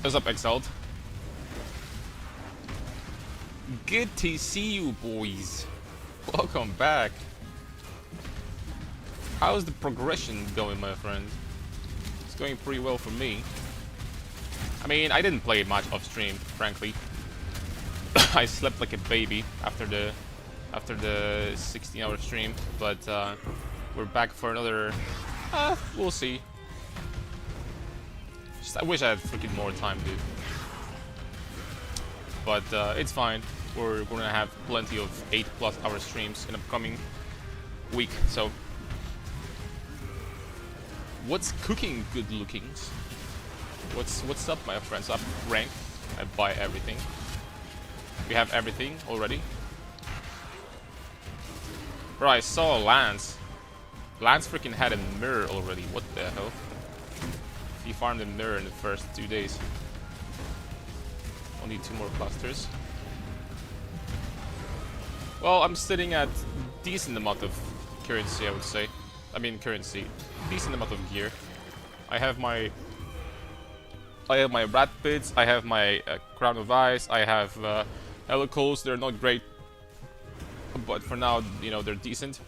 What's up, Exalt? Good to see you, boys. Welcome back. How's the progression going, my friend? It's going pretty well for me. I mean, I didn't play much off stream, frankly. I slept like a baby after the 16-hour stream, but we're back for another. We'll see. I wish I had freaking more time, dude. But it's fine. We're gonna have plenty of 8+ hour streams in upcoming week. So, what's cooking, good lookings? What's up, my friends? Up rank. I buy everything. We have everything already. Bro, I saw Lance. Lance freaking had a mirror already. What the hell? He farmed a mirror in the first 2 days. Only 2 more clusters. Well, I'm sitting at decent amount of currency, I would say. I mean currency. Decent amount of gear. I have my rat pits, I have my crown of ice, I have helicals. They're not great, but for now, you know, they're decent.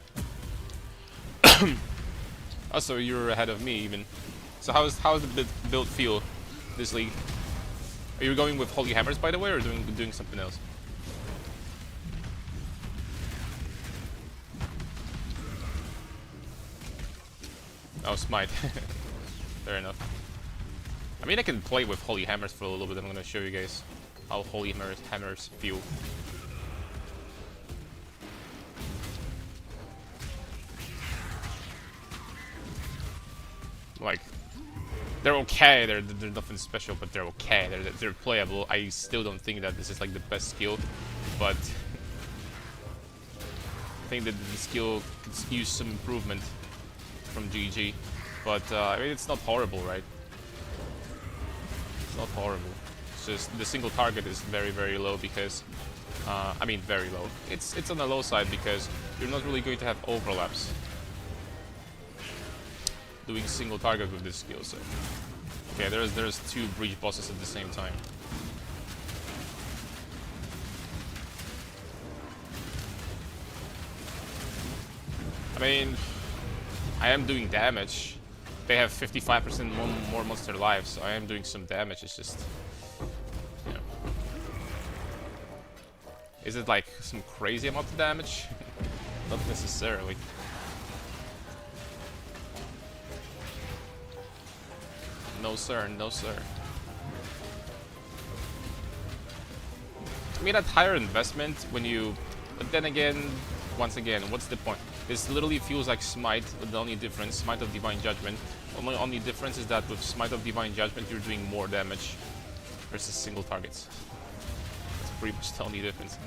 Also, you're ahead of me even. So how's the build feel this league? Are you going with Holy Hammers, by the way, or doing something else? Oh, Smite. Fair enough. I mean, I can play with Holy Hammers for a little bit. I'm gonna show you guys how Holy Hammers feel. Like, they're okay. They're nothing special, but they're okay. They're playable. I still don't think that this is like the best skill, but I think that the skill could use some improvement from GG. But I mean, it's not horrible, right? It's not horrible. It's just the single target is very, very low because I mean, very low. It's on the low side because you're not really going to have overlaps doing single target with this skill set. Okay, there's 2 breach bosses at the same time. I mean, I am doing damage. They have 55% more monster lives, so I am doing some damage. It's just, you know. Is it like some crazy amount of damage? Not necessarily. No sir, no sir. I mean, at higher investment when you... But then again, once again, what's the point? This literally feels like Smite, but the only difference, Smite of Divine Judgment. Only difference is that with Smite of Divine Judgment, you're doing more damage versus single targets. That's pretty much the only difference.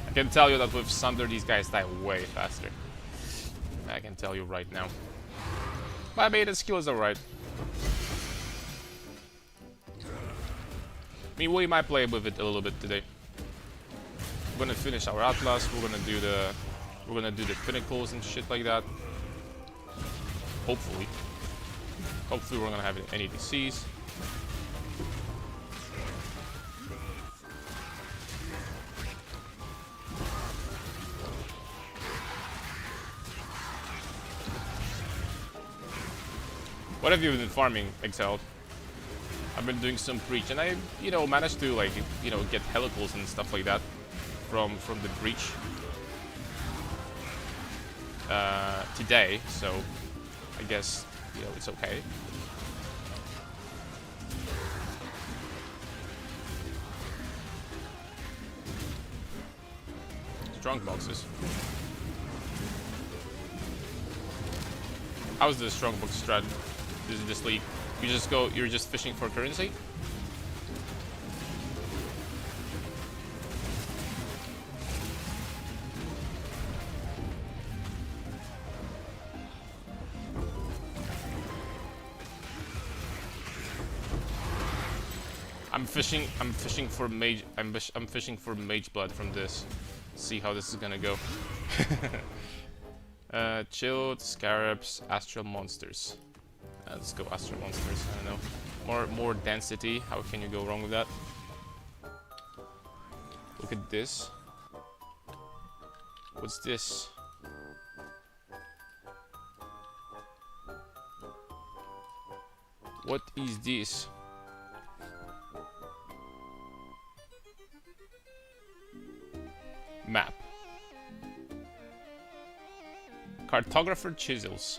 I can tell you that with Sunder, these guys die way faster. I can tell you right now. But I mean, the skill is alright. I mean, we might play with it a little bit today. We're gonna finish our Atlas. We're gonna do the pinnacles and shit like that. Hopefully. Hopefully, we're gonna have any DCs. What have you been farming, Exiled? I've been doing some breach, and I, you know, managed to like, you know, get helicals and stuff like that from the breach today. So I guess, you know, it's okay. Strong boxes. How's the strong box strat? This league? You just go. You're just fishing for currency. I'm fishing for mage. I'm fishing for mage blood from this. See how this is gonna go. Chilled scarabs, astral monsters. Let's go astral monsters. I don't know. More density. How can you go wrong with that? Look at this. What's this? What is this? Map. Cartographer chisels.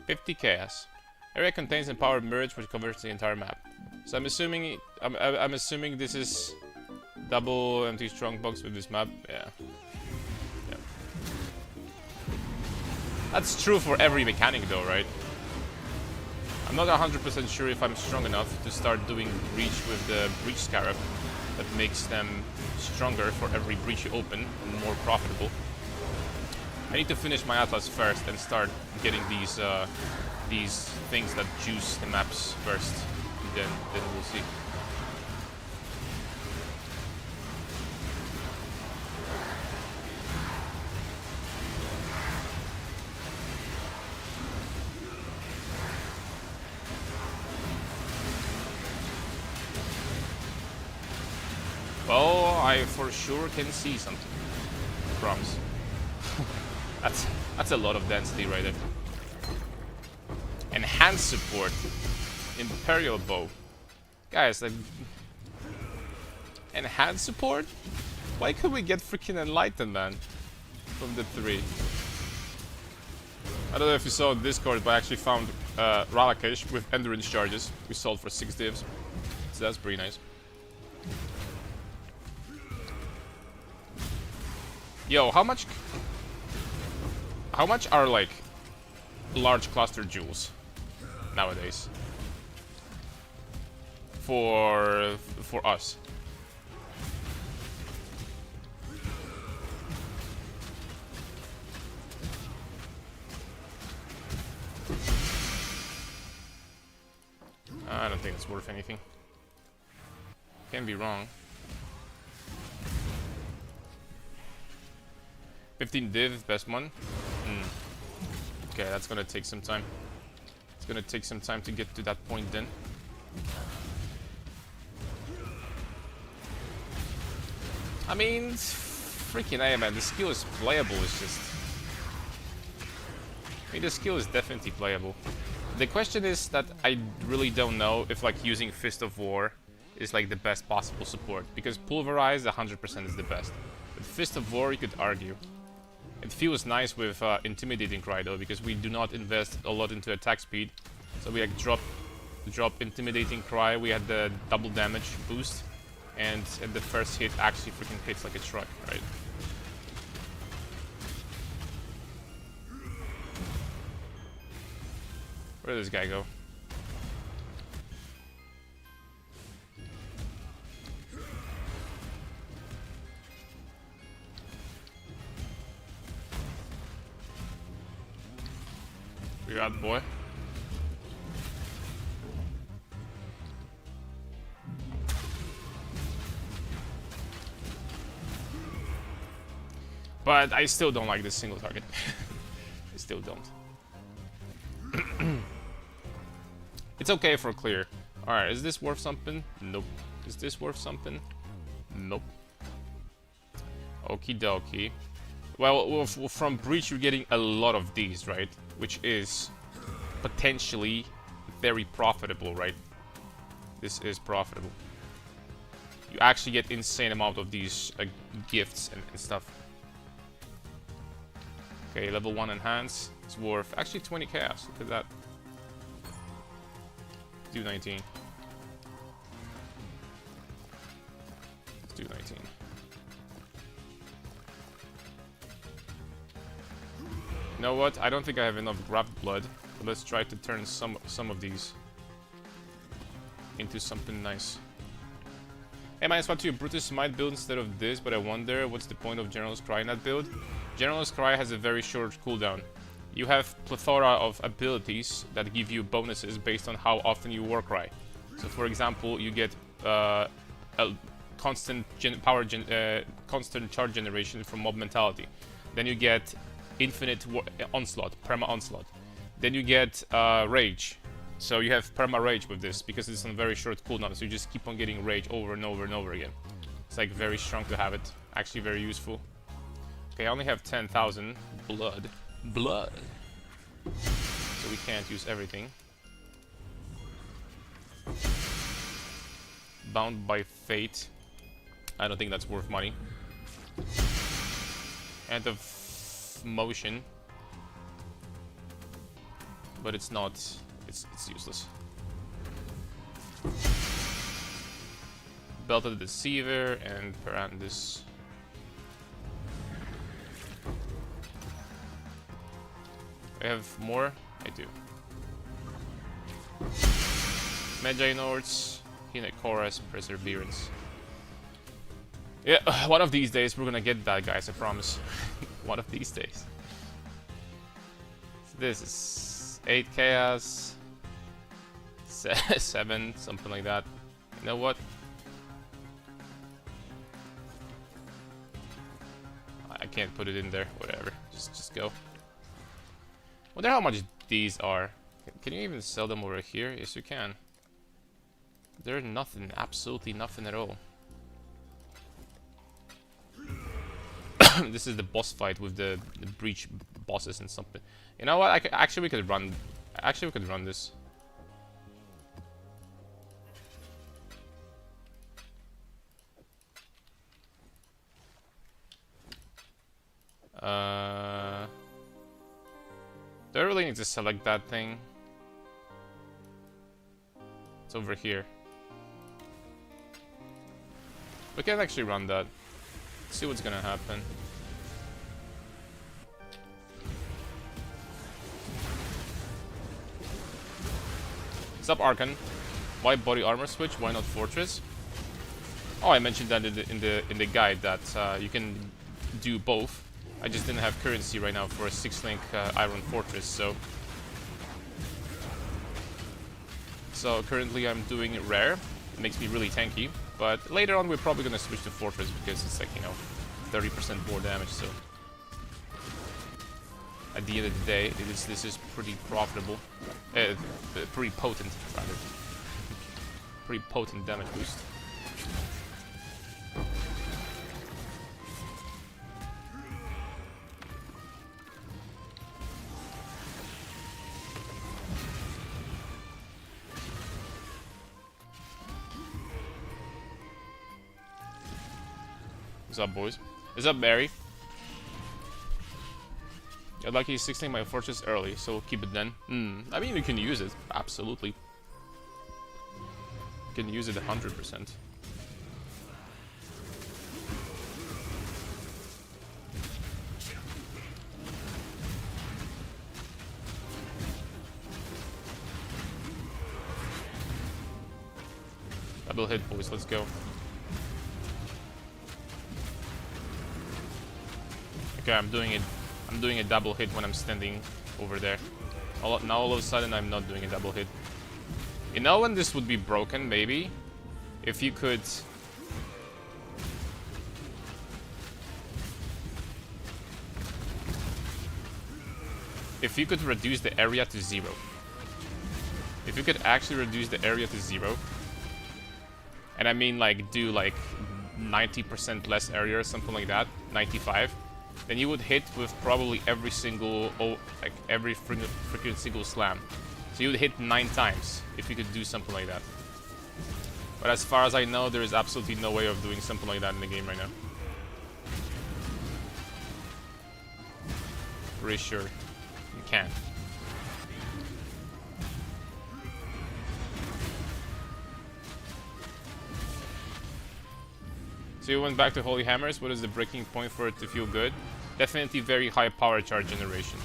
50 chaos. Area contains empowered merge which covers the entire map. So I'm assuming I'm assuming this is double empty strongbox with this map. Yeah. That's true for every mechanic though, right? I'm not 100% sure if I'm strong enough to start doing breach with the breach scarab. That makes them stronger for every breach you open and more profitable. I need to finish my atlas first and start getting these things that juice the maps first. Then we'll see. Well, I for sure can see something. Promise. That's a lot of density right there. Enhanced support. Imperial bow. Guys, like enhanced support? Why could we get freaking enlightened, man? From the 3. I don't know if you saw on Discord, but I actually found Ralakesh with endurance charges. We sold for 6 divs. So that's pretty nice. Yo, how much are like large cluster jewels nowadays for us? I don't think it's worth anything. Can be wrong. 15 div, best one. Okay, that's gonna take some time. It's gonna take some time to get to that point then. I mean, freaking A, man. The skill is playable, it's just... I mean, the skill is definitely playable. The question is that I really don't know if, like, using Fist of War is, like, the best possible support. Because Pulverize, 100% is the best. But Fist of War, you could argue. It feels nice with Intimidating Cry though, because we do not invest a lot into attack speed. So we like drop Intimidating Cry, we had the double damage boost, and the first hit actually freaking hits like a truck, right? Where did this guy go? You're out, boy. But I still don't like this single target. I still don't. It's okay for clear. Alright, is this worth something? Nope. Is this worth something? Nope. Okie dokie. Well, from Breach you're getting a lot of these, right? Which is potentially very profitable, right? This is profitable. You actually get insane amount of these gifts and stuff. Okay, level 1 enhance. It's worth actually 20 chaos. Look at that. Do 19. Let's do 19. You know what? I don't think I have enough grabbed blood. But let's try to turn some of these into something nice. Hey, minus 1 to your Brutus might build instead of this, but I wonder what's the point of General's Cry in that build? General's Cry has a very short cooldown. you have plethora of abilities that give you bonuses based on how often you Warcry. So for example, you get a constant constant charge generation from Mob Mentality. Then you get infinite onslaught, perma onslaught. Then you get rage. So you have perma rage with this because it's on a very short cooldown. So you just keep on getting rage over and over and over again. It's like very strong to have it. Actually very useful. Okay, I only have 10,000 blood. So we can't use everything. Bound by fate. I don't think that's worth money. End of motion. But it's not. It's useless. Belt of the Deceiver and Perandus. I have more? I do. Magi Nords, Hina Chorus, Perseverance. Yeah, one of these days we're gonna get that, guys, I promise. One of these days. So this is 8 Chaos, 7, something like that. You know what? I can't put it in there, whatever. Just go. Wonder how much these are. Can you even sell them over here? Yes, you can. They're nothing, absolutely nothing at all. This is the boss fight with the breach bosses and something. You know what? Actually, we could run. Actually, we could run this. Do I really need to select that thing? It's over here. We can actually run that. See what's gonna happen. What's up, Archon? Why body armor switch? Why not fortress? Oh, I mentioned that in the guide that you can do both. I just didn't have currency right now for a 6-link Iron Fortress, so currently I'm doing rare. It makes me really tanky, but later on we're probably gonna switch to Fortress because it's like, you know, 30% more damage. So at the end of the day, this is pretty profitable, pretty potent rather, pretty potent damage boost. What's up, boys? What's up, Barry? I'd like you 16 my fortress early, so we'll keep it then. I mean, you can use it, absolutely. You can use it 100%. Double hit, boys, let's go. Okay, I'm doing a double hit when I'm standing over there. Now all of a sudden I'm not doing a double hit. You know when this would be broken, maybe? If you could... If you could reduce the area to 0. If you could actually reduce the area to 0. And I mean like do like 90% less area or something like that. 95. Then you would hit with probably every single, every freaking single slam. So you would hit 9 times if you could do something like that. But as far as I know, there is absolutely no way of doing something like that in the game right now. Pretty sure you can't. So you went back to Holy Hammers. What is the breaking point for it to feel good? Definitely very high power charge generation.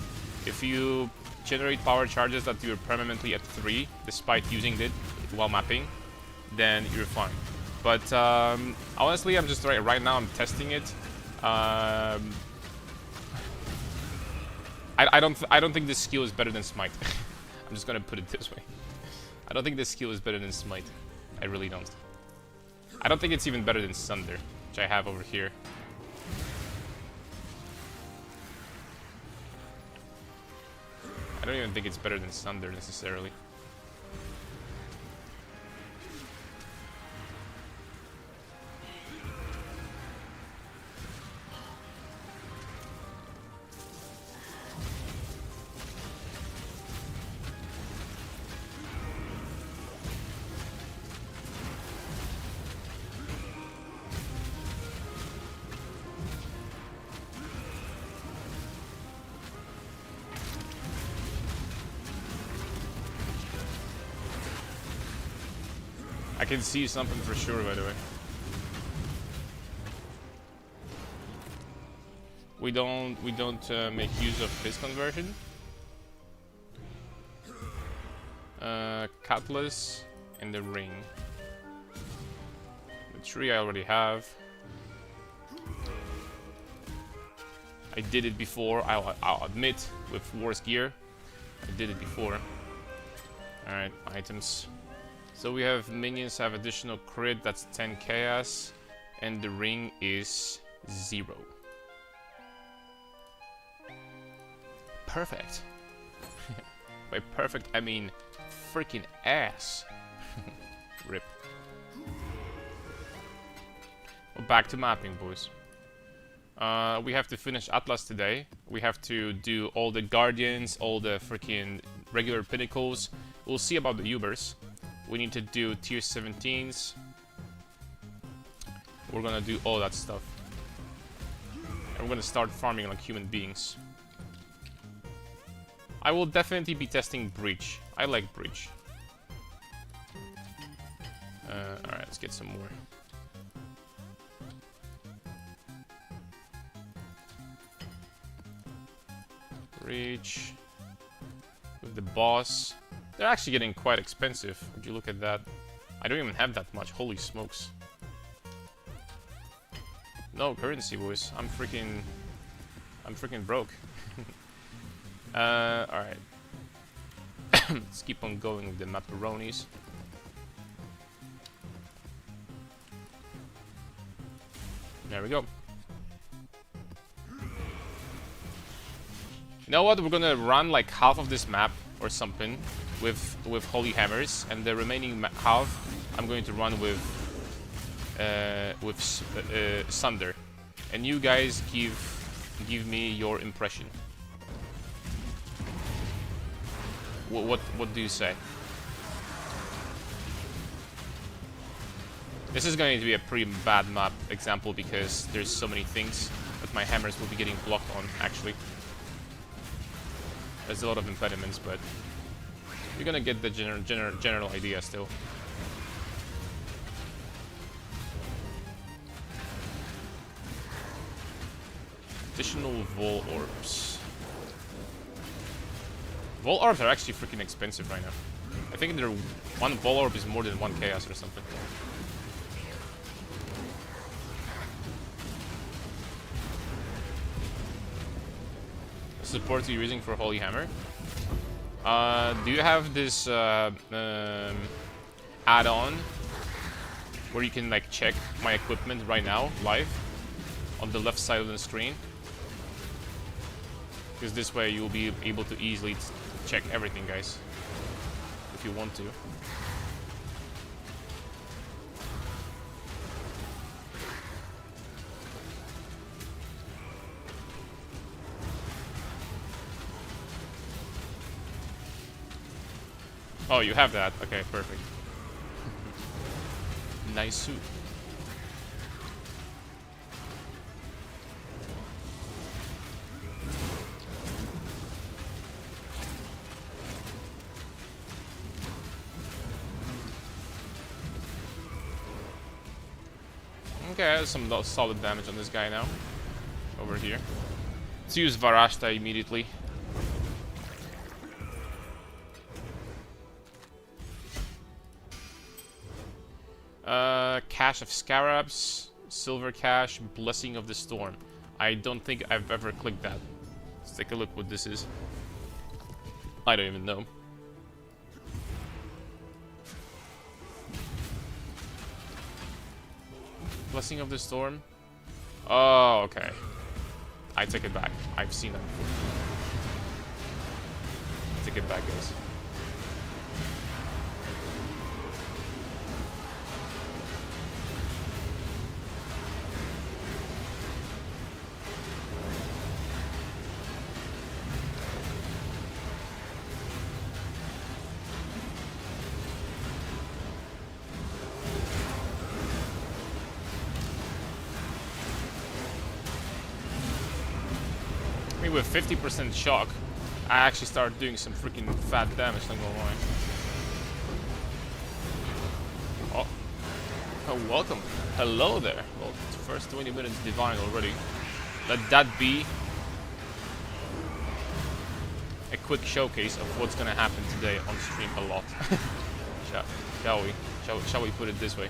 If you generate power charges that you're permanently at 3, despite using it while mapping, then you're fine. But honestly, I'm just right now I'm testing it. I I don't think this skill is better than Smite. I'm just gonna put it this way. I don't think this skill is better than Smite. I really don't. I don't think it's even better than Sunder, which I have over here. I don't even think it's better than Sunder necessarily. I can see something for sure, by the way. We don't make use of his conversion. Cutlass and the ring. The tree I already have. I did it before. I'll admit, with worse gear, I did it before. All right, items. So we have minions have additional crit, that's 10 chaos, and the ring is 0. Perfect. By perfect, I mean freaking ass. Rip. Well, back to mapping, boys. We have to finish Atlas today. We have to do all the guardians, all the freaking regular pinnacles. We'll see about the Ubers. We need to do tier 17s. We're gonna do all that stuff. And we're gonna start farming like human beings. I will definitely be testing Breach. I like Breach. Alright, let's get some more. Breach. With the boss. They're actually getting quite expensive. Would you look at that? I don't even have that much. Holy smokes. No currency, boys. I'm freaking broke. Alright. Let's keep on going with the macaronis. There we go. You know what? We're gonna run like half of this map or something with Holy Hammers, and the remaining half I'm going to run with Sunder. And you guys give me your impression. What do you say? This is going to be a pretty bad map example because there's so many things that my hammers will be getting blocked on, actually. There's a lot of impediments, but you're gonna get the general idea still. Additional Vol Orbs. Vol Orbs are actually freaking expensive right now. I think one Vol Orb is more than 1 chaos or something. Support you're using for Holy Hammer? Do you have this add-on where you can like check my equipment right now, live, on the left side of the screen? Because this way you'll be able to easily check everything, guys, if you want to. Oh, you have that. Okay, perfect. Nice suit. Okay, there's some solid damage on this guy now. Over here. Let's use Varashta immediately. Cache of Scarabs, Silver Cache, Blessing of the Storm. I don't think I've ever clicked that. Let's take a look what this is. I don't even know. Blessing of the Storm? Oh, okay. I take it back. I've seen that before. I take it back, guys. With 50% shock, I actually started doing some freaking fat damage, not gonna lie. Oh. Oh, welcome. Hello there. Well, first 20 minutes divine already. Let that be a quick showcase of what's gonna happen today on stream a lot. Shall we put it this way?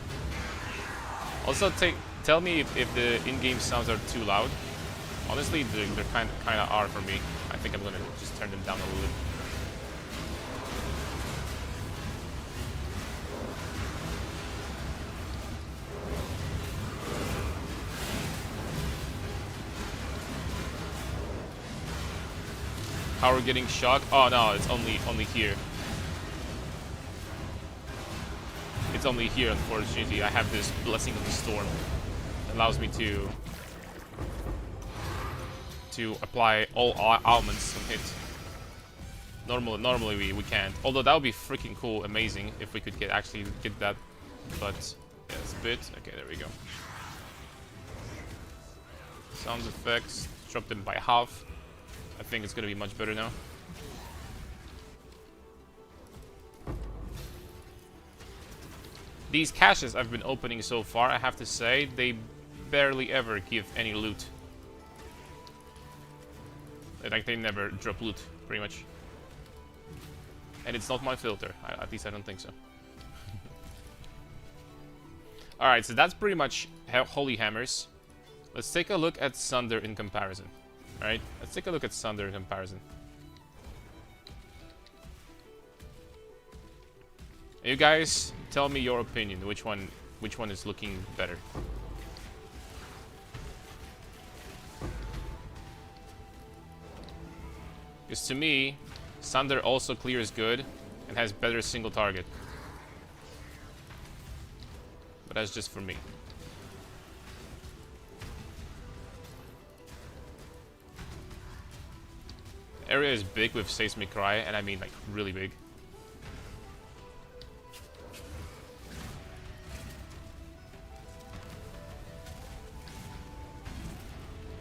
Also, tell me if the in-game sounds are too loud. Honestly, they're kind of are for me. I think I'm gonna just turn them down a little bit. How we're getting shocked? Oh no, it's only here. It's only here, unfortunately. I have this Blessing of the Storm. It allows me to apply all ailments on hit. Normally we can't. Although that would be freaking cool, amazing if we could actually get that. But yeah, it's a bit. Okay, there we go. Sound effects, drop them by half. I think it's gonna be much better now. These caches I've been opening so far, I have to say, they barely ever give any loot. Like, they never drop loot, pretty much. And it's not my filter. At least I don't think so. Alright, so that's pretty much Holy Hammers. Let's take a look at Sunder in comparison. Alright, let's take a look at Sunder in comparison. You guys, tell me your opinion. Which one is looking better? Because to me, Sunder also clears good and has better single target. But that's just for me. Area is big with Seismic Cry, and I mean like really big.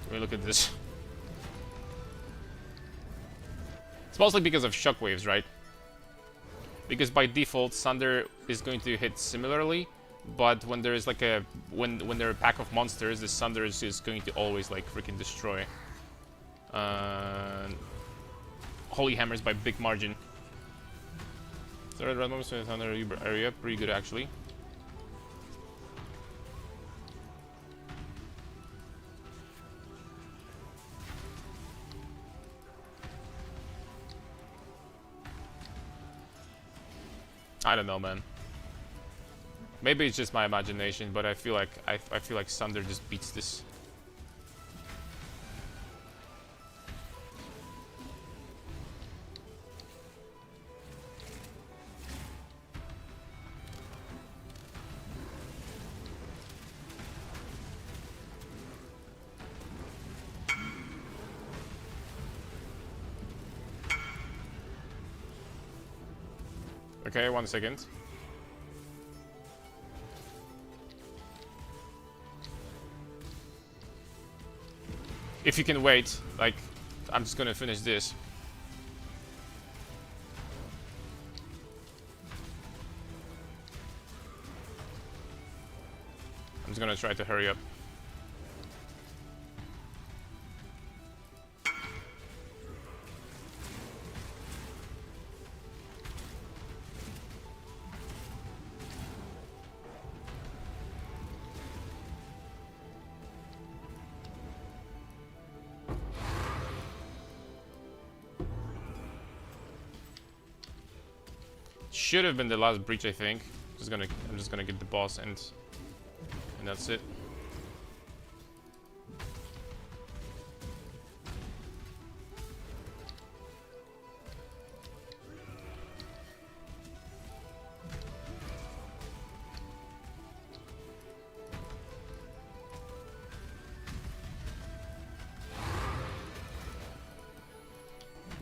Let me look at this. It's mostly because of shockwaves, right? Because by default, Sunder is going to hit similarly, but when there is like when there are a pack of monsters, the Sunder is just going to always like freaking destroy. Holy Hammers by big margin. Third red moments in Thunder area, pretty good actually. I don't know, man. Maybe it's just my imagination, but I feel like Sunder just beats this. Okay, 1 second. If you can wait, like, I'm just gonna finish this. I'm just gonna try to hurry up. should have been the last breach, I think. I'm just gonna get the boss and that's it.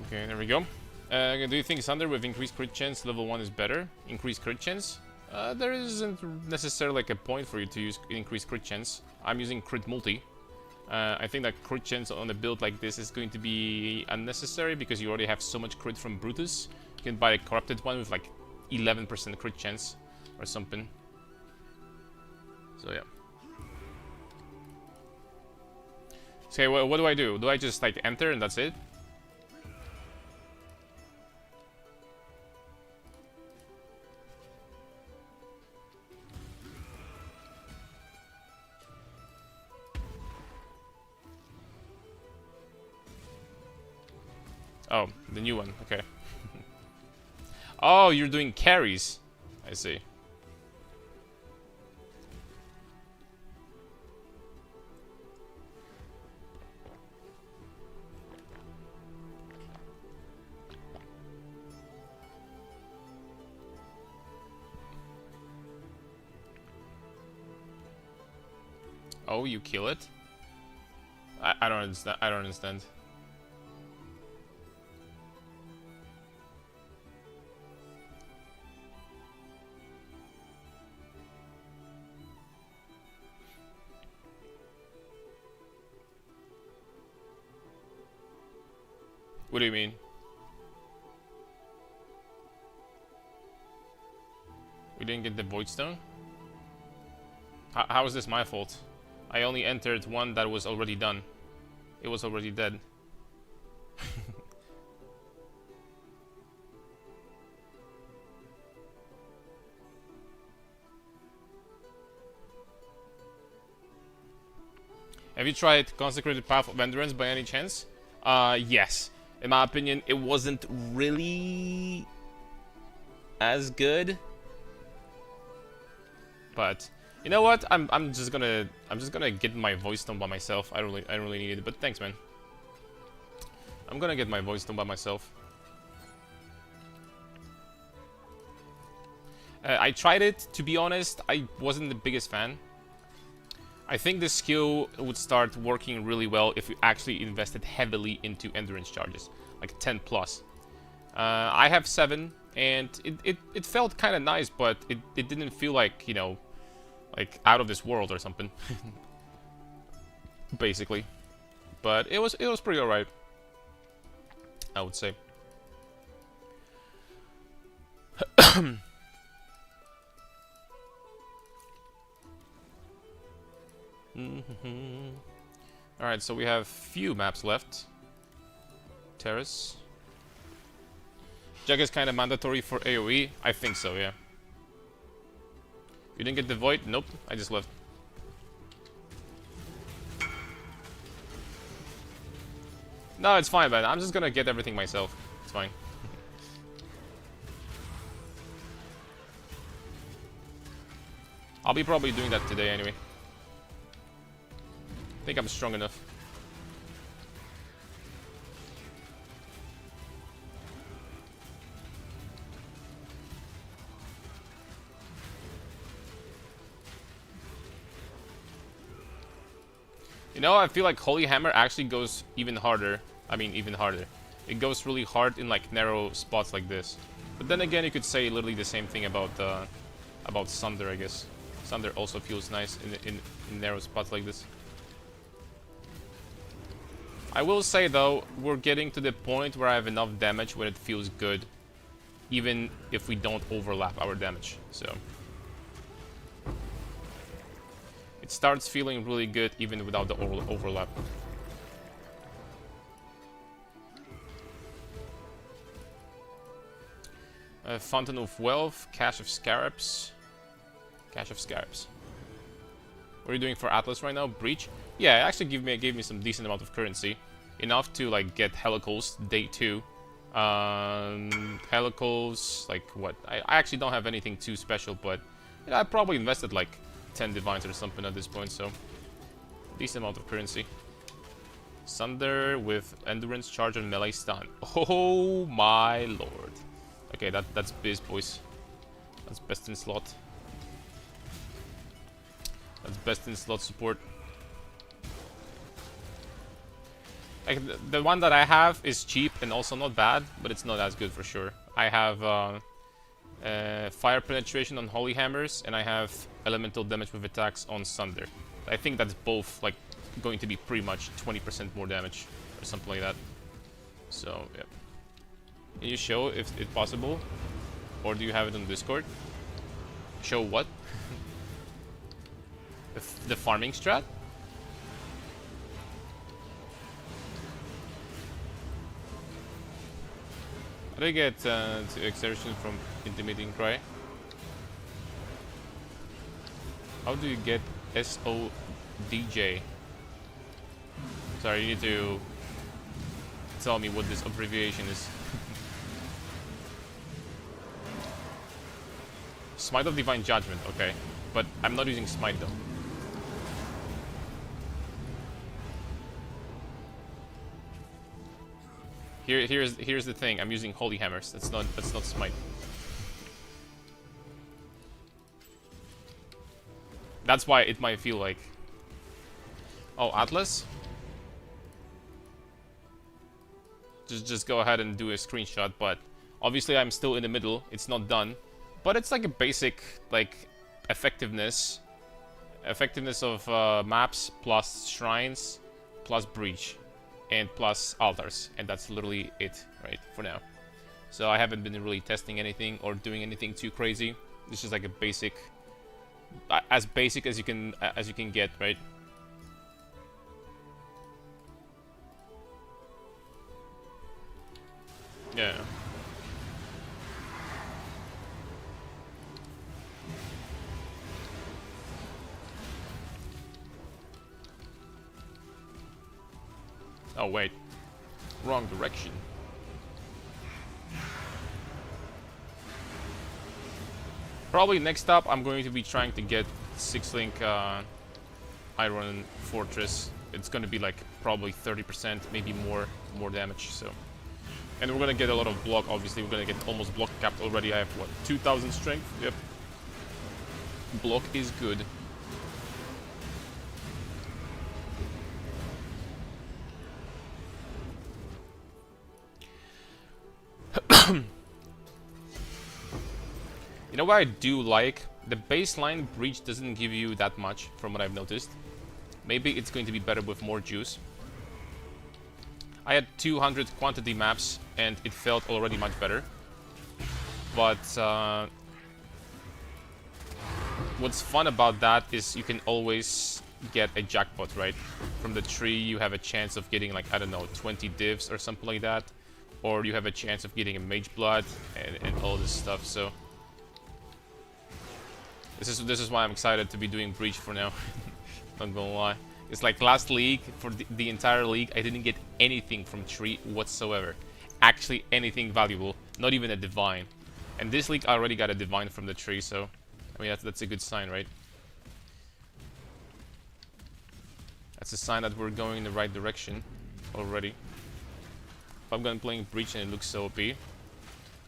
Okay, there we go. Do you think Thunder with increased crit chance level 1 is better? Increased crit chance? There isn't necessarily like a point for you to use increased crit chance. I'm using crit multi. I think that crit chance on a build like this is going to be unnecessary because you already have so much crit from Brutus. You can buy a corrupted one with like 11% crit chance or something. So yeah. So what do I do? Do I just like enter and that's it? Oh, the new one, okay. Oh, you're doing carries. I see. Oh, you kill it? I don't understand. I don't understand. What do you mean? We didn't get the Void Stone? How is this my fault? I only entered one that was already done. It was already dead. Have you tried Consecrated Path of Endurance by any chance? Yes. In my opinion, it wasn't really as good. But you know what? I'm just gonna get my Void Stone by myself. I don't really need it, but thanks, man. I'm gonna get my Void Stone by myself. I tried it. To be honest, I wasn't the biggest fan. I think this skill would start working really well if you actually invested heavily into endurance charges, like 10 plus. I have 7, and it felt kind of nice, but it didn't feel like, you know, like out of this world or something. Basically. But it was pretty alright, I would say. Alright, so we have few maps left. Terrace. Jug is kind of mandatory for AoE? I think so, yeah. You didn't get the Void? Nope, I just left. No, it's fine, man. I'm just gonna get everything myself. It's fine. I'll be probably doing that today anyway. I think I'm strong enough. You know, I feel like Holy Hammer actually goes even harder. I mean, even harder. It goes really hard in like narrow spots like this. But then again, you could say literally the same thing about Sunder, I guess. Sunder also feels nice in narrow spots like this. I will say though, we're getting to the point where I have enough damage when it feels good, even if we don't overlap our damage. So it starts feeling really good even without the overlap. Fountain of Wealth, Cache of Scarabs. Cache of Scarabs. What are you doing for Atlas right now? Breach? Yeah, it actually gave me some decent amount of currency. Enough to like get Helicals day 2 Helicals, like what? I actually don't have anything too special, but I probably invested like 10 divines or something at this point, so decent amount of currency. Sunder with endurance, charge, and melee stun. Oh my lord. Okay, that's biz, boys. That's best in slot. That's best in slot support. Like the one that I have is cheap and also not bad, but it's not as good for sure. I have fire penetration on Holy Hammers, and I have elemental damage with attacks on Sunder. I think that's both like going to be pretty much 20% more damage or something like that. So yeah. Can you show if possible, or do you have it on Discord? Show what? The farming strat? How do I get to exertion from intimidating cry? How do you get SODJ? Sorry, you need to tell me what this abbreviation is. Smite of Divine Judgment, okay. But I'm not using Smite though. Here's the thing. I'm using Holy Hammers. That's not Smite. That's why it might feel like. Oh, Atlas. Just go ahead and do a screenshot. But obviously, I'm still in the middle. It's not done. But it's like a basic like effectiveness of maps plus shrines plus breach. And plus altars, and that's literally it, right, for now. So I haven't been really testing anything or doing anything too crazy. This is like a basic, as basic as you can get, right? Yeah. Oh wait, wrong direction. Probably next up I'm going to be trying to get 6-link Iron Fortress. It's gonna be like probably 30%, maybe more damage, so. And we're gonna get a lot of block, obviously. We're gonna get almost block capped already. I have what, 2000 strength? Yep. Block is good. You know what I do like? The baseline breach doesn't give you that much, from what I've noticed. Maybe it's going to be better with more juice. I had 200 quantity maps, and it felt already much better. But what's fun about that is you can always get a jackpot, right? From the tree, you have a chance of getting, like, I don't know, 20 divs or something like that. Or you have a chance of getting a mage blood and all this stuff, so. This is why I'm excited to be doing breach for now. Not gonna lie. It's like last league, for the entire league, I didn't get anything from tree whatsoever. Actually anything valuable, not even a divine. And this league I already got a divine from the tree, so I mean that's a good sign, right? That's a sign that we're going in the right direction already. If I'm gonna play breach and it looks so OP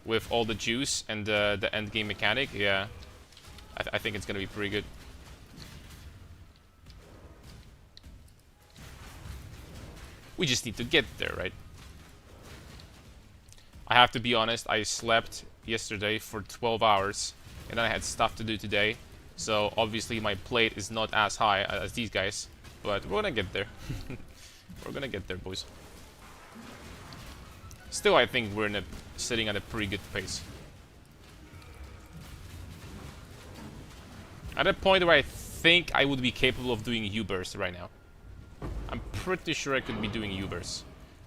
with all the juice and the end game mechanic, yeah. I think it's gonna be pretty good. We just need to get there, right? I have to be honest, I slept yesterday for 12 hours and then I had stuff to do today. So obviously my plate is not as high as these guys, but we're gonna get there. We're gonna get there, boys. Still, I think we're sitting at a pretty good pace. At a point where I think I would be capable of doing U-burst right now. I'm pretty sure I could be doing U-burst.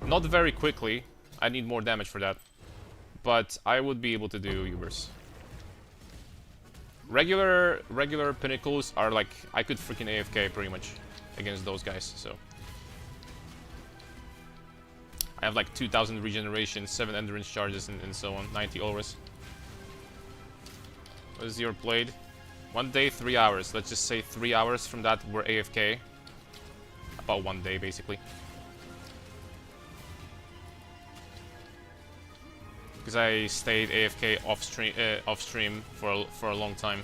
Not very quickly. I need more damage for that. But I would be able to do U-burst. Regular pinnacles are like, I could freaking AFK pretty much against those guys, so. I have like 2000 regeneration, 7 endurance charges, and so on. 90 auras. What is your played? 1 day, 3 hours. Let's just say 3 hours from that were AFK. About 1 day, basically. Because I stayed AFK off stream for a long time.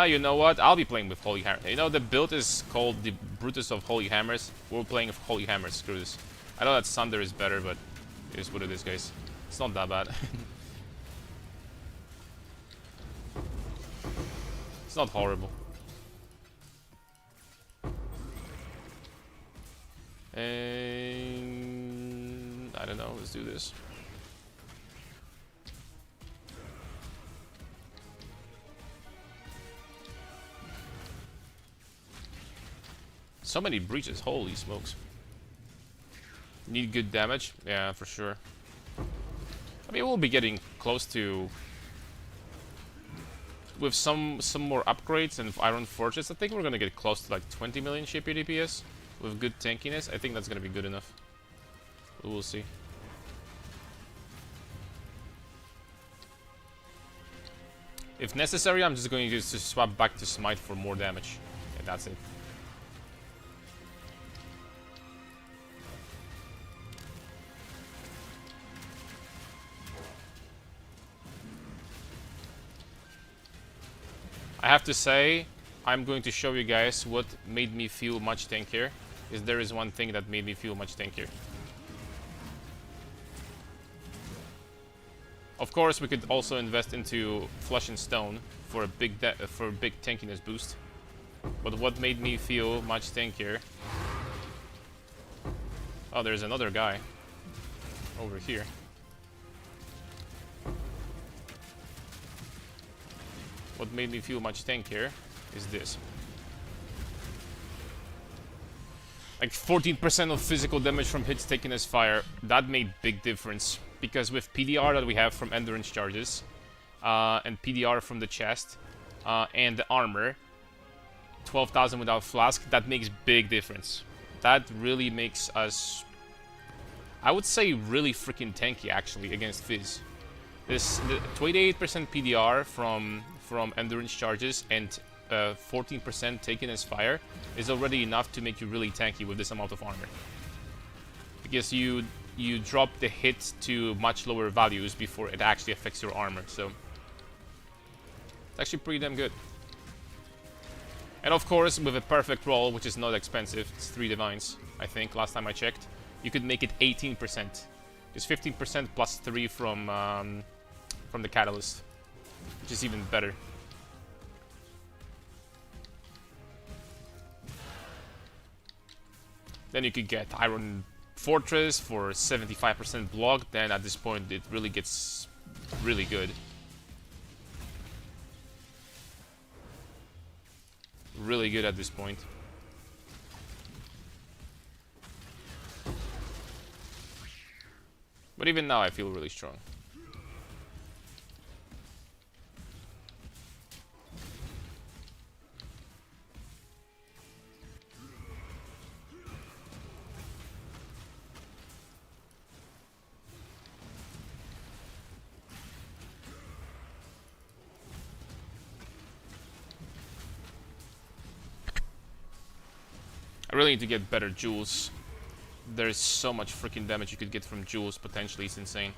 You know what? I'll be playing with Holy Hammers. You know, the build is called the Brutus of Holy Hammers. We're playing with Holy Hammers. Screw this. I know that Sunder is better, but it is what it is, guys. It's not that bad. It's not horrible. And I don't know. Let's do this. So many breaches, holy smokes. Need good damage? Yeah, for sure. I mean, we'll be getting close to... With some more upgrades and Iron Fortress, I think we're gonna get close to like 20 million ship DPS. With good tankiness, I think that's gonna be good enough. We'll see. If necessary, I'm just going to swap back to Smite for more damage. And that's it. I have to say, I'm going to show you guys what made me feel much tankier. Is there is one thing that made me feel much tankier. Of course, we could also invest into Flesh and Stone for a big tankiness boost. But what made me feel much tankier? Oh, there's another guy over here. What made me feel much tankier is this. Like 14% of physical damage from hits taken as fire. That made big difference. Because with PDR that we have from endurance charges, and PDR from the chest, and the armor, 12,000 without flask, that makes big difference. That really makes us, I would say, really freaking tanky actually against Fizz. This 28% PDR from endurance charges and 14% taken as fire is already enough to make you really tanky with this amount of armor. Because you drop the hit to much lower values before it actually affects your armor, so it's actually pretty damn good. And of course, with a perfect roll, which is not expensive, it's 3 divines, I think, last time I checked, you could make it 18%. It's 15% plus 3 from the catalyst, which is even better. Then you could get Iron Fortress for 75% block, then at this point it really gets really good. Really good at this point. But even now I feel really strong. I really need to get better jewels. There's so much freaking damage you could get from jewels potentially, it's insane.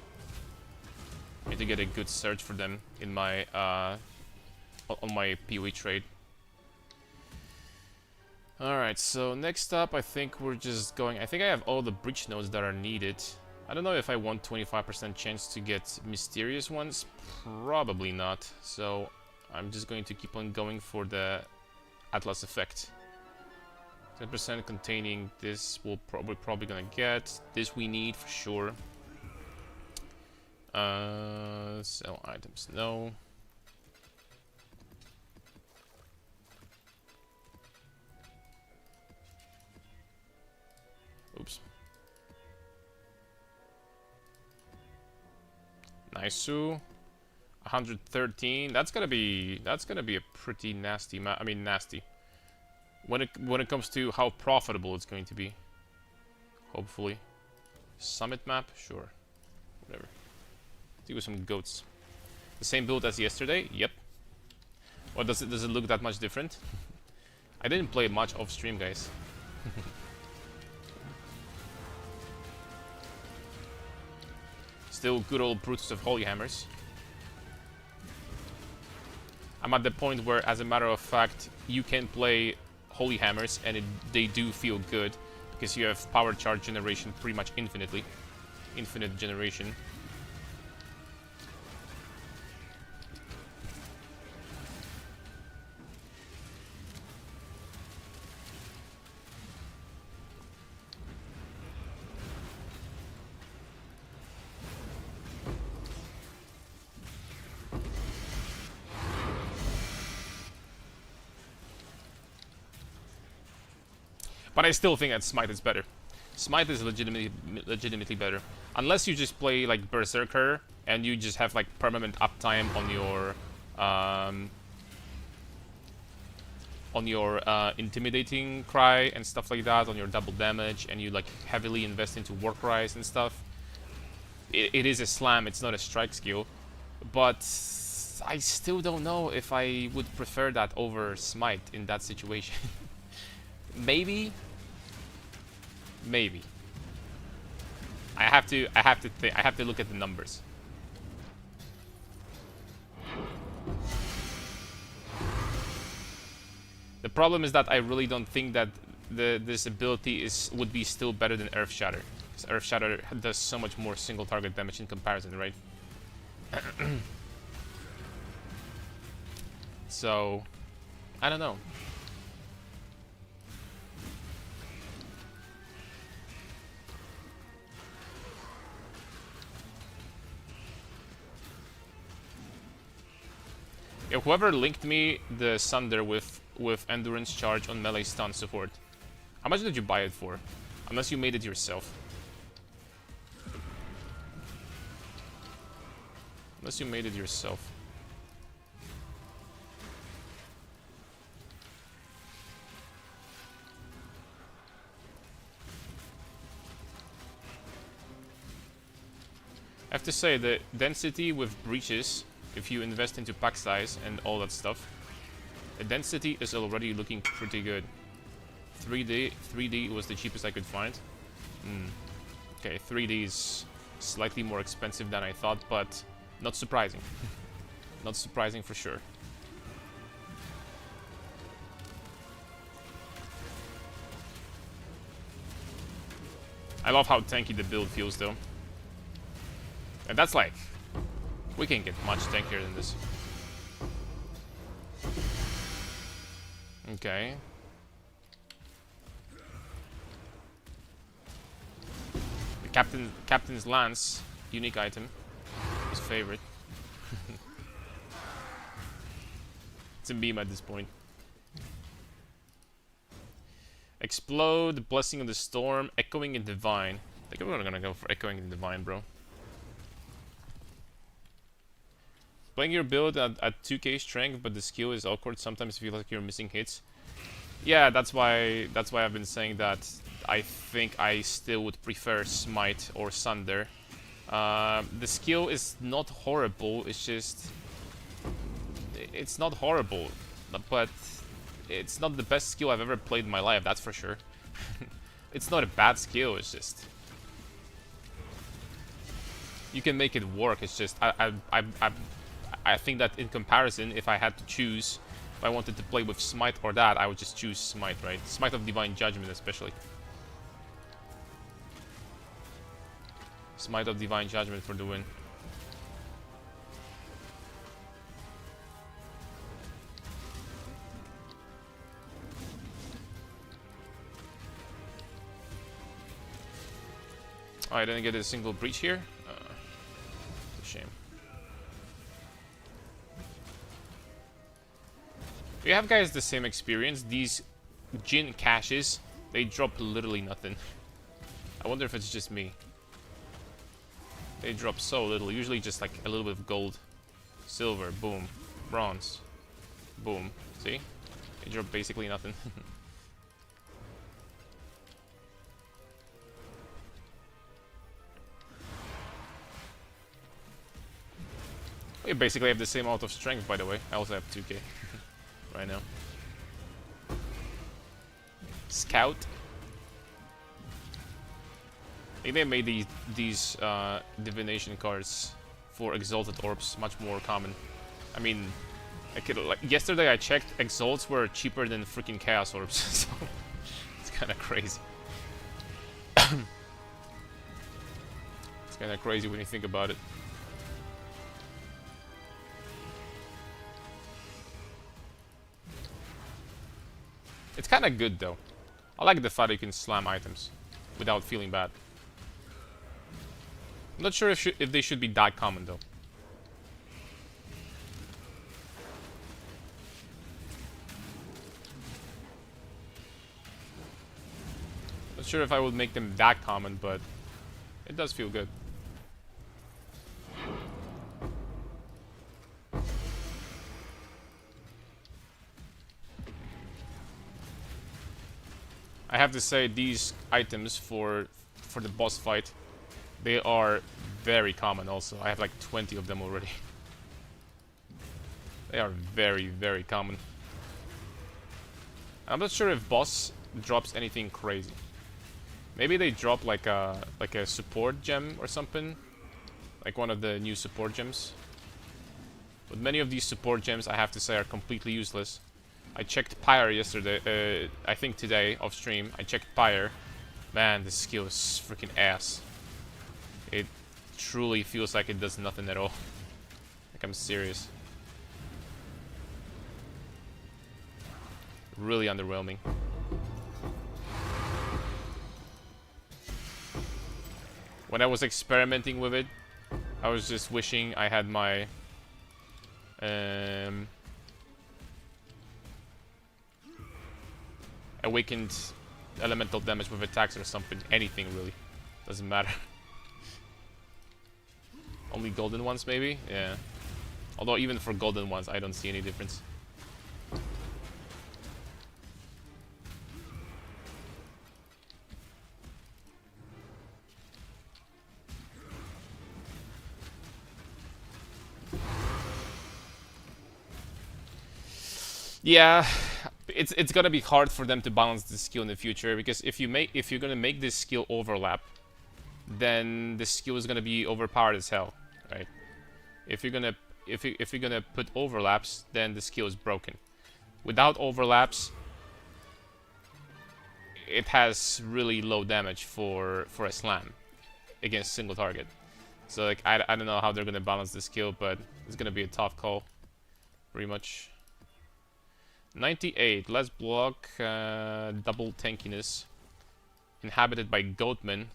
I need to get a good search for them in my on my PoE trade. Alright, so next up I think we're just going, I think I have all the breach nodes that are needed. I don't know if I want 25% chance to get mysterious ones, probably not. So I'm just going to keep on going for the Atlas effect. 10% containing this we're probably gonna get. This we need for sure. Sell items, no. Oops. Nice. 113. That's gonna be a pretty nasty map. I mean, nasty. When it comes to how profitable it's going to be. Hopefully. Summit map, sure. Whatever. Let's see with some goats. The same build as yesterday? Yep. Or does it look that much different? I didn't play much off stream, guys. Still good old Brutus of Holy Hammers. I'm at the point where, as a matter of fact, you can play Holy Hammers and they do feel good because you have power charge generation pretty much infinitely. Infinite generation. But I still think that Smite is better. Smite is legitimately better. Unless you just play like Berserker and you just have like permanent uptime on your intimidating cry and stuff like that, on your double damage, and you like heavily invest into work rise and stuff. It is a slam, it's not a strike skill. But I still don't know if I would prefer that over Smite in that situation. Maybe. I have to look at the numbers. The problem is that I really don't think that this ability would be still better than Earth Shatter. Because Earth Shatter does so much more single target damage in comparison, right? So, I don't know. Yeah, whoever linked me the Sunder with endurance charge on melee stun support. How much did you buy it for? Unless you made it yourself. Unless you made it yourself. I have to say, the density with breaches, if you invest into pack size and all that stuff, the density is already looking pretty good. 3D was the cheapest I could find. Okay, 3D is slightly more expensive than I thought, but not surprising. Not surprising for sure. I love how tanky the build feels though. And that's like, we can get much tankier than this. Okay. The Captain's Lance, unique item. His favorite. It's a meme at this point. Explode, Blessing of the Storm, Echoing and Divine. I think we're gonna go for Echoing and Divine, bro. Playing your build at 2k strength, but the skill is awkward. Sometimes feel like you're missing hits. Yeah, that's why I've been saying that I think I still would prefer Smite or Sunder. The skill is not horrible. It's not horrible, but it's not the best skill I've ever played in my life. That's for sure. It's not a bad skill. It's just you can make it work. It's just I think that in comparison, if I had to choose, if I wanted to play with Smite or that, I would just choose Smite, right? Smite of Divine Judgment, especially. Smite of Divine Judgment for the win. Oh, I didn't get a single breach here. It's a shame. Do you have guys the same experience? These Jin caches, they drop literally nothing. I wonder if it's just me. They drop so little, usually just like a little bit of gold. silver, boom, bronze, boom. See? They drop basically nothing. We basically have the same amount of strength, by the way. I also have 2k right now. Scout. I think they made these divination cards for exalted orbs much more common. I mean, like yesterday I checked, exalts were cheaper than freaking chaos orbs, so it's kind of crazy. It's kind of crazy when you think about it. It's kind of good though. I like the fact that you can slam items without feeling bad. I'm not sure if they should be that common though. Not sure if I would make them that common, but it does feel good. I have to say, these items for the boss fight, they are very common also. I have like 20 of them already. They are very, very common. I'm not sure if boss drops anything crazy. Maybe they drop like a support gem or something, like one of the new support gems. But many of these support gems, I have to say, are completely useless. I checked Pyre yesterday, I think today, off stream. I checked Pyre. Man, this skill is freaking ass. It truly feels like it does nothing at all. Like, I'm serious. Really underwhelming. When I was experimenting with it, I was just wishing I had my awakened elemental damage with attacks or something. Anything really. Doesn't matter. Only golden ones maybe? Yeah. Although even for golden ones I don't see any difference. Yeah, it's gonna be hard for them to balance this skill in the future, because if you're gonna make this skill overlap, then the skill is gonna be overpowered as hell, right? If you're gonna put overlaps, then the skill is broken. Without overlaps, it has really low damage for a slam against single target. So like I don't know how they're gonna balance the skill, but it's gonna be a tough call, pretty much. 98, less block, double tankiness, inhabited by goatmen.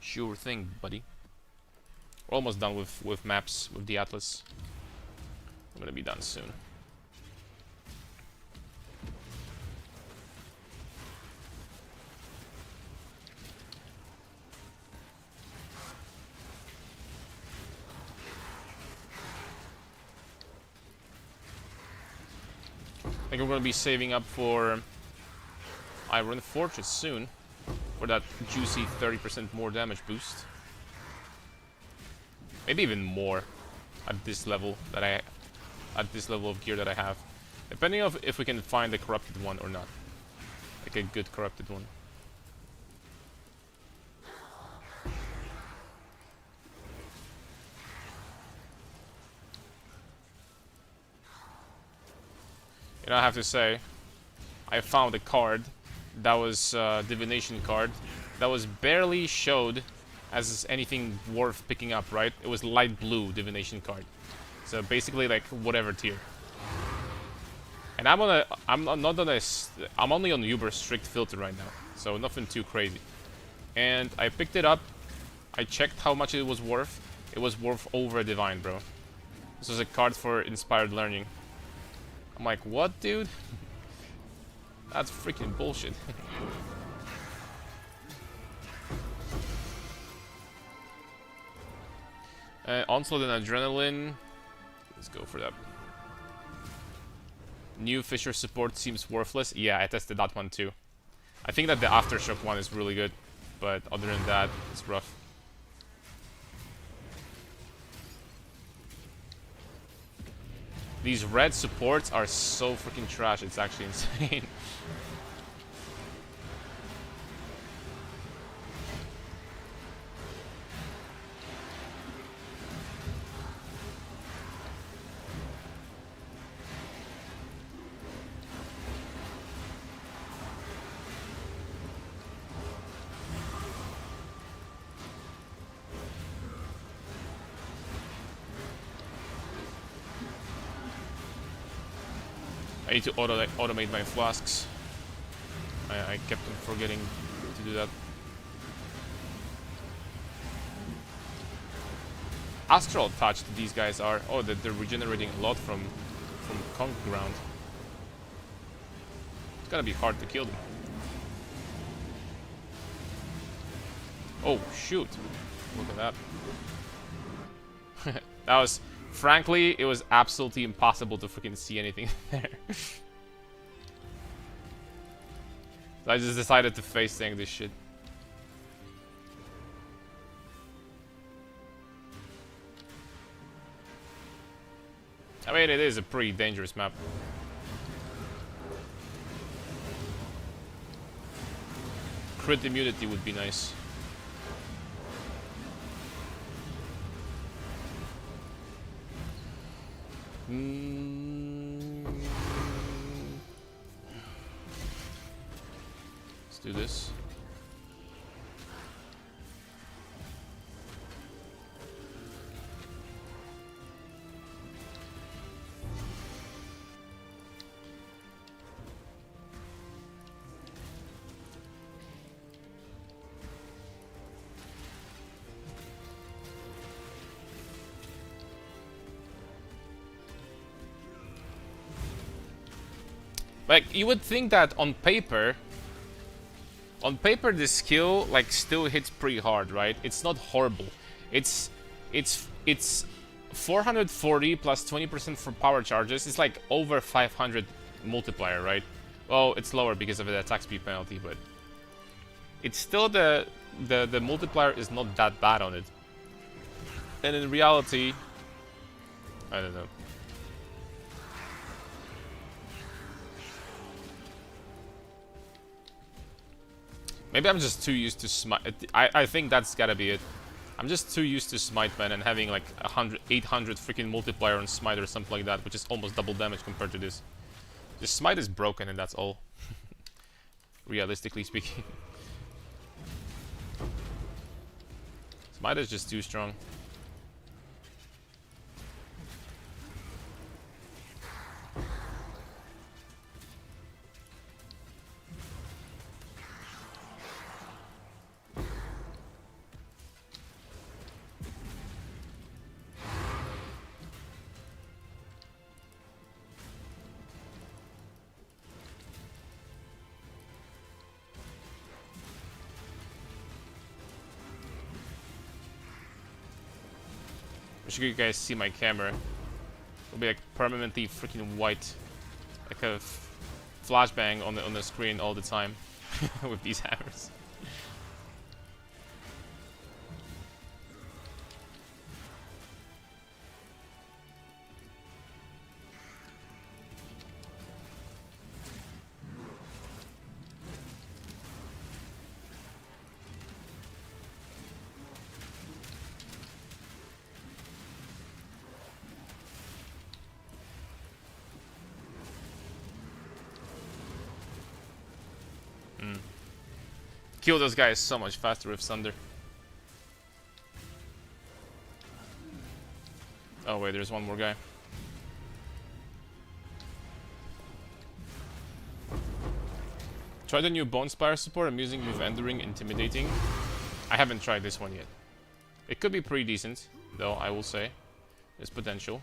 Sure thing, buddy. We're almost done with maps, with the Atlas. We're gonna be done soon. I think we're going to be saving up for Iron Fortress soon, for that juicy 30% more damage boost. Maybe even more at this level of gear that I have, depending on if we can find a corrupted one or not, like a good corrupted one. You know, I have to say, I found a card that was a divination card that was barely showed as anything worth picking up, right? It was light blue divination card, so basically like whatever tier. And I'm only on Uber strict filter right now, so nothing too crazy. And I picked it up. I checked how much it was worth. It was worth over a divine, bro. This was a card for inspired learning. I'm like, what, dude? That's freaking bullshit. Onslaught and Adrenaline. Let's go for that. New Fisher support seems worthless. Yeah, I tested that one too. I think that the Aftershock one is really good, but other than that, it's rough. These red supports are so freaking trash, it's actually insane. I need to automate my flasks. I kept on forgetting to do that. Astral touched these guys are. Oh, they're regenerating a lot from conk ground. It's gonna be hard to kill them. Oh shoot! Look at that. That was. Frankly, it was absolutely impossible to freaking see anything there. So I just decided to face tank this shit. I mean, it is a pretty dangerous map. Crit immunity would be nice. Let's do this. Like, you would think that on paper this skill like still hits pretty hard, right? It's not horrible. It's 440 plus 20% for power charges. It's like over 500 multiplier, right? Well, it's lower because of the attack speed penalty, but it's still the multiplier is not that bad on it. And in reality, I don't know. Maybe I'm just too used to smite. I think that's gotta be it. I'm just too used to smite, man, and having like 800 freaking multiplier on smite or something like that, which is almost double damage compared to this. The smite is broken and that's all. Realistically speaking. Smite is just too strong. I should you guys see my camera. It'll be like permanently freaking white, like a flashbang on the screen all the time with these hammers. Kill those guys so much faster with Thunder. Oh wait, there's one more guy. Try the new Bonespire support. I'm using move Endering Intimidating. I haven't tried this one yet. It could be pretty decent, though, I will say. There's potential.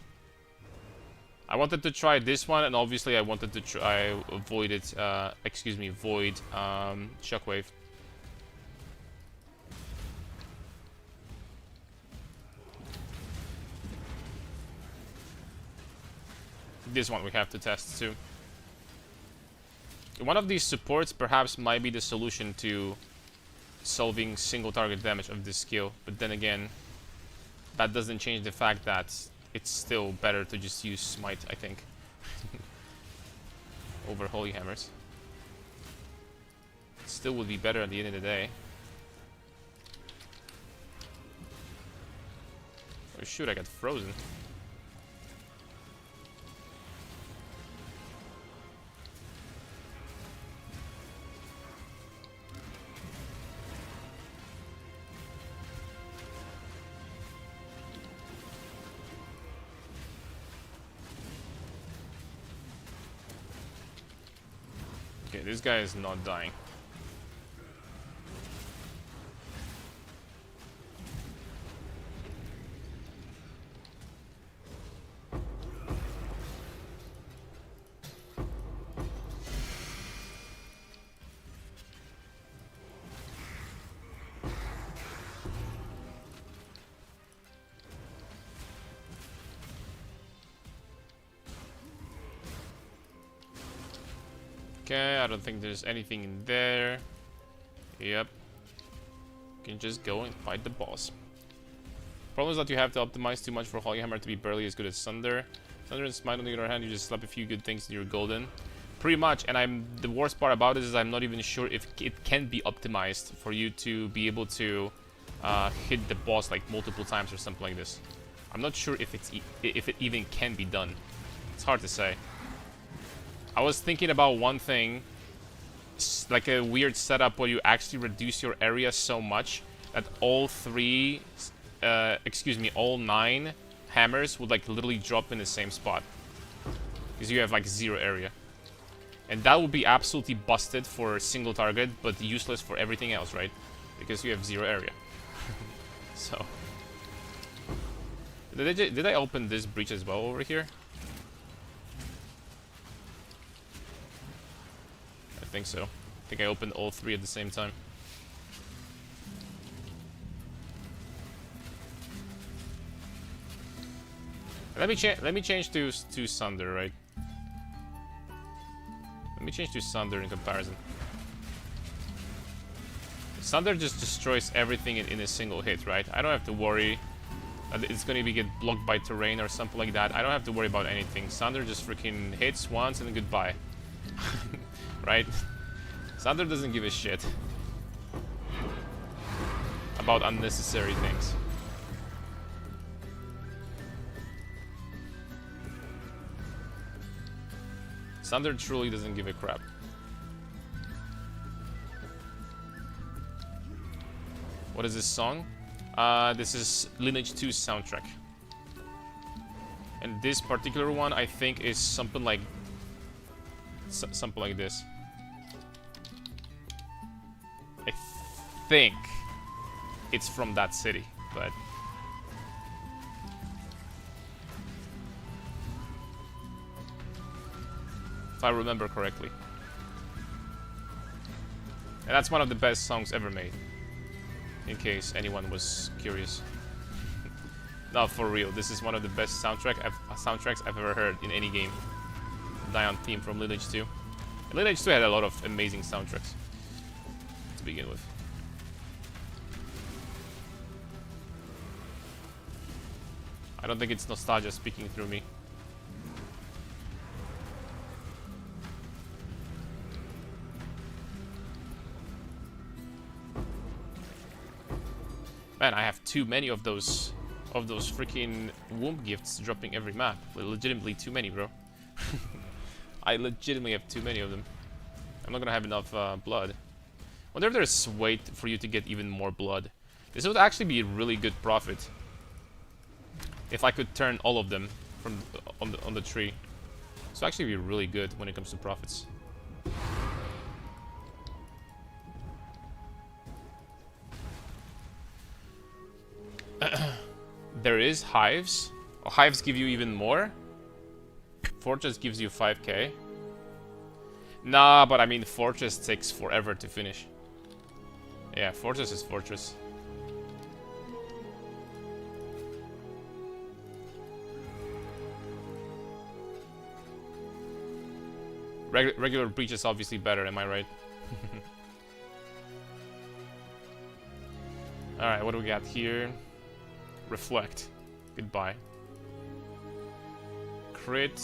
I wanted to try this one, and obviously I wanted to try Void Shockwave. this one we have to test too. One of these supports perhaps might be the solution to solving single target damage of this skill, but then again, that doesn't change the fact that it's still better to just use Smite, I think, over Holy Hammers. It still would be better at the end of the day. Oh shoot, I got frozen. Okay, this guy is not dying. Okay, I don't think there's anything in there. Yep. You can just go and fight the boss. Problem is that you have to optimize too much for Holy Hammer to be barely as good as Thunder. Thunder and Smite, on the other hand, you just slap a few good things and you're golden. Pretty much, and the worst part about it is I'm not even sure if it can be optimized for you to be able to hit the boss like multiple times or something like this. I'm not sure if it even can be done. It's hard to say. I was thinking about one thing, like a weird setup where you actually reduce your area so much that all all 9 hammers would like literally drop in the same spot. Because you have like 0 area. And that would be absolutely busted for single target, but useless for everything else, right? Because you have 0 area. So. Did I open this breach as well over here? I think so. I think I opened all 3 at the same time. Let me change to Sunder, right? Let me change to Sunder in comparison. Sunder just destroys everything in a single hit, right? I don't have to worry that it's gonna get blocked by terrain or something like that. I don't have to worry about anything. Sunder just freaking hits once and goodbye. Right? Sunder doesn't give a shit about unnecessary things. Sunder truly doesn't give a crap. What is this song? This is Lineage 2's soundtrack. And this particular one, I think, is something like this. I think it's from that city, but if I remember correctly. And that's one of the best songs ever made, in case anyone was curious. No, for real, this is one of the best soundtracks I've ever heard in any game. Dion theme from Lineage 2. And Lineage 2 had a lot of amazing soundtracks to begin with. I don't think it's nostalgia speaking through me. Man, I have too many of those freaking womb gifts dropping every map. Legitimately too many, bro. I legitimately have too many of them. I'm not gonna have enough blood. Wonder if there's a way for you to get even more blood. This would actually be a really good profit if I could turn all of them from on the tree. This would actually be really good when it comes to profits. There is hives. Oh, hives give you even more. Fortress gives you 5k. Nah, but I mean, Fortress takes forever to finish. Yeah, Fortress is Fortress. Regular breach is obviously better, am I right? Alright, what do we got here? Reflect. Goodbye. Crit.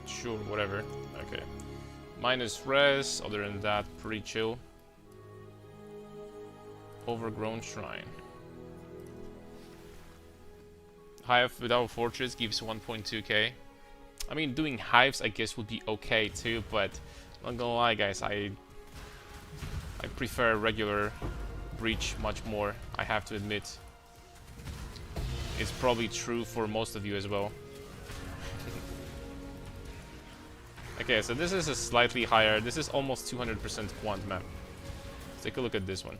Sure, whatever. Okay. Minus res, other than that, pretty chill. Overgrown Shrine. Hive without Fortress gives 1.2k. I mean, doing hives, I guess, would be okay too, but I'm not gonna lie, guys, I prefer regular breach much more, I have to admit. It's probably true for most of you as well. Okay, so this is a slightly higher, this is almost 200% quant map. Let's take a look at this one.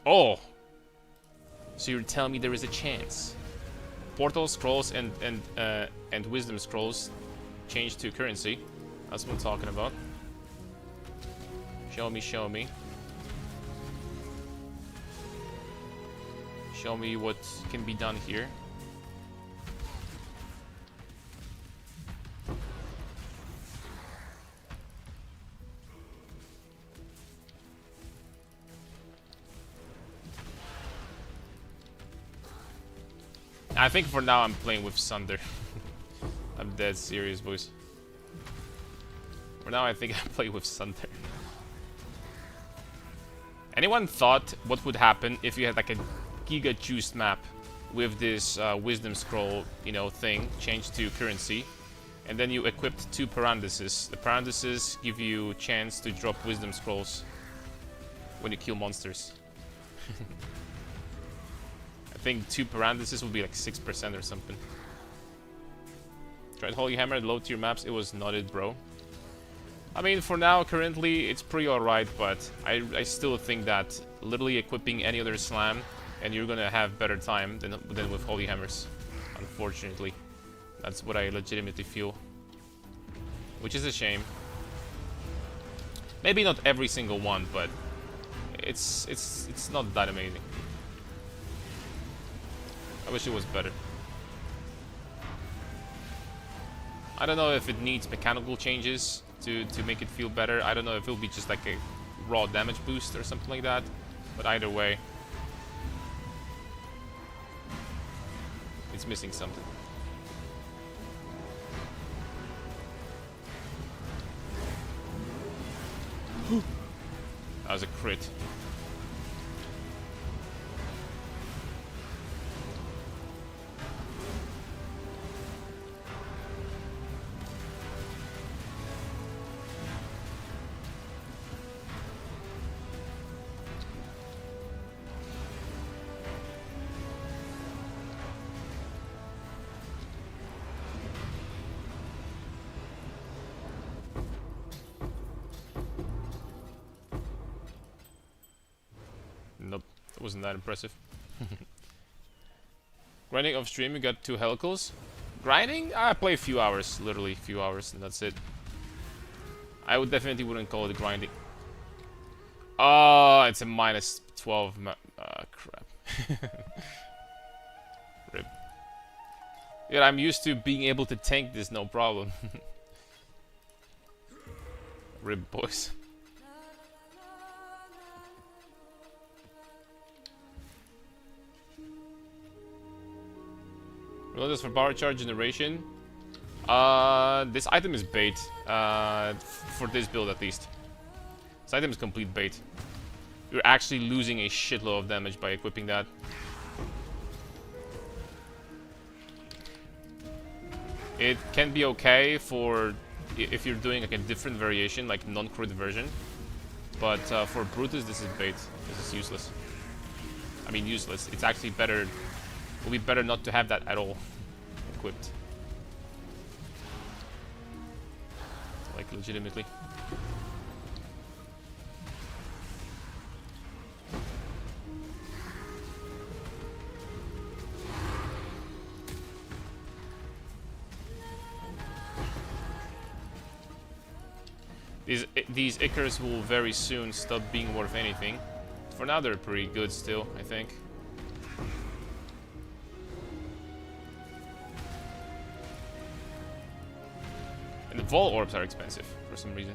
Oh! So you're telling me there is a chance? Portal scrolls and wisdom scrolls change to currency. That's what I'm talking about. Show me, show me. Show me what can be done here. I think for now I'm playing with Sunder. I'm dead serious, boys. For now I think I play with Sunder. Anyone thought what would happen if you had like a giga juiced map with this wisdom scroll, you know, thing changed to currency, and then you equipped 2 parentheses. The parentheses give you chance to drop wisdom scrolls when you kill monsters. I think 2 parentheses would be like 6% or something. Tried Holy Hammer, low tier maps, it was not it, bro. I mean, for now, currently, it's pretty alright, but I still think that literally equipping any other slam and you're gonna have better time than with Holy Hammers. Unfortunately. That's what I legitimately feel. Which is a shame. Maybe not every single one, but it's not that amazing. I wish it was better. I don't know if it needs mechanical changes to make it feel better. I don't know if it'll be just like a raw damage boost or something like that. But either way, it's missing something. That was a crit. Nope, that wasn't that impressive. Grinding off stream, you got 2 helicals. Grinding? I play a few hours, literally a few hours, and that's it. I would definitely wouldn't call it grinding. Oh, it's a minus 12. Crap. Rip. Yeah, I'm used to being able to tank this, no problem. Rip, boys. Reloaders for power charge generation. This item is bait. For this build at least. This item is complete bait. You're actually losing a shitload of damage by equipping that. It can be okay for if you're doing like a different variation, like non-crit version. But for Brutus, this is bait. This is useless. I mean, useless. It's actually better. It would be better not to have that at all equipped. Like, legitimately. These Icarus will very soon stop being worth anything. For now, they're pretty good still, I think. Vol orbs are expensive for some reason.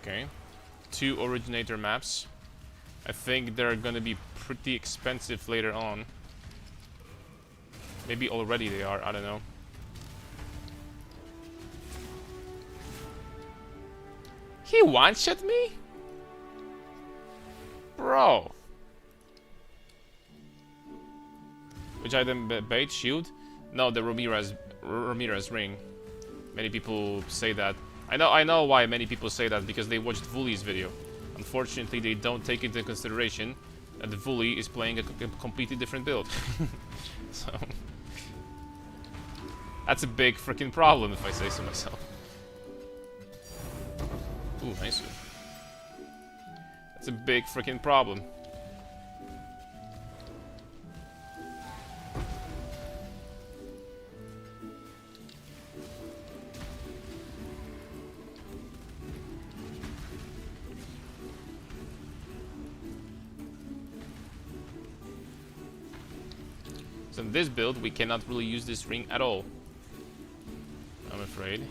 Okay. 2 originator maps. I think they're gonna be pretty expensive later on. Maybe already they are, I don't know. He one-shot me? Bro. Which item bait? Shield? No, the Ramirez ring. Many people say that. I know why many people say that, because they watched Vuli's video. Unfortunately, they don't take into consideration that the Vuli is playing a completely different build. So that's a big freaking problem, if I say so myself. Ooh, nice one. That's a big freaking problem. So in this build, we cannot really use this ring at all, I'm afraid.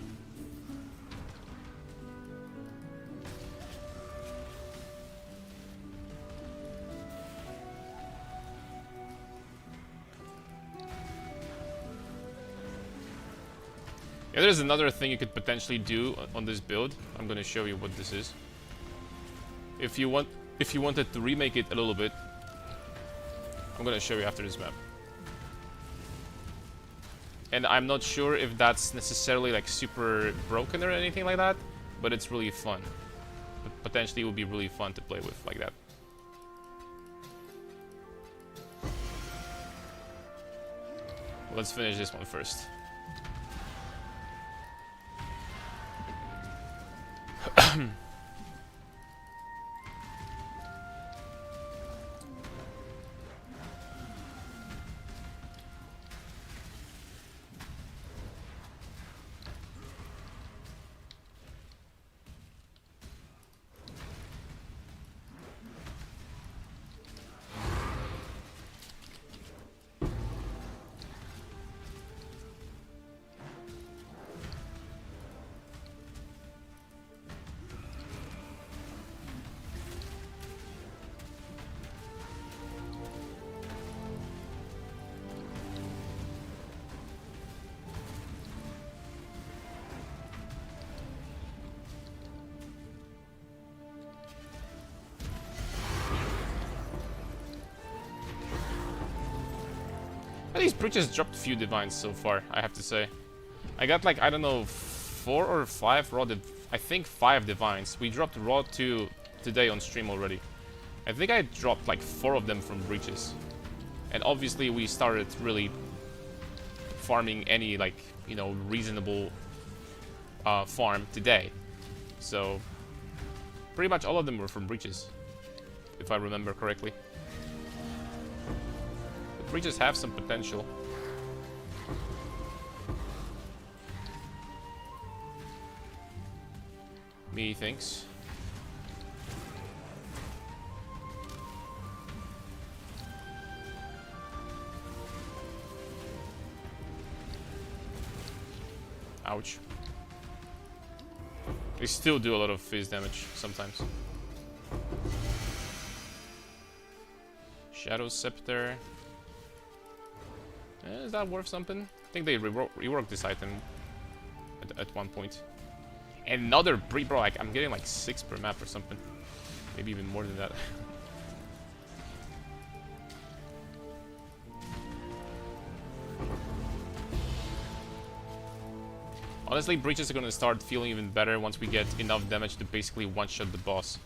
Yeah, there's another thing you could potentially do on this build. I'm gonna show you what this is. If you wanted to remake it a little bit, I'm gonna show you after this map. And I'm not sure if that's necessarily like super broken or anything like that, but it's really fun. But potentially it would be really fun to play with like that. Let's finish this one first. These breaches dropped a few divines so far, I have to say. I got like, I don't know, 4 or 5 raw, I think 5 divines. We dropped raw 2 today on stream already. I think I dropped like 4 of them from breaches. And obviously we started really farming any like, you know, reasonable farm today. So pretty much all of them were from breaches, if I remember correctly. Breaches have some potential. Me thinks. Ouch. They still do a lot of fizz damage sometimes. Shadow Scepter. Is that worth something? I think they reworked this item at one point. Another breach, bro, like, I'm getting like 6 per map or something. Maybe even more than that. Honestly, breaches are gonna start feeling even better once we get enough damage to basically one-shot the boss.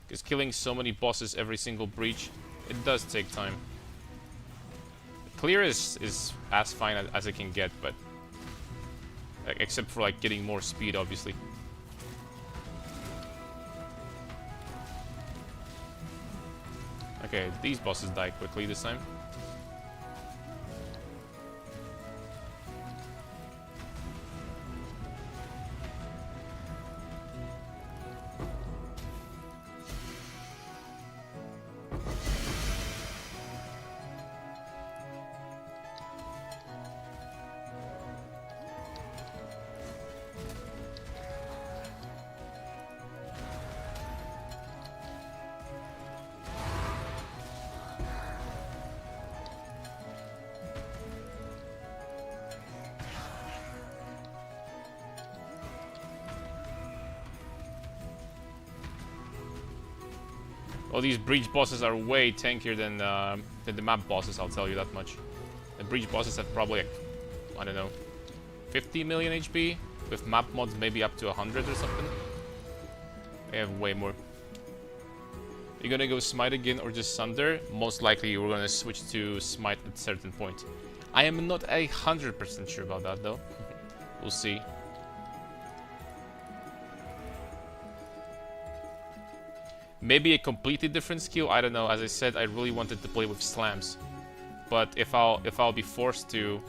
Because killing so many bosses every single breach, it does take time. Clear is as fine as it can get, but except for like getting more speed, obviously. Okay, these bosses die quickly this time. Oh, these breach bosses are way tankier than the map bosses, I'll tell you that much. The breach bosses have probably, like, I don't know, 50 million HP, with map mods maybe up to 100 or something. They have way more. You're gonna go Smite again or just Sunder? Most likely we're gonna switch to Smite at a certain point. I am not 100% sure about that though. We'll see. Maybe a completely different skill, I don't know. As I said, I really wanted to play with slams. But if I'll be forced to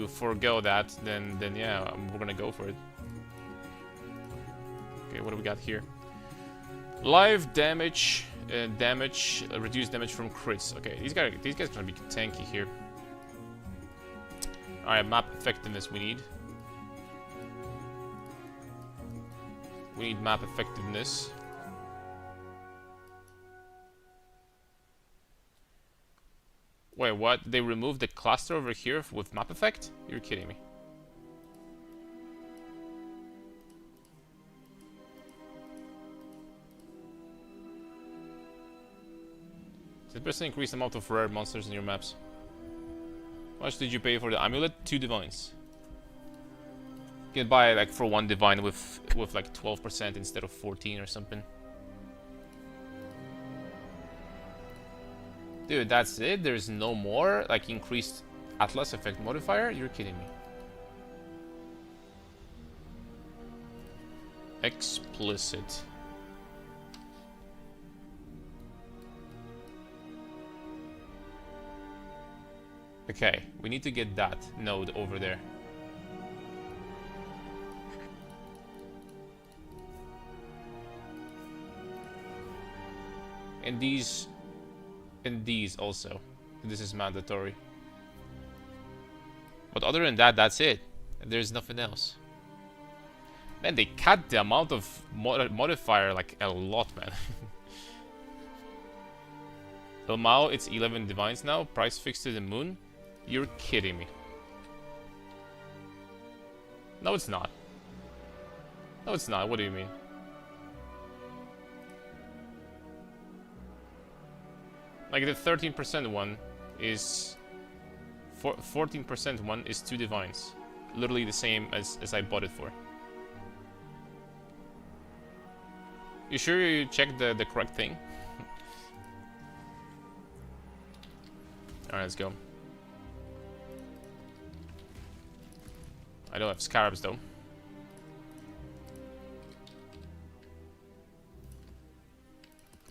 forego that, then yeah, we're gonna go for it. Okay, what do we got here? Live damage, reduced damage from crits. Okay, these guys are gonna be tanky here. Alright, map effectiveness we need. We need map effectiveness. Wait, what? They removed the cluster over here with map effect? You're kidding me. Does person increase the amount of rare monsters in your maps? How much did you pay for the amulet? 2 divines. You can buy like for 1 divine with like 12% instead of 14 or something. Dude, that's it? There's no more? Like increased Atlas effect modifier? You're kidding me. Explicit. Okay, we need to get that node over there. And these also. This is mandatory. But other than that, that's it. There's nothing else. Man, they cut the amount of modifier like a lot, man. Elmao, it's 11 divines now. Price fixed to the moon. You're kidding me. No, it's not. No, it's not. What do you mean? Like the 13% one is 14% one is 2 divines. Literally the same as I bought it for. You sure you checked the correct thing? Alright, let's go. I don't have scarabs though.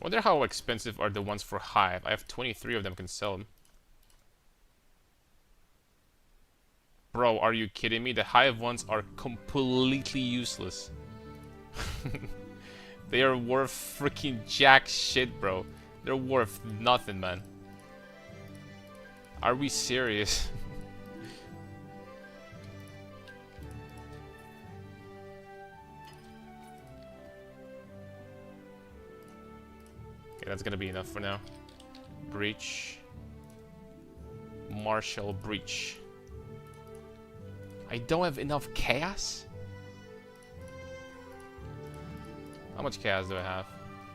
Wonder how expensive are the ones for Hive. I have 23 of them, can sell them. Bro, are you kidding me? The Hive ones are completely useless. They are worth freaking jack shit, bro. They're worth nothing, man. Are we serious? Okay, that's gonna be enough for now. Breach. Martial Breach. I don't have enough chaos? How much chaos do I have?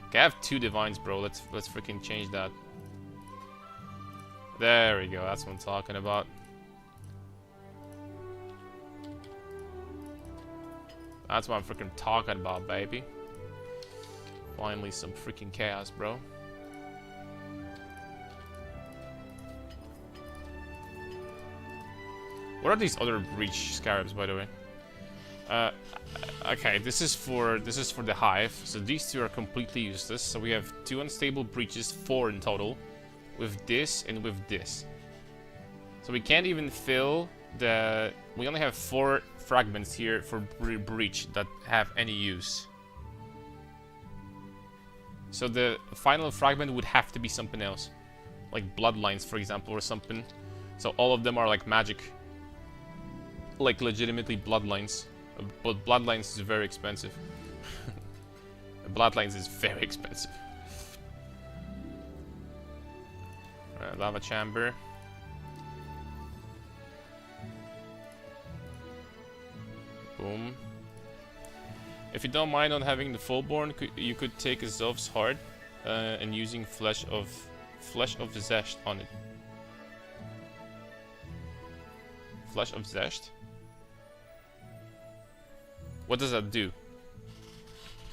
Okay, I have 2 divines, bro. Let's freaking change that. There we go. That's what I'm talking about. That's what I'm freaking talking about, baby. Finally, some freaking chaos, bro. What are these other breach scarabs, by the way? Uh, okay, this is for the hive. So these two are completely useless. So we have 2 unstable breaches, 4 in total, with this and with this. So we can't even fill the. We only have 4 fragments here for breach that have any use. So the final fragment would have to be something else, like bloodlines, for example, or something. So all of them are like magic, like legitimately bloodlines. But bloodlines is very expensive. Bloodlines is very expensive. Lava chamber. Boom. If you don't mind on having the fullborn, you could take a Zov's heart and using flesh of Zesht on it. Flesh of Zesht? What does that do?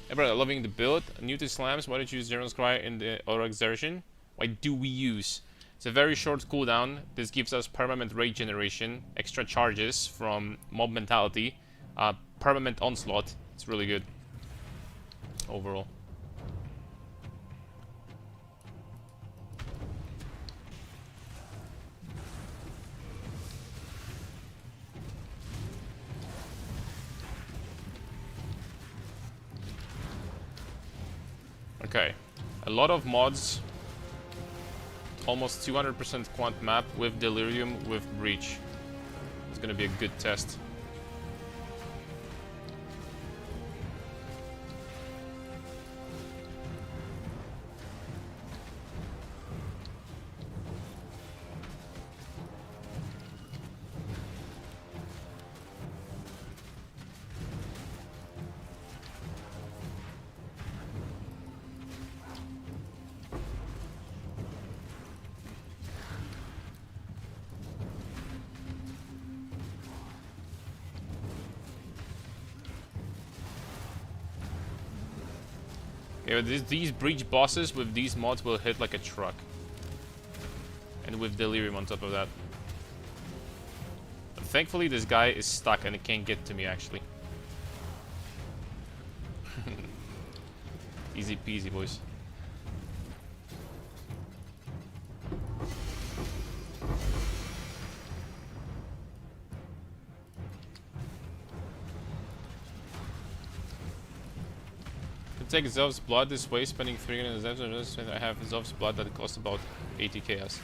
Hey brother, loving the build. New to slams, why don't you use Zeron's Cry in the auto exertion? Why do we use? It's a very short cooldown. This gives us permanent rage generation, extra charges from mob mentality, permanent onslaught. It's really good overall. Okay, a lot of mods, almost 200% quant map with Delirium with Breach. It's gonna be a good test. Yeah, these breach bosses with these mods will hit like a truck. And with Delirium on top of that. But thankfully this guy is stuck and it can't get to me actually. Easy peasy, boys. Take Zov's blood this way, spending 300 Zevs, and I have Zov's blood that costs about 80 chaos.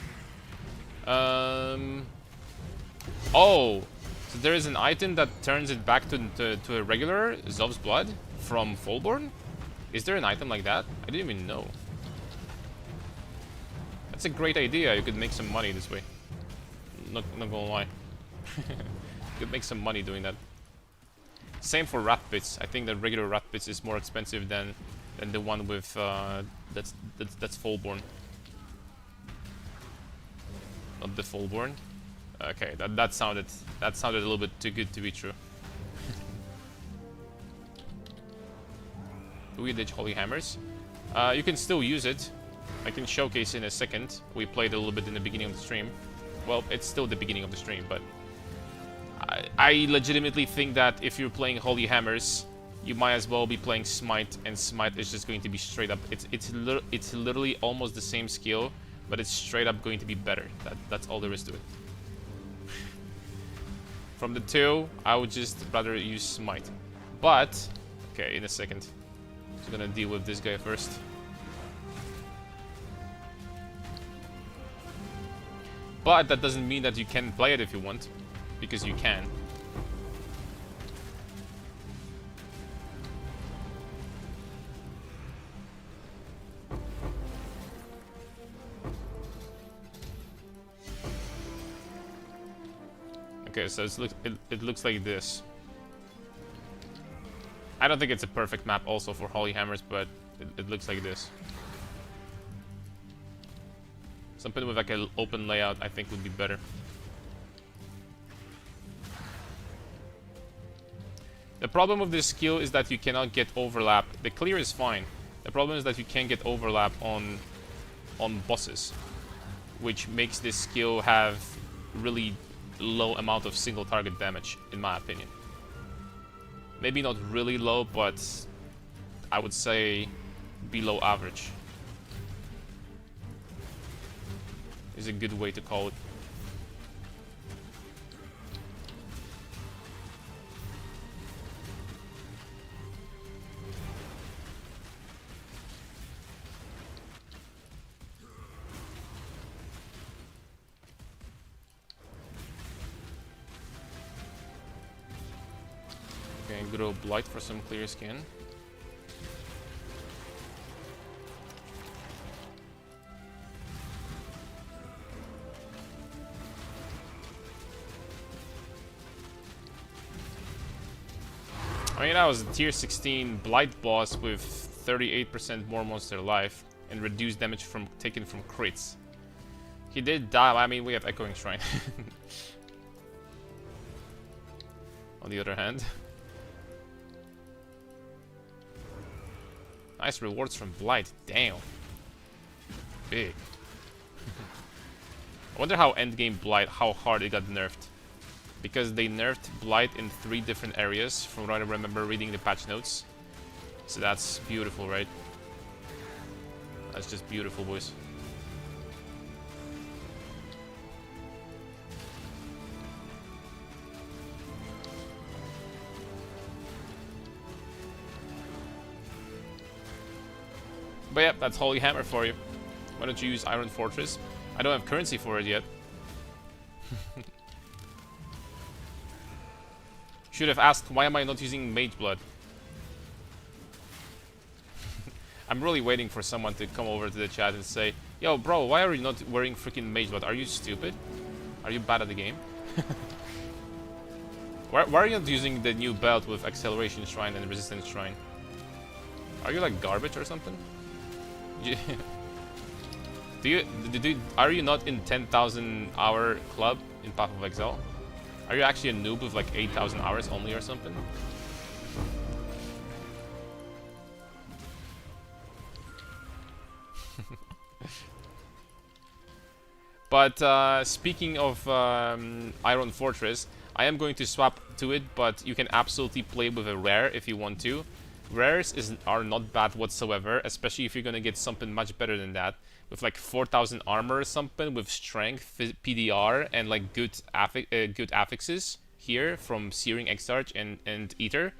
Oh, so there is an item that turns it back to a regular Zov's blood from Fullborn? Is there an item like that? I didn't even know. That's a great idea. You could make some money this way. Not gonna lie. You could make some money doing that. Same for rat pits. I think the regular rat pits is more expensive than the one with that's Fullborn. Not the Fullborn. Okay, that sounded a little bit too good to be true. Do we ditch Holy Hammers? You can still use it. I can showcase in a second. We played a little bit in the beginning of the stream. Well, it's still the beginning of the stream, but I legitimately think that if you're playing Holy Hammers, you might as well be playing Smite, and Smite is just going to be straight up. It's literally almost the same skill, but it's straight up going to be better. That's all there is to it. From the two, I would just rather use Smite. But okay, in a second. Just gonna deal with this guy first. But that doesn't mean that you can't play it if you want. Because you can. Okay, so it looks like this. I don't think it's a perfect map also for Holy Hammers, but it looks like this. Something with like an open layout I think would be better. The problem with this skill is that you cannot get overlap. The clear is fine. The problem is that you can't get overlap on bosses, which makes this skill have really low amount of single target damage, in my opinion. Maybe not really low, but I would say below average is a good way to call it. Okay, grow blight for some clear skin. I mean, that was a tier 16 Blight boss with 38% more monster life and reduced damage from taken from crits. He did die. I mean, we have Echoing Shrine. On the other hand. Nice rewards from Blight. Damn. Big. I wonder how endgame Blight, how hard it got nerfed. Because they nerfed Blight in 3 different areas, from what I remember reading the patch notes. So that's beautiful, right? That's just beautiful, boys. But yeah, that's Holy Hammer for you. Why don't you use Iron Fortress? I don't have currency for it yet. Should have asked, why am I not using Mage Blood? I'm really waiting for someone to come over to the chat and say, yo bro, why are you not wearing freaking Mage Blood? Are you stupid? Are you bad at the game? why are you not using the new belt with Acceleration Shrine and Resistance Shrine? Are you like garbage or something? Are you not in 10,000 hour club in Path of Exile? Are you actually a noob with like 8,000 hours only or something? But speaking of Iron Fortress, I am going to swap to it, but you can absolutely play with a rare if you want to. Rares are not bad whatsoever, especially if you're gonna get something much better than that. With like 4,000 armor or something, with strength, PDR, and like good affixes here from Searing Exarch and Ether.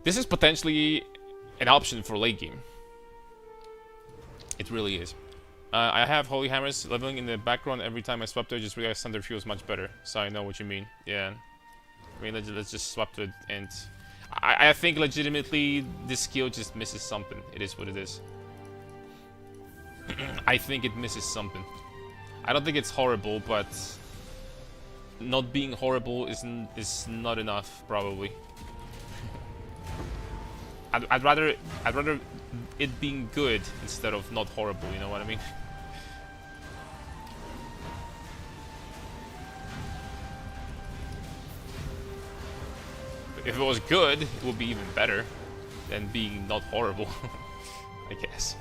This is potentially an option for late game. It really is. I have Holy Hammers leveling in the background every time I swap to it. Just realized Thunder feels much better, so I know what you mean. Yeah, I mean let's just swap to it, and I think legitimately this skill just misses something. It is what it is. I think it misses something. I don't think it's horrible, but not being horrible is not enough, probably. I'd rather it being good instead of not horrible. You know what I mean? If it was good, it would be even better than being not horrible, I guess.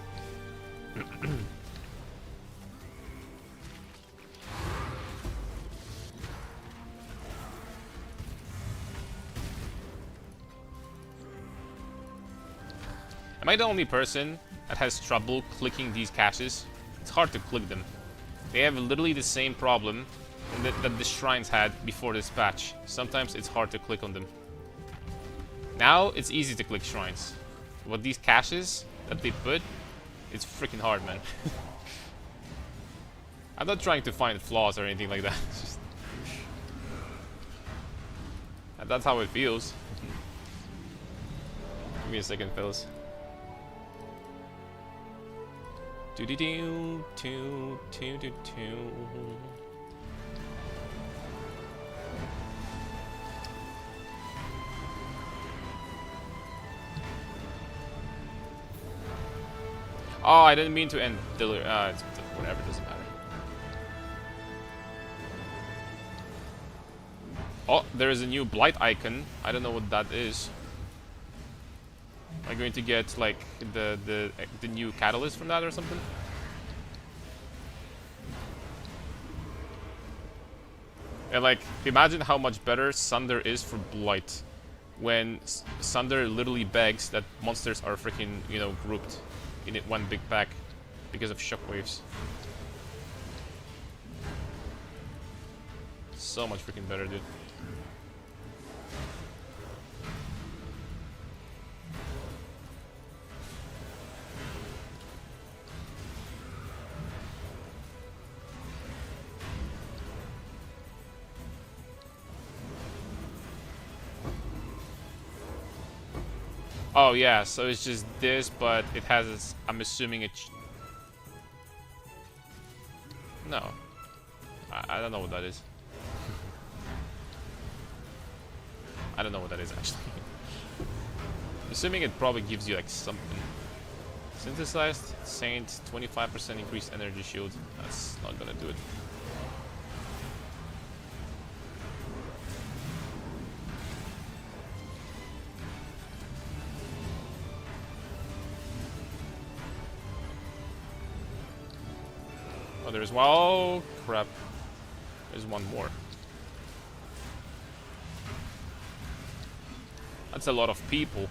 Am I the only person that has trouble clicking these caches? It's hard to click them. They have literally the same problem that the shrines had before this patch. Sometimes it's hard to click on them. Now it's easy to click shrines. But these caches that they put, it's freaking hard, man. I'm not trying to find flaws or anything like that. It's just... that's how it feels. Give me a second, fellas. Do-do-do, do-do-do-do-do. Oh, I didn't mean to end it's whatever, doesn't matter. Oh, there is a new blight icon. I don't know what that is. Am I going to get like the new catalyst from that or something? And like, imagine how much better Sunder is for blight. when Sunder literally begs that monsters are freaking, you know, grouped in it one big pack because of shockwaves. So much freaking better, dude. Oh yeah, so it's just this, but it has, I'm assuming it's... No. I don't know what that is. I don't know what that is, actually. Assuming it probably gives you, like, something. Synthesized, Saint, 25% increased energy shield. That's not gonna do it. Oh, there's one. Oh, crap. There's one more. That's a lot of people.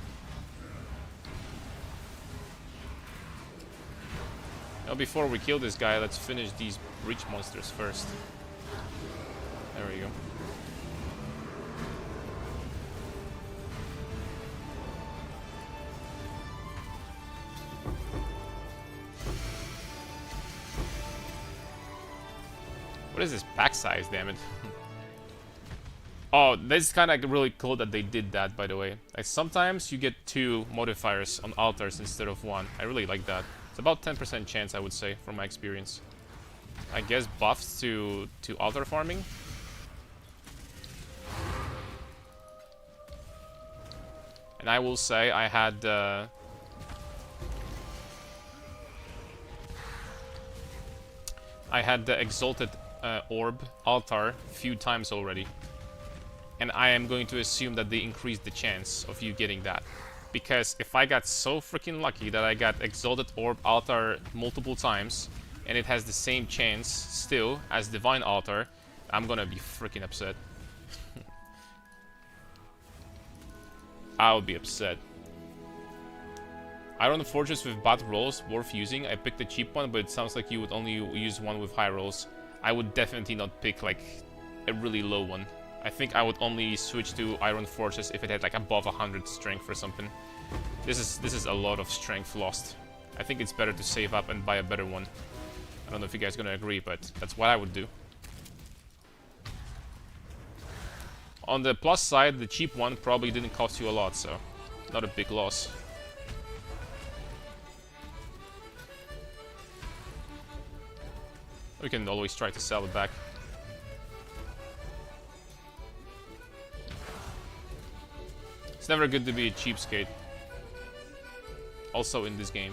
Now, before we kill this guy, let's finish these breach monsters first. There we go. What is this pack size, damn it? Oh, this is kind of really cool that they did that, by the way. Like, sometimes you get 2 modifiers on altars instead of 1. I really like that. It's about 10% chance, I would say, from my experience. I guess buffs to altar farming. And I will say I had... I had the Exalted Orb altar a few times already. And I am going to assume that they increased the chance of you getting that. Because if I got so freaking lucky that I got Exalted Orb altar multiple times, and it has the same chance still as Divine Altar, I'm gonna be freaking upset. I would be upset. Iron Fortress with bad rolls, worth using. I picked a cheap one, but it sounds like you would only use one with high rolls. I would definitely not pick, like, a really low one. I think I would only switch to Iron Fortress if it had, like, above 100 strength or something. This is a lot of strength lost. I think it's better to save up and buy a better one. I don't know if you guys are gonna agree, but that's what I would do. On the plus side, the cheap one probably didn't cost you a lot, so not a big loss. We can always try to sell it back. It's never good to be a cheapskate. Also in this game.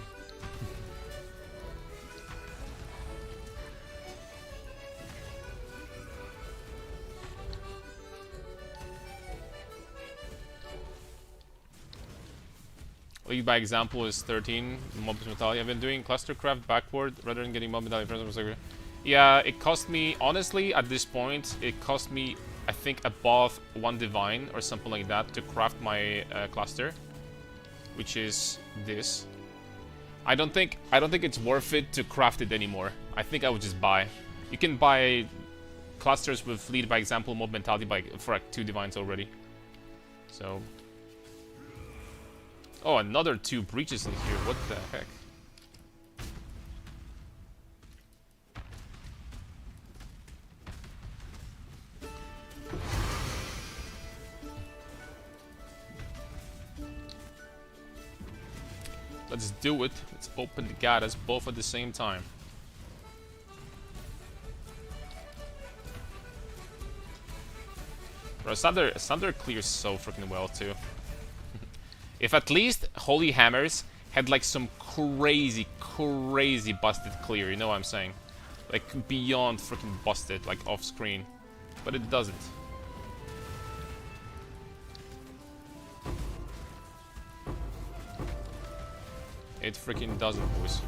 League by example is 13. Mob mentality. I've been doing clustercraft backward rather than getting mob mentality. Yeah, it cost me, honestly, at this point, it cost me, I think, above 1 divine or something like that to craft my cluster, which is this. I don't think it's worth it to craft it anymore. I think I would just buy. You can buy clusters with lead by example, mob mentality for like 2 divines already. So. Oh, another 2 breaches in here. What the heck? Let's do it. Let's open the goddess both at the same time. Bro, Sunder clears so freaking well too. If at least Holy Hammers had like some crazy busted clear, you know what I'm saying? Like beyond freaking busted, like off screen. But it doesn't. It freaking doesn't, boys.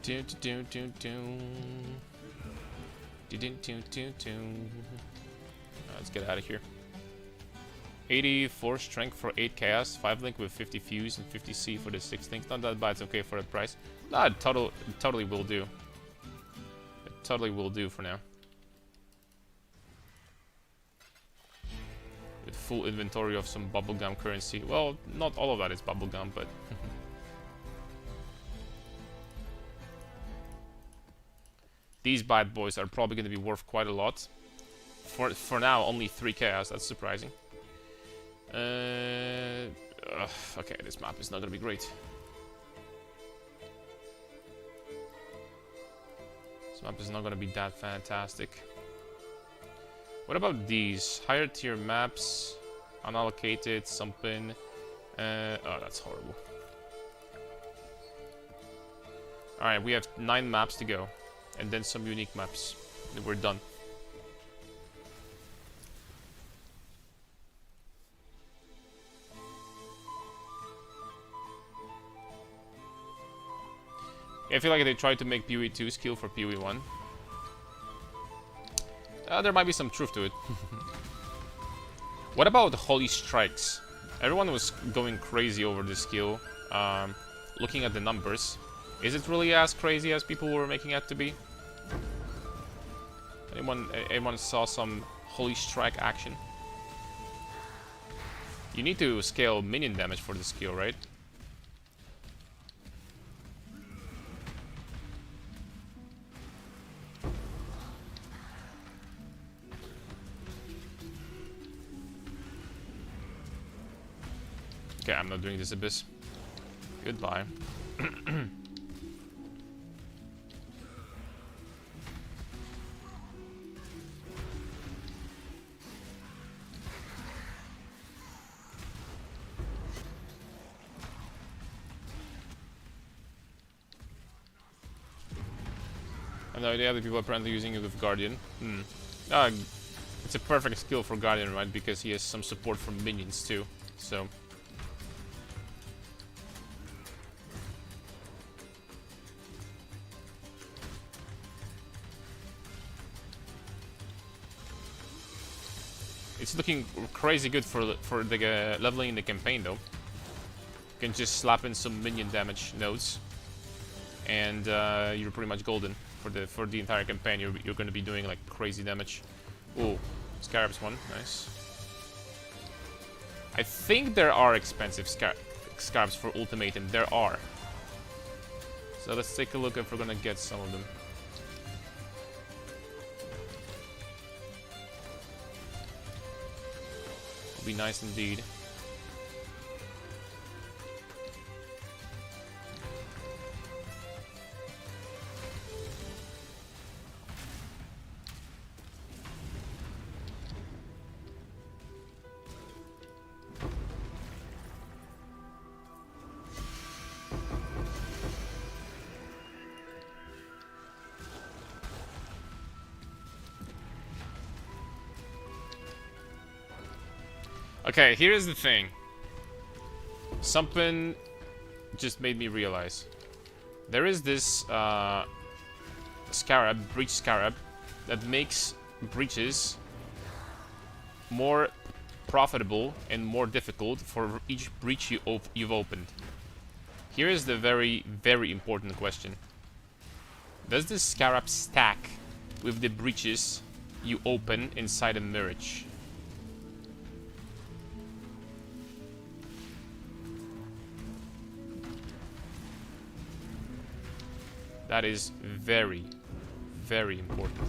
Let's get out of here. 84 strength for 8 chaos, 5 link with 50 fuse and 50 C for the 6 things. Not that bad, it's okay for the price. Nah, it totally will do. It totally will do for now. With full inventory of some bubblegum currency. Well, not all of that is bubblegum, but... These bad boys are probably going to be worth quite a lot. For now, only 3 chaos, that's surprising. Okay, this map is not going to be great. This map is not going to be that fantastic. What about these? Higher tier maps, unallocated, something. Oh, that's horrible. Alright, we have 9 maps to go. And then some unique maps. And we're done. I feel like they tried to make PoE 2 skill for PoE 1. There might be some truth to it. What about Holy Strikes? Everyone was going crazy over this skill. Looking at the numbers. Is it really as crazy as people were making it to be? Anyone saw some Holy Strike action? You need to scale minion damage for this skill, right? Okay, I'm not doing this abyss. Goodbye. I have no idea that people are apparently using it with Guardian. It's a perfect skill for Guardian, right? Because he has some support from minions too. So... It's looking crazy good for the leveling in the campaign, though. You can just slap in some minion damage nodes, and you're pretty much golden for the entire campaign. You're going to be doing like crazy damage. Ooh, Scarab's one, nice. I think there are expensive Scarabs for ultimatum. There are. So let's take a look if we're gonna get some of them. Be nice indeed. Okay, here's the thing. Something just made me realize. There is this Scarab, Breach Scarab, that makes breaches more profitable and more difficult for each breach you've opened. Here is the very, very important question. Does this Scarab stack with the breaches you open inside a Mirage? That is very, very important.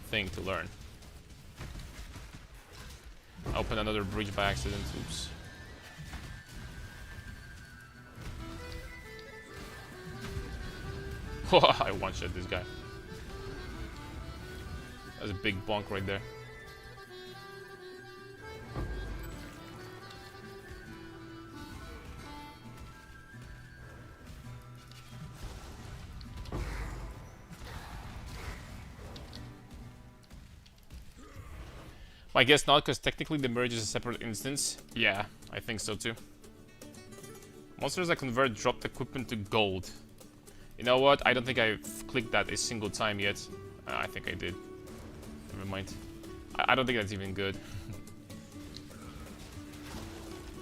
Thing to learn. Open another breach by accident. Oops. I one-shot this guy. That's a big bonk right there. I guess not, because technically the merge is a separate instance. Yeah, I think so too. Monsters that convert dropped equipment to gold. You know what? I don't think I've clicked that a single time yet. I think I did. Never mind. I don't think that's even good.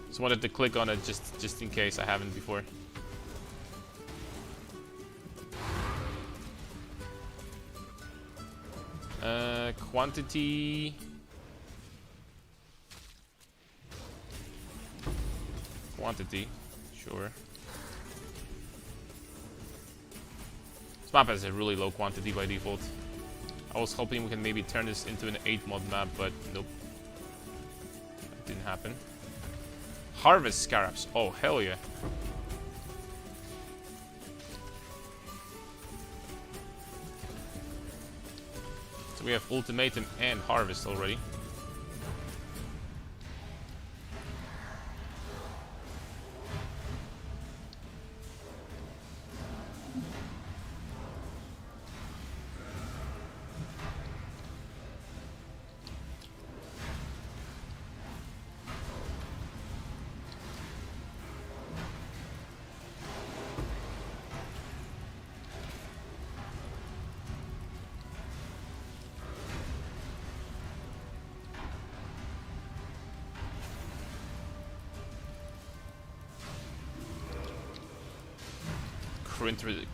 Just wanted to click on it just in case I haven't before. Quantity. Quantity, sure. This map has a really low quantity by default. I was hoping we can maybe turn this into an 8 mod map, but nope. That didn't happen. Harvest scarabs. Oh, hell yeah. So we have ultimatum and harvest already.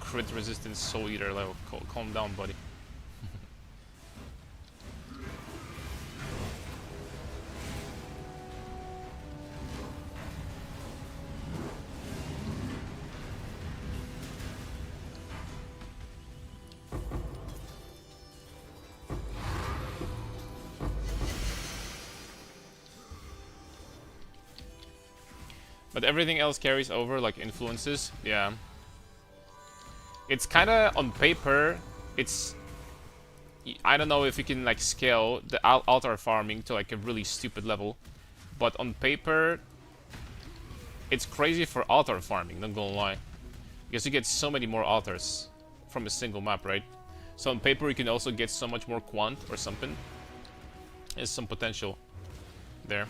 Crit resistance soul eater level. Calm down, buddy. But everything else carries over, like influences. Yeah. It's kind of on paper, it's... I don't know if you can like scale the altar farming to like a really stupid level. But on paper, it's crazy for altar farming, not gonna lie. Because you get so many more altars from a single map, right? So on paper you can also get so much more quant or something. There's some potential there.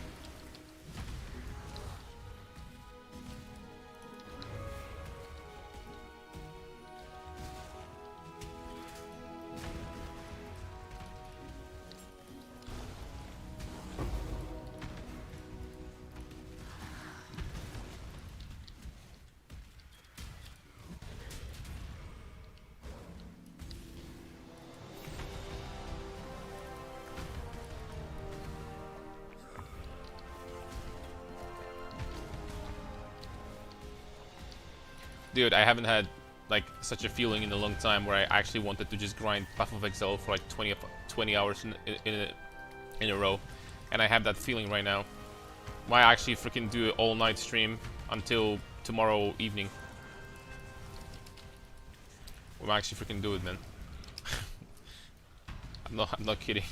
Dude, I haven't had like such a feeling in a long time where I actually wanted to just grind Path of Exile for like 20 hours in a row, and I have that feeling right now. Might actually freaking do an all-night stream until tomorrow evening. We might actually freaking do it, man. I'm not kidding.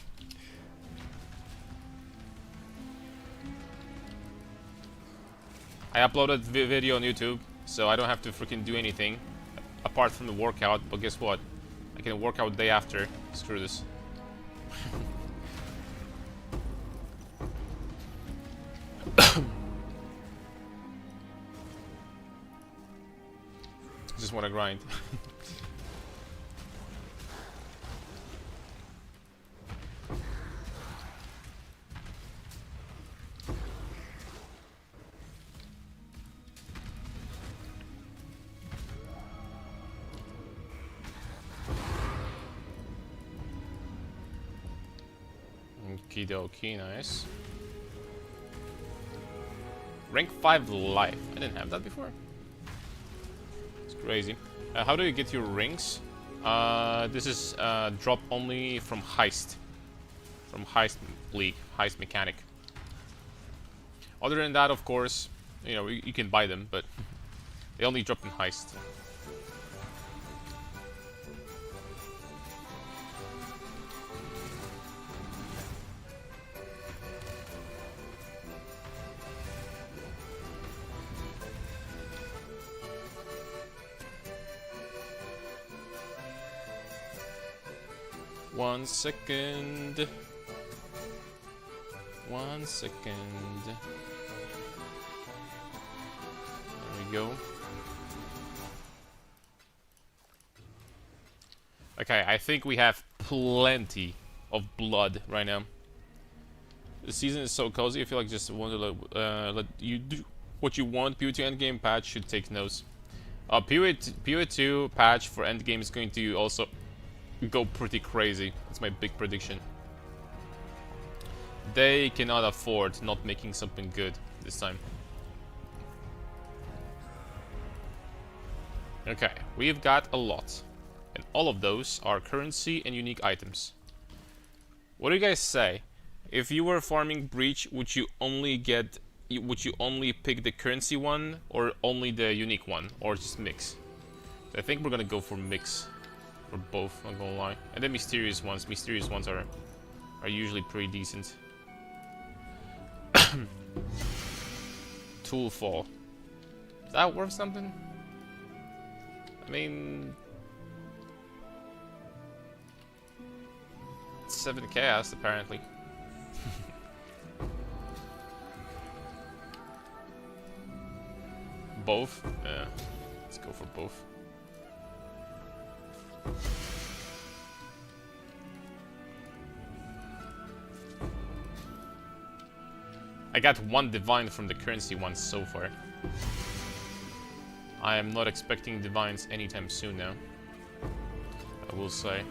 I uploaded video on YouTube, so I don't have to freaking do anything apart from the workout. But guess what? I can work out day after. Screw this. Just want to grind. Okie dokie, nice. Rank 5 life. I didn't have that before. It's crazy. How do you get your rings? This is drop only from Heist. From Heist League, Heist Mechanic. Other than that, of course, you know, you can buy them, but they only drop in Heist. One second. 1 second. There we go. Okay, I think we have plenty of blood right now. The season is so cozy, I feel like just want to let you do what you want. PoE2 endgame patch should take notes. PoE2 patch for endgame is going to also go pretty crazy. That's my big prediction. They cannot afford not making something good this time. Okay, we've got a lot. And all of those are currency and unique items. What do you guys say? If you were farming Breach, would you only pick the currency one, or only the unique one, or just mix? I think we're gonna go for mix, or both. I'm gonna lie. And then mysterious ones. Mysterious ones are usually pretty decent. Tool fall. Is that worth something? I mean, 7 chaos apparently. Both? Yeah, let's go for both. I got 1 divine from the currency one so far. I am not expecting divines anytime soon now, I will say.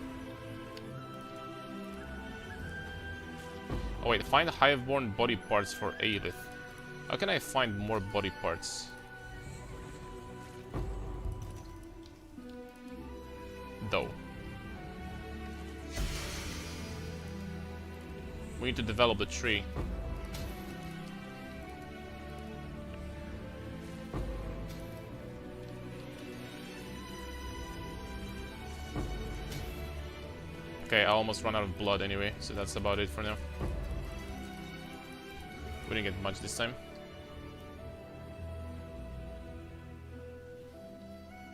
Oh wait, find Hiveborn body parts for Aelith. How can I find more body parts? Though. We need to develop the tree. Okay, I almost ran out of blood anyway, so that's about it for now. We didn't get much this time.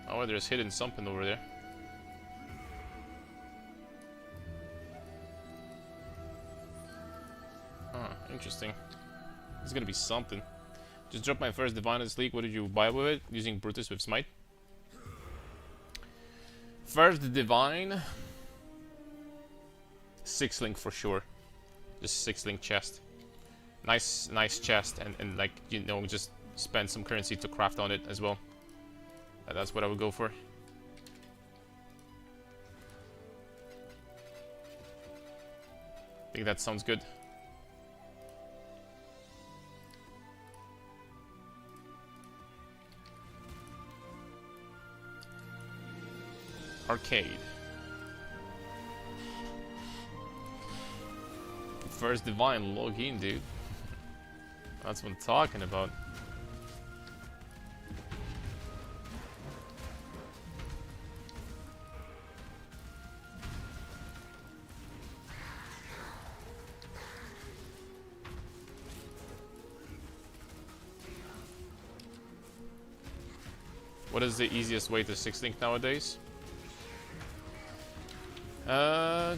Oh, there's hidden something over there. Huh, interesting. It's gonna be something. Just dropped my first Divine this league. What did you buy with it? Using Brutus with Smite. First Divine. 6-link for sure. Just 6-link chest. Nice chest, and like, you know, just spend some currency to craft on it as well. That's what I would go for. I think that sounds good. Arcade. First divine, log in, dude. That's what I'm talking about. What is the easiest way to 6-link nowadays?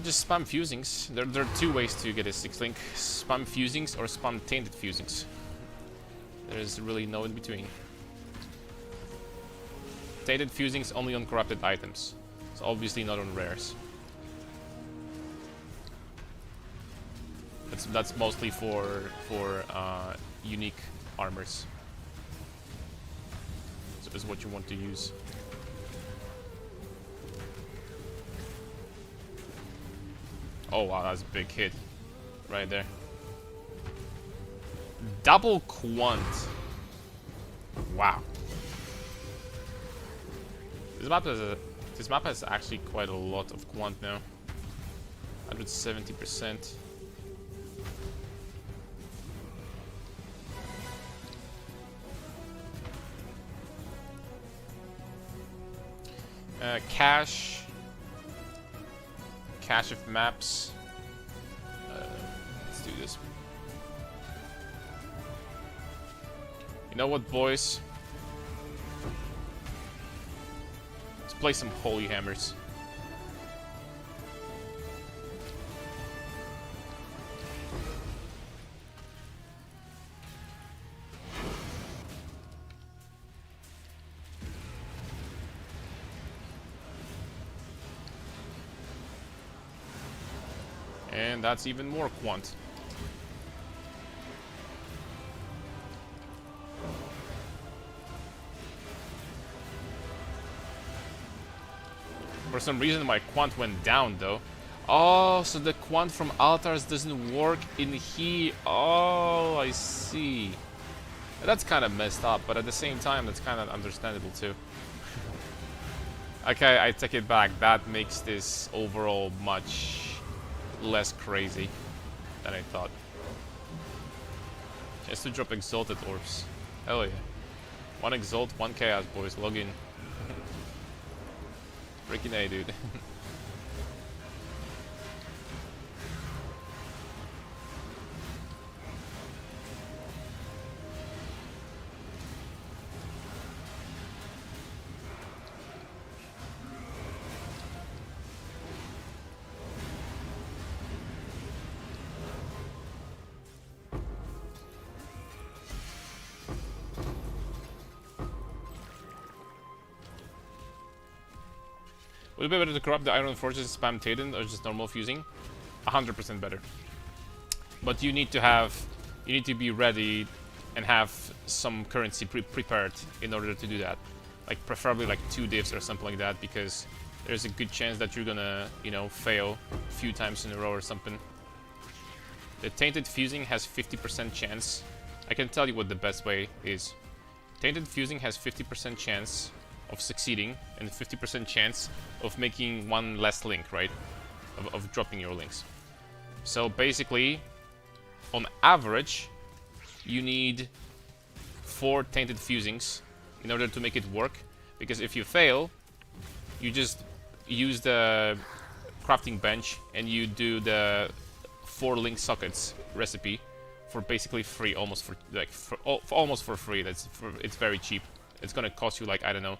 Just spam fusings. There are 2 ways to get a 6-link. Spam fusings or spam tainted fusings. There's really no in between. Tainted fusings only on corrupted items. So obviously not on rares. That's mostly for unique armors. So is what you want to use. Oh wow, that's a big hit right there. Double quant. Wow. This map has actually quite a lot of quant now. 170%. Cache of maps. Let's do this. You know what, boys? Let's play some Holy Hammers. And that's even more quant. For some reason my quant went down though. Oh, so the quant from altars doesn't work in here. Oh, I see. That's kind of messed up, but at the same time, that's kind of understandable too. Okay, I take it back. That makes this overall much less crazy than I thought. Just to drop exalted orbs. Hell yeah. 1 exalt, 1 chaos, boys. Log in. Freaking A, dude. Would it be better to corrupt the Iron Forces spam Taden or just normal fusing? 100% better. But you need to be ready and have some currency prepared in order to do that. Like preferably like 2 divs or something like that, because there's a good chance that you're gonna, you know, fail a few times in a row or something. The Tainted Fusing has 50% chance. I can tell you what the best way is. Tainted Fusing has 50% chance of succeeding and 50% chance of making 1 less link, right? Of dropping your links. So basically, on average, you need 4 Tainted Fusings in order to make it work. Because if you fail, you just use the crafting bench and you do the 4 link sockets recipe for basically free, almost for free. It's very cheap. It's gonna cost you like, I don't know,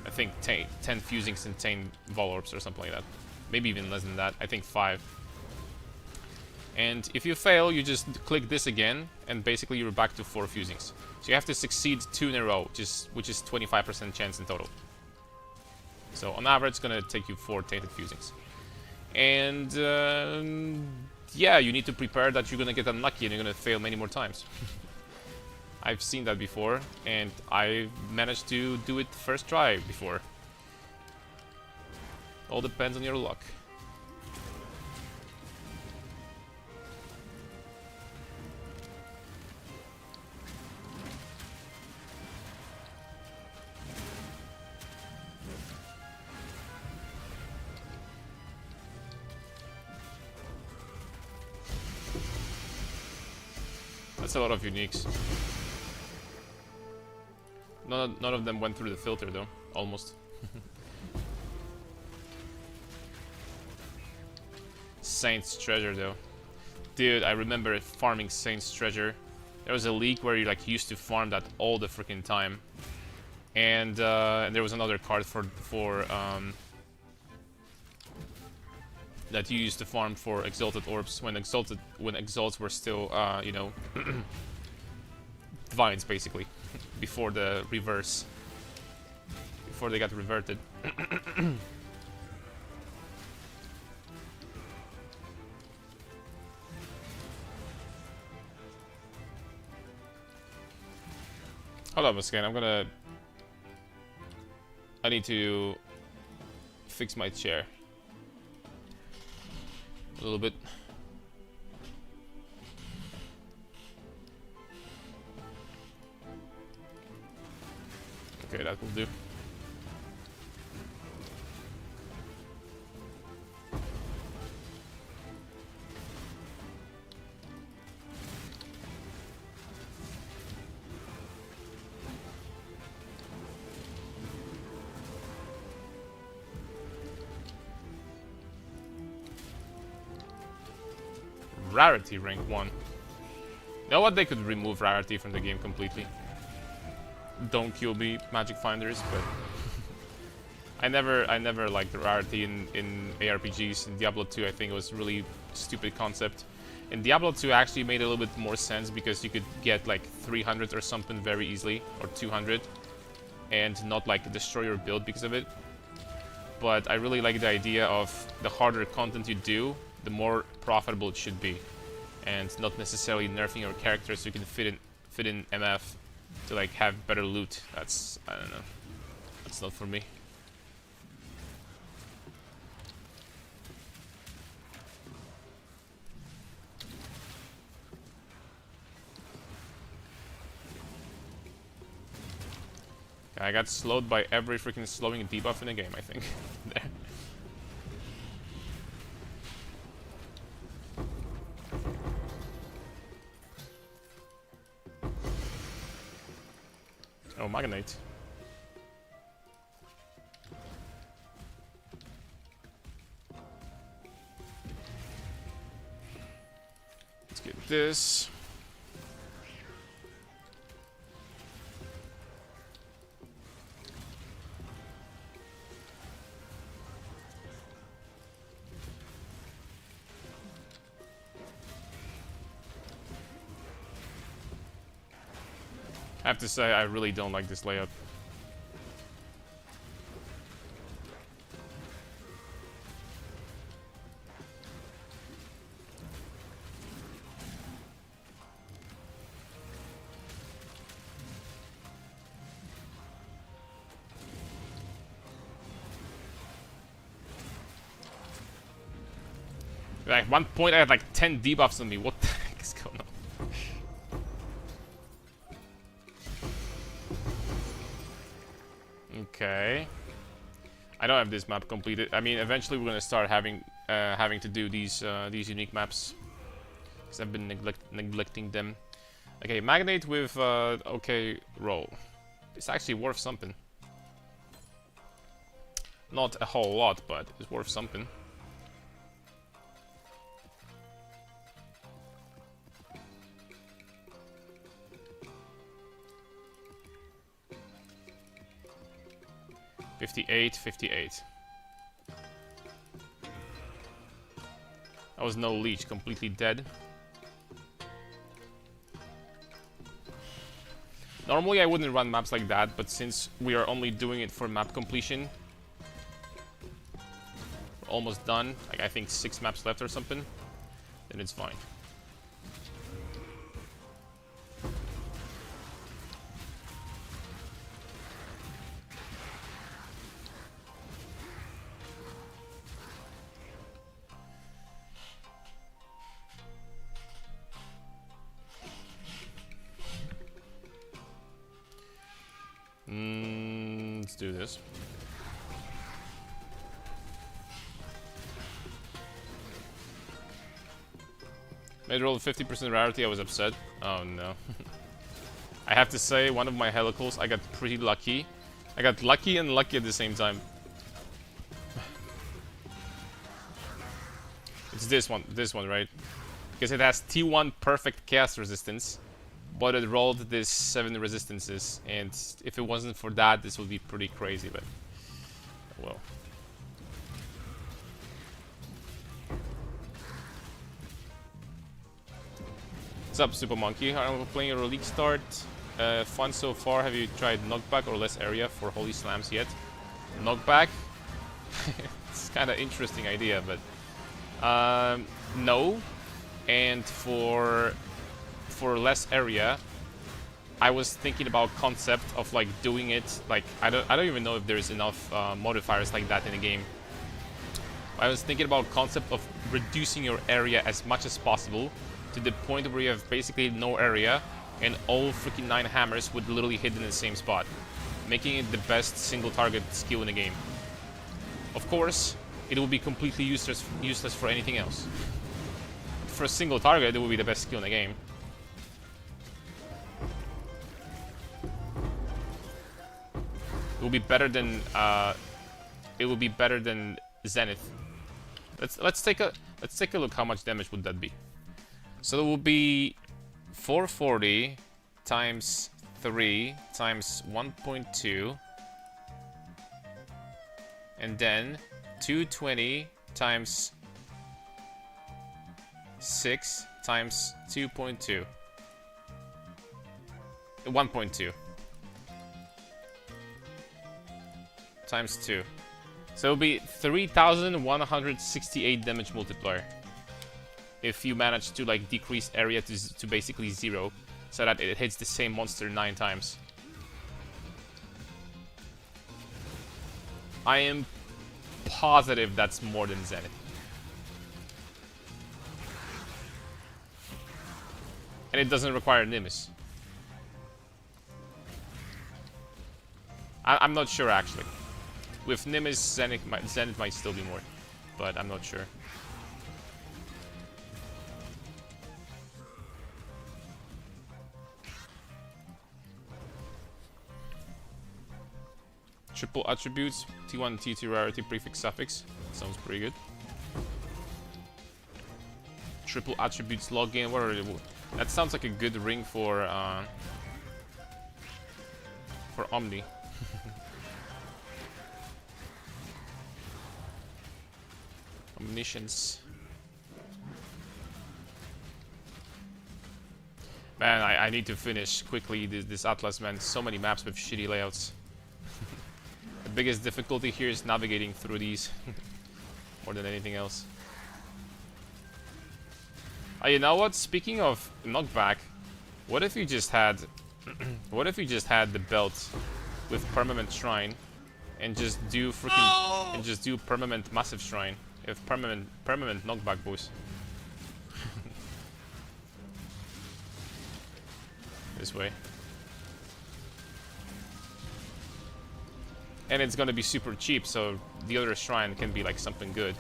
I think 10 fusings and 10 Vol Orbs or something like that. Maybe even less than that. I think 5. And if you fail, you just click this again, and basically you're back to 4 fusings. So you have to succeed 2 in a row, which is 25% chance in total. So on average, it's gonna take you 4 tainted fusings. And yeah, you need to prepare that you're gonna get unlucky and you're gonna fail many more times. I've seen that before, and I managed to do it first try before. All depends on your luck. That's a lot of uniques. None of them went through the filter though, almost. Saint's Treasure though. Dude, I remember farming Saint's Treasure. There was a league where you like used to farm that all the freaking time. And there was another card for that you used to farm for Exalted Orbs when Exalts were still you know, Divines basically. Before the reverse. Before they got reverted. Hold on a second, I need to fix my chair. A little bit. Okay, that will do. Rarity rank 1. You know what? They could remove rarity from the game completely. Don't kill me, magic finders, but I never liked the rarity in ARPGs. In Diablo 2, I think it was a really stupid concept. In Diablo 2 actually made a little bit more sense because you could get like 300 or something very easily, or 200, and not like destroy your build because of it. But I really like the idea of the harder content you do, the more profitable it should be, and not necessarily nerfing your character so you can fit in MF to like have better loot. That's, I don't know. That's not for me. I got slowed by every freaking slowing debuff in the game, I think. There. Oh, Magnate. Let's get this. I have to say, I really don't like this layout. At one point, I had like 10 debuffs on me. What the heck is going on? Okay. I don't have this map completed. I mean, eventually we're gonna start having to do these unique maps, because I've been neglecting them. Okay, Magnate with okay roll. It's actually worth something. Not a whole lot, but it's worth something. $58. That was no leech, completely dead. Normally I wouldn't run maps like that, but since we are only doing it for map completion, we're almost done, like I think 6 maps left or something, then it's fine. Let's do this. Made roll 50% rarity, I was upset. Oh no. I have to say, one of my helicals, I got pretty lucky. I got lucky and lucky at the same time. It's this one, right? Because it has T1 perfect cast resistance, but it rolled this 7 resistances, and if it wasn't for that, this would be pretty crazy, but well. What's up, Super Monkey? I'm playing a Relic start. Fun so far. Have you tried knockback or less area for Holy Slams yet? Knockback? It's kind of interesting idea, but no. And for less area, I was thinking about concept of like doing it like I don't even know if there's enough modifiers like that in the game. I was thinking about concept of reducing your area as much as possible to the point where you have basically no area and all freaking 9 hammers would literally hit in the same spot, making it the best single target skill in the game. Of course, it will be completely useless for anything else. For a single target, it will be the best skill in the game. It will be better than Zenith. Let's take a look how much damage would that be. So it will be 440 times 3 times 1.2, and then 220 times 6 times 2.2. 1.2 times 2. So it'll be 3,168 damage multiplier. if you manage to like decrease area to basically 0, so that it hits the same monster 9 times. I am positive that's more than Zenith. And it doesn't require Nimbus. I'm not sure actually. With Nimbus, Zenith might still be more, but I'm not sure. Triple attributes, T1, T2 rarity, prefix, suffix. Sounds pretty good. Triple attributes login. What are they? That sounds like a good ring for Omni. Omniscience. Man, I need to finish quickly this Atlas, man. So many maps with shitty layouts. The biggest difficulty here is navigating through these more than anything else. You know what? Speaking of knockback, what if you just had what if you just had the belt with permanent shrine and just do freaking and just do permanent massive shrine with permanent knockback boost? This way. And it's gonna be super cheap, so the other shrine can be like something good.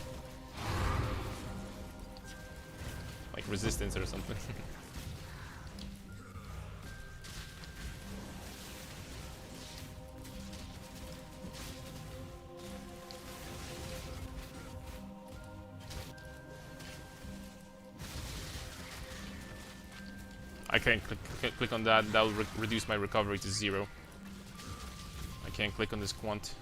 Like resistance or something. I can't click on that. That will reduce my recovery to 0. I can't click on this quant.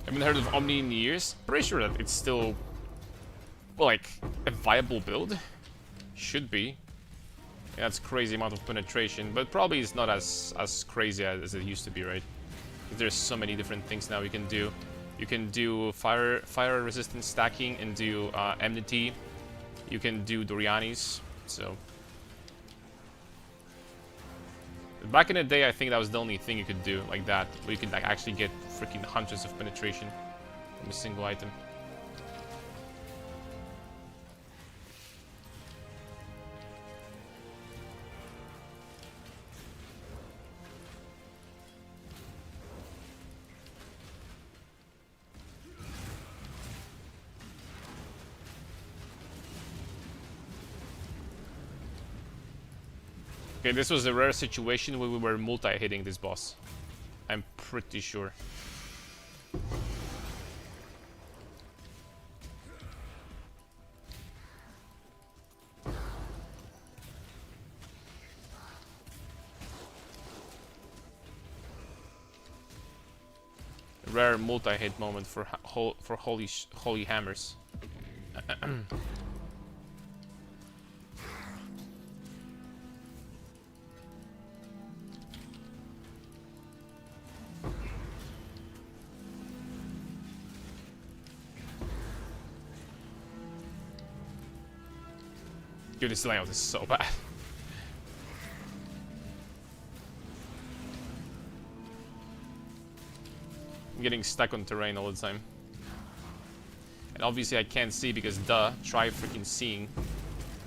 I haven't heard of Omni in years. Pretty sure that it's still, well, like, a viable build. Should be. Yeah, that's crazy amount of penetration, but probably it's not as crazy as it used to be, right? There's so many different things now you can do. You can do fire resistance stacking and do enmity. You can do Doriani's. So back in the day, I think that was the only thing you could do like that, where you could like actually get freaking hundreds of penetration from a single item. Okay, this was a rare situation where we were multi-hitting this boss. I'm pretty sure. A rare multi-hit moment for Holy Hammers. Dude, this layout is so bad. I'm getting stuck on terrain all the time. And obviously I can't see because try freaking seeing.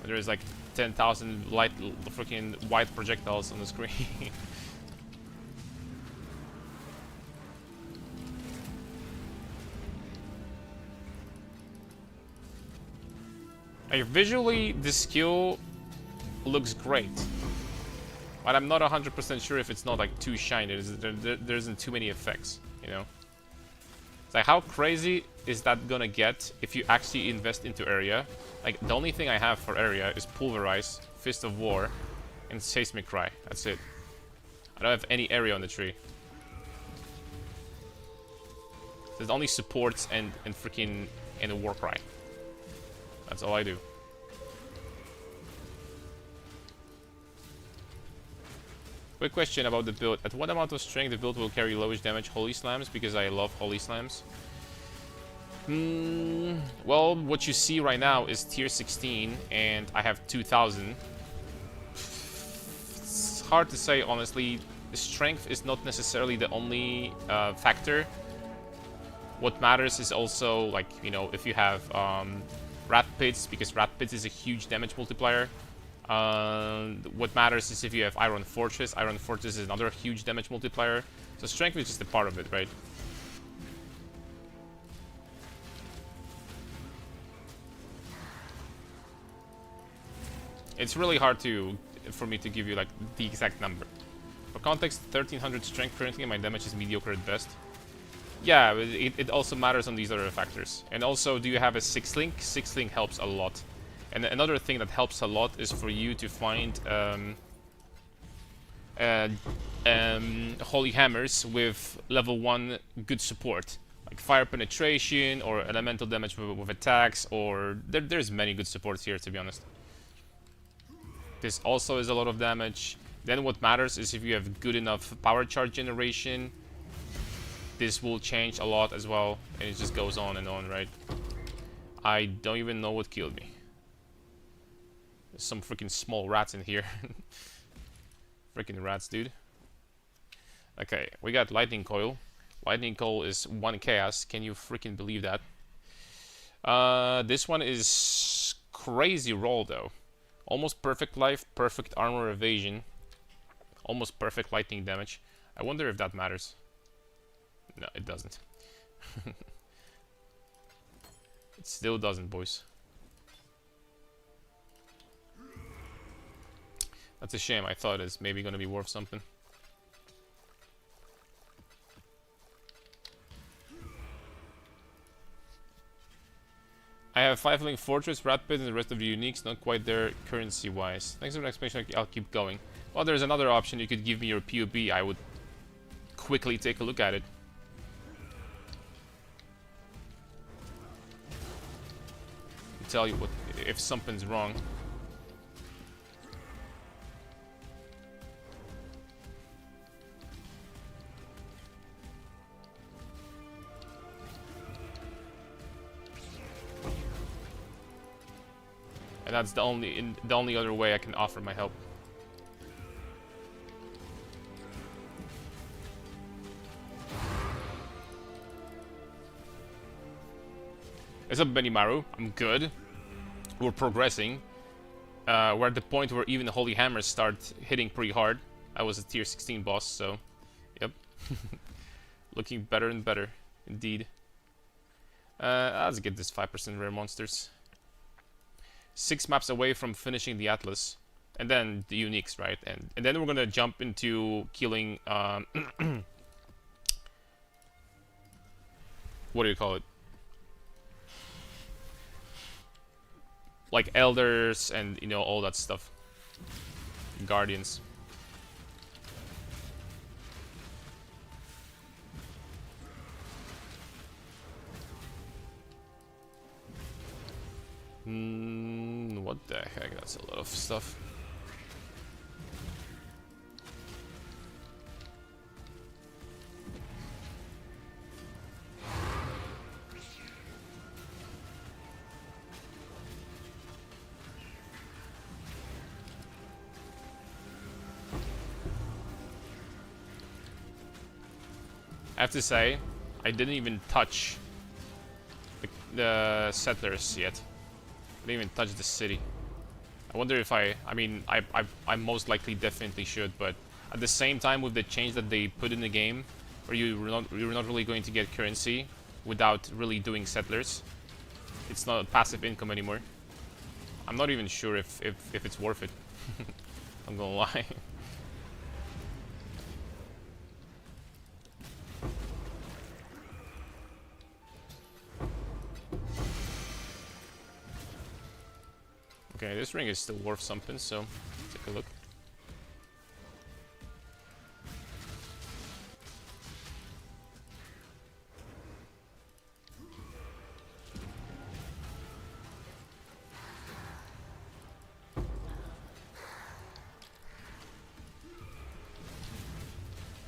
There's like 10,000 freaking white projectiles on the screen. Like, visually, the skill looks great, but I'm not 100% sure if it's not like too shiny. There isn't too many effects, you know. It's like, how crazy is that gonna get if you actually invest into area? Like, the only thing I have for area is Pulverize Fist of War, and Seismic Cry. That's it. I don't have any area on the tree. There's only supports and freaking and a War Cry. That's all I do. Quick question about the build. At what amount of strength the build will carry lowish damage Holy Slams? Because I love Holy Slams. Well, what you see right now is tier 16, and I have 2000. It's hard to say, honestly. Strength is not necessarily the only factor. What matters is also, like, you know, if you have Rat Pits, because Rat Pits is a huge damage multiplier. What matters is if you have Iron Fortress. Iron Fortress is another huge damage multiplier. So strength is just a part of it, right? It's really hard for me to give you like the exact number. For context, 1300 strength currently, and my damage is mediocre at best. Yeah, it also matters on these other factors. And also, do you have a 6-link? 6-link helps a lot. And another thing that helps a lot is for you to find Holy Hammers with level 1 good support. Like fire penetration or elemental damage with attacks, or there's many good supports here, to be honest. This also is a lot of damage. Then what matters is if you have good enough power charge generation. This will change a lot as well, and it just goes on and on, right? I don't even know what killed me. There's some freaking small rats in here. Freaking rats, dude. Okay, we got Lightning Coil. Lightning Coil is 1 chaos. Can you freaking believe that? This one is crazy roll, though. Almost perfect life, perfect armor evasion. Almost perfect lightning damage. I wonder if that matters. No, it doesn't. It still doesn't, boys. That's a shame. I thought it's maybe gonna be worth something. I have 5-link Fortress, Rat Pit, and the rest of the uniques, not quite there currency-wise. Thanks for the explanation, I'll keep going. Well, there's another option. You could give me your POB. I would quickly take a look at it. Tell you what if something's wrong. And that's the only other way I can offer my help. What's up, Benimaru? I'm good. We're progressing. We're at the point where even the Holy Hammers start hitting pretty hard. I was a tier 16 boss, so yep. Looking better and better, indeed. Let's get this 5% rare monsters. 6 maps away from finishing the Atlas. And then the uniques, right? And then we're gonna jump into killing what do you call it? Like elders and, you know, all that stuff. Guardians. What the heck? That's a lot of stuff. I have to say, I didn't even touch the settlers yet. I didn't even touch the city. I wonder if I mean, I most likely definitely should, but at the same time, with the change that they put in the game, where you're not really going to get currency without really doing settlers, it's not passive income anymore. I'm not even sure if it's worth it. I'm gonna lie. Okay, this ring is still worth something, so take a look.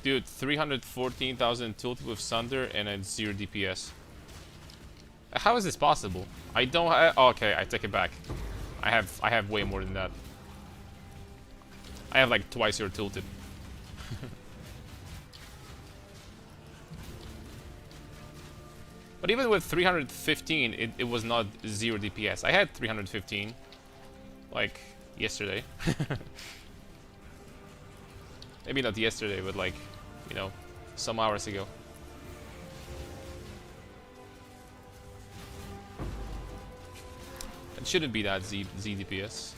Dude, 314,000 tilt with Thunder and a 0 DPS. How is this possible? I don't oh, okay, I take it back. I have way more than that. I have like twice your tilted. But even with 315, it was not 0 DPS. I had 315, like, yesterday. Maybe not yesterday, but like, you know, some hours ago. It shouldn't be that Z DPS.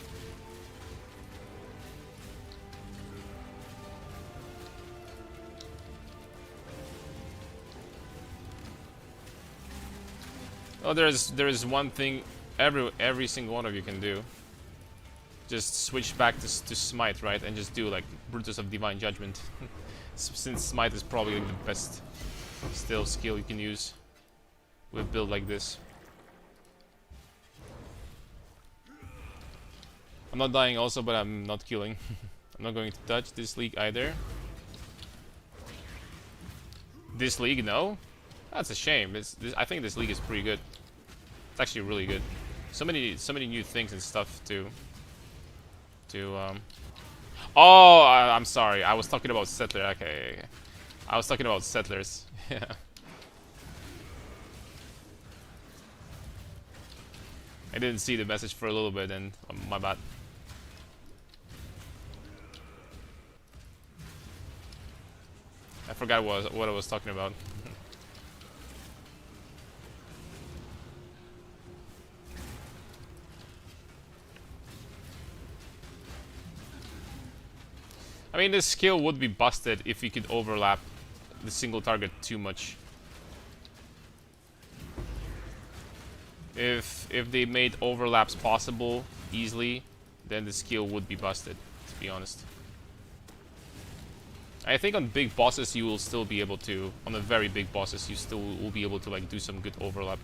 Oh, there's one thing every single one of you can do. Just switch back to Smite, right? And just do like Brutus of Divine Judgment. Since Smite is probably like, the best still skill you can use with a build like this. I'm not dying also, but I'm not killing. I'm not going to touch this league either. This league, no? That's a shame. I think this league is pretty good. It's actually really good. So many new things and stuff to Oh, I'm sorry. I was talking about Settler. Okay. I was talking about Settlers. Yeah. I didn't see the message for a little bit, and my bad. I forgot what I was talking about. I mean, this skill would be busted if you could overlap the single target too much. If they made overlaps possible easily, then the skill would be busted, to be honest. I think on big bosses you will still be able to, on the very big bosses you still will be able to like do some good overlap.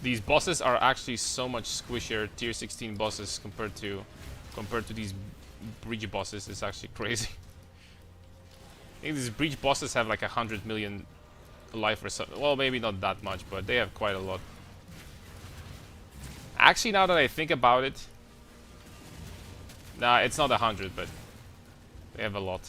These bosses are actually so much squishier, tier 16 bosses compared to these breach bosses. It's actually crazy. I think these breach bosses have like 100 million life or something. Well, maybe not that much, but they have quite a lot. Actually, now that I think about it, nah, it's not 100, but they have a lot.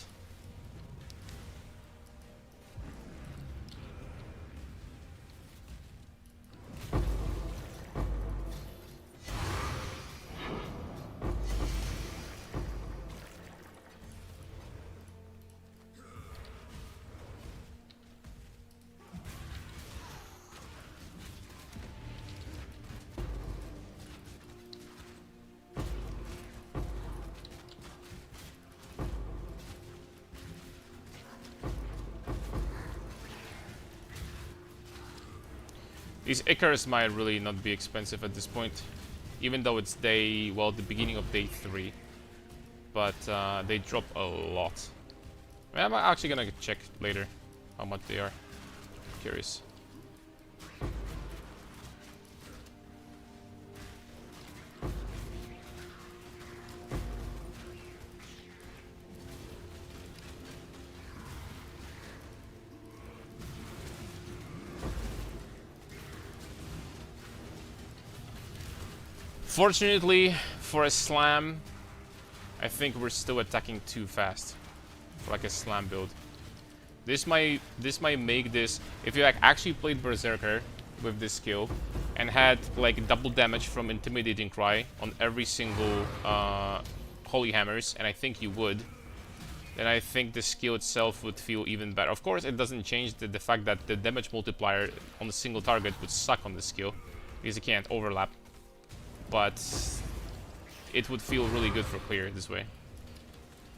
These Icarus might really not be expensive at this point, even though it's the beginning of day 3. But they drop a lot. I'm actually gonna check later how much they are. Curious. Fortunately, for a slam, I think we're still attacking too fast for like a slam build. This might make this, if you actually played Berserker with this skill and had like double damage from Intimidating Cry on every single Holy Hammers, and I think you would, then I think the skill itself would feel even better. Of course, it doesn't change the fact that the damage multiplier on a single target would suck on the skill, because it can't overlap. But it would feel really good for clear this way.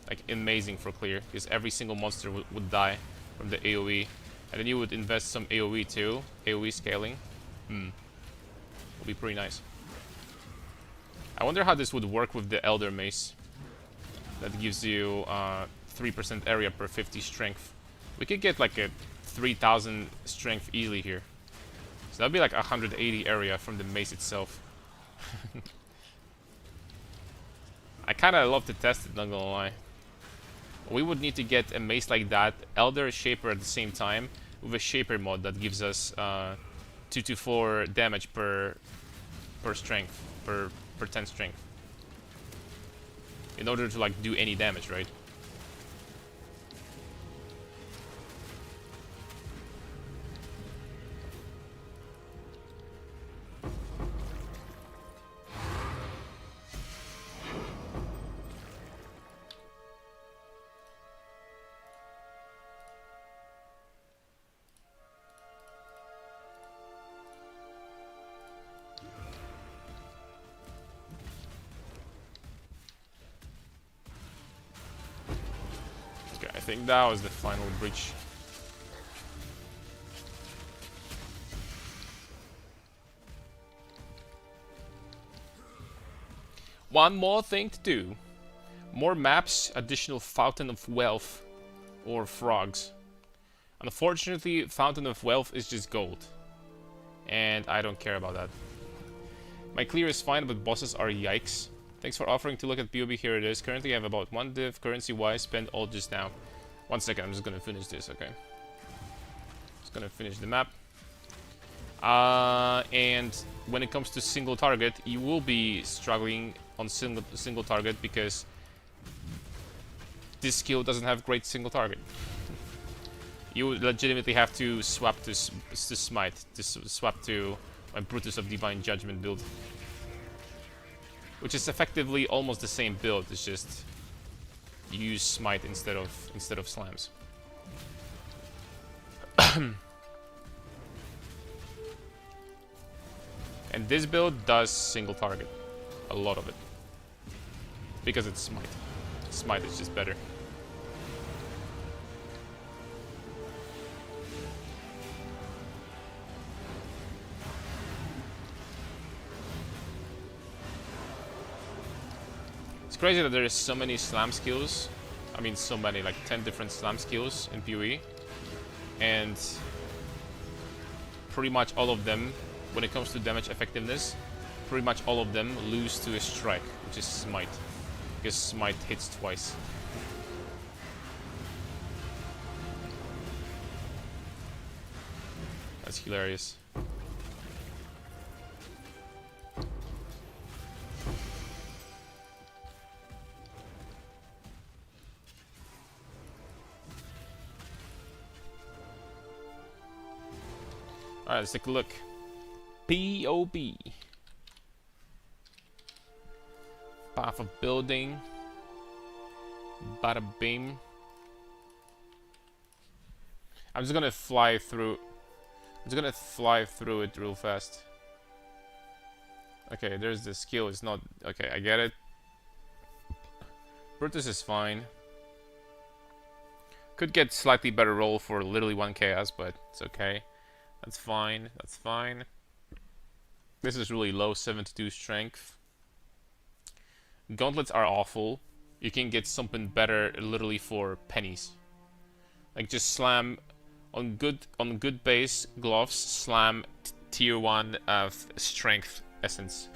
Like, amazing for clear, because every single monster would die from the AoE. And then you would invest some AoE too, AoE scaling. Would be pretty nice. I wonder how this would work with the Elder Mace. That gives you 3% area per 50 strength. We could get like a 3000 strength easily here. So that'd be like 180 area from the mace itself. I kinda love to test it, not gonna lie. We would need to get a mace like that, Elder, Shaper at the same time, with a Shaper mod that gives us 2 to 4 damage per strength, per 10 strength. In order to like do any damage, right? I think that was the final breach. One more thing to do. More maps, additional Fountain of Wealth, or frogs. Unfortunately, Fountain of Wealth is just gold. And I don't care about that. My clear is fine, but bosses are yikes. Thanks for offering to look at POB, here it is. Currently I have about 1 div, currency-wise, spent all just now. 1 second, I'm just gonna finish this, okay? Just gonna finish the map. And when it comes to single target, you will be struggling on single target because this skill doesn't have great single target. You legitimately have to swap to Smite, to swap to a Brutus of Divine Judgment build. Which is effectively almost the same build, it's just you use Smite instead of slams. And this build does single target. A lot of it. Because it's Smite. Smite is just better. It's crazy that there is so many slam skills. I mean so many, like 10 different slam skills in PoE. And pretty much all of them, when it comes to damage effectiveness, pretty much all of them lose to a strike, which is Smite. Because Smite hits twice. That's hilarious. Alright, let's take a look. POB. Path of building. Bada beam. I'm just gonna fly through. I'm just gonna fly through it real fast. Okay, there's the skill. It's not okay. I get it. Brutus is fine. Could get slightly better roll for literally 1 chaos, but it's okay. That's fine. That's fine. This is really low, 72 strength. Gauntlets are awful. You can get something better literally for pennies. Like just slam on good base gloves, slam tier 1 of strength essence,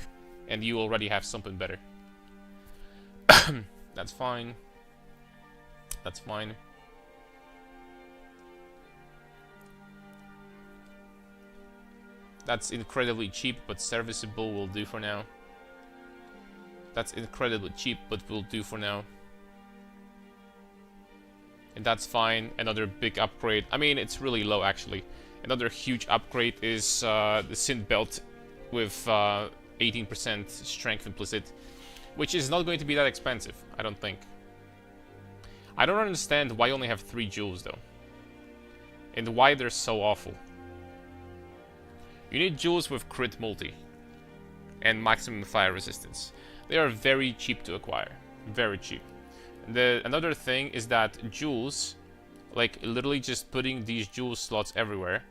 and you already have something better. That's fine. That's fine. That's incredibly cheap, but serviceable will do for now. That's incredibly cheap, but will do for now. And that's fine. Another big upgrade. I mean, it's really low, actually. Another huge upgrade is the Synth Belt with 18% strength implicit, which is not going to be that expensive, I don't think. I don't understand why you only have 3 jewels though. And why they're so awful. You need jewels with crit multi. And maximum fire resistance. They are very cheap to acquire. Very cheap. Another thing is that jewels, like literally just putting these jewel slots everywhere,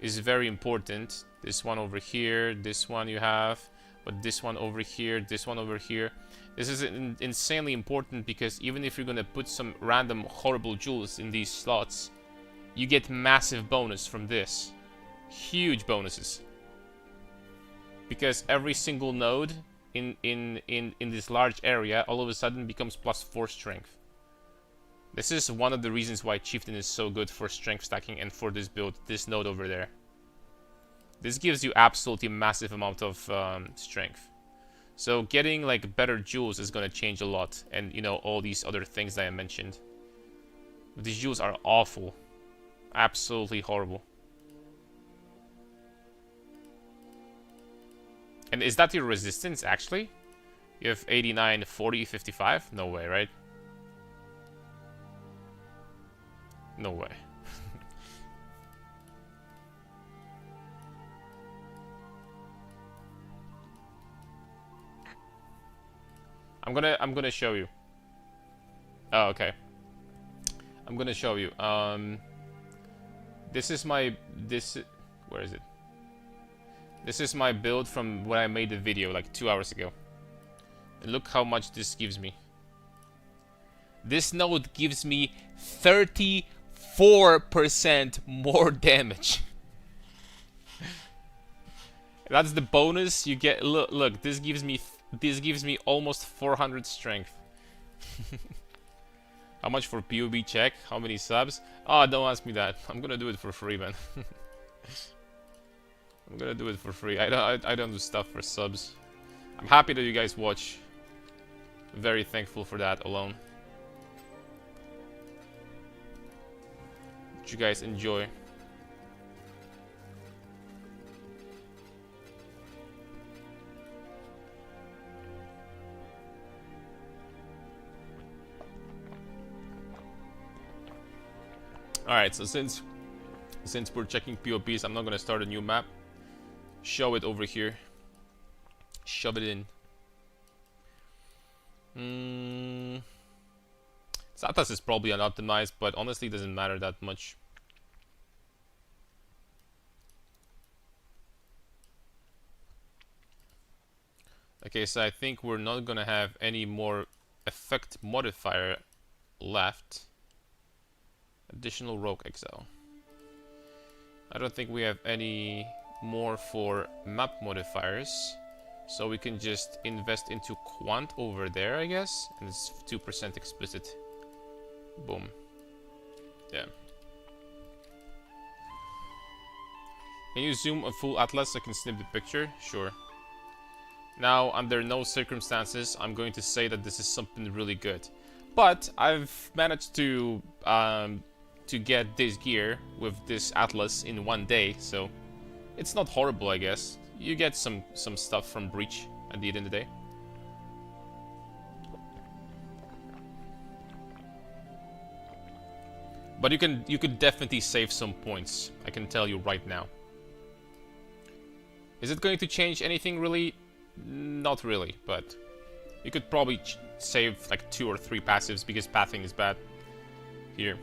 is very important. This one over here, this one you have, but this one over here, this one over here. This is insanely important because even if you're gonna put some random horrible jewels in these slots, you get massive bonus from this. Huge bonuses. Because every single node in this large area all of a sudden becomes +4 strength. This is one of the reasons why Chieftain is so good for strength stacking and for this build, this node over there. This gives you absolutely massive amount of strength. So getting like better jewels is gonna change a lot, and you know, all these other things that I mentioned. These jewels are awful. Absolutely horrible. And is that your resistance actually? You have 89, 40, 55? No way, right? No way. I'm gonna show you. Oh, okay. I'm gonna show you. This is my where is it? This is my build from when I made the video like 2 hours ago. And look how much this gives me. This node gives me 34% more damage. That's the bonus you get. Look, this gives me almost 400 strength. How much for POB check? How many subs? Oh, don't ask me that. I'm gonna do it for free, man. I'm gonna do it for free. I don't do stuff for subs. I'm happy that you guys watch. Very thankful for that alone. That you guys enjoy. Alright, so since we're checking POPs, I'm not gonna start a new map. Show it over here. Shove it in. Satas is probably unoptimized, but honestly it doesn't matter that much. Okay, so I think we're not gonna have any more effect modifier left. Additional rogue exile. I don't think we have any more for map modifiers, so we can just invest into quant over there, I guess, and it's 2% explicit. Boom. Yeah. Can you zoom a full atlas so I can snip the picture? Sure. Now, under no circumstances, I'm going to say that this is something really good, but I've managed to get this gear with this atlas in 1 day, so it's not horrible, I guess. You get some stuff from Breach at the end of the day. But you could definitely save some points, I can tell you right now. Is it going to change anything really? Not really, but you could probably save like 2 or 3 passives because pathing is bad here.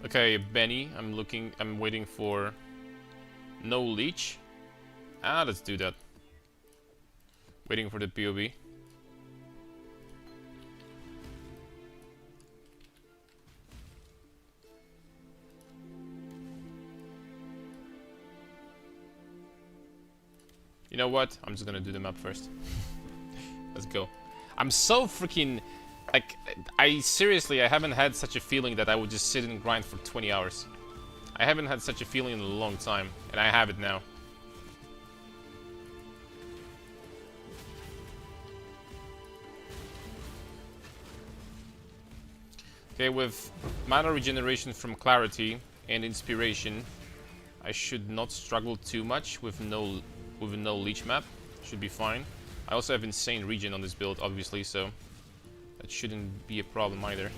Okay, Benny, I'm waiting for no leech. Ah, let's do that. Waiting for the POV. You know what? I'm just gonna do the map first. Let's go. I'm so freaking... Like, I haven't had such a feeling that I would just sit and grind for 20 hours. I haven't had such a feeling in a long time, and I have it now. Okay, with mana regeneration from Clarity and Inspiration, I should not struggle too much with no leech map. Should be fine. I also have insane regen on this build, obviously, so that shouldn't be a problem either.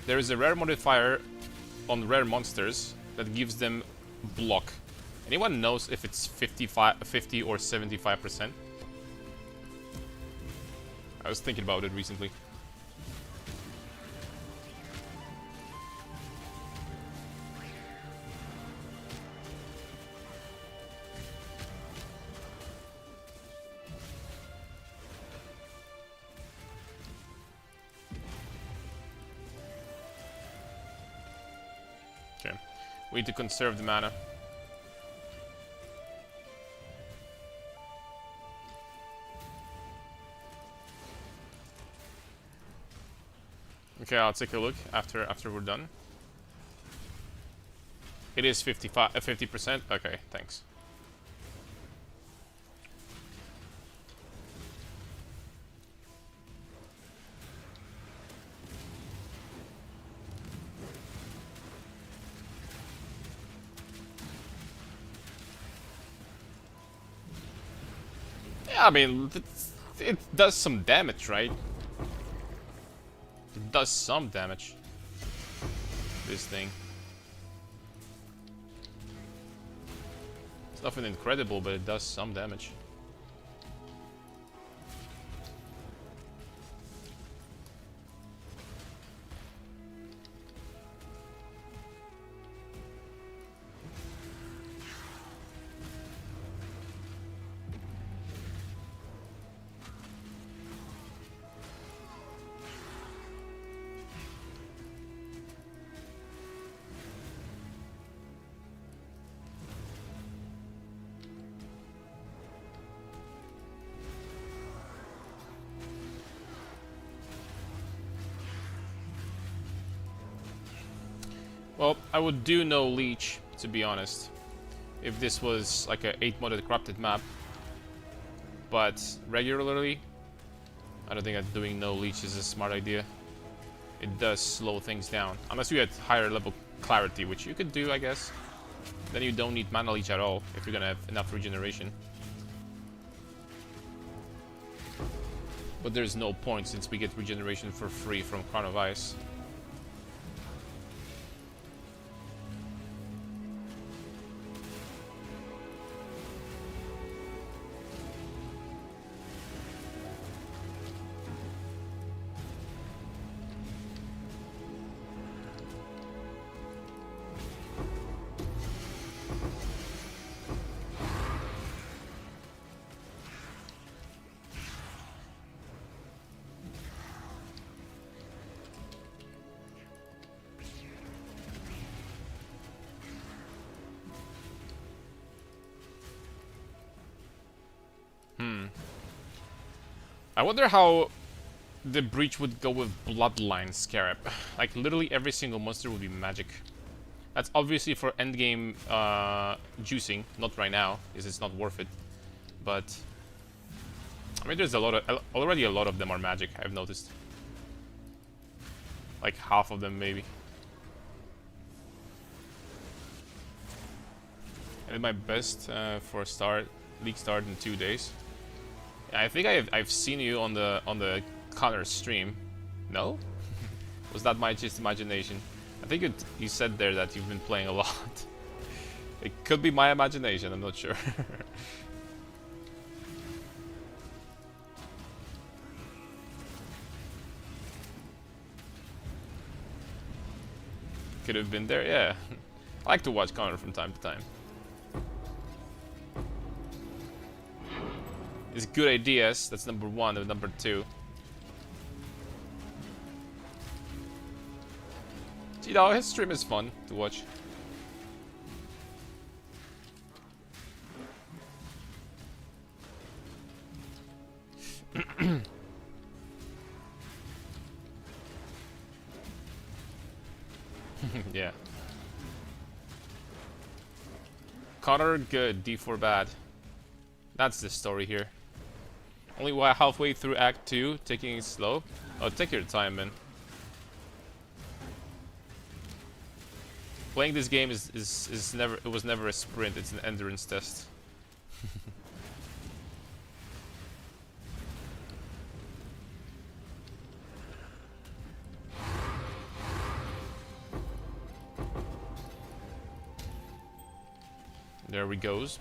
There is a rare modifier on rare monsters that gives them block. Anyone knows if it's 50 or 75%? I was thinking about it recently. Okay, we need to conserve the mana. Okay, I'll take a look after we're done. It is 50%. Okay, thanks. Yeah, I mean, it does some damage, right? It does some damage. This thing. It's nothing incredible, but it does some damage. Well, I would do no leech, to be honest, if this was like a 8-modded corrupted map. But regularly, I don't think that doing no leech is a smart idea. It does slow things down. Unless you had higher level clarity, which you could do, I guess. Then you don't need mana leech at all, if you're gonna have enough regeneration. But there's no point since we get regeneration for free from Crown of Ice. I wonder how the breach would go with Bloodline Scarab. Like, literally every single monster would be magic. That's obviously for endgame juicing, not right now, because it's not worth it. But I mean, there's already a lot of them are magic, I've noticed. Like half of them, maybe. I did my best for a league start in 2 days. I think I've seen you on the Connor stream. No? Was that my just imagination? I think you said there that you've been playing a lot. It could be my imagination, I'm not sure. Could have been there, yeah. I like to watch Connor from time to time. It's good ideas, that's number one, and number two. You know, his stream is fun to watch. Yeah. Connor good, D4 bad. That's the story here. Only halfway through Act 2, taking it slow. Oh, take your time, man. Playing this game is never, it was never a sprint, it's an endurance test. There we goes.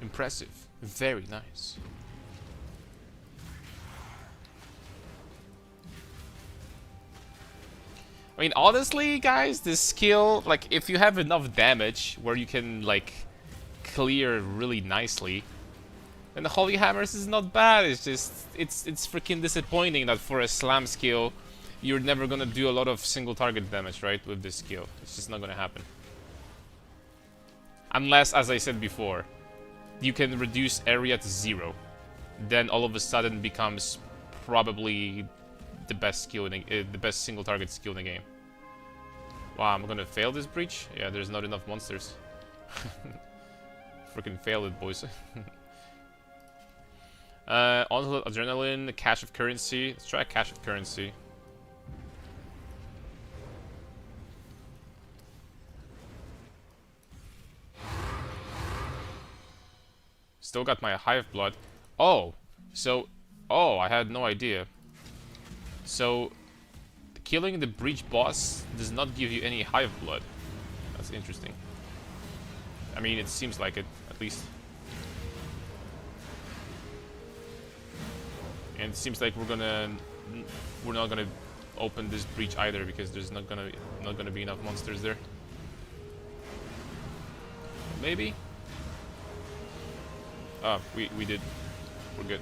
Impressive. Very nice. I mean, honestly, guys, this skill, like, if you have enough damage where you can, like, clear really nicely, then the Holy Hammers is not bad. It's just, it's freaking disappointing that for a slam skill, you're never gonna do a lot of single target damage, right, with this skill. It's just not gonna happen. Unless, as I said before, you can reduce area to 0. Then all of a sudden becomes probably the best skill in the best single target skill in the game. Wow, I'm gonna fail this breach? Yeah, there's not enough monsters. Freaking failed it, boys. Onslaught, Adrenaline, Cache of Currency. Let's try Cache of Currency. Still got my Hive Blood. Oh, so... Oh, I had no idea. So, killing the Breach boss does not give you any Hive Blood. That's interesting. I mean, it seems like it, at least. And it seems like we're not gonna open this breach either because there's not gonna be enough monsters there. Maybe. Oh, we did. We're good.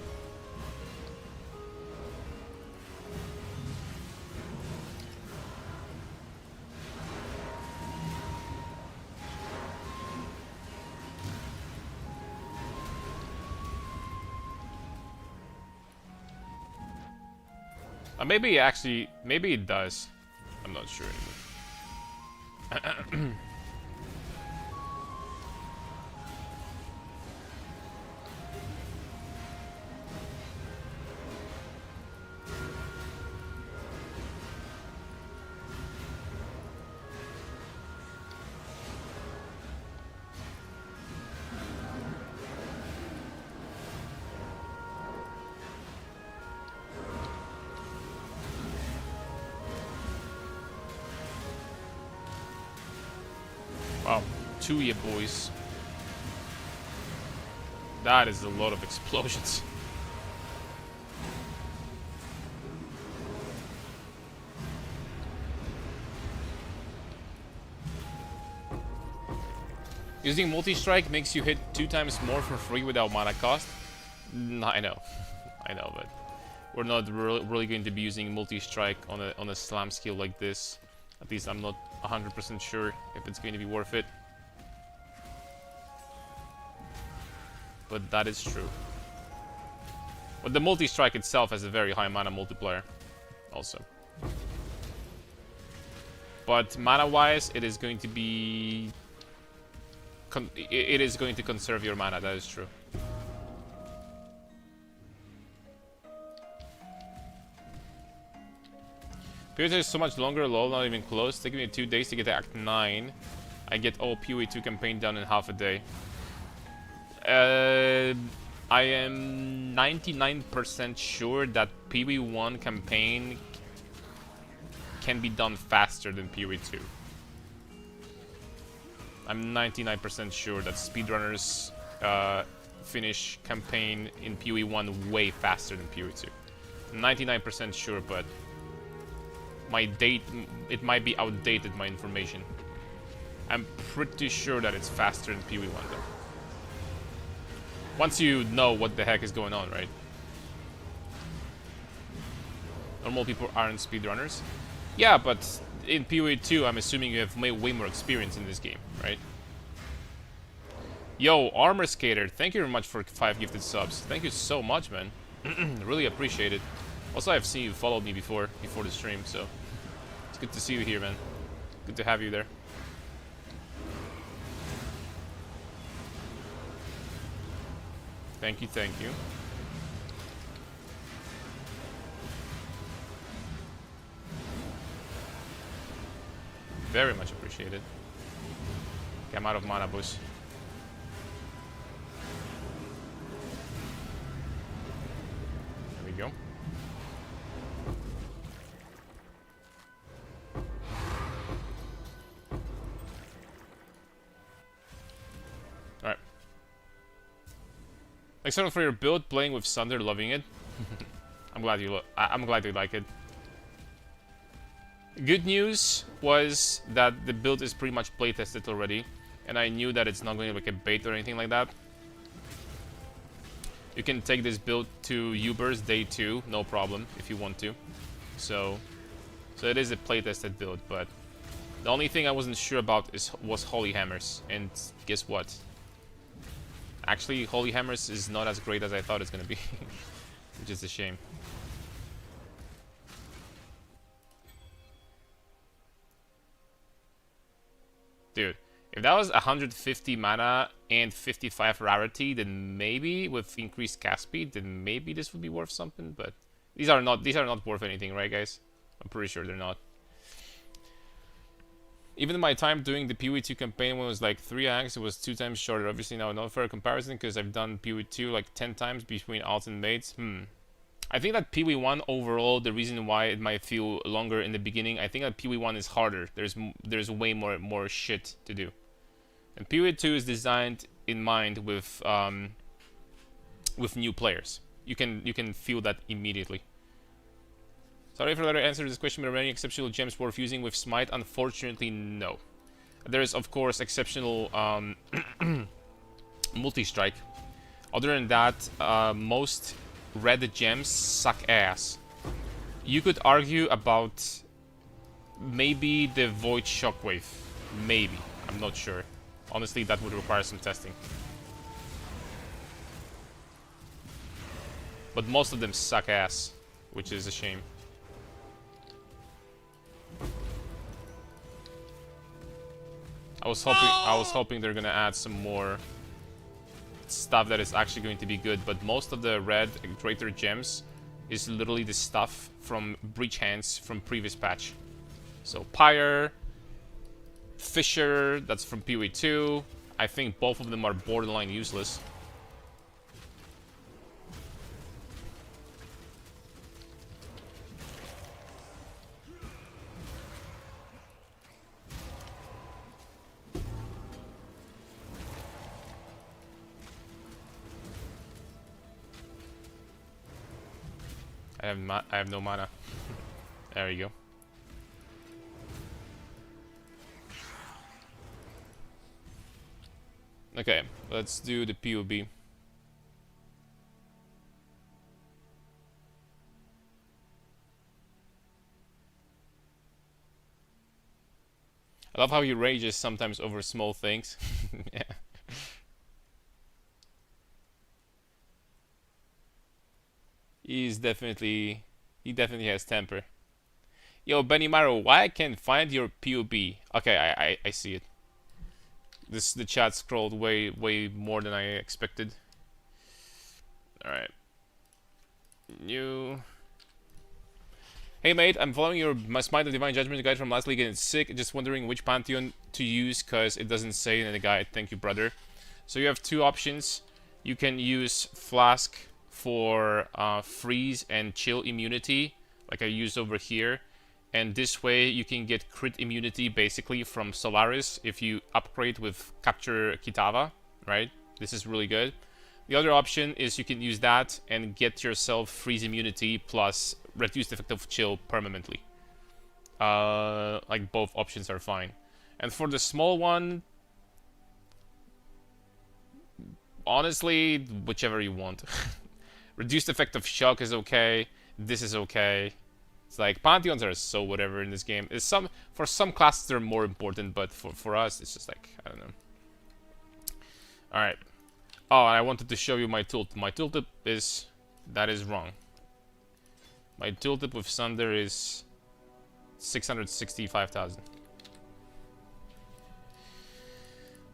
Maybe actually, maybe it does. I'm not sure anymore. Wow, 2 ya boys. That is a lot of explosions. Using multi-strike makes you hit 2 times more for free without mana cost. I know. I know, but we're not really going to be using multi-strike on a slam skill like this. At least I'm not 100% sure if it's going to be worth it. But that is true. But the multi-strike itself has a very high mana multiplier, also. But mana-wise, it is going to be... it is going to conserve your mana, that is true. PoE2 is so much longer, lol, not even close. Taking me 2 days to get to Act 9. I get all PoE2 campaign done in half a day. I am 99% sure that PoE1 campaign can be done faster than PoE2. I'm 99% sure that speedrunners finish campaign in PoE1 way faster than PoE2. 99% sure, but my date, it might be outdated, my information. I'm pretty sure that it's faster than PoE1 though. Once you know what the heck is going on, right? Normal people aren't speedrunners. Yeah, but in PoE2, I'm assuming you have way more experience in this game, right? Yo, Armor Skater, thank you very much for 5 gifted subs. Thank you so much, man. Really appreciate it. Also, I've seen you followed me before the stream, so it's good to see you here, man. Good to have you there. Thank you, thank you. Very much appreciated. Okay, I'm out of mana, boys. There we go. Alright. Thanks so much for your build, playing with Sunder, loving it. I'm glad you like it. Good news was that the build is pretty much playtested already, and I knew that it's not going to be like a bait or anything like that. You can take this build to Uber's day 2, no problem, if you want to. So it is a playtested build, but the only thing I wasn't sure about was Holy Hammers, and guess what? Actually, Holy Hammers is not as great as I thought it's gonna be, which is a shame. Dude, if that was 150 mana and 55 rarity, then maybe with increased cast speed, then maybe this would be worth something. But these are not worth anything, right, guys? I'm pretty sure they're not. Even my time doing the PoE2 campaign when it was like 3 acts, it was 2 times shorter. Obviously now not fair comparison because I've done PoE2 like 10 times between alt and mates. I think that PoE1 overall, the reason why it might feel longer in the beginning, I think that PoE1 is harder. There's way more shit to do. And PoE2 is designed in mind with new players. You can feel that immediately. Sorry for that answer to this question, but are there any exceptional gems worth using with Smite? Unfortunately, no. There is, of course, exceptional multi-strike. Other than that, most red gems suck ass. You could argue about maybe the Void Shockwave. Maybe. I'm not sure. Honestly, that would require some testing. But most of them suck ass, which is a shame. I was hoping they're gonna add some more stuff that is actually going to be good, but most of the red greater gems is literally the stuff from Breach Hands from previous patch. So Pyre, Fisher, that's from PoE2. I think both of them are borderline useless. I have no mana. There you go. Okay, let's do the POB. I love how he rages sometimes over small things. Yeah. He definitely has temper. Yo, Benimaru, why I can't find your POB? Okay, I see it. The chat scrolled way more than I expected. Alright. New. Hey mate, I'm following your Smite the Divine Judgment guide from last league and it's sick. Just wondering which Pantheon to use because it doesn't say in the guide. Thank you, brother. So you have 2 options. You can use Flask for freeze and chill immunity, like I used over here. And this way you can get crit immunity basically from Solaris if you upgrade with Capture Kitava, right? This is really good. The other option is you can use that and get yourself freeze immunity plus reduced effect of chill permanently. Like both options are fine. And for the small one, honestly, whichever you want. Reduced effect of shock is okay. This is okay. It's like Pantheons are so whatever in this game. For some classes they're more important, but for us it's just like I don't know. All right. Oh, and I wanted to show you my tooltip. My tooltip is wrong. My tooltip with Sunder is 665,000.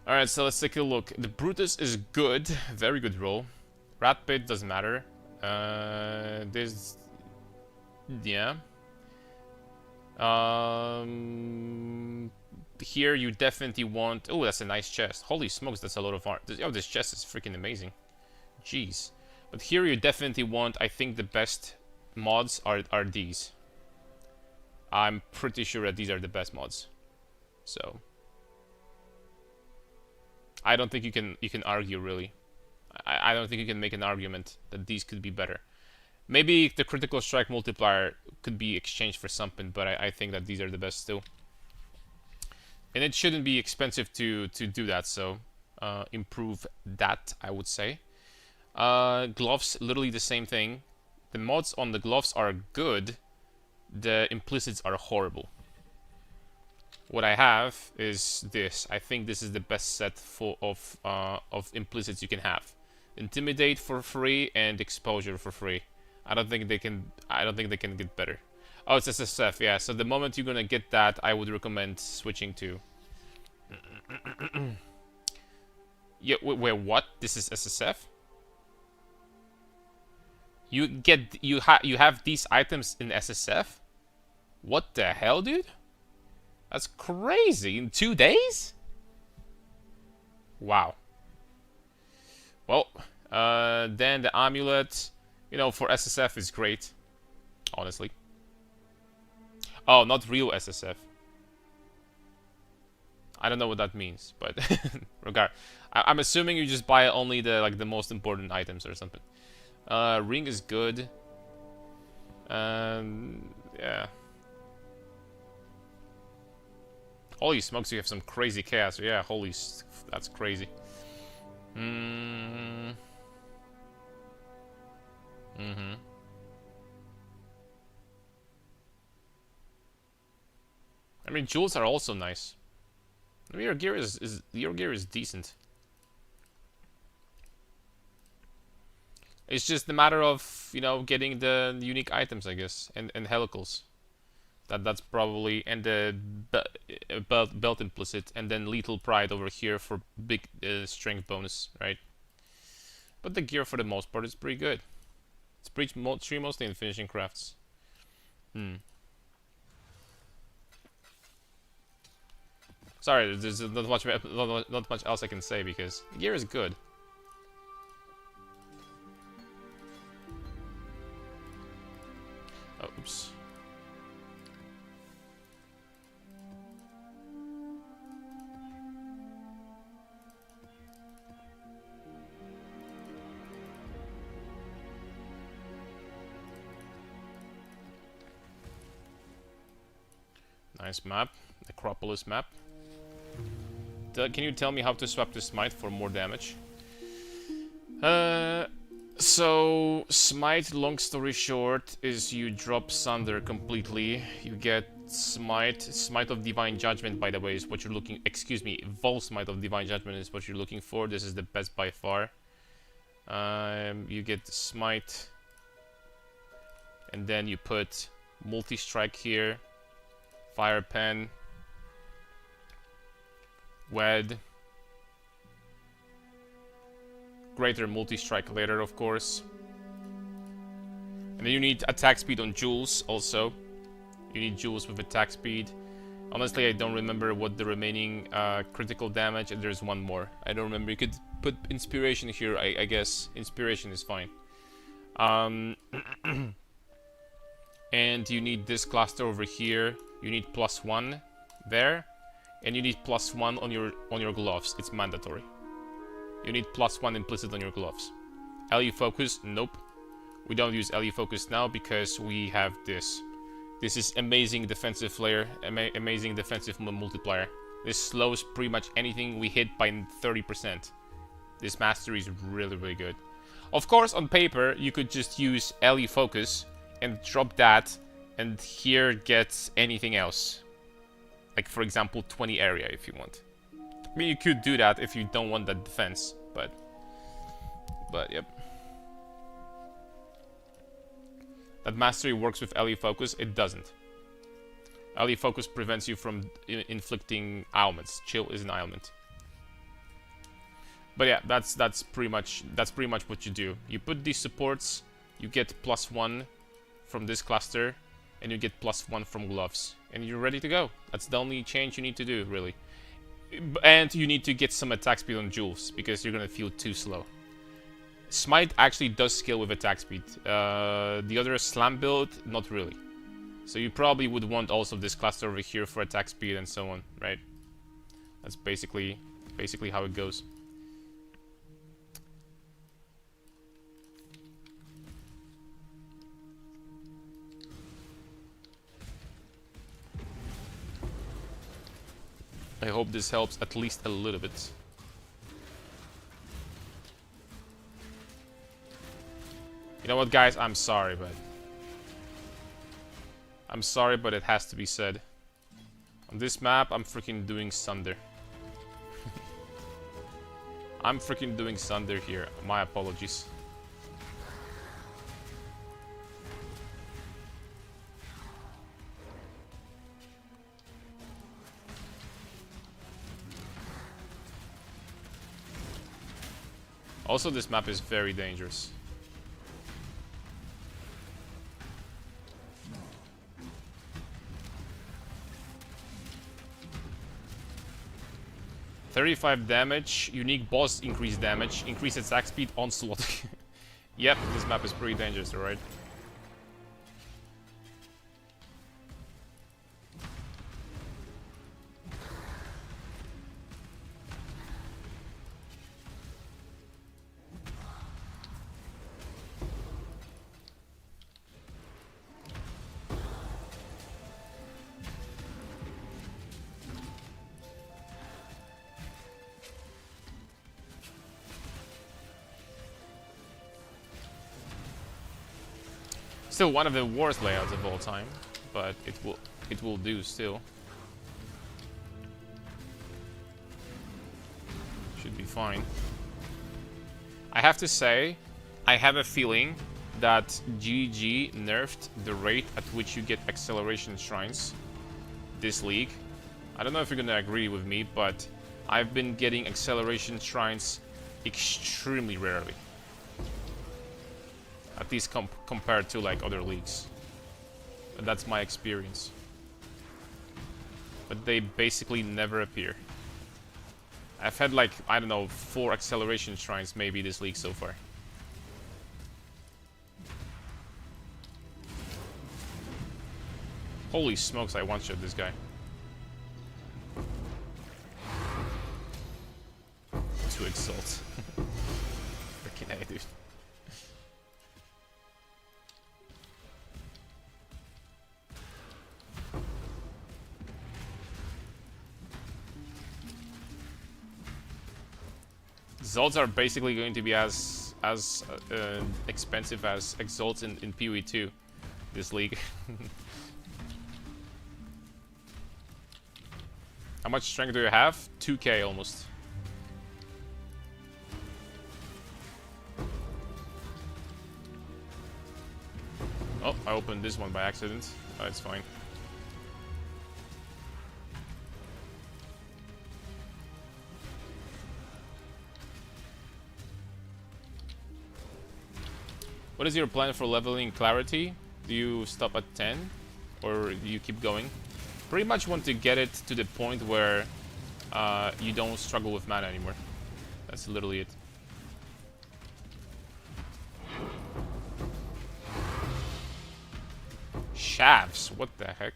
All right, so let's take a look. The Brutus is good, very good roll. Rat Pit doesn't matter. This... Yeah. Here you definitely want... Oh, that's a nice chest. Holy smokes, that's a lot of art. Oh, this chest is freaking amazing. Jeez. But here you definitely want... I think the best mods are these. I'm pretty sure that these are the best mods. So... I don't think you can argue, really. I don't think you can make an argument that these could be better. Maybe the critical strike multiplier could be exchanged for something, but I think that these are the best still. And it shouldn't be expensive to do that, so improve that, I would say. Gloves, literally the same thing. The mods on the gloves are good. The implicits are horrible. What I have is this. I think this is the best set of implicits you can have. Intimidate for free and exposure for free. I don't think they can get better. Oh, it's SSF, yeah. So the moment you're gonna get that, I would recommend switching to. Yeah, wait, what? This is SSF? You have these items in SSF? What the hell, dude? That's crazy. In 2 days? Wow. Well, then the amulet, you know, for SSF is great. Honestly. Oh, not real SSF. I don't know what that means, but I'm assuming you just buy only the most important items or something. Ring is good. Yeah. Holy smokes, you have some crazy chaos. Yeah, that's crazy. I mean, jewels are also nice. I mean, your gear is decent. It's just a matter of, you know, getting the unique items, I guess, and helicals. That's probably, and the belt implicit, and then lethal pride over here for big strength bonus, right? But the gear for the most part is pretty good. It's mostly in finishing crafts. Sorry, there's not much else I can say because the gear is good. Oh, oops. Nice map, Necropolis map. Can you tell me how to swap the smite for more damage? So smite, long story short, is you drop Sunder completely. You get Smite of Divine Judgment, by the way, is what you're looking... Excuse me, Vol Smite of Divine Judgment is what you're looking for. This is the best by far. You get Smite. And then you put Multi-Strike here. Fire Pen. Wed. Greater multi-strike later, of course. And then you need attack speed on jewels also. You need jewels with attack speed. Honestly, I don't remember what the remaining critical damage, and there's one more. I don't remember. You could put inspiration here, I guess. Inspiration is fine. And you need this cluster over here. You need +1 there. And you need +1 on your gloves. It's mandatory. You need +1 implicit on your gloves. LE focus, nope. We don't use LE focus now because we have this. This is amazing defensive flare, amazing defensive multiplier. This slows pretty much anything we hit by 30%. This mastery is really, really good. Of course, on paper, you could just use LE focus and drop that, and here gets anything else. Like, for example, 20 area if you want. I mean, you could do that if you don't want that defense, but yep. That mastery works with LE focus, it doesn't. LE focus prevents you from inflicting ailments. Chill is an ailment. But yeah, that's pretty much what you do. You put these supports, you get +1 from this cluster, and you get +1 from gloves, and you're ready to go. That's the only change you need to do, really. And you need to get some attack speed on jewels, because you're gonna feel too slow. Smite actually does scale with attack speed. The other slam build, not really. So you probably would want also this cluster over here for attack speed and so on, right? That's basically how it goes. I hope this helps at least a little bit. You know what, guys? I'm sorry, but it has to be said. On this map, I'm freaking doing Sunder. I'm freaking doing Sunder here. My apologies. Also, this map is very dangerous. $35 damage, unique boss increase damage, increase attack speed, onslaught. Yep, this map is pretty dangerous, alright? Still one of the worst layouts of all time, but it will do still. Should be fine. I have to say, I have a feeling that GG nerfed the rate at which you get acceleration shrines this league. I don't know if you're gonna agree with me, but I've been getting acceleration shrines extremely rarely. At least compared to like other leagues. But that's my experience. But they basically never appear. I've had like, I don't know, 4 acceleration shrines maybe this league so far. Holy smokes, I one-shot this guy. To exalt. Freaking A, dude. Exalts are basically going to be as expensive as Exalts in PoE2 this league. How much strength do you have? 2k almost. Oh, I opened this one by accident. Oh, it's fine. What is your plan for leveling Clarity? Do you stop at 10? Or do you keep going? Pretty much want to get it to the point where you don't struggle with mana anymore. That's literally it. Shafts, what the heck?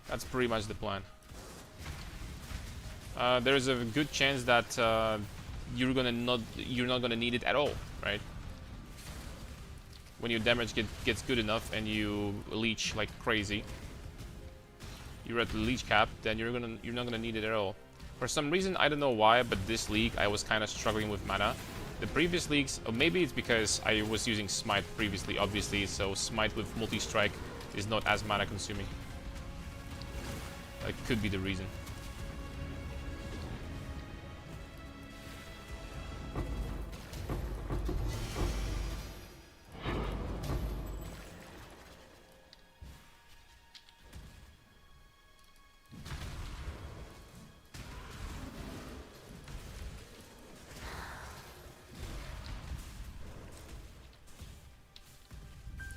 That's pretty much the plan. There's a good chance that you're not gonna need it at all, right? When your damage gets good enough and you leech like crazy, you're at the leech cap, then you're not gonna need it at all. For some reason, I don't know why, but this league I was kind of struggling with mana. The previous leagues, or maybe it's because I was using Smite previously, obviously, so Smite with multi-strike is not as mana consuming. That could be the reason.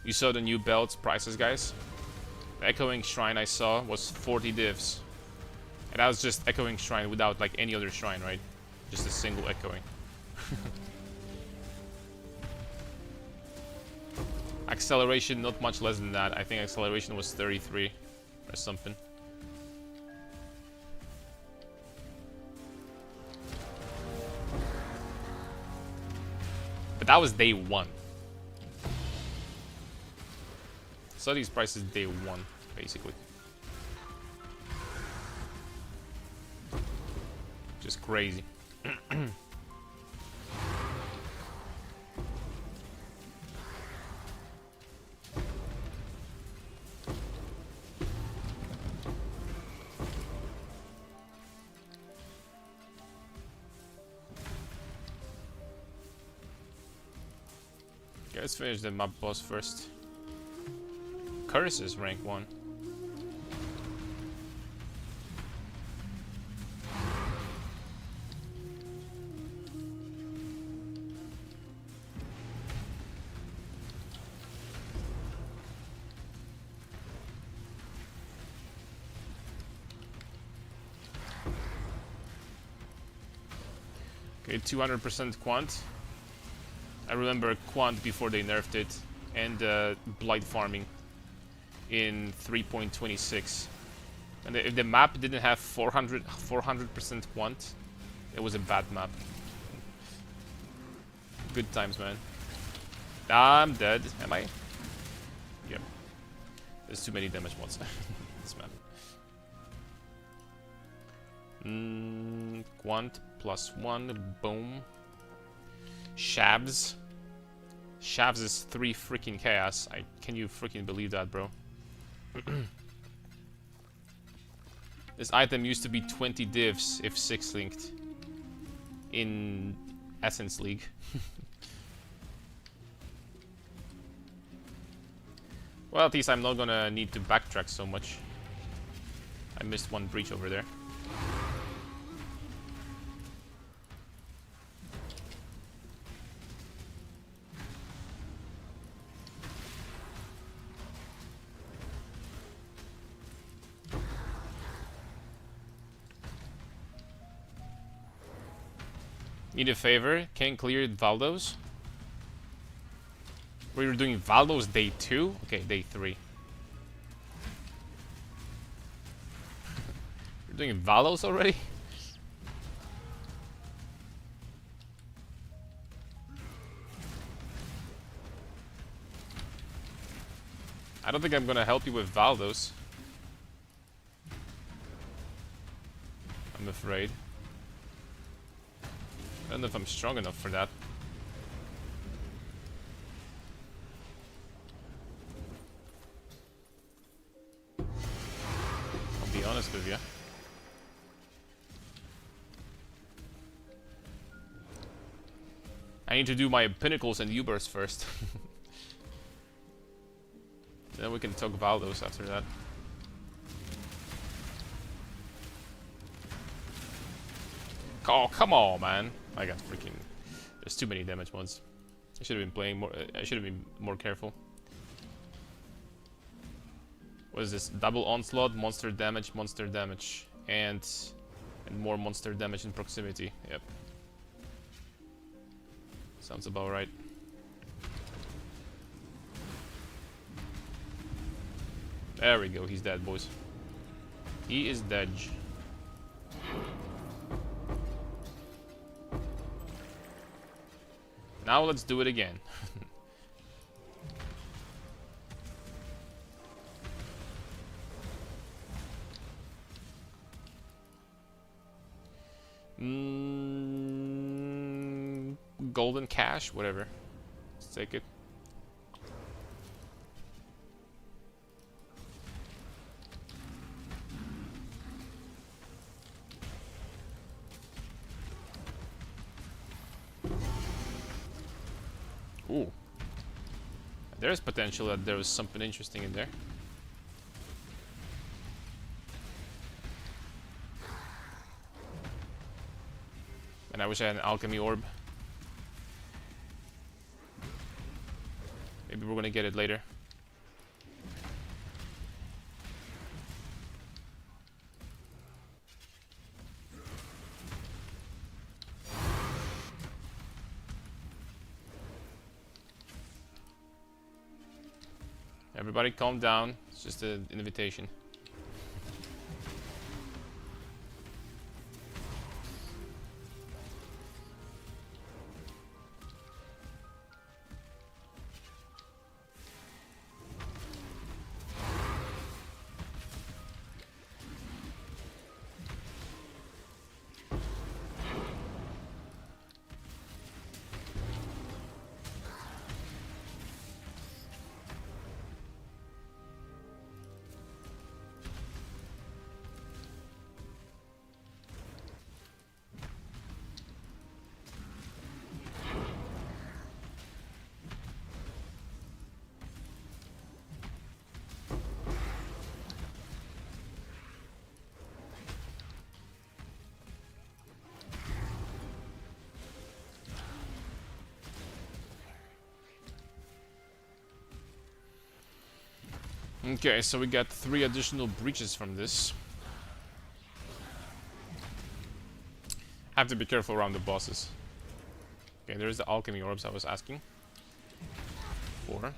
You saw the new belts prices, guys? The Echoing Shrine I saw was 40 divs. And that was just Echoing Shrine without like any other shrine, right? Just a single Echoing. Acceleration, not much less than that. I think acceleration was 33 or something. But that was day one. So these prices day one, basically. Just crazy. Okay, let's finish the map boss first. Curse is rank 1. Okay, 200% quant. I remember quant before they nerfed it, and blight farming in 3.26. And if the map didn't have 400% quant, it was a bad map. Good times, man. I'm dead. Am I? Yep. There's too many damage mods. This map. Quant +1. Boom. Shavs. Shavs is 3 freaking chaos. Can you freaking believe that, bro? This item used to be 20 divs if 6 linked in Essence League. Well, at least I'm not gonna need to backtrack so much. I missed one breach over there. Need a favor? Can clear Valdos? We were doing Valdos day 2? Okay, day 3. We're doing Valdos already? I don't think I'm gonna help you with Valdos. I'm afraid. I don't know if I'm strong enough for that. I'll be honest with you. I need to do my Pinnacles and U-Burst first. Then we can talk Valdos after that. Oh, come on, man. I got freaking... There's too many damage mods. I should have been playing more... I should have been more careful. What is this? Double onslaught, monster damage, and more monster damage in proximity. Yep. Sounds about right. There we go, he's dead, boys. He is dead. Now let's do it again. Golden cash, whatever. Let's take it. Ooh. There's potential that there was something interesting in there. And I wish I had an alchemy orb. Maybe we're gonna get it later. Everybody calm down. It's just an invitation. Okay, so we got 3 additional breaches from this. Have to be careful around the bosses. Okay, there's the alchemy orbs I was asking for.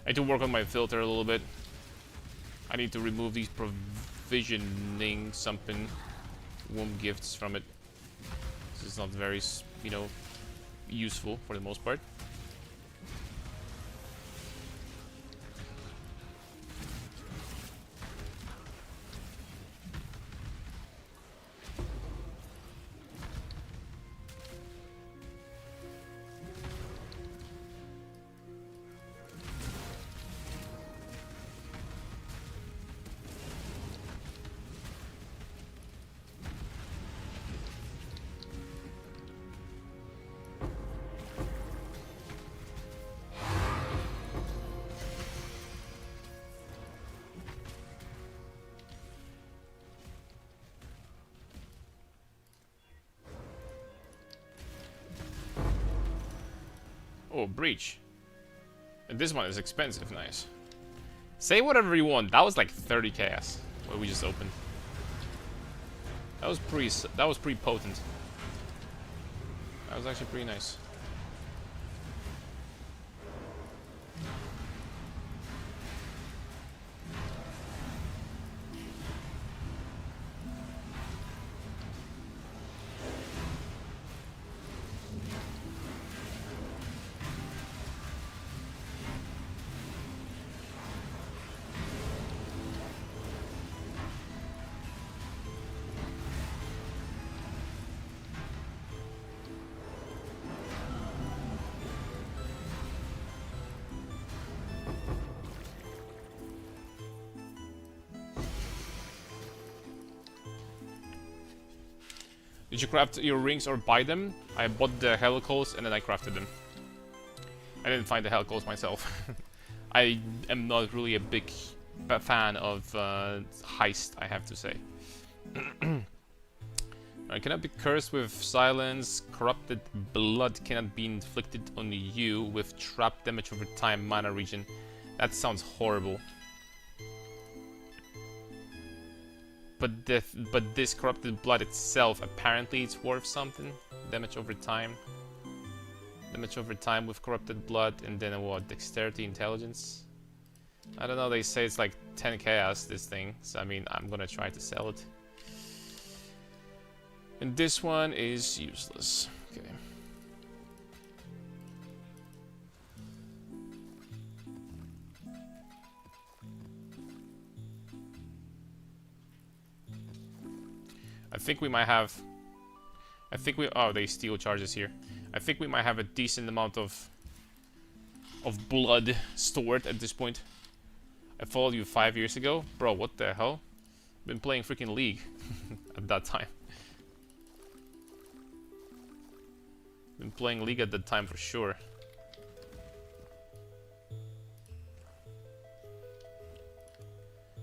I need to work on my filter a little bit. I need to remove these provisioning something womb gifts from it. This is not very, you know, useful for the most part. Oh, breach. And this one is expensive, nice. Say whatever you want. That was like 30 chaos. What we just opened. That was pretty potent. That was actually pretty nice. Did you craft your rings or buy them? I bought the helicals and then I crafted them. I didn't find the helicals myself. I am not really a big fan of heist, I have to say. I cannot be cursed with silence. Corrupted blood cannot be inflicted on you with trap damage over time mana regen. That sounds horrible. But this corrupted blood itself, apparently it's worth something. Damage over time. Damage over time with corrupted blood, and then what? Dexterity, intelligence? I don't know, they say it's like 10 chaos, this thing. So I mean, I'm gonna try to sell it. And this one is useless. Okay. think we might have... I think we... Oh, they steal charges here. I think we might have a decent amount of blood stored at this point. I followed you 5 years ago. Bro, what the hell? Been playing freaking League at that time. Been playing League at that time for sure.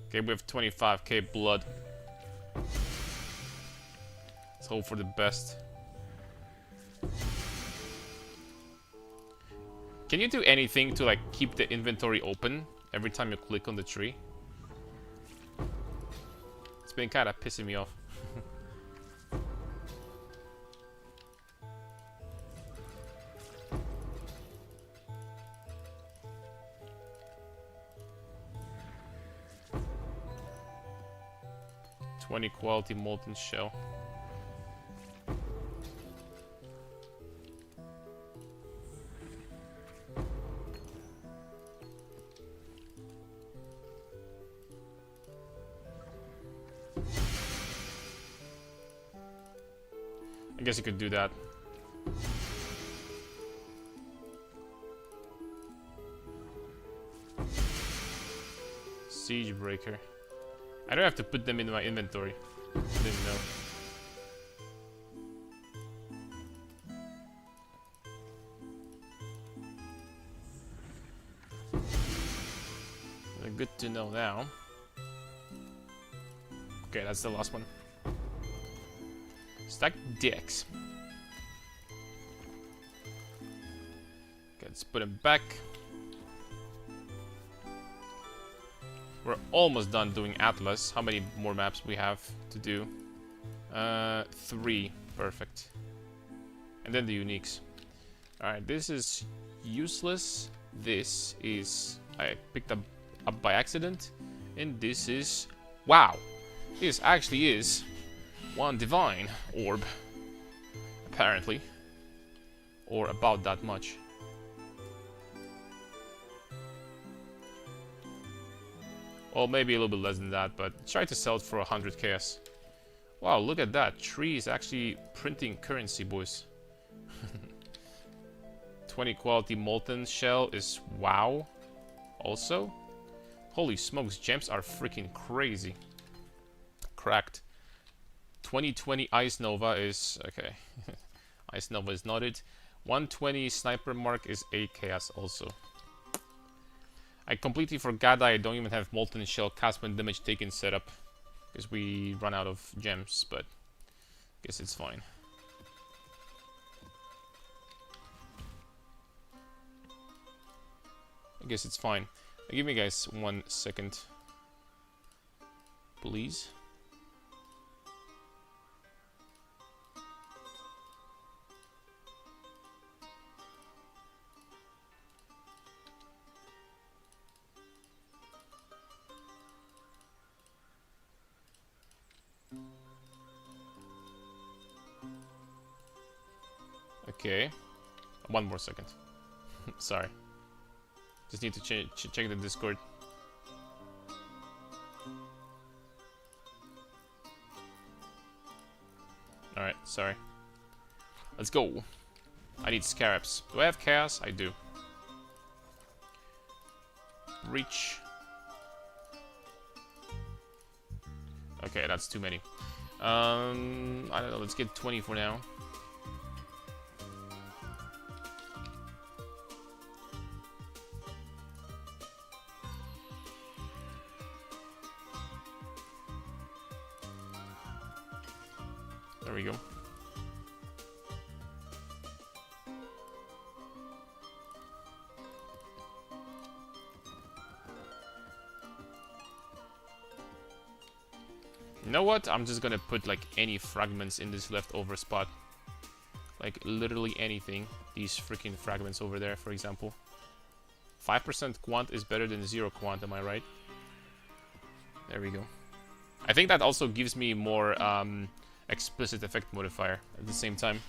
Okay, we have 25k blood. Let's hope for the best. Can you do anything to like keep the inventory open every time you click on the tree? It's been kind of pissing me off. Quality molten shell. I guess you could do that. Siege breaker. I don't have to put them in my inventory. I didn't know. Good to know now. Okay, that's the last one. Stack dicks. Okay, let's put him back. We're almost done doing Atlas. How many more maps we have to do? 3. Perfect. And then the uniques. Alright, this is useless. This is... I picked up by accident. And this is... Wow! This actually is one divine orb. Apparently. Or about that much. Well, maybe a little bit less than that, but try to sell it for 100 KS. Wow, look at that. Tree is actually printing currency, boys. 20 quality molten shell is wow. Also. Holy smokes, gems are freaking crazy. Cracked. 2020 Ice Nova is... Okay. Ice Nova is not it. 120 Sniper Mark is 8 KS also. I completely forgot that I don't even have Molten Shell cast when damage taken setup. Because we run out of gems, but... guess it's fine. I guess it's fine. Give me guys 1 second. Please. Okay. 1 more second. Sorry. Just need to check the Discord. Alright, sorry. Let's go. I need scarabs. Do I have chaos? I do. Reach. Okay, that's too many. I don't know, let's get 20 for now. There we go. You know what? I'm just gonna put like any fragments in this leftover spot. Like literally anything. These freaking fragments over there, for example. 5% quant is better than 0 quant, am I right? There we go. I think that also gives me more explicit effect modifier at the same time.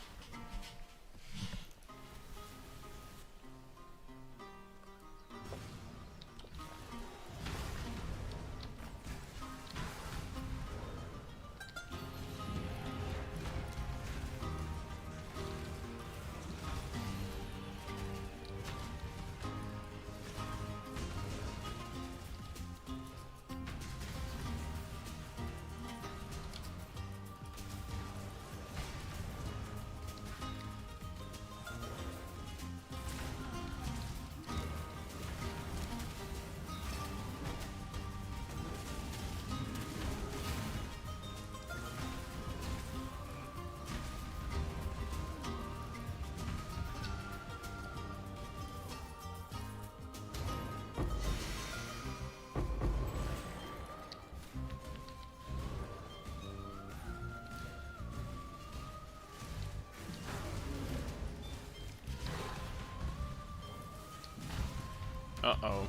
Uh-oh.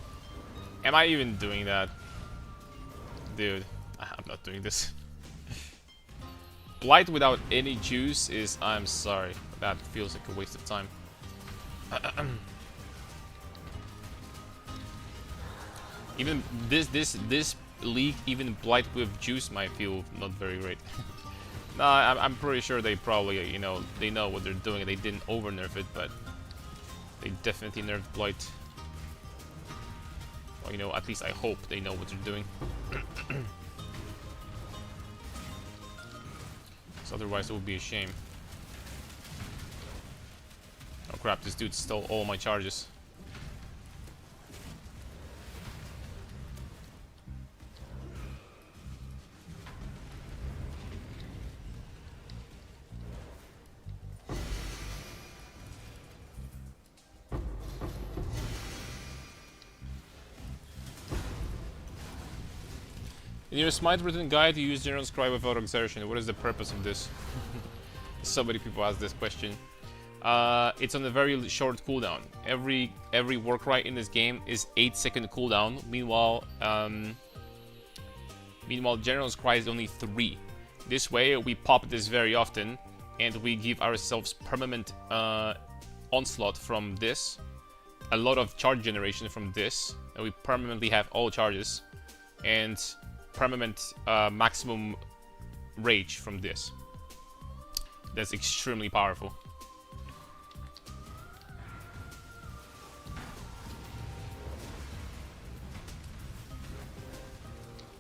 Am I even doing that? Dude, I'm not doing this. Blight without any juice is... I'm sorry. That feels like a waste of time. Even this league, even Blight with juice might feel not very great. Nah, I'm pretty sure they probably, you know, they know what they're doing. They didn't over-nerf it, but they definitely nerfed Blight. Well, you know, at least I hope they know what they're doing. So otherwise it would be a shame. Oh crap, this dude stole all my charges. In your smite written guide, you use General Scribe without exertion. What is the purpose of this? So many people ask this question. It's on a very short cooldown. Every Warcry in this game is 8-second cooldown. Meanwhile, General Scribe is only 3. This way, we pop this very often, and we give ourselves permanent onslaught from this, a lot of charge generation from this, and we permanently have all charges, and permanent maximum rage from this. That's extremely powerful.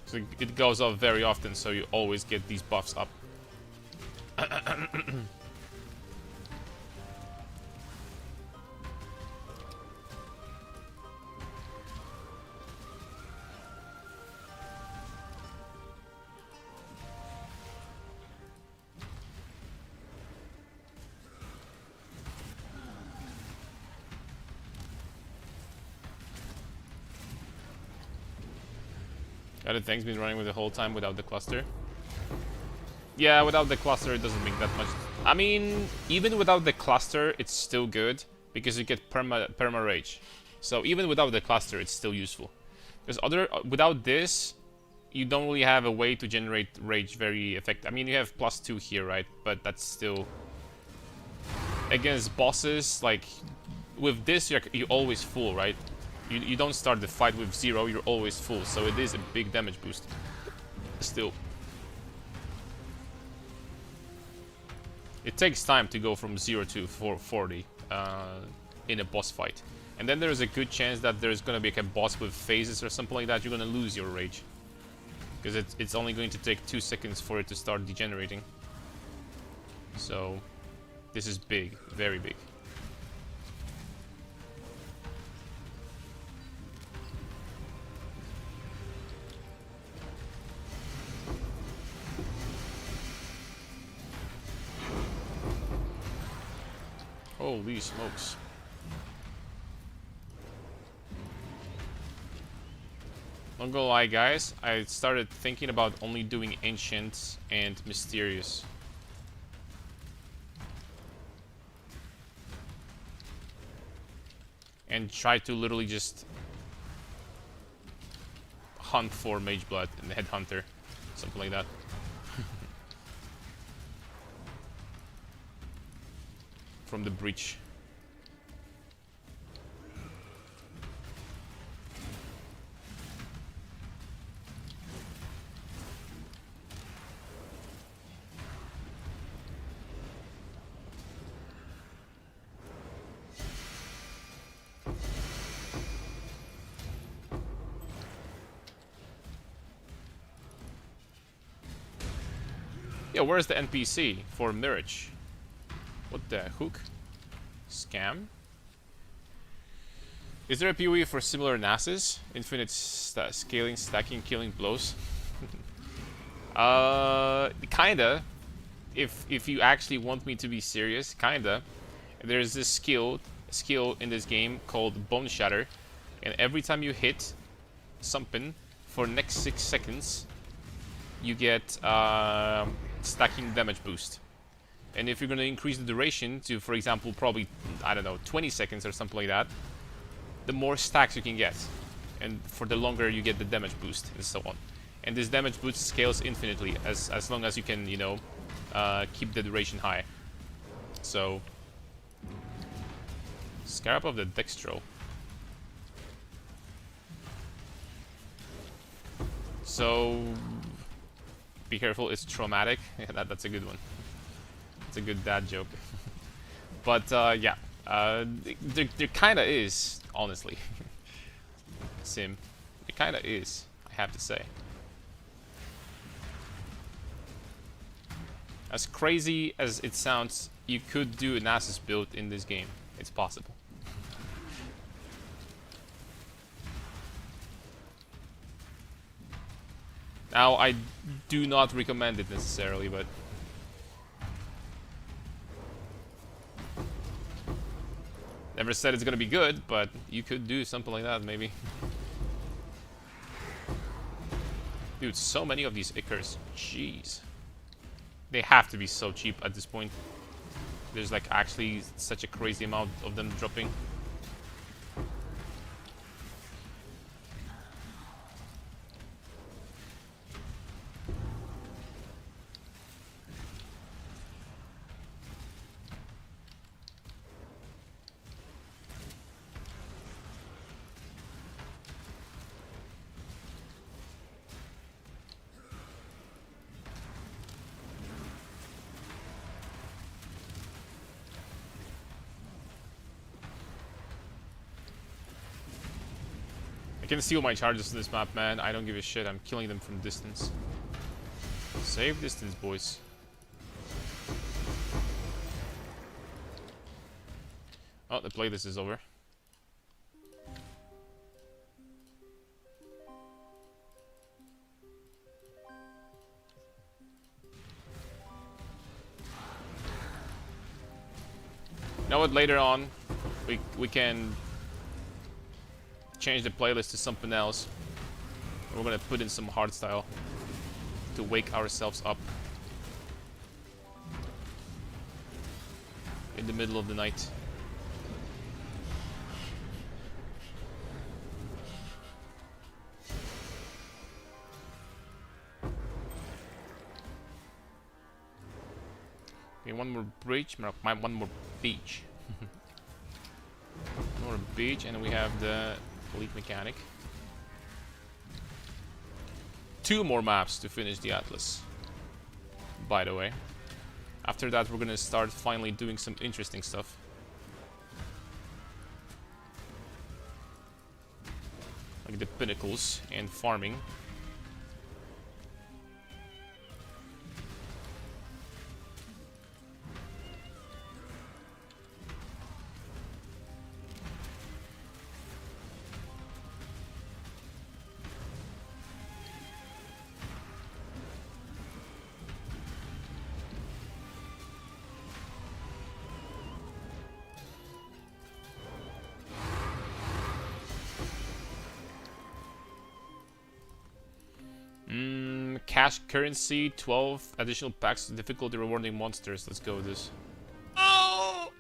So it goes up very often, so you always get these buffs up. Other things been running with the whole time without the cluster. Yeah, without the cluster it doesn't make that much. I mean, even without the cluster it's still good because you get perma rage. So even without the cluster it's still useful. Because without this you don't really have a way to generate rage very effective. I mean, you have +2 here, right? But that's still against bosses. Like with this you're always full, right? You don't start the fight with 0, you're always full, so it is a big damage boost. Still. It takes time to go from 0 to 440 in a boss fight. And then there's a good chance that there's gonna be like a boss with phases or something like that, you're gonna lose your rage. Because it's only going to take 2 seconds for it to start degenerating. So, this is big, very big. Holy smokes. Don't gonna lie, guys, I started thinking about only doing Ancient and Mysterious. And try to literally just hunt for Mage Blood and the Headhunter. Something like that. From the breach. Yeah, where's the NPC for Mirage? What the hook? Scam? Is there a PoE for similar NASs? Infinite scaling, stacking, killing blows? Kinda. If you actually want me to be serious, kinda. There's this skill in this game called Bone Shatter, and every time you hit something for the next 6 seconds, you get stacking damage boost. And if you're going to increase the duration to, for example, probably, I don't know, 20 seconds or something like that, the more stacks you can get. And for the longer you get the damage boost and so on. And this damage boost scales infinitely as long as you can, you know, keep the duration high. So, Scarab of the Dextro. So, be careful, it's traumatic. Yeah, that's a good one. It's a good dad joke. But, yeah. There kinda is, honestly. Sim. It kinda is, I have to say. As crazy as it sounds, you could do an Nasus build in this game. It's possible. Now, I do not recommend it necessarily, but... Never said it's gonna be good, but you could do something like that, maybe. Dude, so many of these Ickers. Jeez. They have to be so cheap at this point. There's like actually such a crazy amount of them dropping. I can steal my charges in this map, man. I don't give a shit. I'm killing them from distance. Save distance, boys. Oh, the playlist is over. You know what? Later on, we can change the playlist to something else. We're gonna put in some hardstyle to wake ourselves up in the middle of the night. Okay, one more bridge, one more beach. One more beach, and then we have the Elite Mechanic. 2 more maps to finish the Atlas, by the way. After that, we're gonna start finally doing some interesting stuff. Like the pinnacles and farming. Cash currency, 12 additional packs, difficulty rewarding monsters. Let's go with this. Oh!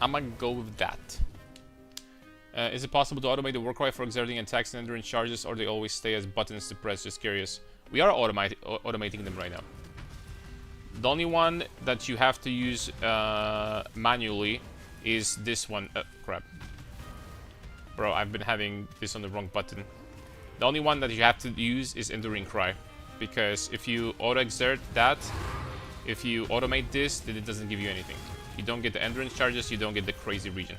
I'm gonna go with that. Is it possible to automate the Warcry for exerting attacks and endurance charges, or they always stay as buttons to press? Just curious. We are automating them right now. The only one that you have to use manually is this one. Crap. Bro, I've been having this on the wrong button. The only one that you have to use is Enduring Cry, because if you auto-exert that, if you automate this, then it doesn't give you anything. You don't get the endurance charges, you don't get the crazy region.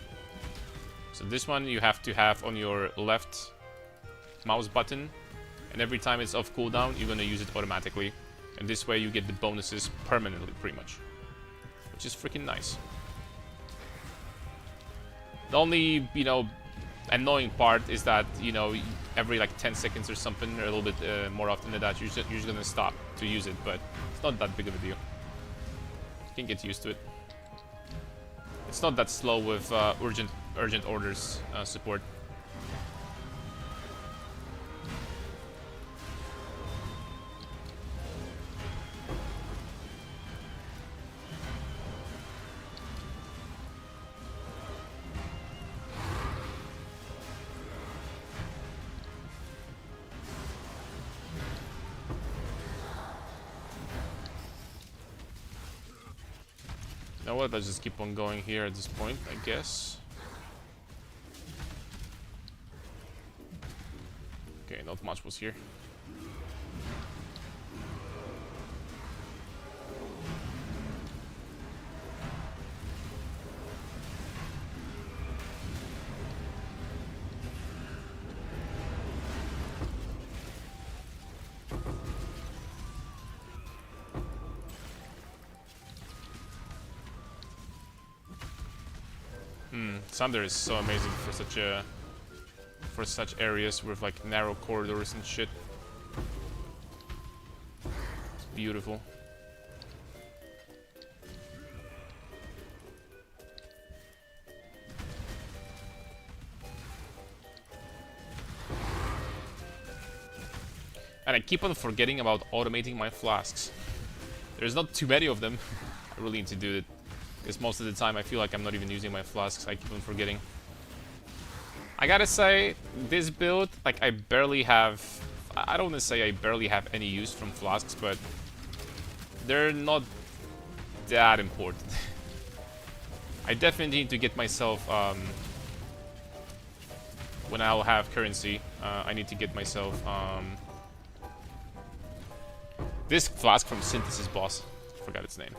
So this one you have to have on your left mouse button, and every time it's off cooldown, you're gonna use it automatically. And this way you get the bonuses permanently, pretty much. Which is freaking nice. The only, you know, annoying part is that, you know, every like 10 seconds or something, or a little bit more often than that, you're just gonna stop to use it, but it's not that big of a deal. You can get used to it. It's not that slow with urgent orders support. You know what? Let's just keep on going here at this point, I guess. Okay, not much was here. Thunder is so amazing for such areas with like narrow corridors and shit. It's beautiful. And I keep on forgetting about automating my flasks. There's not too many of them. I really need to do it. Because most of the time I feel like I'm not even using my flasks. I keep on forgetting. I gotta say, this build, like I barely have... I don't want to say I barely have any use from flasks, but they're not that important. I definitely need to get myself... when I'll have currency, I need to get myself... this flask from Synthesis Boss. Forgot its name.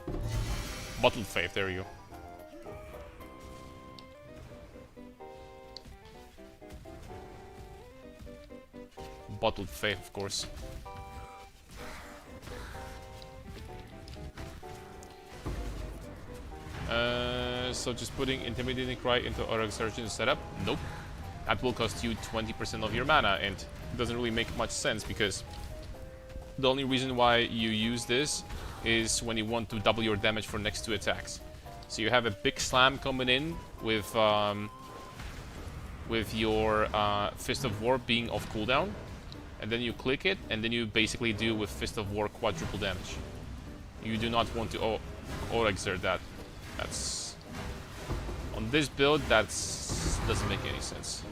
Bottled Faith, there you go. Bottled Faith, of course. So just putting Intimidating Cry into Auto Surgeon setup? Nope. That will cost you 20% of your mana, and it doesn't really make much sense because the only reason why you use this is when you want to double your damage for next 2 attacks. So you have a big slam coming in with your Fist of War being off cooldown, and then you click it, and then you basically do with Fist of War quadruple damage. You do not want to auto-exert that. That's on this build. Doesn't make any sense.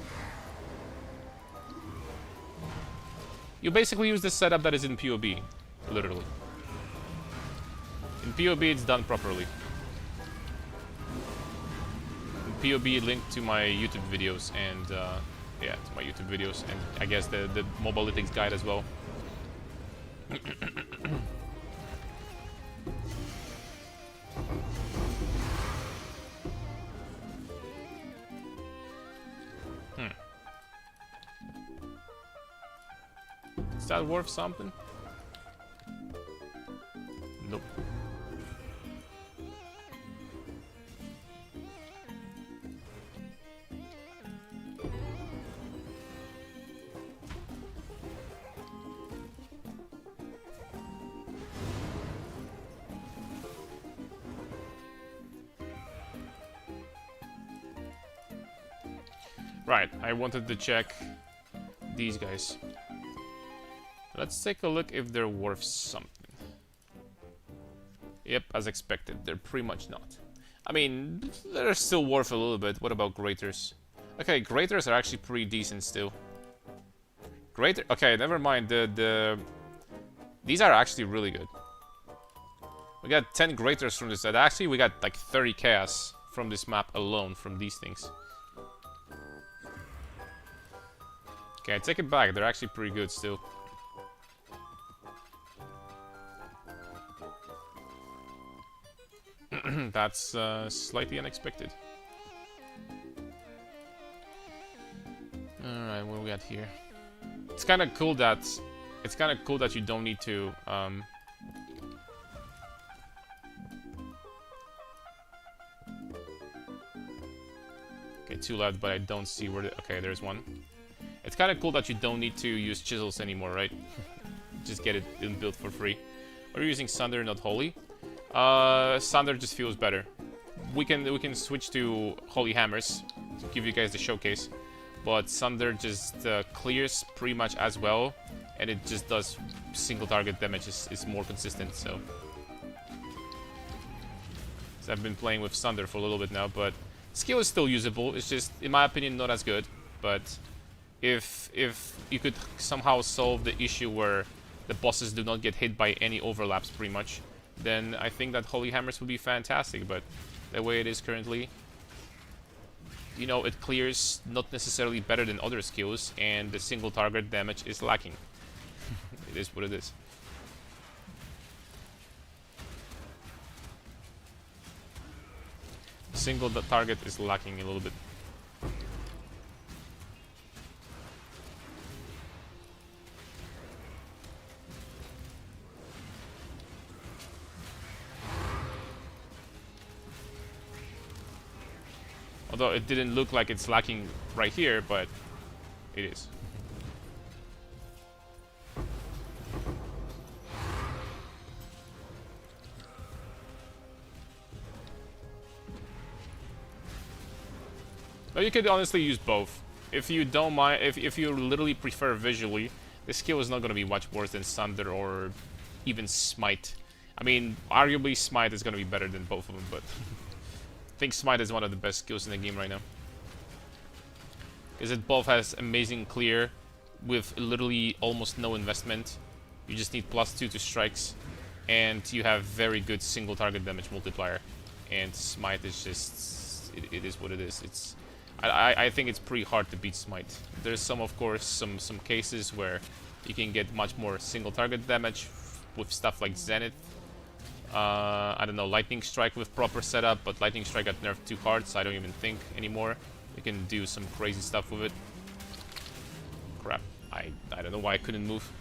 You basically use the setup that is in PoB, literally. In PoB, it's done properly. In PoB, linked to my YouTube videos and yeah, to my YouTube videos, and I guess the Mobalytics guide as well. Is that worth something? Nope. Right, I wanted to check these guys. Let's take a look if they're worth something. Yep, as expected, they're pretty much not. I mean, they're still worth a little bit. What about Graters? Okay, Graters are actually pretty decent still. Okay, never mind. These are actually really good. We got 10 Graters from this set. Actually, we got like 30 Chaos from this map alone from these things. Okay, I take it back. They're actually pretty good still. That's slightly unexpected. Alright, what do we got here? It's kind of cool that you don't need to okay, 2 left, but I don't see where okay, there's one. It's kind of cool that you don't need to use chisels anymore, right? Just get it inbuilt for free. Are you using Sunder, not Holy? Sunder just feels better. We can switch to Holy Hammers to give you guys the showcase, but Sunder just clears pretty much as well, and it just does single target damage. Is more consistent. So I've been playing with Sunder for a little bit now, but skill is still usable. It's just, in my opinion, not as good. But if you could somehow solve the issue where the bosses do not get hit by any overlaps, pretty much, then I think that Holy Hammers would be fantastic. But the way it is currently, you know, it clears not necessarily better than other skills, and the single target damage is lacking. It is what it is. Single target is lacking a little bit. Although it didn't look like it's lacking right here, but it is. But you could honestly use both. If you don't mind, if you literally prefer visually, this skill is not going to be much worse than Sunder or even Smite. I mean, arguably Smite is going to be better than both of them, but I think Smite is one of the best skills in the game right now. Because it both has amazing clear with literally almost no investment. You just need +2 to strikes, and you have very good single target damage multiplier. And Smite is just, it is what it is. It's I think it's pretty hard to beat Smite. There's some, of course, some cases where you can get much more single target damage with stuff like Zenith. I don't know, Lightning Strike with proper setup, but Lightning Strike got nerfed too hard, so I don't even think anymore. You can do some crazy stuff with it. Crap, I don't know why I couldn't move.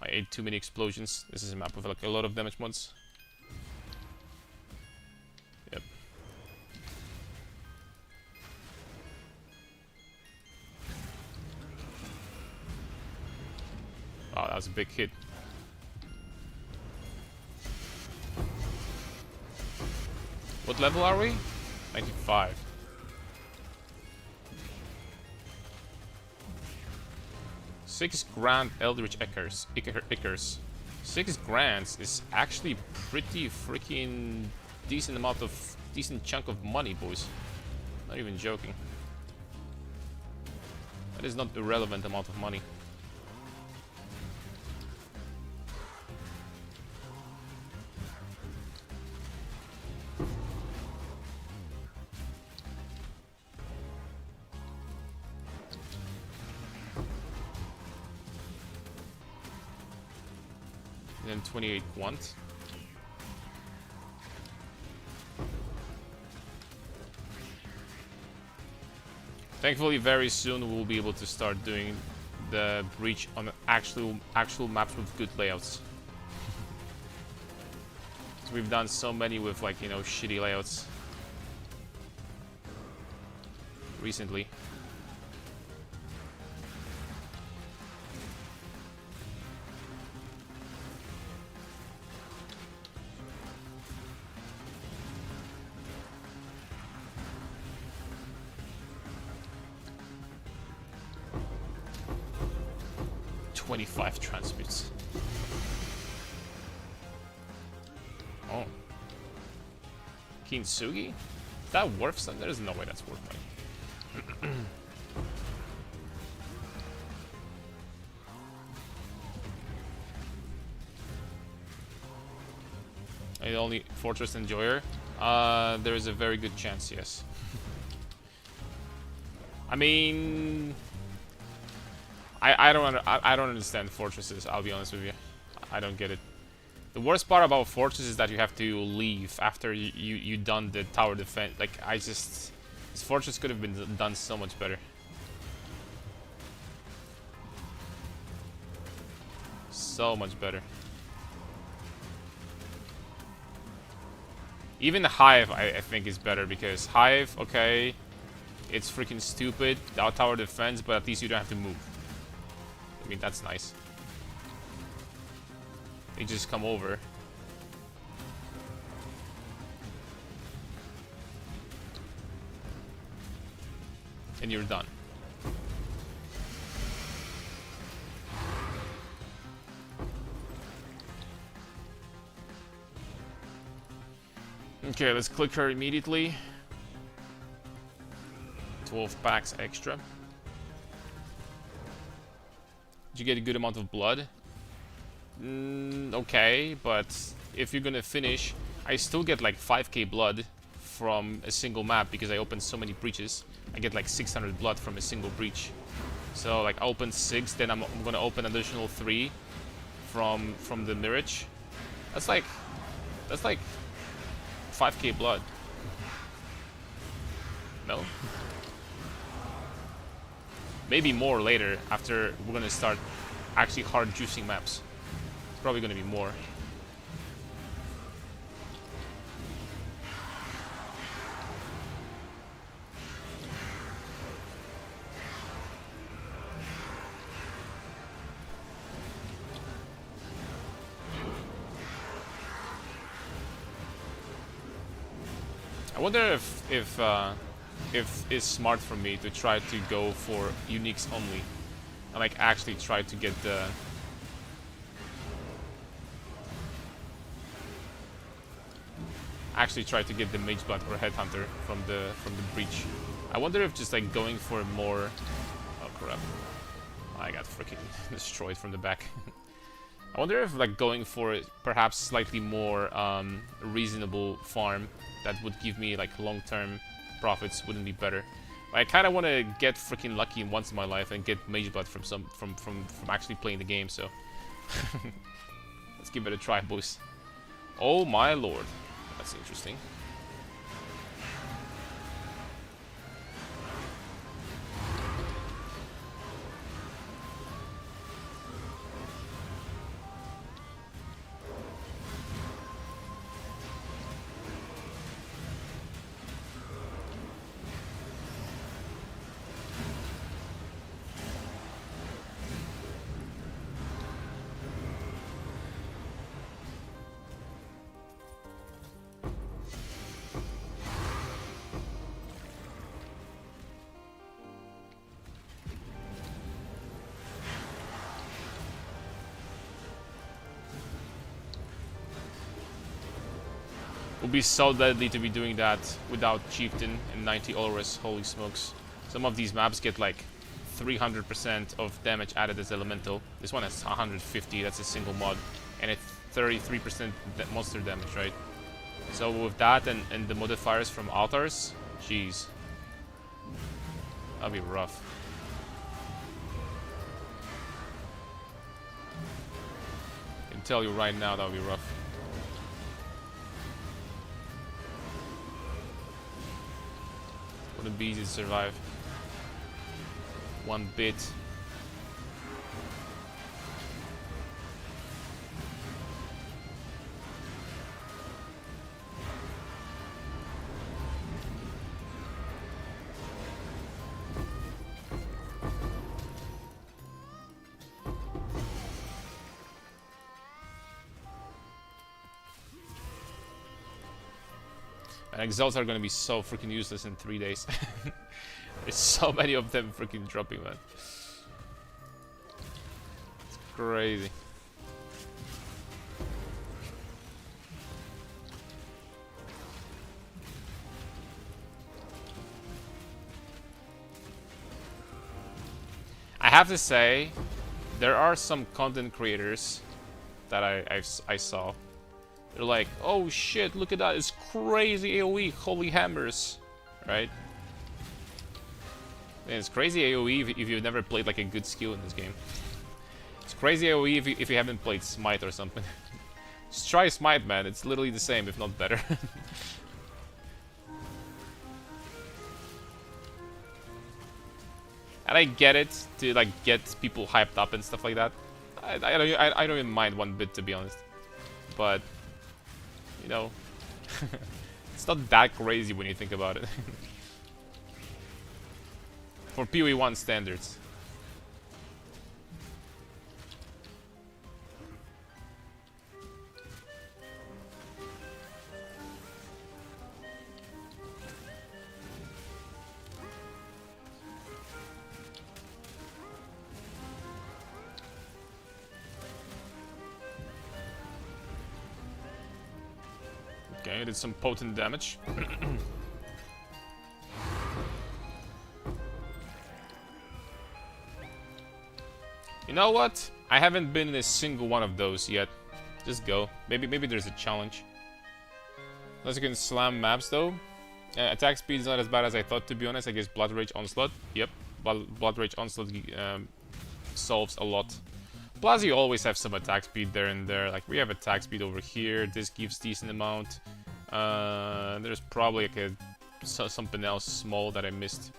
I ate too many explosions. This is a map with like a lot of damage mods. Yep. Oh, that was a big hit. What level are we? 95. $6 grand Eldritch Ickers. 6 grands is actually pretty freaking decent chunk of money, boys. Not even joking. That is not irrelevant amount of money. Then 28 quant. Thankfully, very soon we'll be able to start doing the breach on actual maps with good layouts. So we've done so many with, like, you know, shitty layouts recently. $25 transmutes. Oh. Kintsugi? Is that worth something? There's no way that's worth money. And the only Fortress Enjoyer? There is a very good chance, yes. I mean, I don't understand fortresses, I'll be honest with you. I don't get it. The worst part about fortresses is that you have to leave after you done the tower defense. Like, this fortress could have been done so much better. So much better. Even the Hive, I think, is better, because Hive, okay, it's freaking stupid, tower defense, but at least you don't have to move. I mean, that's nice. They just come over. And you're done. Okay, let's click her immediately. 12 packs extra. Did you get a good amount of blood? Okay, but if you're gonna finish, I still get like 5k blood from a single map because I opened so many breaches. I get like 600 blood from a single breach. So like I opened 6, then I'm gonna open additional 3 from the mirage. That's like 5k blood. No? Maybe more later after we're gonna start actually hard juicing maps. It's probably gonna be more. I wonder if it's smart for me to try to go for uniques only, and like actually try to get the mage blood or headhunter from the breach. I wonder if just like going for more. Oh crap! I got freaking destroyed from the back. I wonder if like going for perhaps slightly more reasonable farm that would give me like long-term profits wouldn't be better. I kind of want to get freaking lucky once in my life and get mage blood from actually playing the game. So let's give it a try, boys. Oh my lord, that's interesting. Would be so deadly to be doing that without Chieftain and 90 Ulrus, holy smokes. Some of these maps get like 300% of damage added as elemental. This one has 150, that's a single mod. And it's 33% monster damage, right? So with that and the modifiers from altars, jeez. That'll be rough. I can tell you right now that'll be rough. Wouldn't be easy to survive. One bit. And exalts are gonna be so freaking useless in 3 days. There's so many of them freaking dropping, man. It's crazy. I have to say, there are some content creators that I saw. They're like, oh shit, look at that, it's crazy AoE, Holy Hammers, right? And it's crazy AoE if you've never played like a good skill in this game. It's crazy AoE if you haven't played Smite or something. Just try Smite, man, it's literally the same, if not better. And I get it, to like get people hyped up and stuff like that. I don't even mind one bit, to be honest. But you know, it's not that crazy when you think about it. For PoE1 standards. Okay, did some potent damage. You know what? I haven't been in a single one of those yet. Just go. Maybe there's a challenge. Unless you can slam maps though. Attack speed is not as bad as I thought, to be honest. I guess Blood Rage Onslaught. Yep. Blood Rage Onslaught solves a lot. Plus you always have some attack speed there and there. Like we have attack speed over here. This gives decent amount. There's probably like something else small that I missed.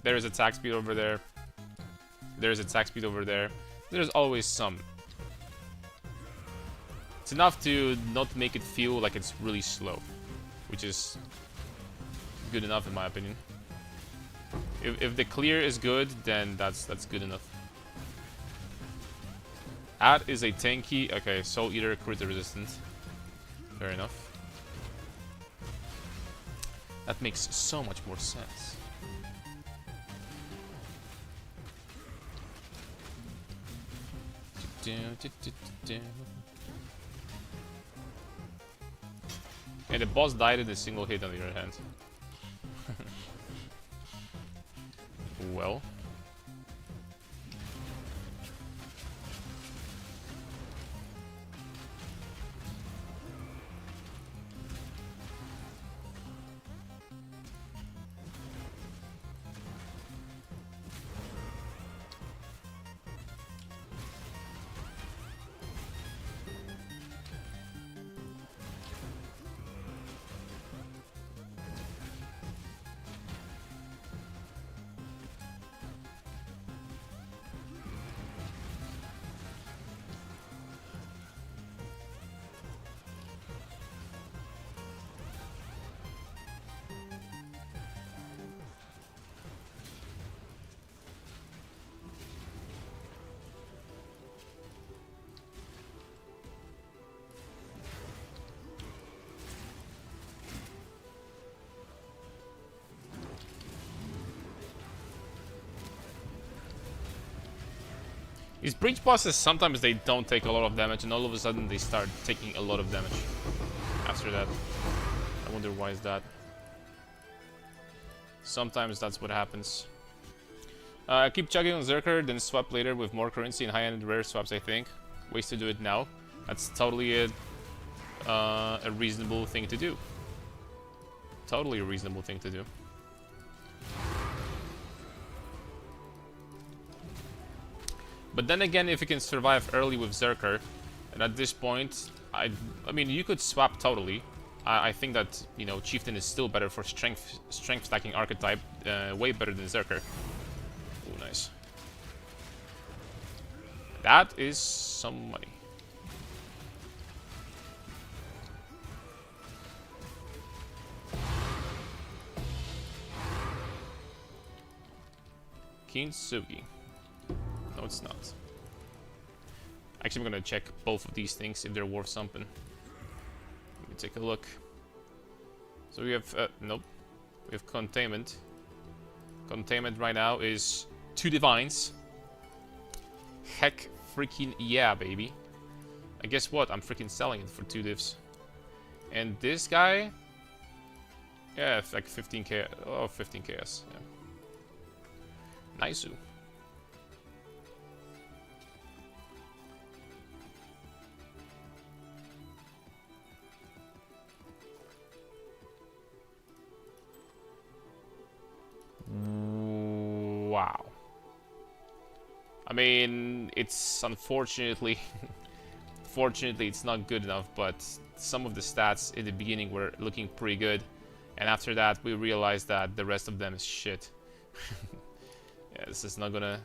There is attack speed over there. There's attack speed over there. There's always some. It's enough to not make it feel like it's really slow, which is good enough in my opinion. If the clear is good, then that's good enough. Add is a tanky. Okay, Soul Eater crit resistant. Fair enough. That makes so much more sense. And the boss died in a single hit on the other hand. Well. These breach bosses, sometimes they don't take a lot of damage and all of a sudden they start taking a lot of damage after that. I wonder why is that. Sometimes that's what happens. Keep chugging on Zerker, then swap later with more currency and high-end rare swaps, I think. Ways to do it now. That's totally a reasonable thing to do. Totally a reasonable thing to do. But then again, if you can survive early with Zerker, and at this point, I mean, you could swap totally. I think that, you know, Chieftain is still better for strength stacking archetype, way better than Zerker. Ooh, nice. That is some money. Kintsugi. No, it's not. Actually, I'm gonna check both of these things if they're worth something. Let me take a look. So we have, nope. We have Containment. Containment right now is 2 Divines. Heck freaking yeah, baby. And guess what? I'm freaking selling it for 2 divs. And this guy... yeah, like 15k. Oh, 15k, yes. Yeah. Nice. Wow. I mean, it's unfortunately... fortunately, it's not good enough, but some of the stats in the beginning were looking pretty good. And after that, we realized that the rest of them is shit. Yeah, this is not gonna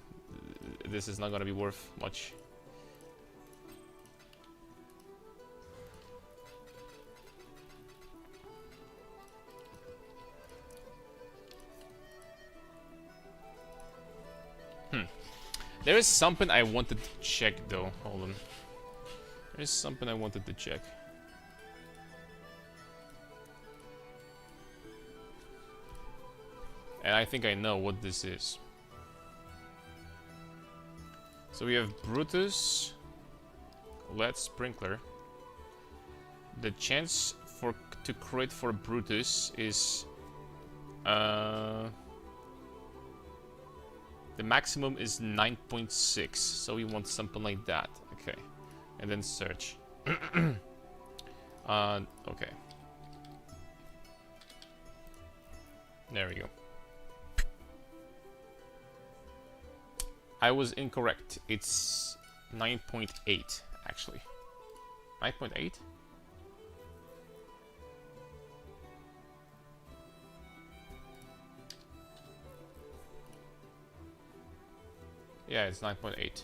be worth much. There is something I wanted to check though. Hold on. There is something I wanted to check. And I think I know what this is. So we have Brutus, Colette, Sprinkler. The chance to crit for Brutus is the maximum is 9.6, so we want something like that. Okay, and then search. Okay. There we go. I was incorrect. It's 9.8 actually. 9.8? Yeah, it's 9.8.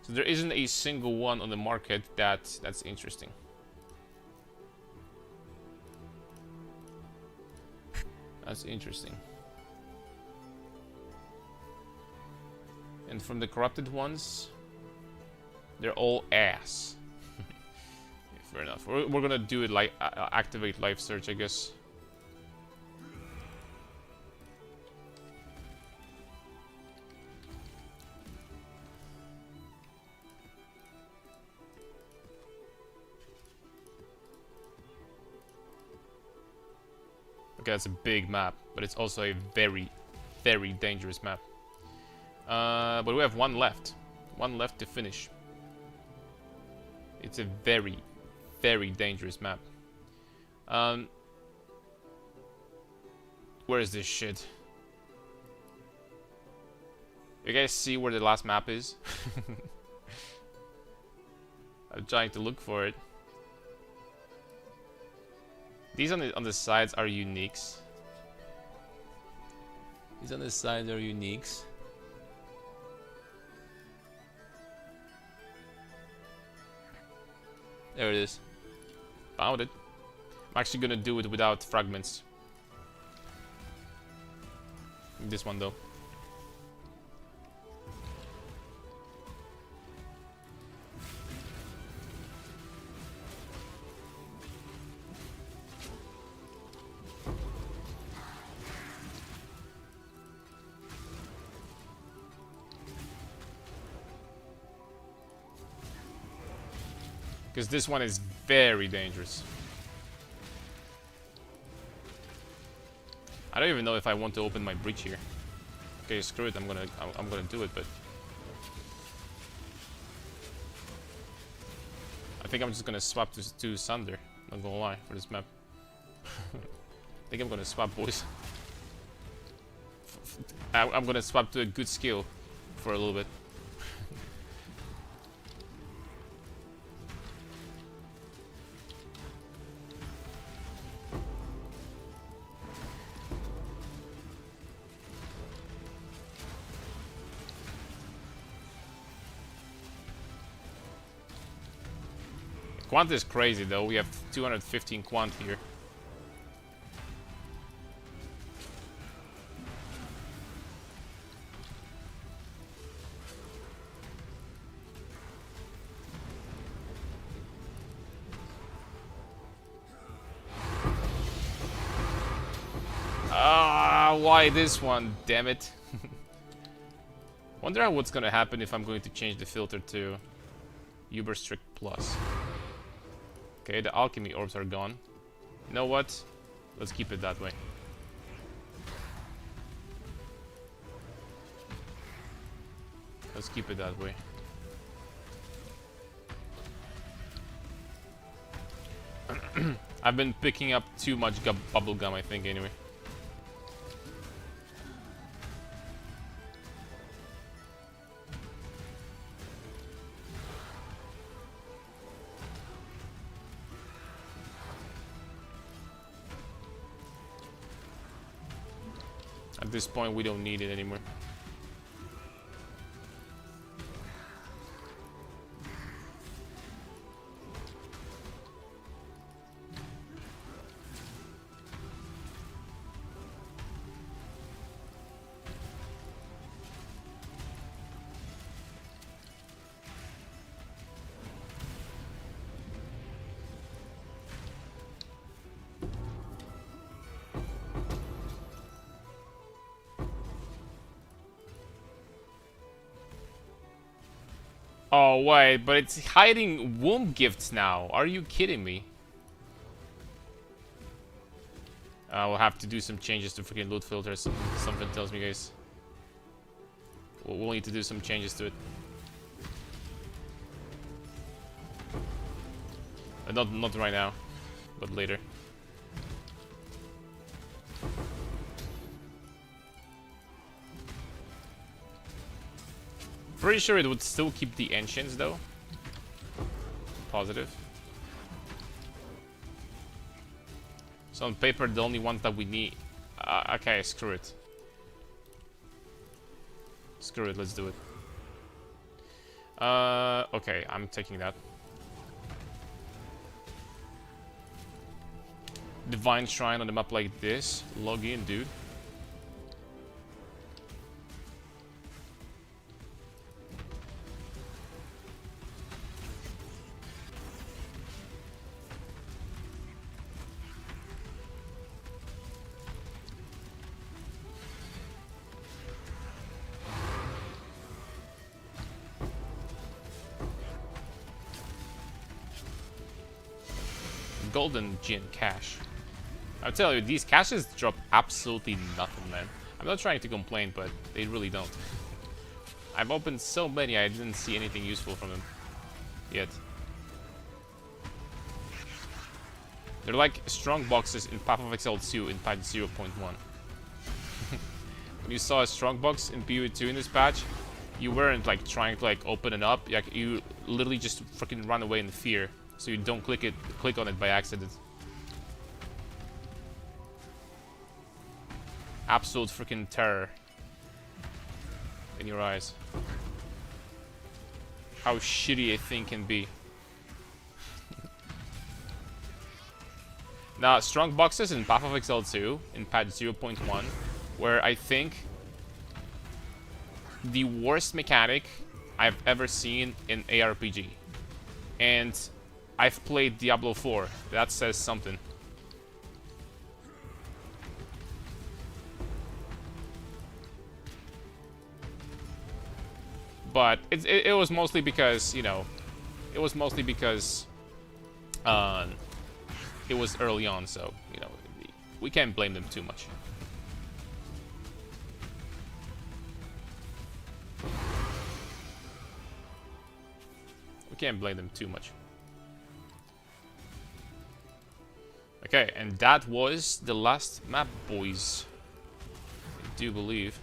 So there isn't a single one on the market that's interesting. That's interesting. And from the corrupted ones, they're all ass. Fair enough. We're gonna do it like activate life search, I guess. Okay, that's a big map, but it's also a very, very dangerous map. But we have one left. One left to finish. It's a very, very dangerous map. Where is this shit? You guys see where the last map is? I'm trying to look for it. These on the sides are uniques. These on the sides are uniques. There it is. Found it. I'm actually gonna do it without fragments. This one though. Because this one is very dangerous. I don't even know if I want to open my breach here. Okay, screw it. I'm gonna do it, but I think I'm just gonna swap to Sunder. Not gonna lie for this map. I think I'm gonna swap, boys. I'm gonna swap to a good skill for a little bit. Quant is crazy though, we have 215 quant here. Ah, why this one? Damn it. Wonder what's gonna happen if I'm going to change the filter to Uber Strict Plus. Okay, the alchemy orbs are gone. You know what? Let's keep it that way. Let's keep it that way. I've been picking up too much bubblegum, I think, anyway. At this point, we don't need it anymore. Oh, wait, but it's hiding womb gifts now. Are you kidding me? We'll have to do some changes to freaking loot filters. Something tells me, guys. We'll need to do some changes to it. Not right now, but later. Pretty sure it would still keep the ancients though. Positive. So on paper, the only ones that we need. Okay, screw it. Screw it, let's do it. Okay, I'm taking that. Divine Shrine on a map like this. Log in, dude. Golden Gin cash. I'll tell you, these caches drop absolutely nothing, man. I'm not trying to complain, but they really don't. I've opened so many, I didn't see anything useful from them yet. They're like strong boxes in Path of Exile 2 in patch 0.1. When you saw a strong box in PoE2 in this patch, you weren't like trying to like open it up. Like you literally just freaking run away in fear, so you don't click on it by accident. Absolute freaking terror in your eyes. How shitty a thing can be. Now, strong boxes in Path of Exile 2 in patch 0.1, where I think the worst mechanic I've ever seen in ARPG. And I've played Diablo 4. That says something. But it was mostly because, you know, it was mostly because it was early on, so, you know, we can't blame them too much. We can't blame them too much. Okay, and that was the last map, boys. I do believe.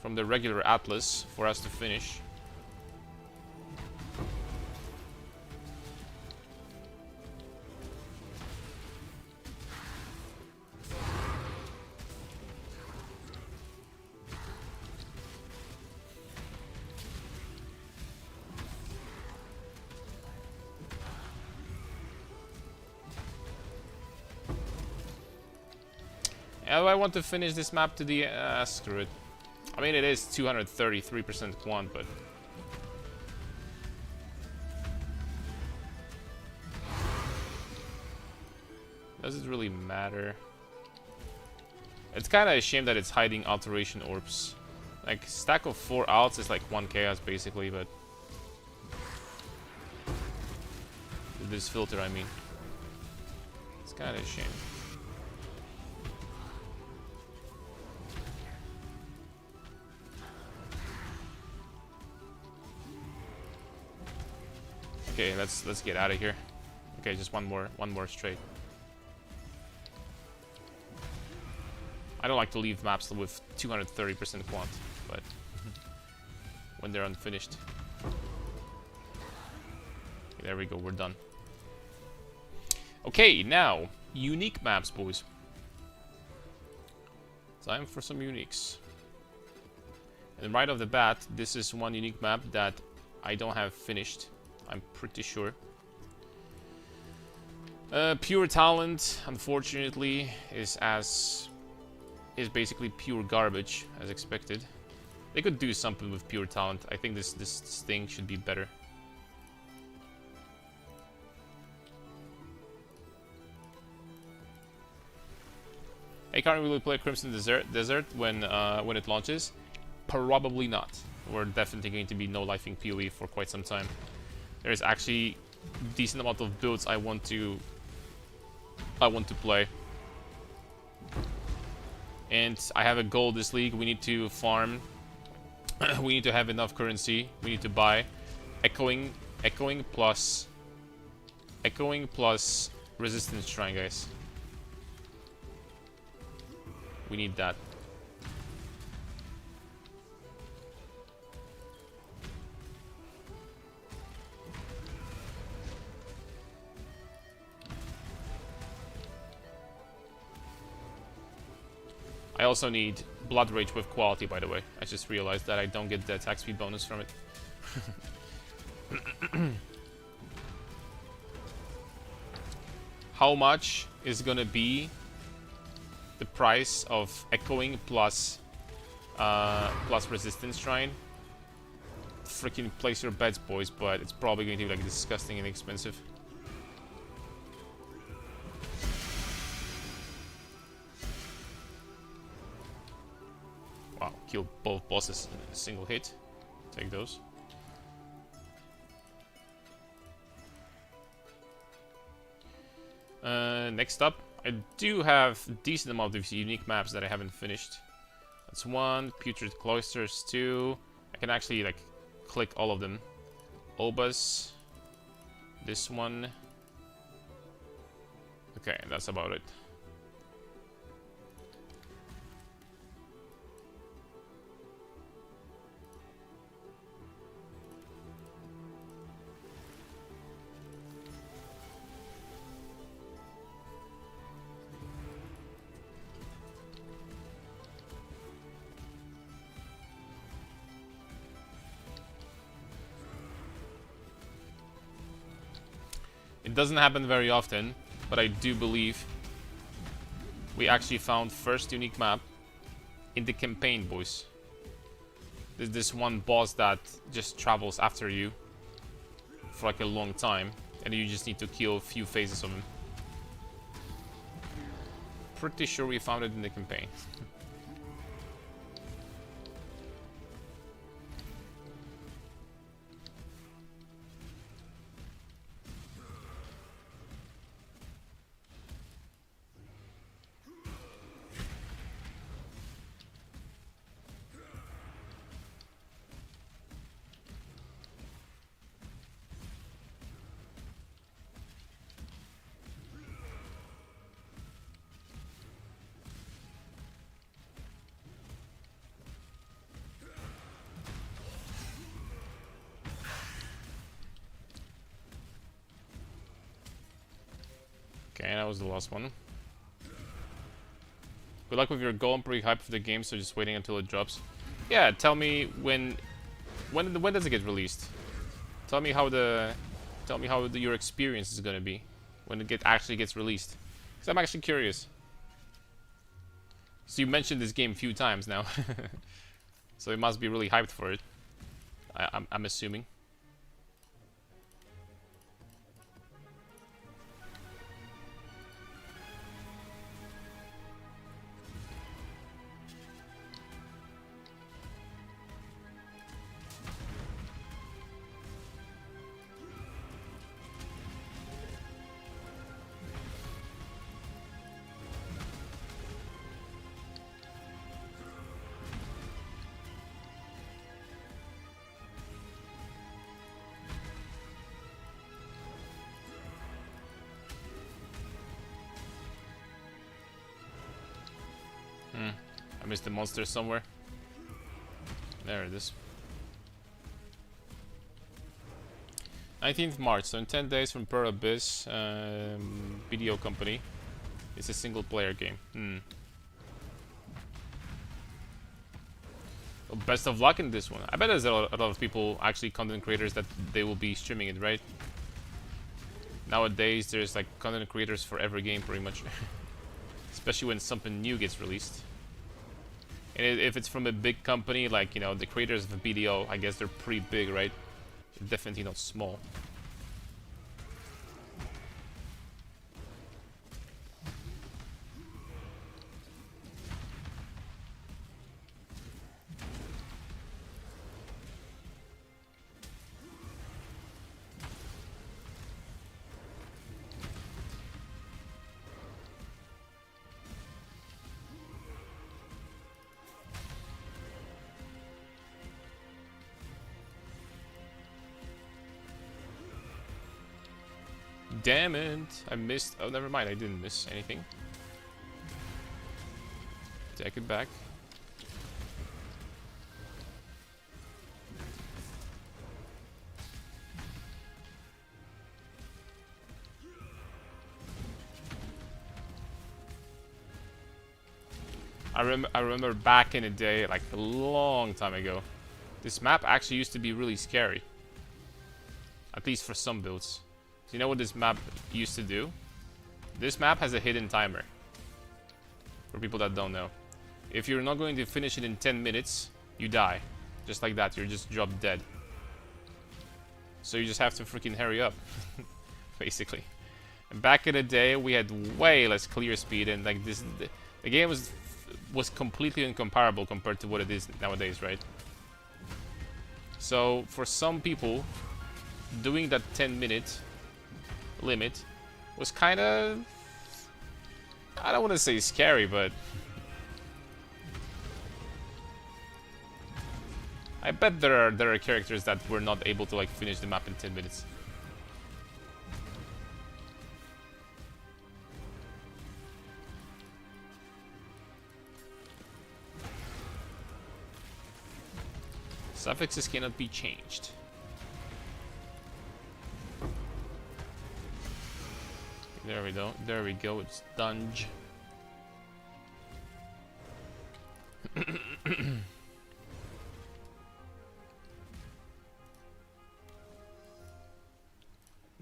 From the regular atlas for us to finish. How do I want to finish this map to the... screw it. I mean, it is 233% quant, but... does it really matter? It's kind of a shame that it's hiding alteration orbs. Like, stack of 4 alts is like 1 chaos, basically, but... with this filter, I mean. It's kind of a shame. Okay, let's get out of here. Okay, just one more straight. I don't like to leave maps with 230% quant, but when they're unfinished. Okay, there we go, we're done. Okay, now unique maps, boys. Time for some uniques. And right off the bat, this is one unique map that I don't have finished. I'm pretty sure. Pure talent, unfortunately, is basically pure garbage, as expected. They could do something with pure talent. I think this thing should be better. I can't really play Crimson Desert when it launches. Probably not. We're definitely going to be no-lifing PoE for quite some time. There's actually a decent amount of builds I want to play. And I have a goal this league. We need to farm. We need to have enough currency. We need to buy echoing Echoing plus resistance shrine, guys. We need that. I also need Blood Rage with quality, by the way. I just realized that I don't get the attack speed bonus from it. How much is gonna be the price of Echoing plus Resistance Shrine? Freaking place your bets, boys, but it's probably going to be like disgusting and expensive. Wow, killed both bosses in a single hit. Take those. Next up, I do have a decent amount of unique maps that I haven't finished. That's 1, Putrid Cloisters 2. I can actually like click all of them. Obas. This one. Okay, that's about it. It doesn't happen very often, but I do believe we actually found first unique map in the campaign, boys. There's this one boss that just travels after you for like a long time, and you just need to kill a few phases of him. Pretty sure we found it in the campaign. Okay, that was the last one. Good luck with your goal. I'm pretty hyped for the game, so just waiting until it drops. Yeah, tell me when does it get released? Tell me how your experience is gonna be when it actually gets released. Cause I'm actually curious. So you mentioned this game a few times now, so you must be really hyped for it. I'm assuming. I missed the monster somewhere. There it is. 19th March, so in 10 days from Pearl Abyss, video company. It's a single player game. Well, best of luck in this one. I bet there's a lot of people, actually content creators, that they will be streaming it, right? Nowadays, there's like content creators for every game pretty much. Especially when something new gets released. And if it's from a big company, like, you know, the creators of the BDO, I guess they're pretty big, right? Definitely not small. Damn it! I missed. Oh, never mind. I didn't miss anything. Take it back. I remember back in the day, like a long time ago, this map actually used to be really scary. At least for some builds. So you know what this map used to do? This map has a hidden timer. For people that don't know. If you're not going to finish it in 10 minutes, you die. Just like that, you're just dropped dead. So you just have to freaking hurry up. Basically. And back in the day, we had way less clear speed, and like this, the game was completely incomparable compared to what it is nowadays, right? So for some people, doing that 10-minute limit was kind of, I don't want to say scary, but I bet there are characters that were not able to like finish the map in 10 minutes. Suffixes cannot be changed. There we go. There we go. It's Dunge.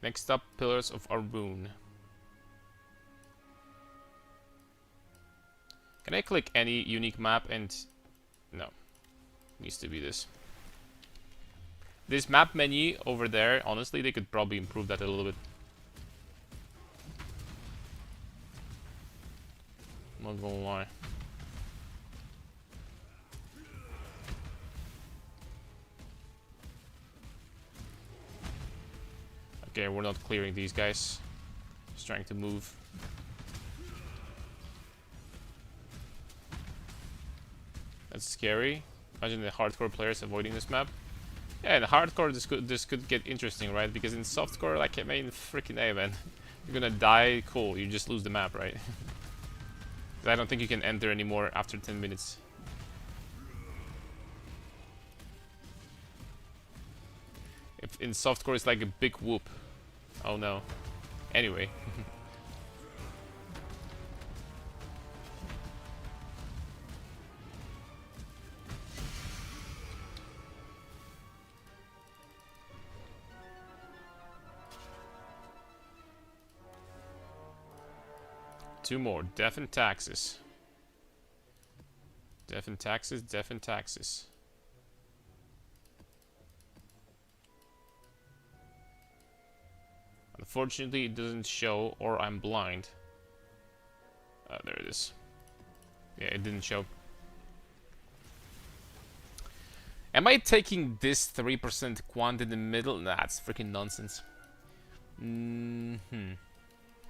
Next up, Pillars of Arbun. Can I click any unique map and... No. Needs to be this. This map menu over there, honestly, they could probably improve that a little bit. Not gonna lie. Okay, we're not clearing these guys. Just trying to move. That's scary. Imagine the hardcore players avoiding this map. Yeah, in hardcore this could get interesting, right? Because in softcore, like, I mean, freaking A, man. You're gonna die, cool, you just lose the map, right? I don't think you can enter anymore after 10 minutes. If in softcore it's like a big whoop. Oh no. Anyway. Two more. Death and taxes. Death and taxes, death and taxes. Unfortunately, it doesn't show, or I'm blind. There it is. Yeah, it didn't show. Am I taking this 3% quant in the middle? Nah, it's freaking nonsense.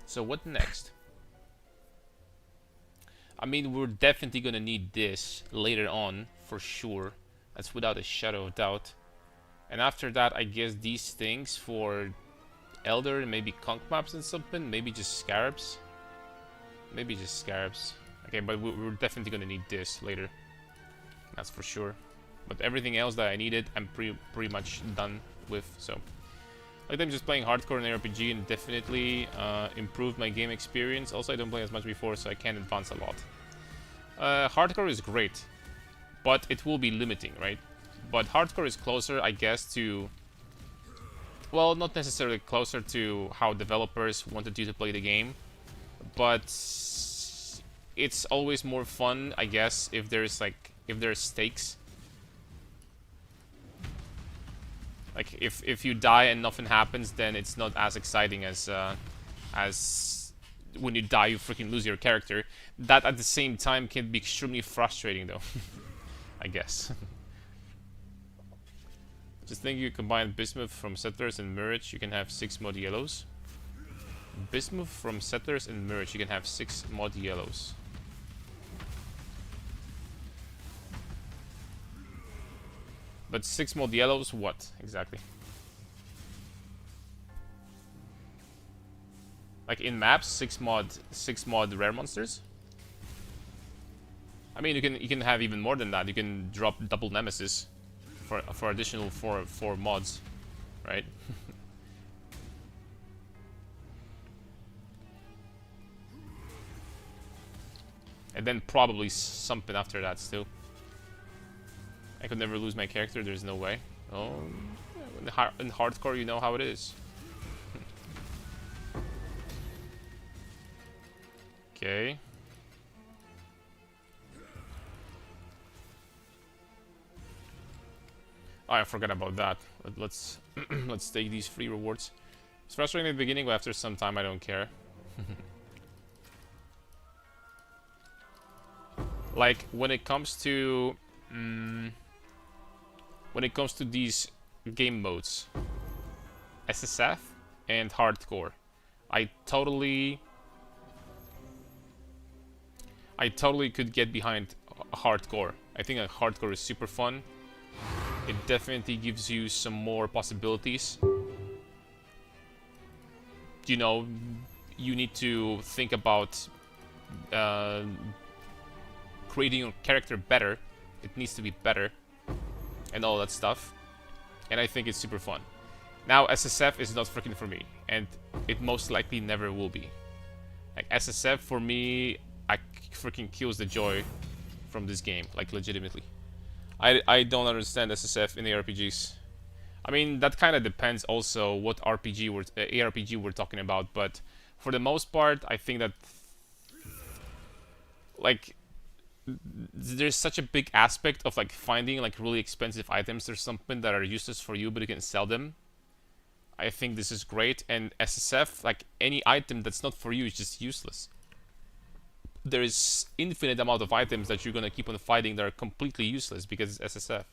So what next? I mean, we're definitely gonna need this later on, for sure. That's without a shadow of doubt. And after that, I guess these things for Elder and maybe conch maps and something. Maybe just scarabs. Maybe just scarabs. Okay, but we're definitely gonna need this later. That's for sure. But everything else that I needed, I'm pretty much done with. So, like, I'm just playing hardcore and RPG and definitely improved my game experience. Also, I don't play as much before, so I can advance a lot. Hardcore is great, but it will be limiting, right? But hardcore is closer, I guess, to... Well, not necessarily closer to how developers wanted you to play the game, but it's always more fun, I guess, if there's stakes. Like, if you die and nothing happens, then it's not as exciting as when you die, you freaking lose your character. That at the same time can be extremely frustrating, though. I guess. Just think you combine Bismuth from Settlers and Mirage, you can have 6 mod yellows. Bismuth from Settlers and Mirage, you can have 6 mod yellows. But 6 mod yellows, what exactly? Like in maps, 6 mod rare monsters. I mean, you can have even more than that. You can drop double nemesis for additional four mods, right? And then probably something after that still. I could never lose my character. There's no way. Oh, in hardcore, you know how it is. Okay. Oh, I forgot about that. Let's let's take these free rewards. It's frustrating in the beginning, but after some time, I don't care. Like when it comes to these game modes, SSF and hardcore, I totally could get behind hardcore. I think a hardcore is super fun. It definitely gives you some more possibilities. You know, you need to think about creating your character better. It needs to be better and all that stuff. And I think it's super fun. Now, SSF is not freaking for me, and it most likely never will be. Like, SSF for me, I freaking kills the joy from this game, like legitimately. I don't understand SSF in the RPGs. I mean, that kind of depends also what ARPG we're talking about, but for the most part, I think that like there's such a big aspect of like finding like really expensive items or something that are useless for you, but you can sell them. I think this is great, and SSF, like any item that's not for you is just useless. There is infinite amount of items that you're gonna keep on fighting that are completely useless because it's SSF.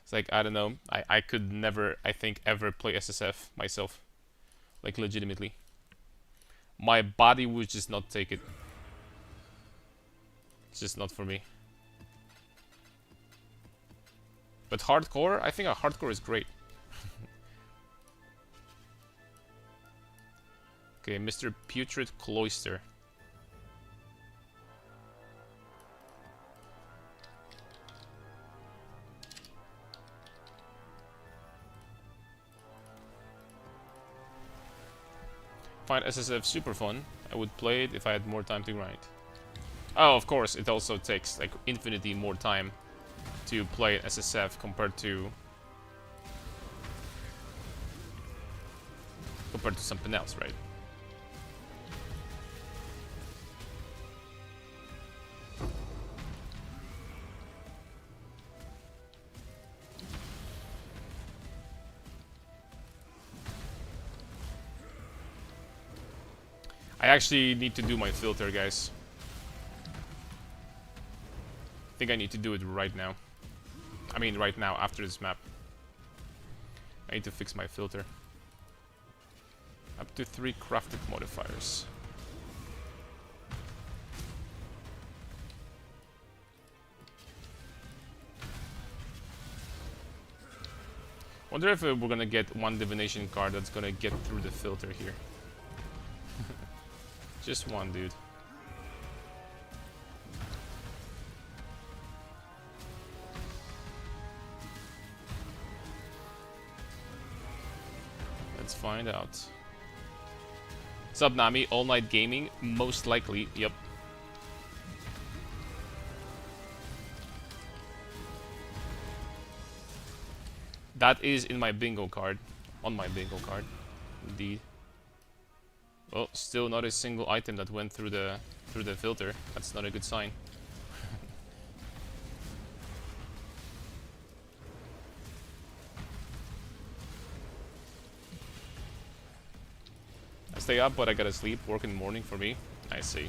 It's like, I don't know, I could never, I think, ever play SSF myself. Like, legitimately. My body would just not take it. It's just not for me. But hardcore, I think a hardcore is great. Okay, Mr. Putrid Cloister. Find SSF super fun. I would play it if I had more time to grind. Oh, of course, it also takes like infinitely more time to play SSF compared to something else, right? I actually need to do my filter, guys. I think I need to do it right now. I mean, right now, after this map. I need to fix my filter. Up to 3 crafted modifiers. Wonder if we're gonna get one divination card that's gonna get through the filter here. Just one, dude. Let's find out. What's up, Nami? All night gaming? Most likely, yep. That is in my bingo card. On my bingo card. Indeed. Well, still not a single item that went through the filter. That's not a good sign. I stay up, but I gotta sleep. Work in the morning for me. I see.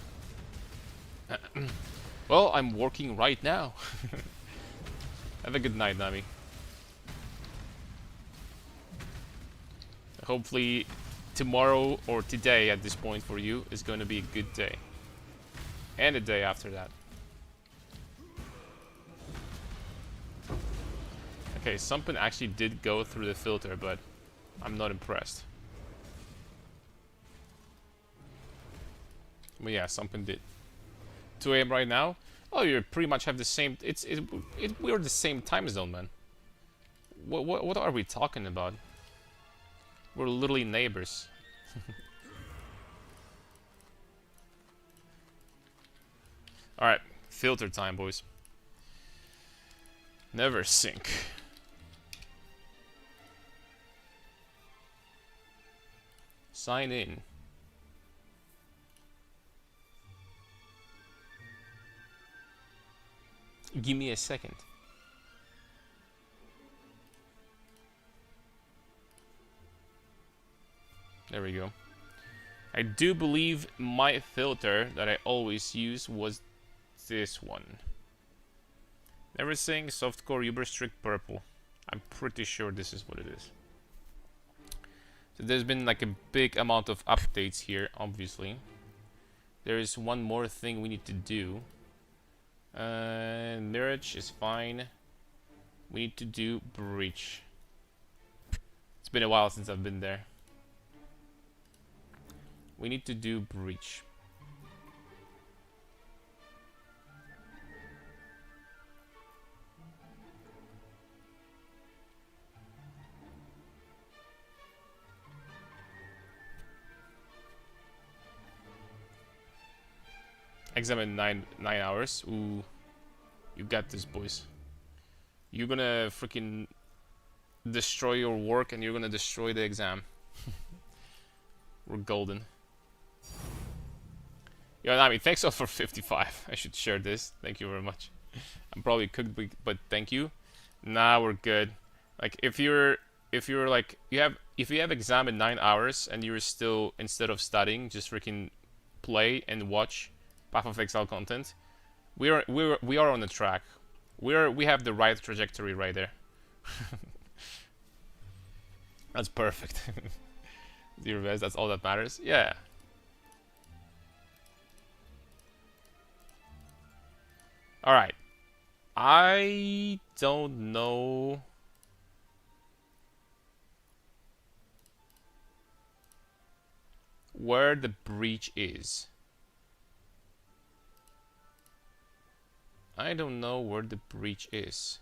Well, I'm working right now. Have a good night, Nami. Hopefully tomorrow or today at this point for you is going to be a good day. And a day after that. Okay, something actually did go through the filter, but I'm not impressed. But yeah, something did. 2 a.m. right now. Oh, you pretty much have the same. We're the same time zone, man. What are we talking about? We're literally neighbors. All right, filter time, boys. Never sink. Sign in. Give me a second. There we go. I do believe my filter that I always use was this one. Never sink, softcore, uber strict purple. I'm pretty sure this is what it is. So there's been like a big amount of updates here, obviously. There is one more thing we need to do. Mirage is fine. We need to do breach. It's been a while since I've been there. We need to do breach. Exam in 9 hours. Ooh, you got this, boys. You're gonna freaking destroy your work, and you're gonna destroy the exam. We're golden. Yo, Nami, thanks all for 55. I should share this. Thank you very much. I'm probably cooked, but thank you. Nah, we're good. Like if you have exam in 9 hours and you're still, instead of studying, just freaking play and watch Path of Exile content, we are on the track. We have the right trajectory right there. That's perfect. Do your best. That's all that matters. Yeah. All right. I don't know. Where the breach is. I don't know where the breach is.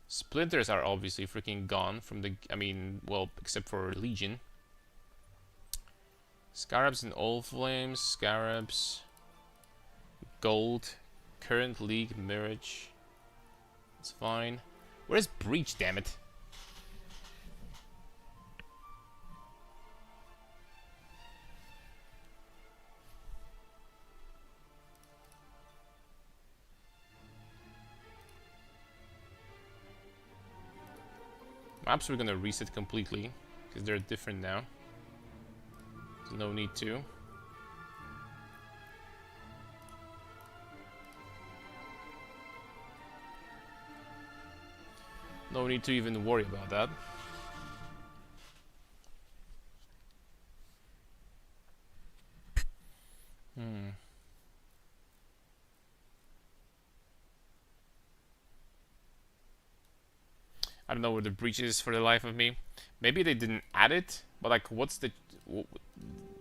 Splinters are obviously freaking gone from the... I mean, well, except for Legion. Scarabs and Old Flames. Scarabs. Gold. Current League. Mirage. It's fine. Where's breach, damn it? Maps we're gonna reset completely because they're different now. There's no need to. No need to even worry about that. I don't know where the breach is for the life of me. Maybe they didn't add it, but like, what's the...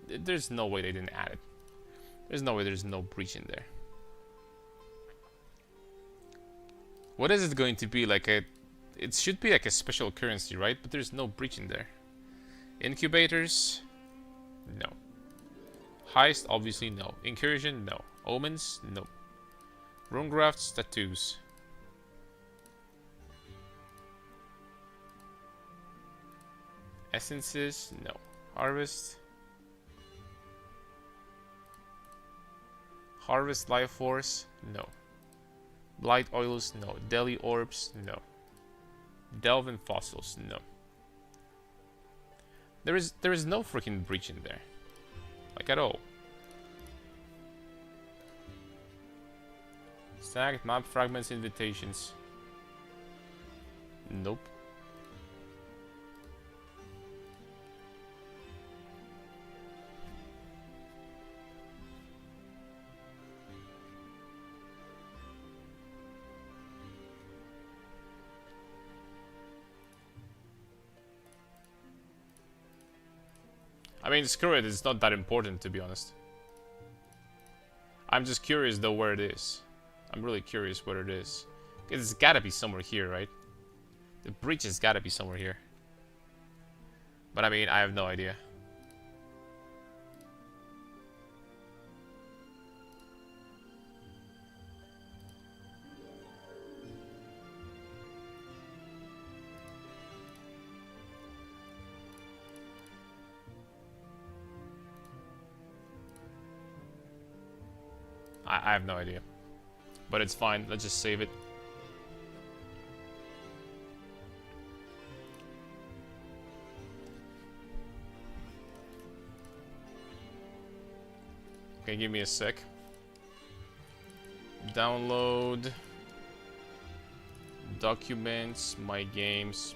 There's no way they didn't add it. There's no way there's no breach in there. What is it going to be? Like a... It should be like a special currency, right? But there's no breach in there. Incubators? No. Heist? Obviously no. Incursion? No. Omens? No. Runegrafts? Tattoos? Essences? No. Harvest? Harvest Life Force? No. Blight Oils? No. Deli Orbs? No. Delve in Fossils? No. There is no freaking breach in there. Like at all. Stacked map fragments invitations. Nope. I mean, screw it, it's not that important, to be honest. I'm just curious though where it is. I'm really curious where it is. It's gotta be somewhere here, right? The breach has gotta be somewhere here. But I mean, I have no idea. I have no idea. But it's fine. Let's just save it. Okay, give me a sec. Download. Documents. My games.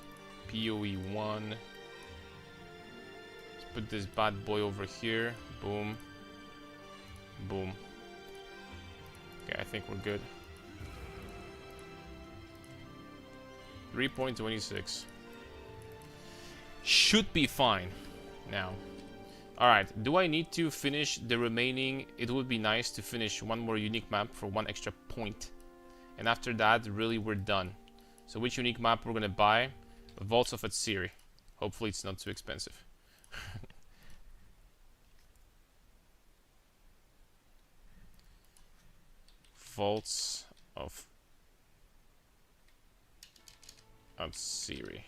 PoE 1. Let's put this bad boy over here. Boom. Boom. Okay, I think we're good. 3.26. Should be fine now. Alright, do I need to finish the remaining? It would be nice to finish one more unique map for one extra point. And after that, really, we're done. So which unique map we're gonna buy? Vaults of Atsiri. Hopefully it's not too expensive. Vaults of Atsiri.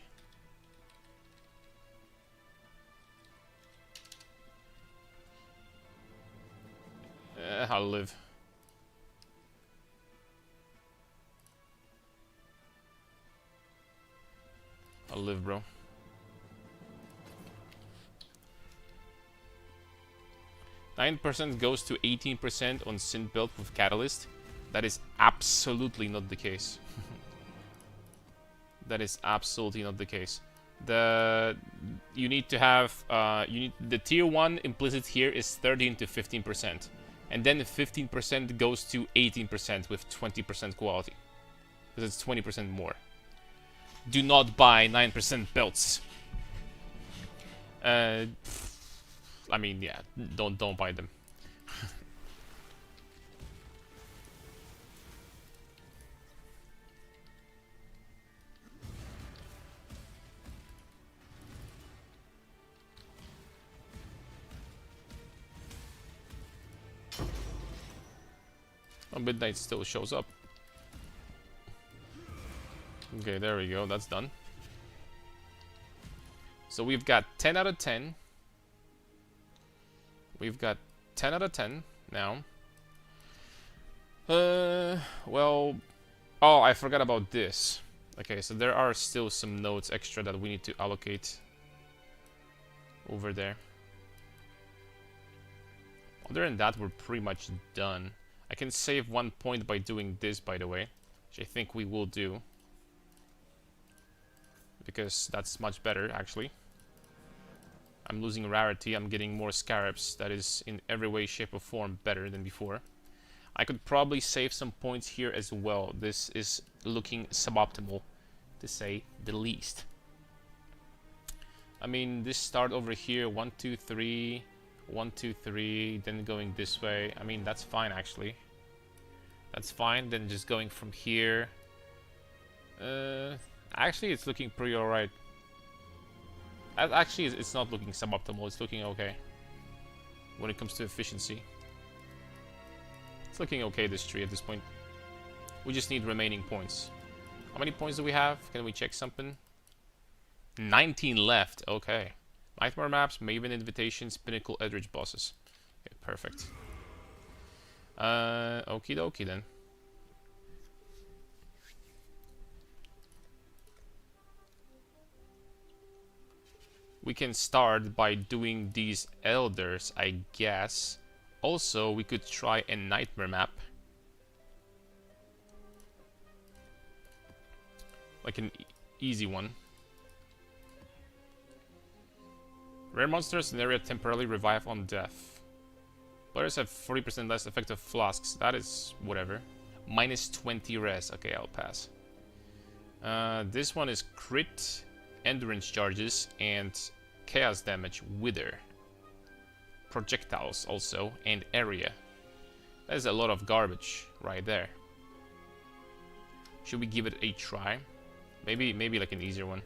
I'll live. I'll live, bro. %9 goes to 18% on synth belt with catalyst. That is absolutely not the case. That is absolutely not the case. You need to have the tier 1 implicit here is 13 to 15%, and then 15% goes to 18% with 20% quality, because it's 20% more. Do not buy 9% belts. I mean, yeah, don't buy them. Oh, Midnight still shows up. Okay, there we go. That's done. So we've got 10 out of 10. We've got 10 out of 10 now. Well... Oh, I forgot about this. Okay, so there are still some nodes extra that we need to allocate over there. Other than that, we're pretty much done. I can save 1 point by doing this, by the way, which I think we will do, because that's much better, actually. I'm losing rarity, I'm getting more scarabs. That is in every way, shape, or form better than before. I could probably save some points here as well. This is looking suboptimal, to say the least. I mean, this start over here, 1, 2, 3, 1, 2, 3, then going this way. I mean, that's fine, actually. That's fine. Then just going from here. Actually, it's looking pretty alright. Actually, it's not looking suboptimal. It's looking okay when it comes to efficiency. It's looking okay, this tree, at this point. We just need remaining points. How many points do we have? Can we check something? 19 left. Okay. Nightmare maps, Maven invitations, Pinnacle Eldritch bosses. Okay, perfect. Okie dokie then. We can start by doing these elders, I guess. Also, we could try a nightmare map. Like an easy one. Rare monsters in area temporarily revive on death. Players have 40% less effective flasks. That is whatever. Minus 20 res. Okay, I'll pass. This one is crit, endurance charges, and chaos damage, wither. Projectiles also, and area. There's a lot of garbage right there. Should we give it a try? Maybe like an easier one.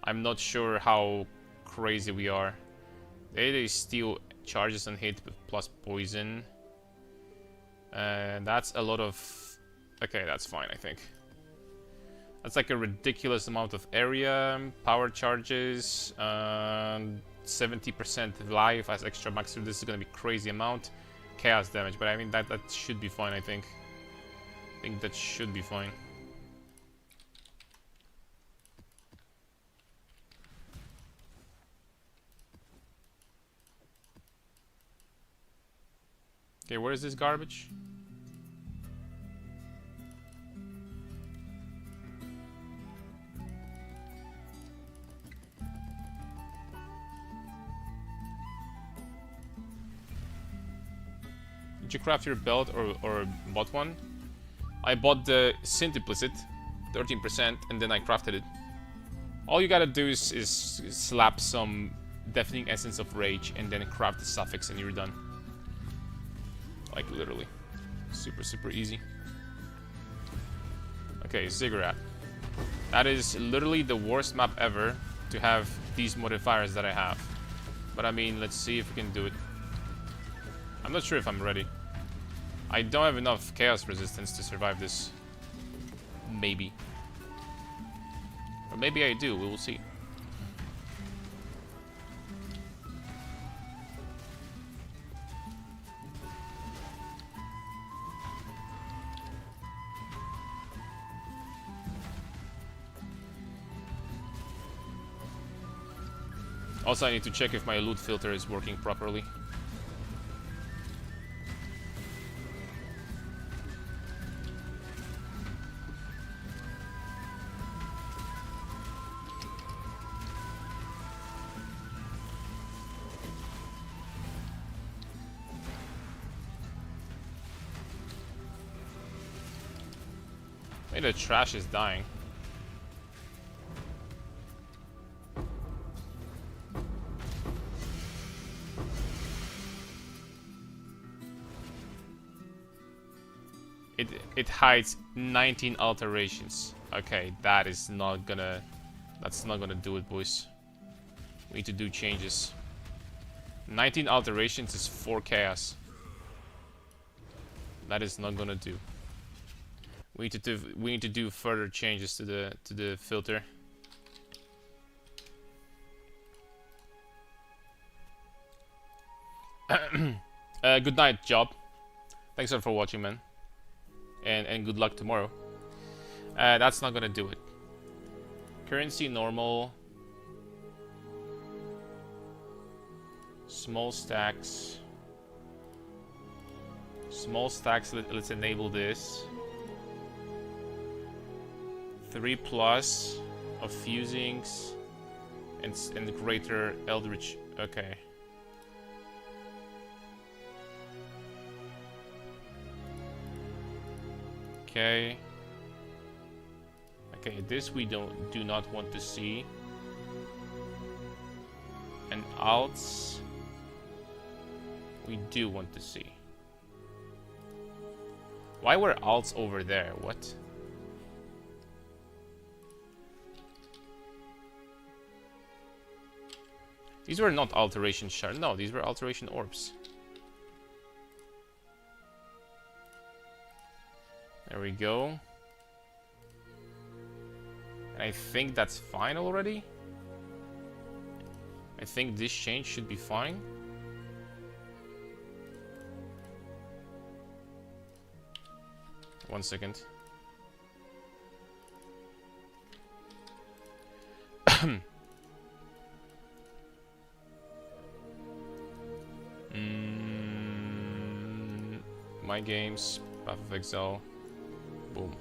I'm not sure how crazy we are. They steal charges and hit plus poison. That's a lot of... Okay, that's fine, I think. That's like a ridiculous amount of area, power charges, 70% life as extra max. This is gonna be crazy amount. Chaos damage, but I mean that should be fine, I think. I think that should be fine. Okay, where is this garbage? Did you craft your belt or bought one? I bought the Synth-implicit, 13%, and then I crafted it. All you gotta do is slap some Deafening Essence of Rage and then craft the suffix and you're done. Like, literally. Super easy. Okay, Ziggurat. That is literally the worst map ever to have these modifiers that I have. But I mean, let's see if we can do it. I'm not sure if I'm ready. I don't have enough chaos resistance to survive this. Maybe. Or maybe I do, we will see. Also, I need to check if my loot filter is working properly. Maybe the trash is dying. It hides 19 alterations. Okay, that's not gonna do it, boys. We need to do changes. 19 alterations is 4 chaos. That is not gonna do. We need to do further changes to the filter. Good night, Job. Thanks a lot for watching, man. And good luck tomorrow. That's not gonna do it. Currency normal. Small stacks. Small stacks, let's enable this. 3+ of fusings and greater eldritch. Okay. Okay. Okay, this we do not want to see. And alts we do want to see. Why were alts over there? What? These were not alteration shards. No, these were alteration orbs. There we go. And I think that's fine already. I think this change should be fine. One second. My games, Path of Exile. Boom.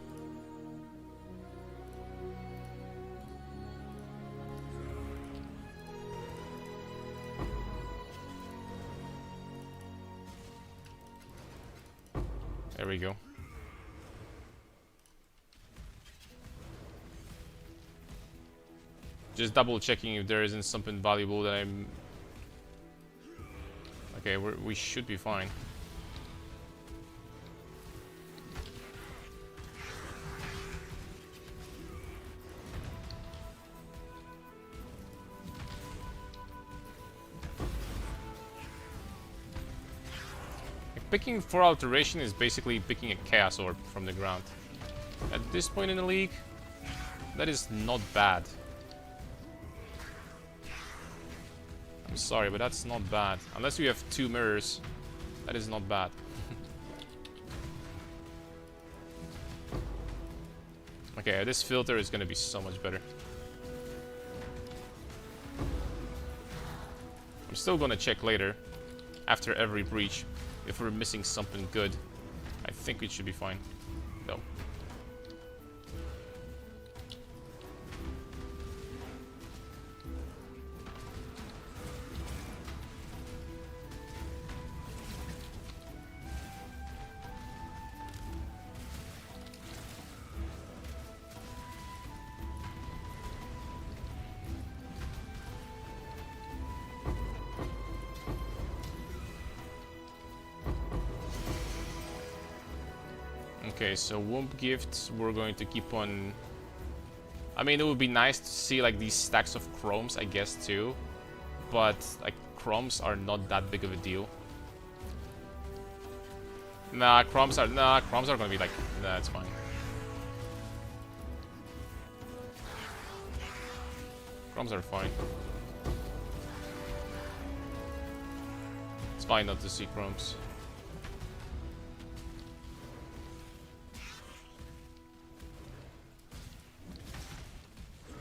There we go. Just double checking if there isn't something valuable that I'm... Okay, we should be fine. picking 4 alteration is basically picking a chaos orb from the ground. At this point in the league, that is not bad. I'm sorry, but that's not bad. Unless you have 2 mirrors, that is not bad. Okay, this filter is gonna be so much better. I'm still gonna check later, after every breach, if we're missing something good. I think it should be fine, though. Okay, so Womb Gifts, we're going to keep on... I mean, it would be nice to see, like, these stacks of chromes, I guess, too. But, like, chromes are not that big of a deal. Nah, chromes are gonna be, like... Nah, it's fine. Chromes are fine. It's fine not to see chromes.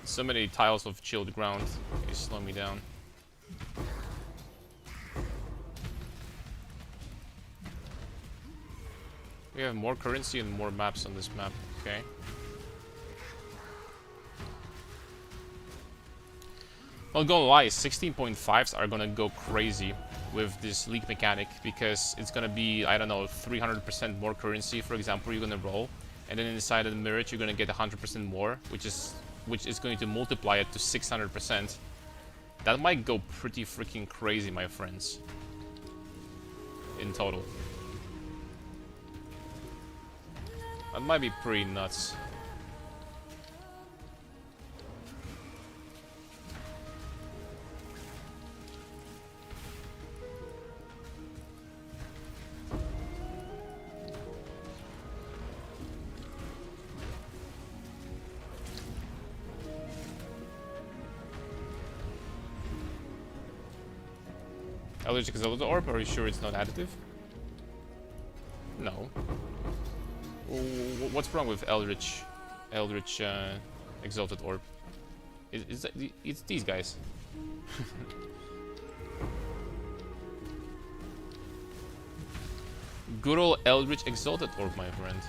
So many tiles of chilled ground. You slow me down. We have more currency and more maps on this map. Okay. Not gonna lie, 16.5s are gonna go crazy with this leak mechanic because it's gonna be, I don't know, 300% more currency, for example, you're gonna roll, and then inside of the mirror you're gonna get 100% more, which is going to multiply it to 600%. That might go pretty freaking crazy, my friends. In total. That might be pretty nuts. Eldritch Exalted Orb, are you sure it's not additive? No. What's wrong with Eldritch Exalted Orb? It's these guys. Good old Eldritch Exalted Orb, my friend.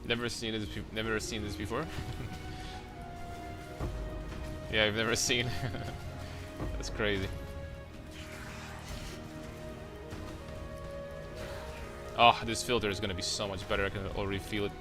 Never seen this before. Yeah, I've never seen. That's crazy. Oh, this filter is gonna be so much better. I can already feel it.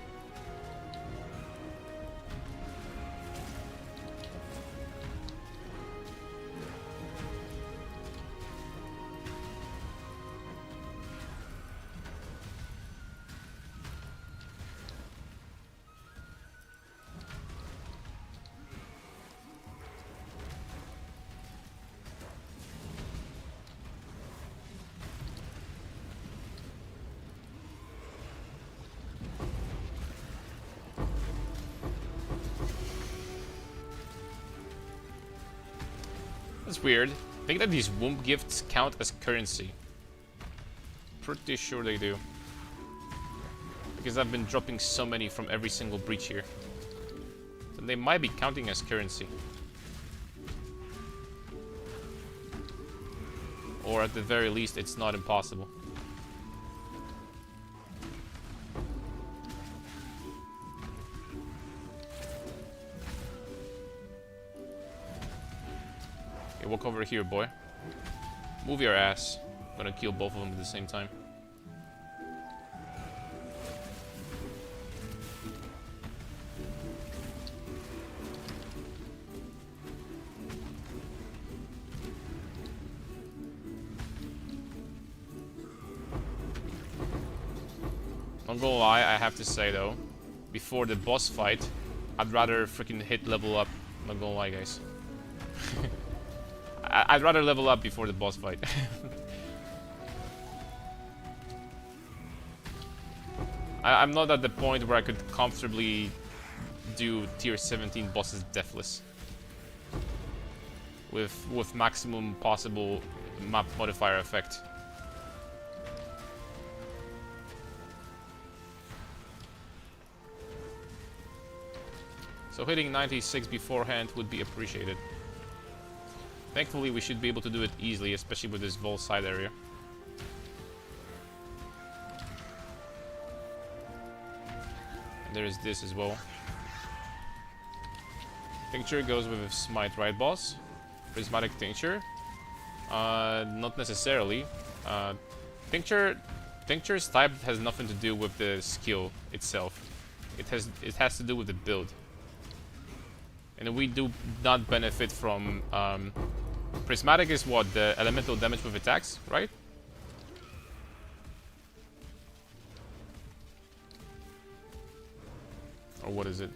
That's weird. I think that these womb gifts count as currency. Pretty sure they do. Because I've been dropping so many from every single breach here. So they might be counting as currency. Or at the very least, it's not impossible. Okay, walk over here, boy. Move your ass. I'm gonna kill both of them at the same time. Not gonna lie, I have to say though, before the boss fight, I'd rather freaking hit level up. I'm not gonna lie, guys. I'd rather level up before the boss fight. I'm not at the point where I could comfortably do tier 17 bosses deathless. With maximum possible map modifier effect. So hitting 96 beforehand would be appreciated. Thankfully we should be able to do it easily, especially with this Vol side area. And there is this as well. Tincture goes with a Smite, right boss? Prismatic Tincture? Not necessarily. Tincture's type has nothing to do with the skill itself. It has to do with the build. And we do not benefit from Prismatic is what? The elemental damage with attacks, right? Or what is it?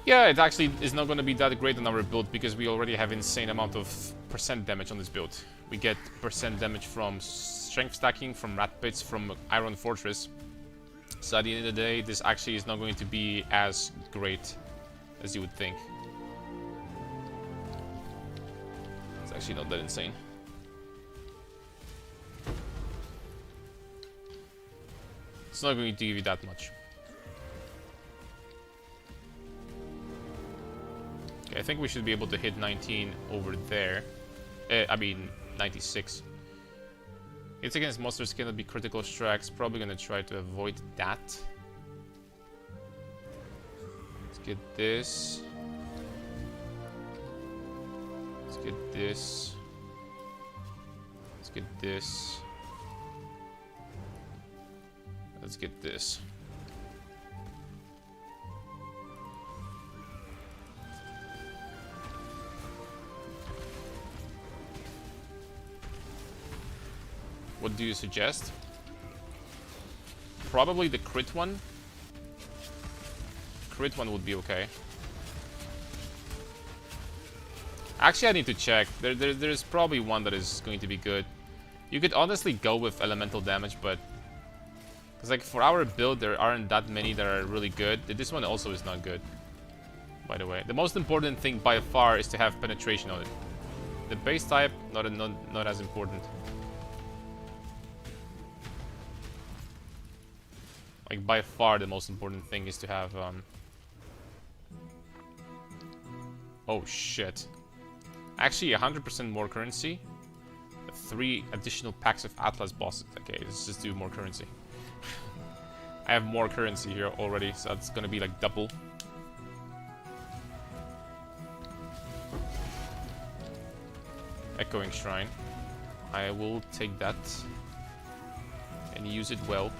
Yeah, it actually is not going to be that great on our build because we already have insane amount of percent damage on this build. We get percent damage from strength stacking, from rat pits, from Iron Fortress. So at the end of the day, this actually is not going to be as great as you would think. It's actually not that insane. It's not going to give you that much. Okay, I think we should be able to hit 19 over there. I mean, 96. It's against monsters cannot be critical strikes. Probably gonna try to avoid that. Let's get this. Let's get this. Let's get this. Let's get this. What do you suggest? Probably the crit one. Crit one would be okay. Actually, I need to check. There's probably one that is going to be good. You could honestly go with elemental damage, but because like for our build, there aren't that many that are really good. This one also is not good, by the way. The most important thing by far is to have penetration on it. The base type, not as important. Like, by far, the most important thing is to have, Oh, shit. Actually, 100% more currency. 3 additional packs of Atlas bosses. Okay, let's just do more currency. I have more currency here already, so that's gonna be, like, double. Echoing Shrine. I will take that. And use it well.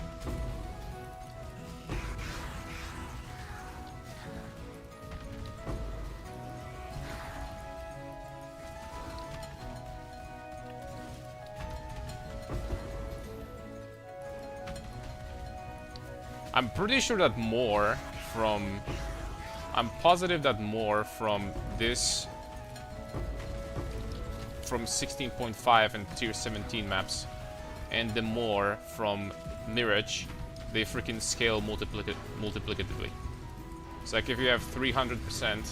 I'm pretty sure that more from... I'm positive that more from this... From 16.5 and tier 17 maps. And the more from Mirage, they freaking scale multiplicatively. It's like if you have 300%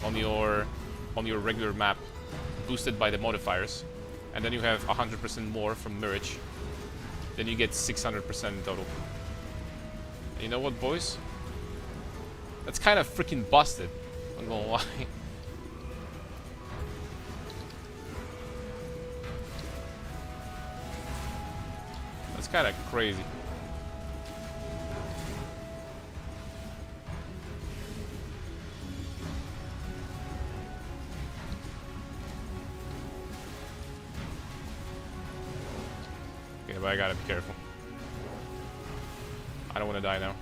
on your regular map, boosted by the modifiers, and then you have 100% more from Mirage, then you get 600% in total. You know what, boys? That's kind of freaking busted. I'm not gonna lie. That's kind of crazy. Okay, but I gotta be careful. I don't want to die now.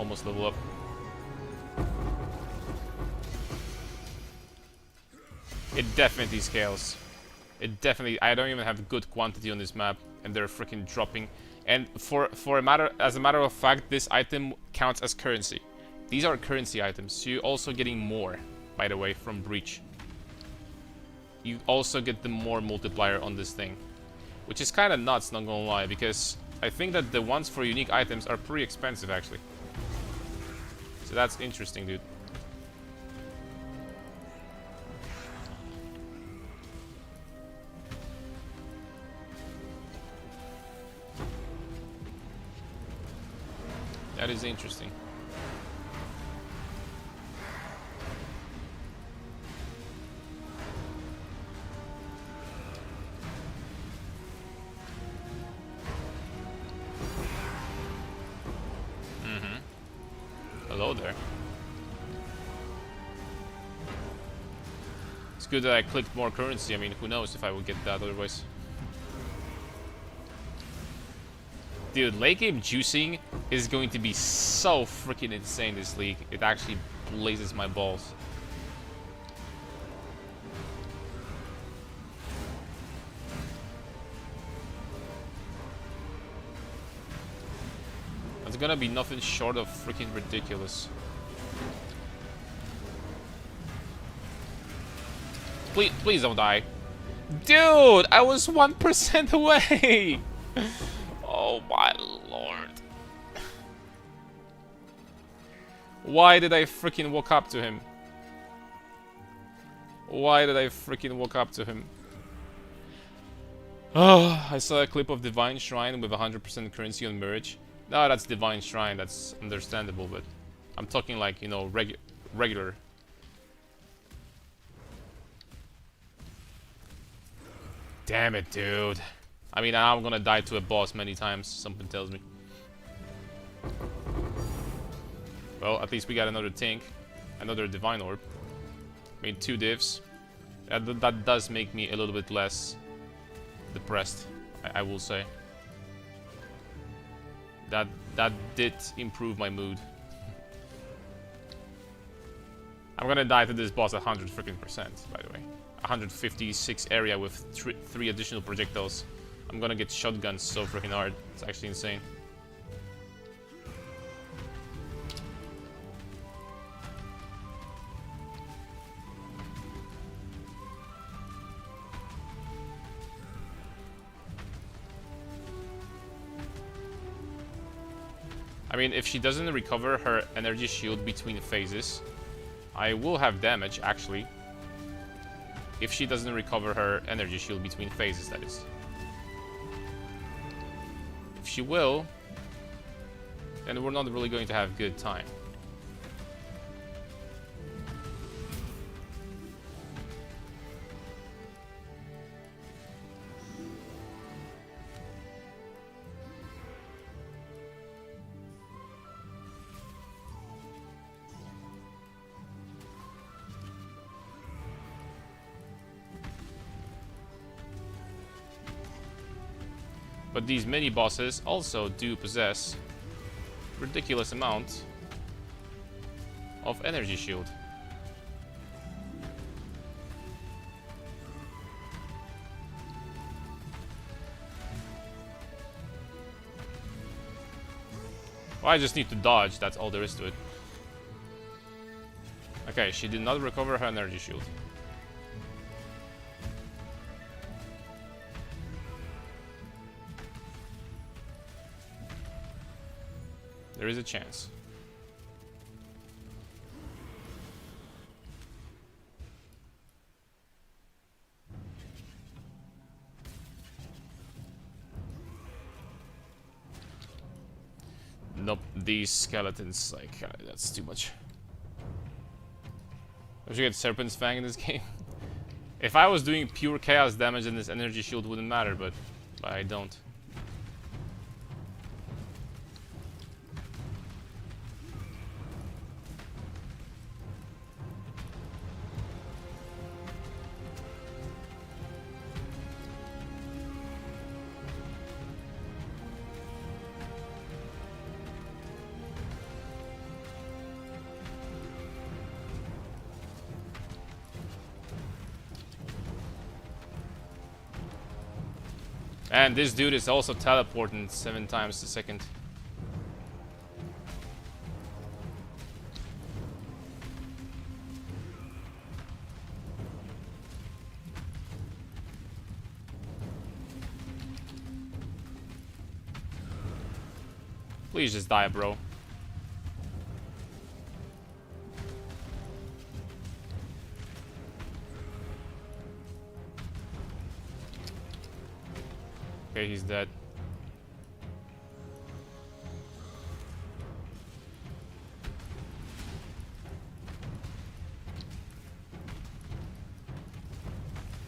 almost level up. It definitely scales. It definitely... I don't even have good quantity on this map, and they're freaking dropping. And as a matter of fact, this item counts as currency. These are currency items. So you're also getting more, by the way, from Breach. You also get the more multiplier on this thing, which is kind of nuts, not gonna lie, because I think that the ones for unique items are pretty expensive, actually. So that's interesting, dude. That is interesting. Hello there. It's good that I clicked more currency. I mean, who knows if I would get that otherwise. Dude, late game juicing is going to be so freaking insane this league. It actually blazes my balls. It's gonna be nothing short of freaking ridiculous. Please don't die. Dude, I was 1% away! Oh my lord. Why did I freaking walk up to him? Why did I freaking walk up to him? Oh, I saw a clip of Divine Shrine with 100% currency on Mirage. No, that's Divine Shrine, that's understandable, but I'm talking like, you know, regular. Damn it, dude. I mean, I'm gonna die to a boss many times, something tells me. Well, at least we got another tank. Another Divine Orb. I mean, 2 divs. That does make me a little bit less depressed, I will say. That did improve my mood. I'm gonna die to this boss 100 freaking percent, by the way. 156 area with 3 additional projectiles. I'm gonna get shotguns so freaking hard. It's actually insane. I mean, if she doesn't recover her energy shield between phases, I will have damage, actually. If she doesn't recover her energy shield between phases, that is. If she will, then we're not really going to have good time. But these mini bosses also do possess ridiculous amount of energy shield. Well, I just need to dodge, that's all there is to it. Okay, she did not recover her energy shield. There is a chance. Nope, these skeletons, like, that's too much. Don't you get Serpent's Fang in this game? If I was doing pure chaos damage, then this energy shield wouldn't matter, but I don't. And this dude is also teleporting 7 times a second. Please just die, bro. Okay, he's dead.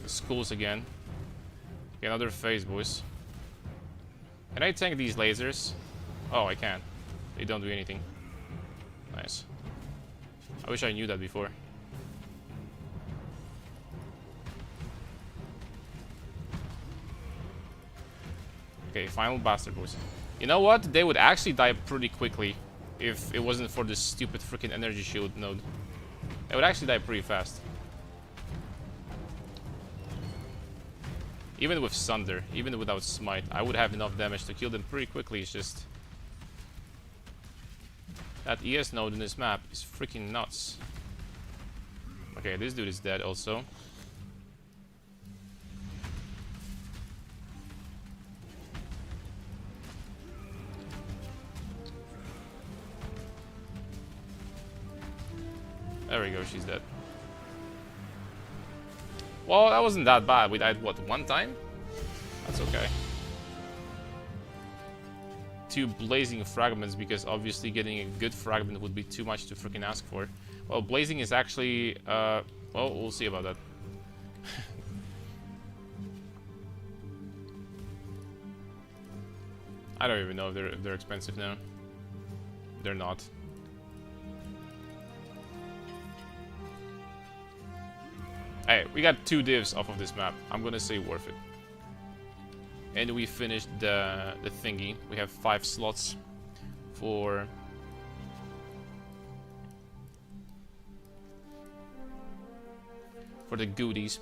Schools again. Okay, another phase, boys. Can I tank these lasers? Oh, I can. They don't do anything. Nice. I wish I knew that before. Okay, final bastard, boys. You know what? They would actually die pretty quickly if it wasn't for this stupid freaking energy shield node. They would actually die pretty fast. Even with Sunder, even without Smite, I would have enough damage to kill them pretty quickly. It's just that ES node in this map is freaking nuts. Okay, this dude is dead also. There we go, she's dead. Well, that wasn't that bad. We died, what, 1 time? That's okay. 2 blazing fragments, because obviously getting a good fragment would be too much to freaking ask for. Well, blazing is actually, well, we'll see about that. I don't even know if they're expensive now. They're not. Hey, we got 2 divs off of this map. I'm gonna say worth it. And we finished the thingy. We have 5 slots for the goodies.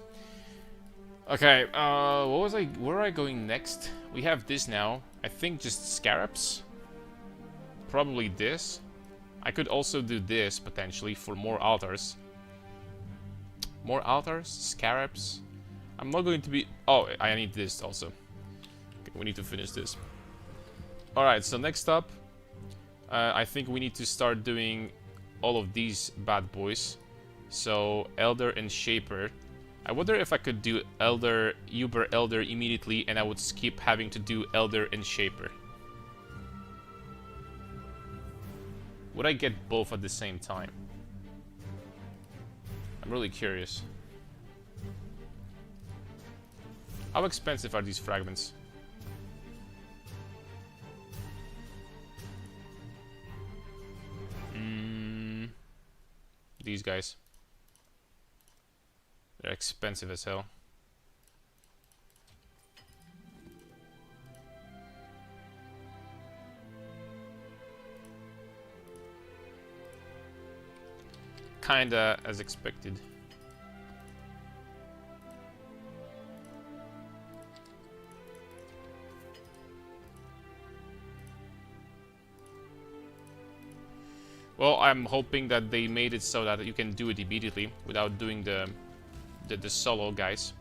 Okay, what was I? Where are I going next? We have this now. I think just scarabs. Probably this. I could also do this potentially for more altars. More altars, scarabs. I'm not going to be. Oh, I need this also. Okay, we need to finish this. All right. So next up, I think we need to start doing all of these bad boys. So Elder and Shaper. I wonder if I could do Elder, Uber Elder immediately, and I would skip having to do Elder and Shaper. Would I get both at the same time? I'm really curious. How expensive are these fragments? These guys. They're expensive as hell. Kinda as expected. Well, I'm hoping that they made it so that you can do it immediately without doing the solo guys.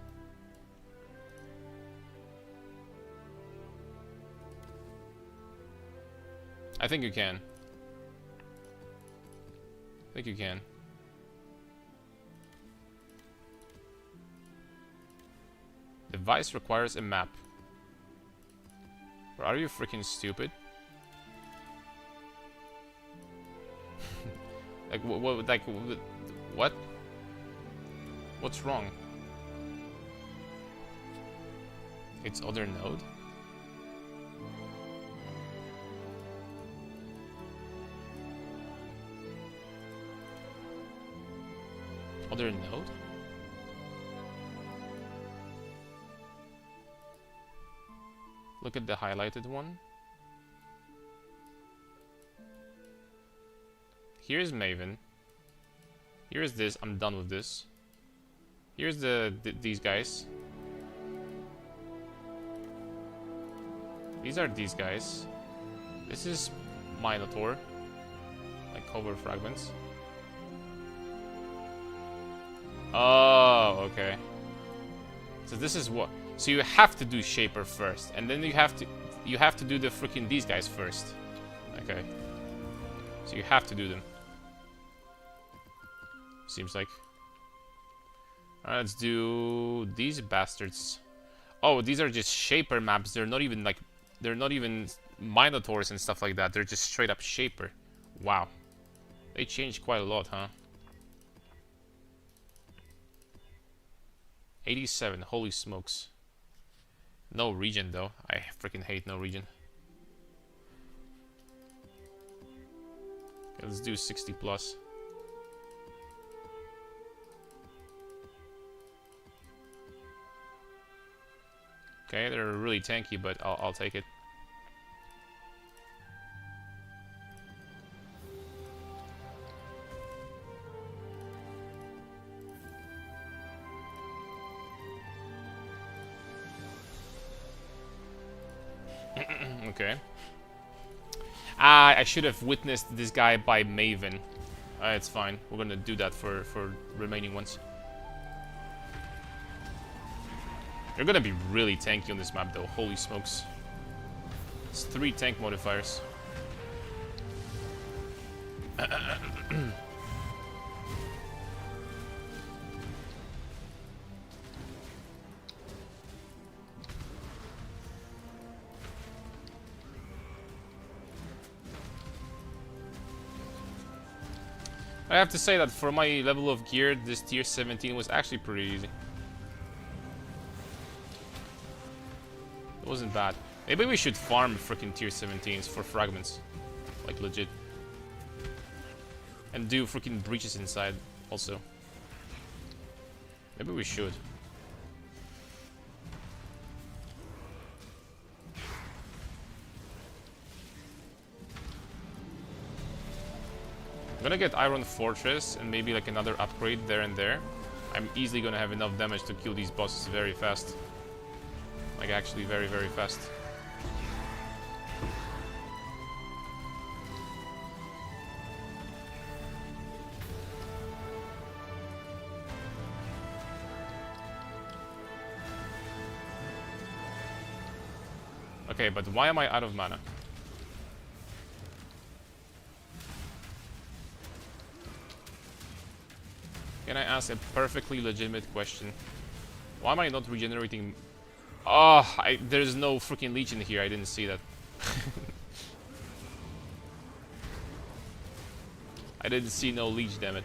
I think you can. I think you can. Device requires a map. Or are you freaking stupid? Like what? Like what? What's wrong? It's other node. Other node. Look at the highlighted one. Here's Maven. Here's this. I'm done with this. Here's these guys. These are these guys. This is Minotaur. Like cover fragments. Oh, okay. So this is what. So you have to do Shaper first, and then you have to do the freaking these guys first. Okay. So you have to do them. Seems like. Alright, let's do these bastards. Oh, these are just Shaper maps. They're not even like, they're not even Minotaurs and stuff like that. They're just straight up Shaper. Wow. They changed quite a lot, huh? 87, holy smokes. No region though. I freaking hate no region. Okay, let's do 60 plus. Okay, they're really tanky, but I'll take it. Okay. I should have witnessed this guy by Maven. It's fine. We're gonna do that for remaining ones. You're gonna be really tanky on this map though, holy smokes. It's 3 tank modifiers. I have to say that for my level of gear, this tier 17 was actually pretty easy. It wasn't bad. Maybe we should farm freaking tier 17s for fragments. Like legit. And do freaking breaches inside also. Maybe we should. I'm gonna get Iron Fortress and maybe like another upgrade there and there. I'm easily gonna have enough damage to kill these bosses very fast. Like actually very, very fast. Okay, but why am I out of mana? Can I ask a perfectly legitimate question? Why am I not regenerating? Oh, there's no freaking leech in here. I didn't see that. I didn't see no leech, damn it.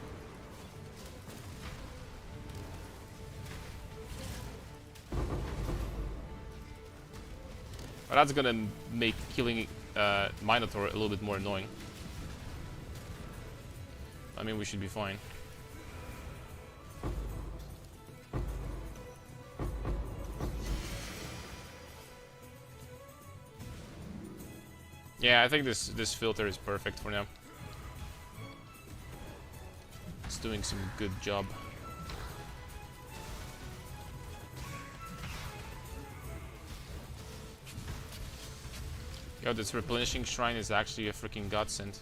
But that's gonna make killing Minotaur a little bit more annoying. I mean, we should be fine. Yeah, I think this filter is perfect for now. It's doing some good job. Yo, this replenishing shrine is actually a freaking godsend.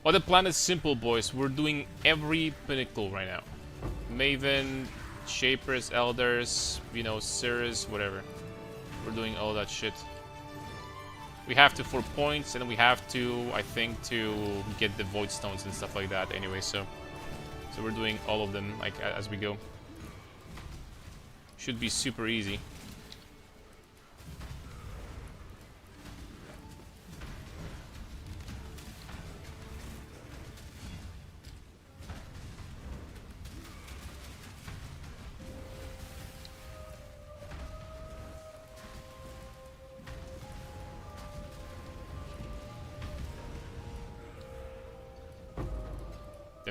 Well, the plan is simple, boys. We're doing every pinnacle right now. Maven, Shapers, Elders, you know, Cirrus, whatever. We're doing all that shit. We have to for points, and we have to, I think, to get the Void Stones and stuff like that anyway, so we're doing all of them, like, as we go. Should be super easy.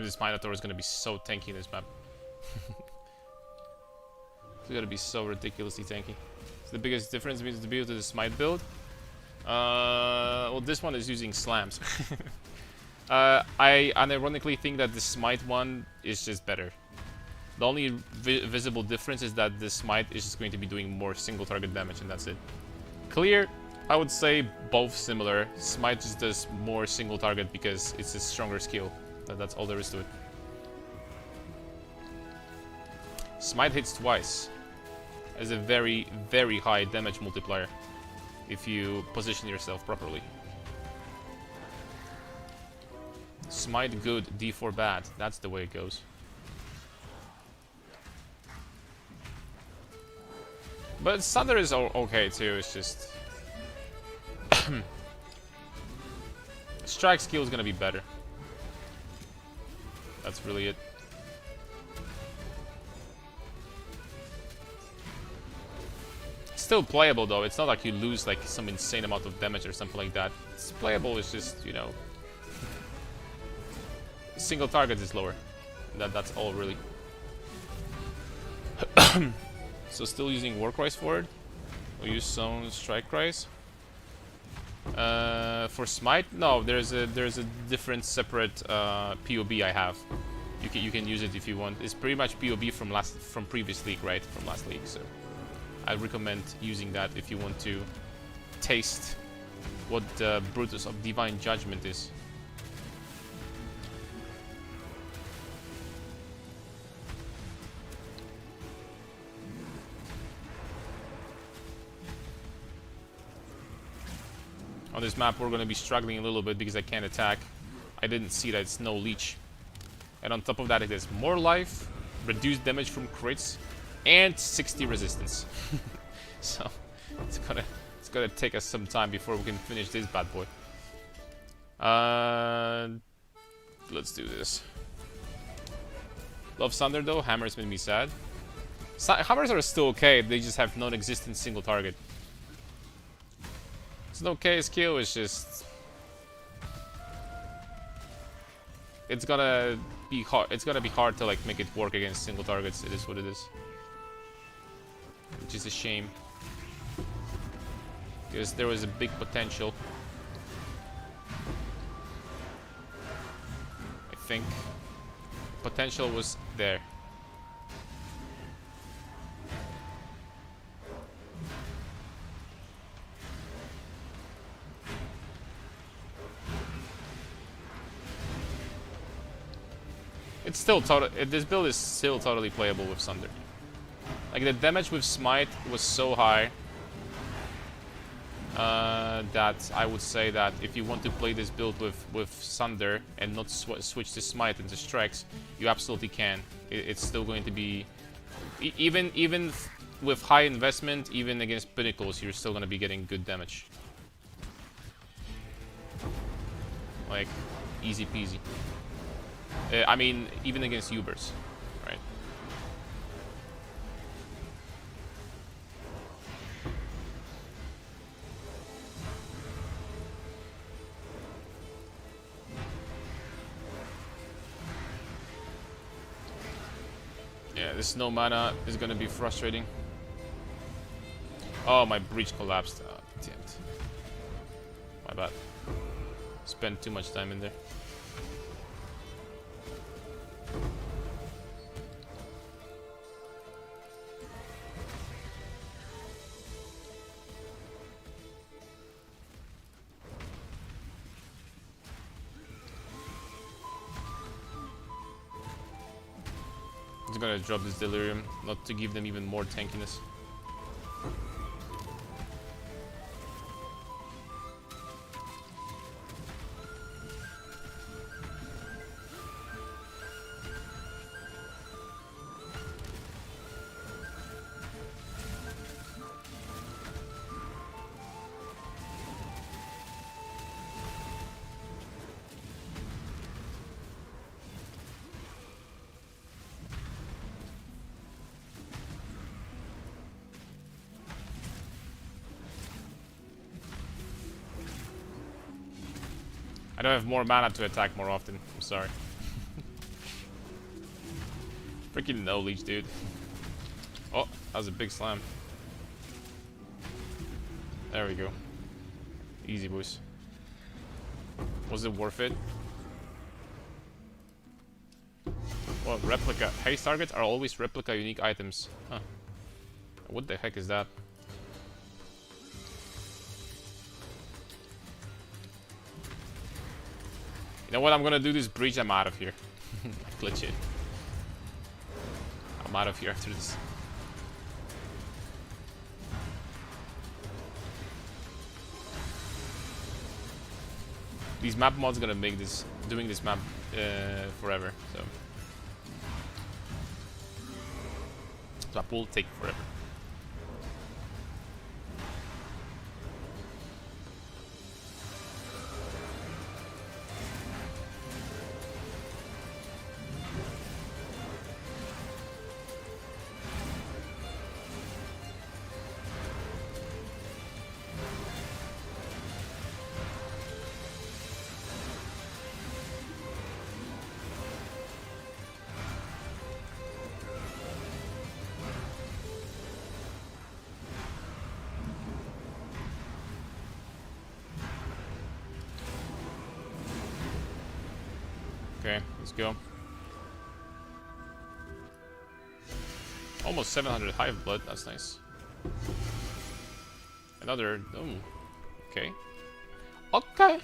And this Minotaur is gonna be so tanky in this map. It's gonna be so ridiculously tanky. So the biggest difference between the build to the Smite build. Well, this one is using slams. I unironically think that the Smite one is just better. The only visible difference is that the Smite is just going to be doing more single target damage, and that's it. Clear, I would say both similar. Smite just does more single target because it's a stronger skill. That's all there is to it. Smite hits twice. As a very, very high damage multiplier if you position yourself properly. Smite good, D4 bad. That's the way it goes. But Thunder is okay too, it's just... Strike skill is gonna be better. That's really it. Still playable though, it's not like you lose like some insane amount of damage or something like that. It's playable, it's just, you know... Single target is lower. That's all really. So still using Warcries for it. We'll use some Strike Cries. For Smite, no, there's a different separate POB I have. You can use it if you want. It's pretty much POB from previous league, right? From last league, so I recommend using that if you want to taste what the Brutus of Divine Judgment is. On this map, we're going to be struggling a little bit because I can't attack. I didn't see that it's no leech. And on top of that, it has more life, reduced damage from crits, and 60 resistance. So, it's gonna take us some time before we can finish this bad boy. Let's do this. Love Thunder though, Hammers made me sad. Hammers are still okay, they just have non-existent single target. It's an okay skill, it's just... It's gonna be hard to like make it work against single targets, it is what it is. Which is a shame. Because there was a big potential. I think potential was there. It's still this build is still totally playable with Thunder. Like the damage with Smite was so high that I would say that if you want to play this build with Thunder and not switch to Smite into Strikes, you absolutely can. It's still going to be even with high investment, even against Pinnacles, you're still going to be getting good damage. Like easy peasy. I mean, even against Ubers, right? Yeah, this no mana is gonna be frustrating. Oh, my breach collapsed. Oh, damn it. My bad. Spent too much time in there. I'm gonna drop this Delirium, not to give them even more tankiness. I don't have more mana to attack more often, I'm sorry. Freaking no leech, dude. Oh, that was a big slam. There we go. Easy, boys. Was it worth it? Well, replica. Haste targets are always replica unique items. Huh. What the heck is that? You know what? I'm gonna do this breach. I'm out of here. Legit. I'm out of here after this. These map mods gonna make this doing this map forever. So map will take forever. Okay, let's go. Almost 700 hive blood, that's nice. Another, oh, okay. Okay.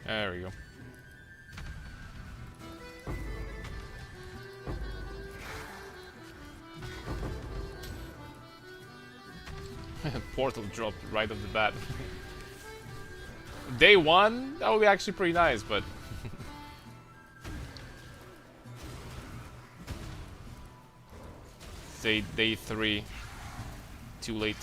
There we go. Portal dropped right off the bat. Day one, that would be actually pretty nice, but say day three, too late.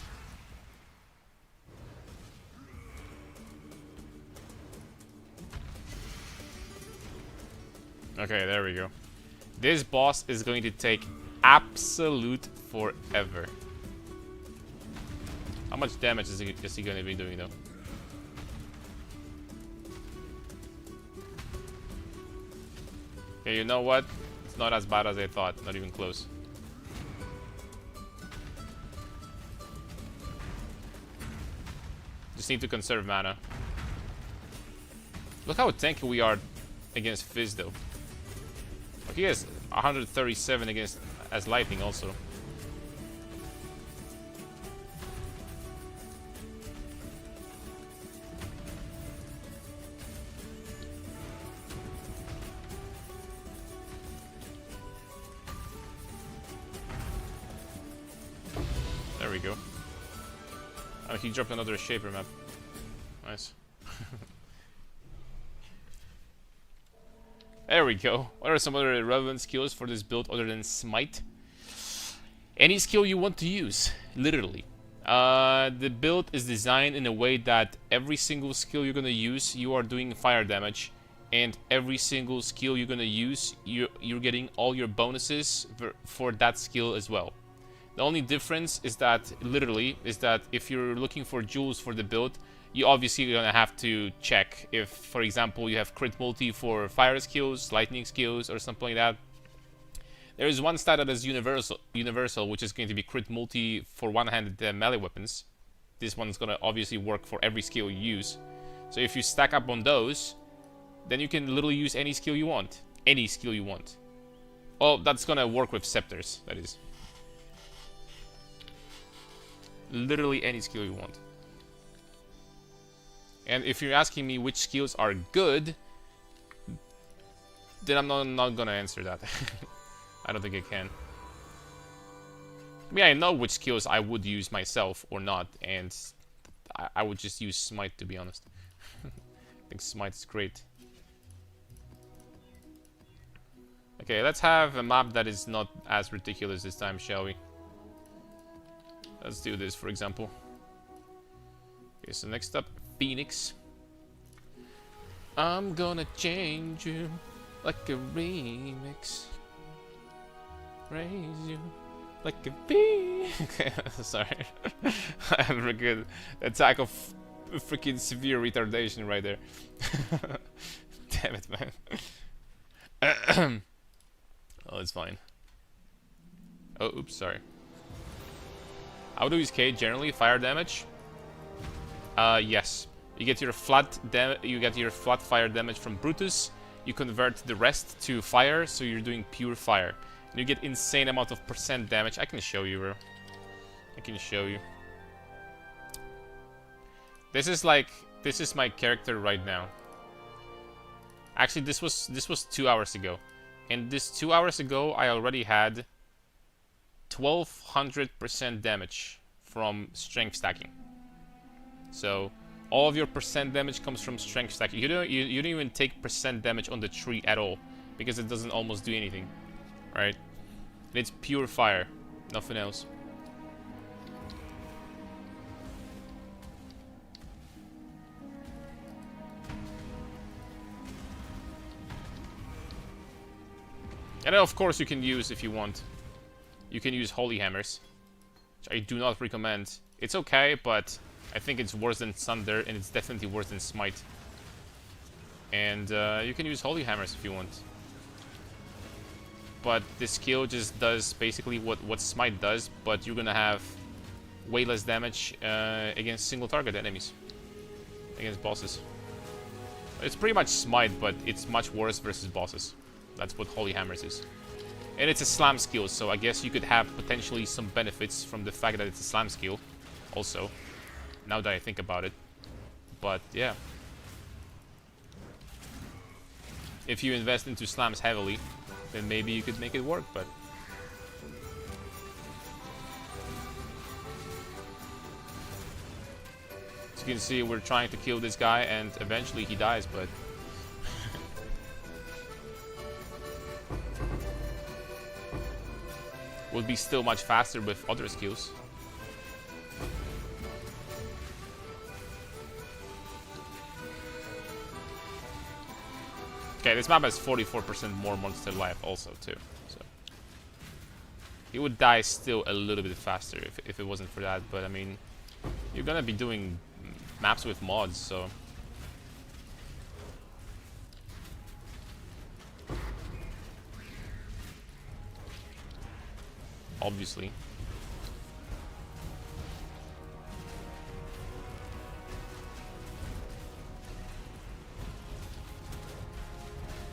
Okay, there we go. This boss is going to take absolute forever. How much damage is he going to be doing, though? Okay, you know what? It's not as bad as I thought. Not even close. Just need to conserve mana. Look how tanky we are against Fizz, though. He has 137 against as lightning also. There we go. Oh, he dropped another shaper map. Nice. There we go. What are some other relevant skills for this build other than Smite? Any skill you want to use, literally. The build is designed in a way that every single skill you're gonna use, you are doing fire damage, and every single skill you're gonna use, you're getting all your bonuses for that skill as well. The only difference is that, literally, is that if you're looking for jewels for the build, you obviously are gonna have to check if, for example, you have crit multi for fire skills, lightning skills, or something like that. There is one stat that is universal, which is going to be crit multi for one-handed melee weapons. This one's gonna obviously work for every skill you use. So if you stack up on those, then you can literally use any skill you want. Any skill you want. Oh, that's gonna work with scepters, that is. Literally any skill you want. And if you're asking me which skills are good, then I'm not gonna answer that. I don't think I can. I mean, I know which skills I would use myself or not, and I would just use Smite, to be honest. I think Smite is great. Okay, let's have a map that is not as ridiculous this time, shall we? Let's do this, for example. Okay, so next up, Phoenix. I'm gonna change you like a remix. Raise you like a bee. Okay, sorry. I have a good attack of freaking severe retardation right there. Damn it, man. Oh, it's fine. Oh, oops, sorry. How do you use K generally? Fire damage? Yes. You get your flat fire damage from Brutus. You convert the rest to fire, so you're doing pure fire. And you get insane amount of percent damage. I can show you, bro. I can show you. This is my character right now. Actually, this was 2 hours ago. And this 2 hours ago, I already had 1200% damage from strength stacking. So all of your percent damage comes from strength stacking. You don't even take percent damage on the tree at all, because it doesn't almost do anything, right? And it's pure fire, nothing else. And then of course you can use, if you want, you can use Holy Hammers, which I do not recommend. It's okay, but I think it's worse than Thunder, and it's definitely worse than Smite. And you can use Holy Hammers if you want. But this skill just does basically what Smite does, but you're gonna have way less damage against single target enemies, against bosses. It's pretty much Smite, but it's much worse versus bosses. That's what Holy Hammers is. And it's a slam skill, so I guess you could have potentially some benefits from the fact that it's a slam skill also, now that I think about it. But yeah, if you invest into slams heavily, then maybe you could make it work, but as you can see, we're trying to kill this guy and eventually he dies, but would be still much faster with other skills. Okay, this map has 44% more monster life also too, so he would die still a little bit faster if it wasn't for that, but I mean, you're gonna be doing maps with mods, so obviously.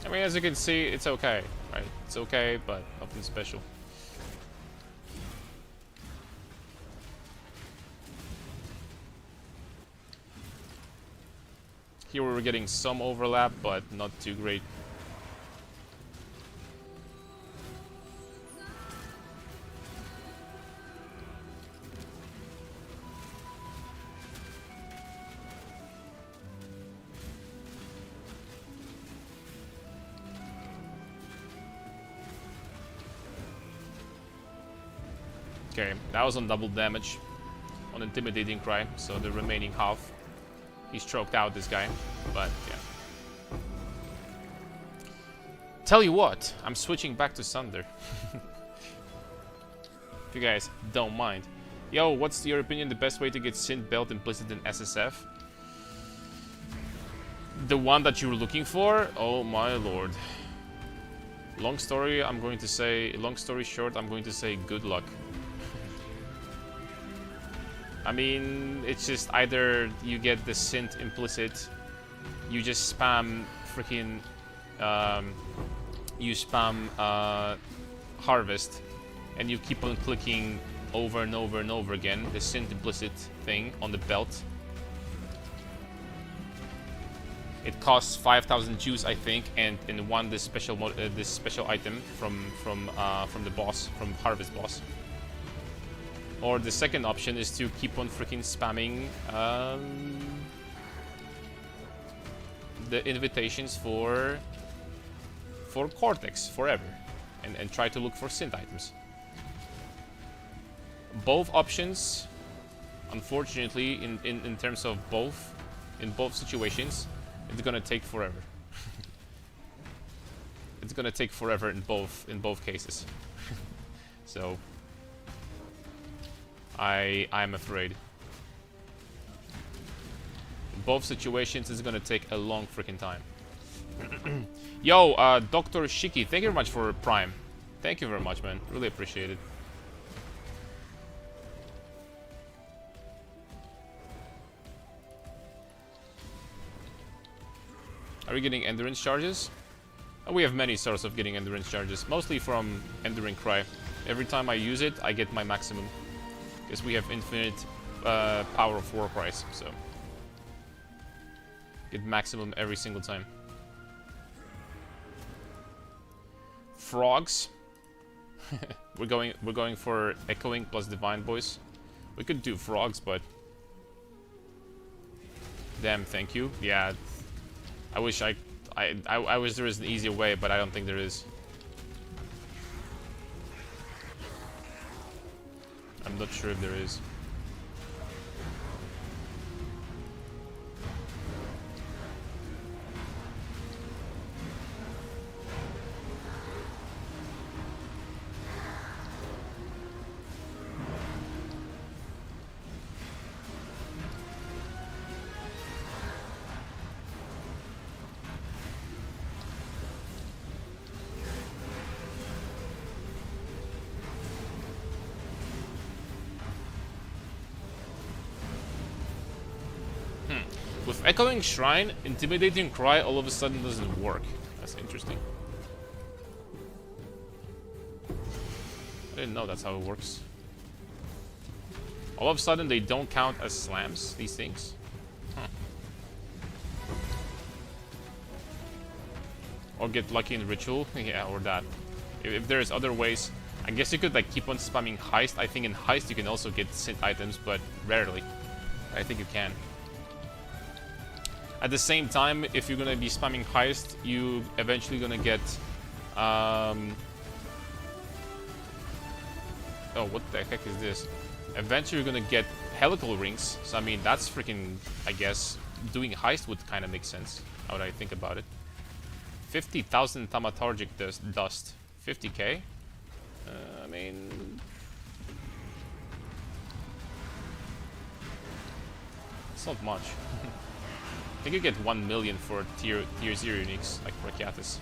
I mean, as you can see, it's okay, right? It's okay, but nothing special. Here we're getting some overlap, but not too great. Okay, that was on double damage, on Intimidating Cry, so the remaining half, he stroked out this guy, but yeah. Tell you what, I'm switching back to Thunder. If you guys don't mind. Yo, what's your opinion the best way to get Synth Belt implicit in SSF? The one that you were looking for? Oh my lord. Long story short, I'm going to say good luck. I mean, it's just either you get the synth implicit, you just spam freaking, harvest, and you keep on clicking over and over and over again. The Synth Blizzard thing on the belt. It costs 5,000 juice, I think, and won this special item from the boss, from Harvest boss. Or the second option is to keep on freaking spamming the invitations for Cortex forever, and try to look for synth items. Both options, unfortunately, in terms of in both situations, it's gonna take forever. It's gonna take forever in both cases. So I'm afraid. In both situations, it's gonna take a long freaking time. Yo, Dr. Shiki, thank you very much for Prime. Thank you very much, man. Really appreciate it. Are we getting endurance charges? We have many sources of getting endurance charges, mostly from Enduring Cry. Every time I use it, I get my maximum. Because we have infinite power of war cries, so get maximum every single time. Frogs. we're going for echoing plus divine, boys. We could do frogs, but damn, thank you. Yeah, I wish I wish there was an easier way, but I don't think there is. I'm not sure if there is. With Echoing Shrine, Intimidating Cry all of a sudden doesn't work. That's interesting. I didn't know that's how it works. All of a sudden they don't count as slams, these things. Huh. Or get lucky in Ritual. Yeah, or that. If there's other ways. I guess you could like keep on spamming Heist. I think in Heist you can also get synth items, but rarely. I think you can. At the same time, if you're gonna be spamming Heist, you eventually gonna get oh, what the heck is this? Eventually you're gonna get helical rings. So I mean, that's freaking, I guess, doing Heist would kind of make sense, now that I think about it. 50,000 thaumaturgic dust. 50k? I mean, it's not much. I think you get 1 million for tier 0 uniques, like Rakiatis.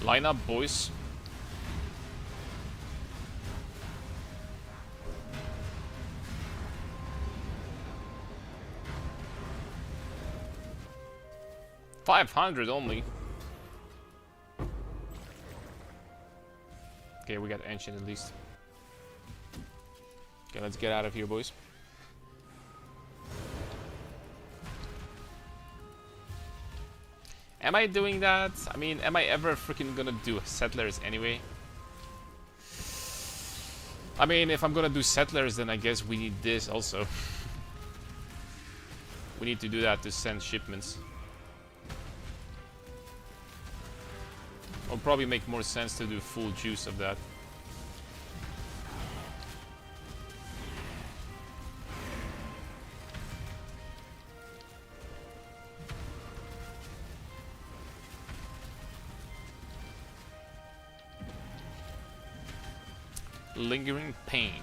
Line up, boys. $500 only. Okay, we got Ancient at least. Okay, let's get out of here, boys. Am I doing that? I mean, am I ever freaking gonna do Settlers anyway? I mean, if I'm gonna do Settlers, then I guess we need this also. We need to do that to send shipments. It'll probably make more sense to do full juice of that. Lingering pain.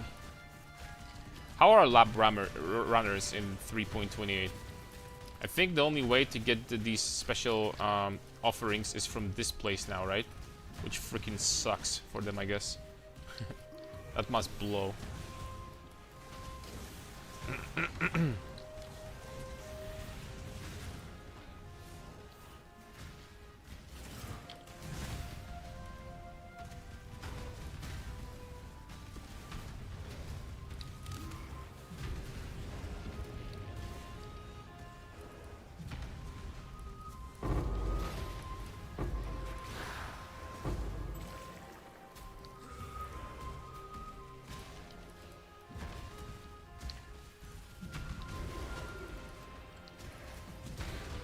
How are runners in 3.28? I think the only way to get these special offerings is from this place now, right? Which freaking sucks for them, I guess. That must blow.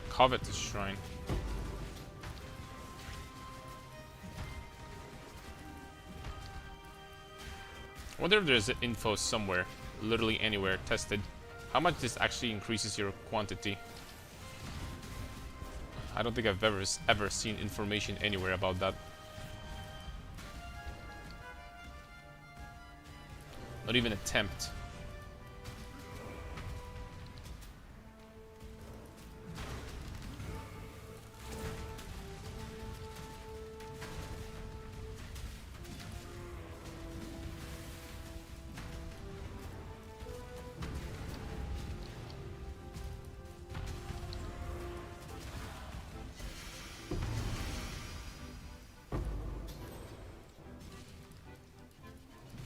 Covetous Shrine. I wonder if there's info somewhere, literally anywhere, tested. How much this actually increases your quantity. I don't think I've ever seen information anywhere about that. Not even attempt.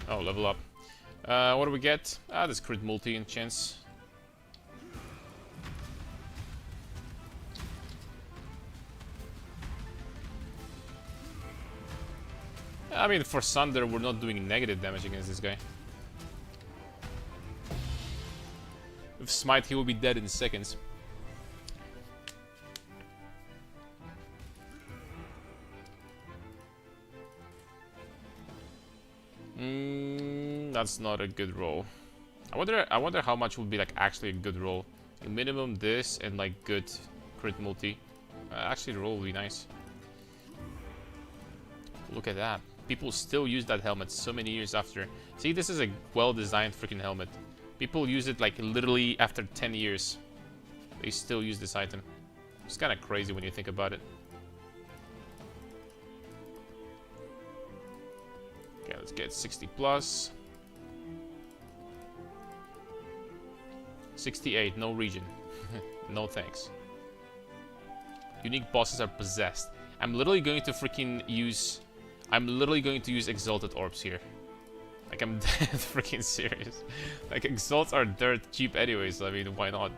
Oh, level up. What do we get? Ah, this crit multi and chance. I mean, for Sunder, we're not doing negative damage against this guy. With Smite, he will be dead in seconds. That's not a good roll. I wonder how much would be like actually a good roll. A minimum this and like good crit multi. Actually, the roll would be nice. Look at that. People still use that helmet so many years after. See, this is a well-designed freaking helmet. People use it like literally after 10 years. They still use this item. It's kind of crazy when you think about it. Okay, let's get 60 plus. 68, no region. No thanks. Unique bosses are possessed. I'm literally going to use Exalted Orbs here. Like, I'm dead freaking serious. Like, Exalts are dirt cheap anyways, so I mean, why not?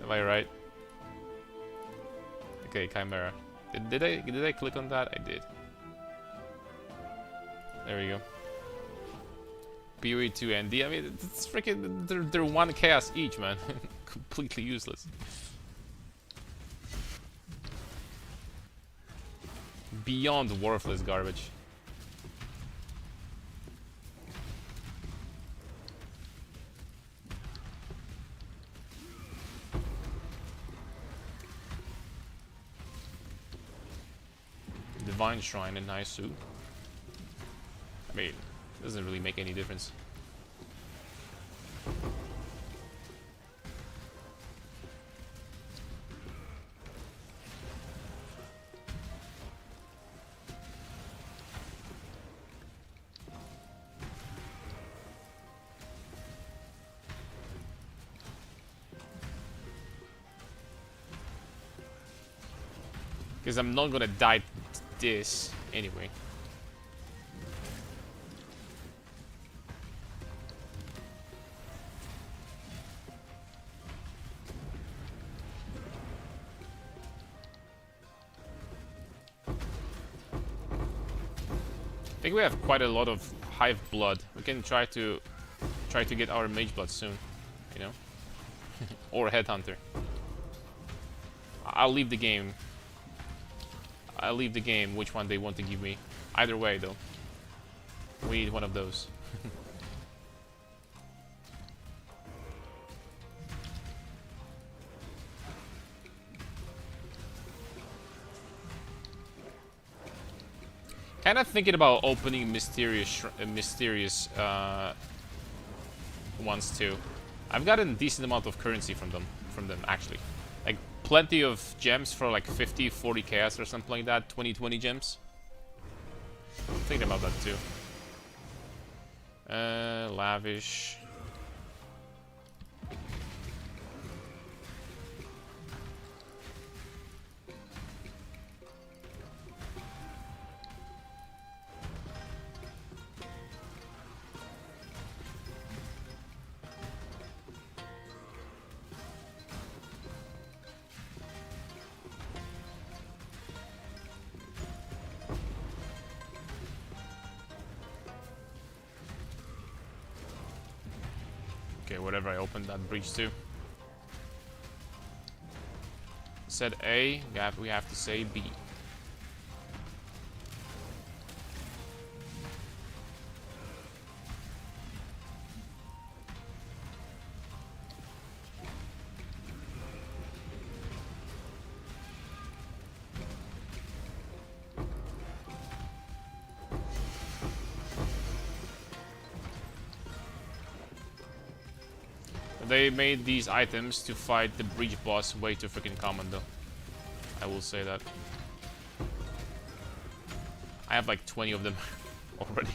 Am I right? Okay, Chimera. Did I click on that? I did. There we go. PoE 2 ND. I mean, it's freaking. They're 1 chaos each, man. Completely useless. Beyond worthless garbage. Divine Shrine in Naisu. I mean, it doesn't really make any difference. Because I'm not gonna die to this anyway. I think we have quite a lot of Hive blood. We can try to get our Mage blood soon, you know, or Headhunter. I'll leave the game. I'll leave the game which one they want to give me. Either way, though, we need one of those. Kind of thinking about opening mysterious ones too. I've gotten a decent amount of currency from them actually. Like plenty of gems for like 50, 40 chaos or something like that. 20, 20 gems. I'm thinking about that too. Lavish. Okay, whatever I opened that breach to. Said A, we have to say B. They made these items to fight the breach boss way too freaking common though. I will say that. I have like 20 of them already.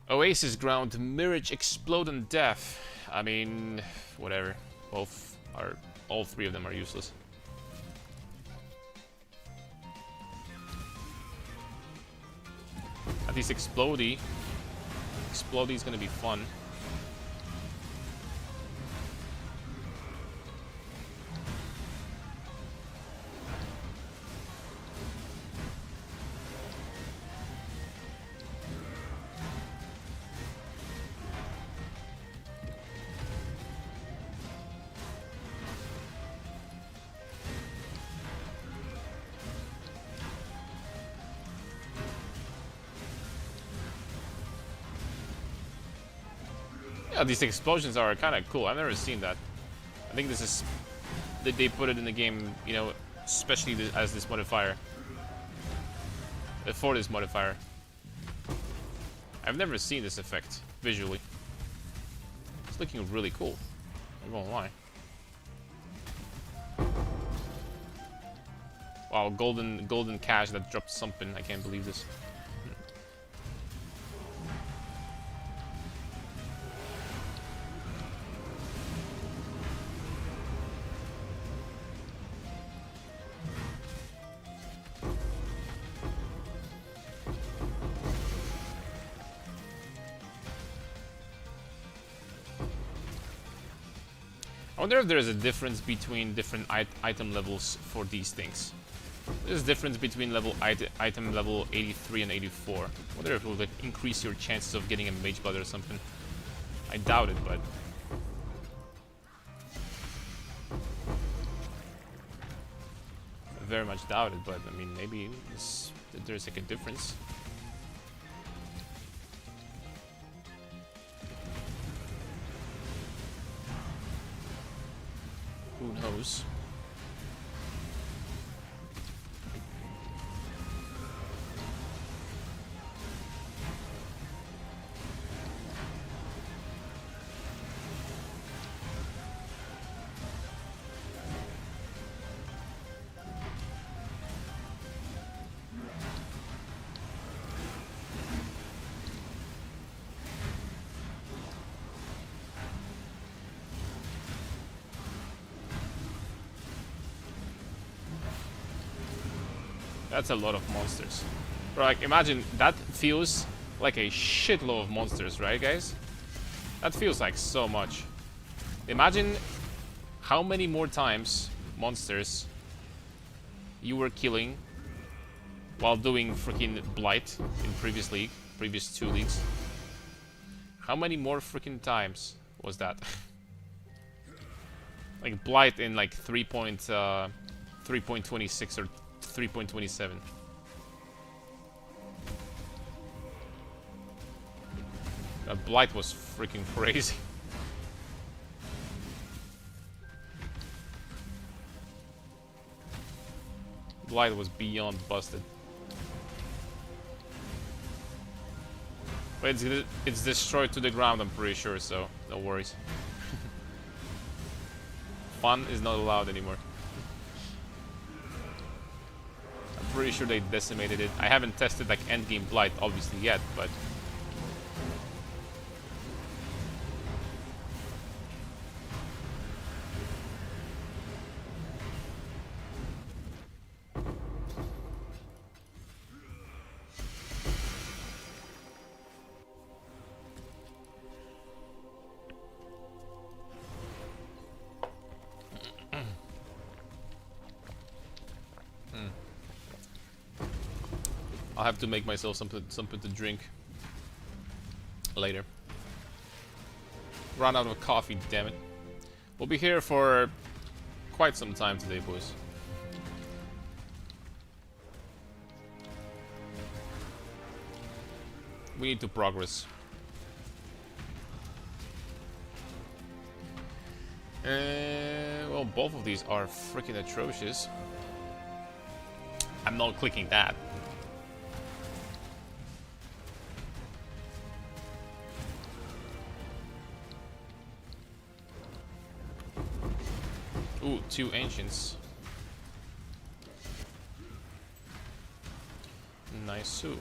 Oasis ground, Mirage, Explode, and Death. I mean, whatever. All three of them are useless. At least Explodey is gonna be fun. Yeah, these explosions are kind of cool. I've never seen that. I think this is they put it in the game, you know, especially as this modifier. For this modifier. I've never seen this effect visually. It's looking really cool. I won't lie. Wow, golden cash that dropped something. I can't believe this. I wonder if there's a difference between different item levels for these things. There's a difference between item level 83 and 84. I wonder if it will like, increase your chances of getting a mage blood or something. I doubt it, but... I very much doubt it, but I mean, maybe there's like a difference. Who knows? That's a lot of monsters. Bro, like, imagine, that feels like a shitload of monsters, right, guys? That feels like so much. Imagine how many more times monsters you were killing while doing freaking Blight in previous 2 leagues. How many more freaking times was that? Like Blight in like 3.26 or 3.27. Blight was freaking crazy. Blight was beyond busted. But it's destroyed to the ground, I'm pretty sure, so no worries. Fun is not allowed anymore. I'm pretty sure they decimated it. I haven't tested like endgame Blight obviously yet, but I'll have to make myself something to drink later. Run out of coffee, damn it. We'll be here for quite some time today, boys. We need to progress. Well, both of these are freaking atrocious. I'm not clicking that. Ooh, 2 ancients. Nice-oo.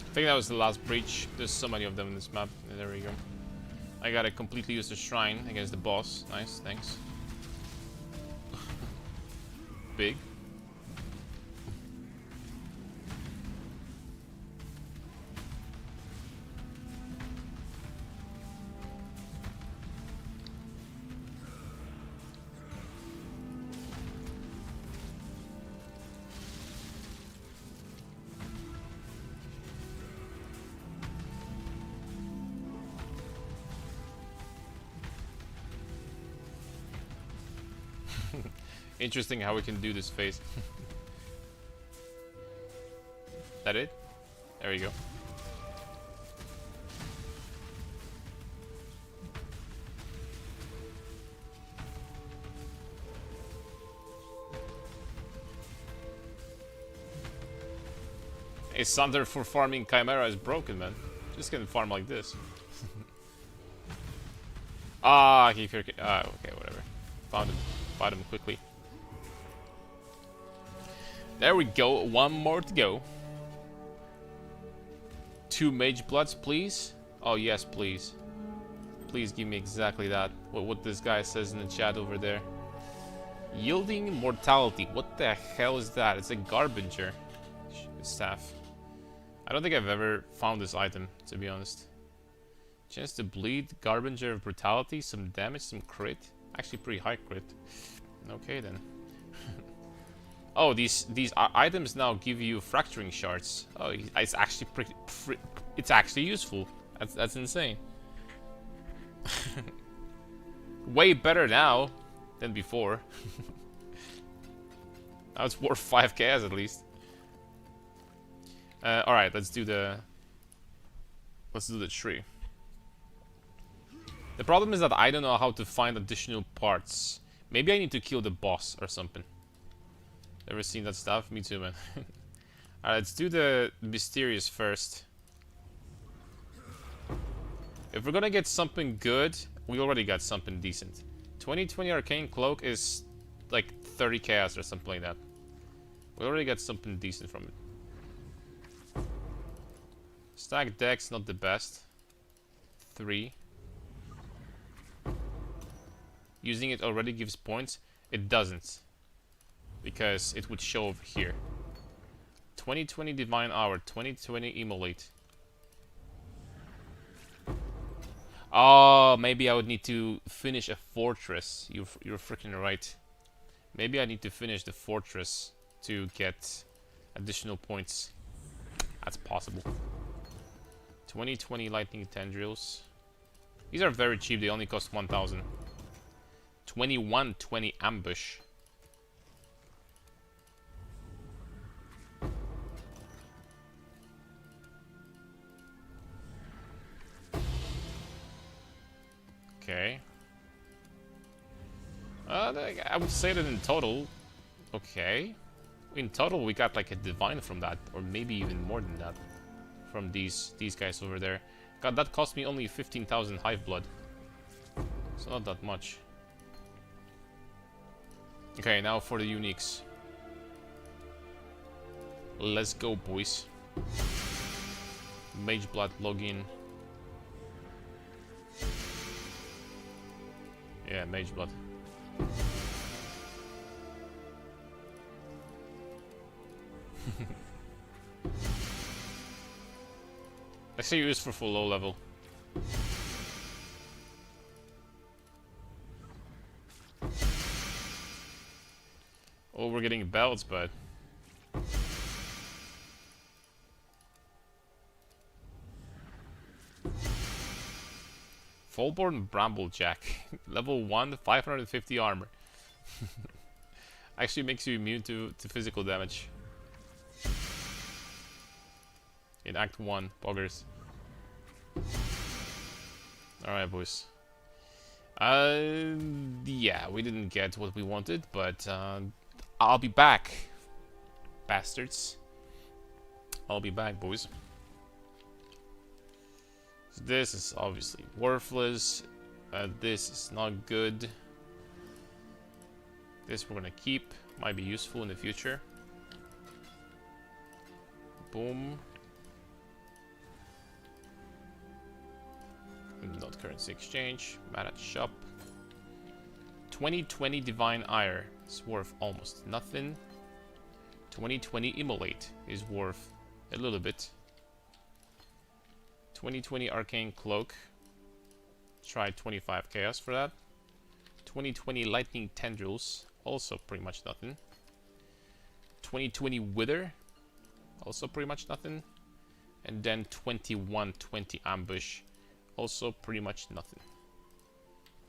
I think that was the last breach. There's so many of them in this map. There we go. I gotta completely use the shrine against the boss. Nice, thanks. Big. Interesting how we can do this phase. That it? There we go. A Sunder for farming Chimera is broken, man. Just gonna farm like this. Ah, keep here. Okay, whatever. Found him. Fought him quickly. There we go. One more to go. 2 Mage Bloods, please. Oh yes, please. Please give me exactly that. What this guy says in the chat over there. Yielding mortality. What the hell is that? It's a Garbinger staff. I don't think I've ever found this item, to be honest. Chance to bleed, Garbinger of brutality, some damage, some crit. Actually pretty high crit. Okay then. Oh, these items now give you fracturing shards. Oh, it's actually it's actually useful. That's insane. Way better now than before. Now it's worth 5k at least. All right, let's do the tree. The problem is that I don't know how to find additional parts. Maybe I need to kill the boss or something. Ever seen that stuff? Me too, man. Alright, let's do the mysterious first. If we're gonna get something good, we already got something decent. 2020 Arcane Cloak is like 30 chaos or something like that. We already got something decent from it. Stack deck's not the best. 3. Using it already gives points. It doesn't. Because it would show over here. 2020 Divine Hour, 2020 Immolate. Oh, maybe I would need to finish a fortress. You're freaking right. Maybe I need to finish the fortress to get additional points. That's possible. 2020 Lightning Tendrils. These are very cheap, they only cost 1,000. 2120 Ambush. Okay. I would say that in total, okay. In total, we got like a divine from that, or maybe even more than that, from these guys over there. God, that cost me only 15,000 hive blood. So not that much. Okay, now for the uniques. Let's go, boys. Mage blood login. Yeah, mage blood. Let's say use for low level. Oh, we're getting belts, but Fullborn Bramblejack, level 1, 550 armor. Actually makes you immune to physical damage. In Act 1, poggers. Alright, boys. Yeah, we didn't get what we wanted, but I'll be back, bastards. I'll be back, boys. So this is obviously worthless. This is not good. This we're gonna keep. Might be useful in the future. Boom. Not currency exchange. Mad at shop. 2020 Divine Ire is worth almost nothing. 2020 Immolate is worth a little bit. 2020 Arcane Cloak. Try 25 Chaos for that. 2020 Lightning Tendrils, also pretty much nothing. 2020 Wither, also pretty much nothing. And then 2120 Ambush, also pretty much nothing.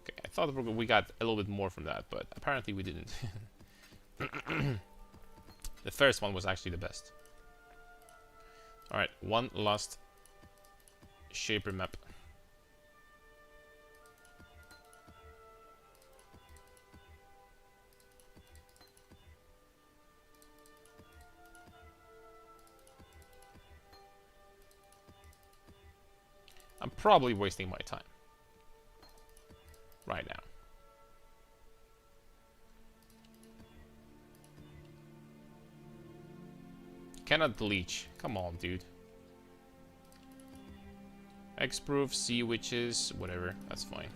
Okay, I thought we got a little bit more from that, but apparently we didn't. The first one was actually the best. Alright, one last Shaper map. I'm probably wasting my time right now. Cannot leech. Come on, dude. X-proof, sea witches, whatever. That's fine.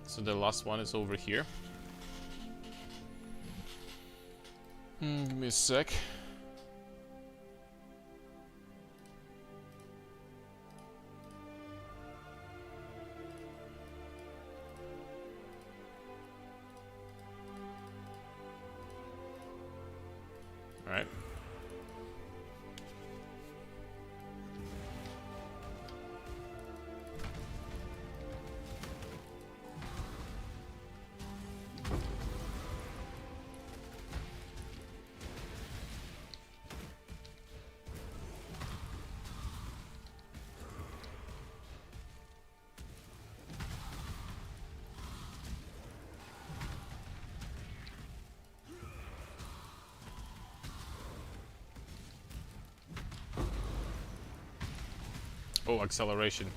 So the last one is over here. Give me a sec. Alright. Oh, acceleration.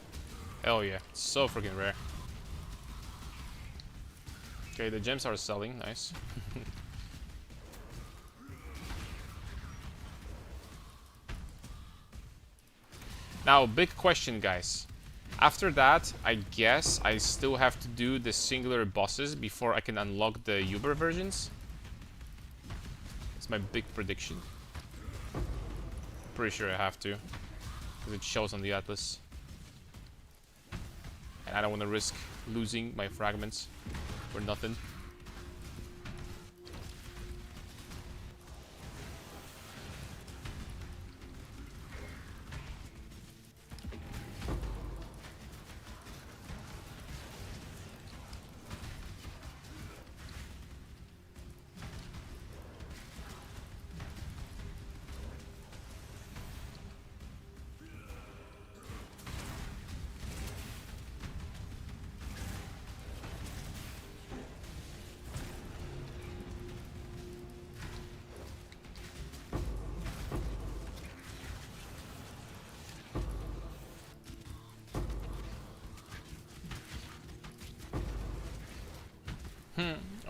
Hell yeah. It's so freaking rare. Okay, the gems are selling. Nice. Now, big question, guys. After that, I guess I still have to do the singular bosses before I can unlock the Uber versions. That's my big prediction. Pretty sure I have to, because it shows on the atlas. And I don't want to risk losing my fragments for nothing.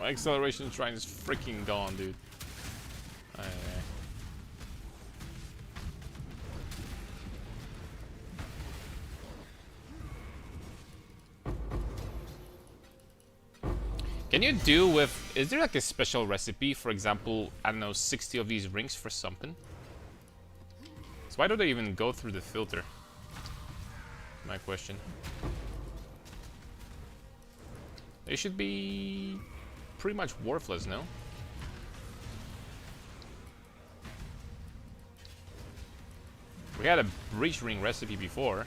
My acceleration shrine is freaking gone, dude. Aye, aye. Can you do with... Is there like a special recipe? For example, I don't know, 60 of these rings for something? So why do they even go through the filter? My question. They should be pretty much worthless, no? We had a breach ring recipe before.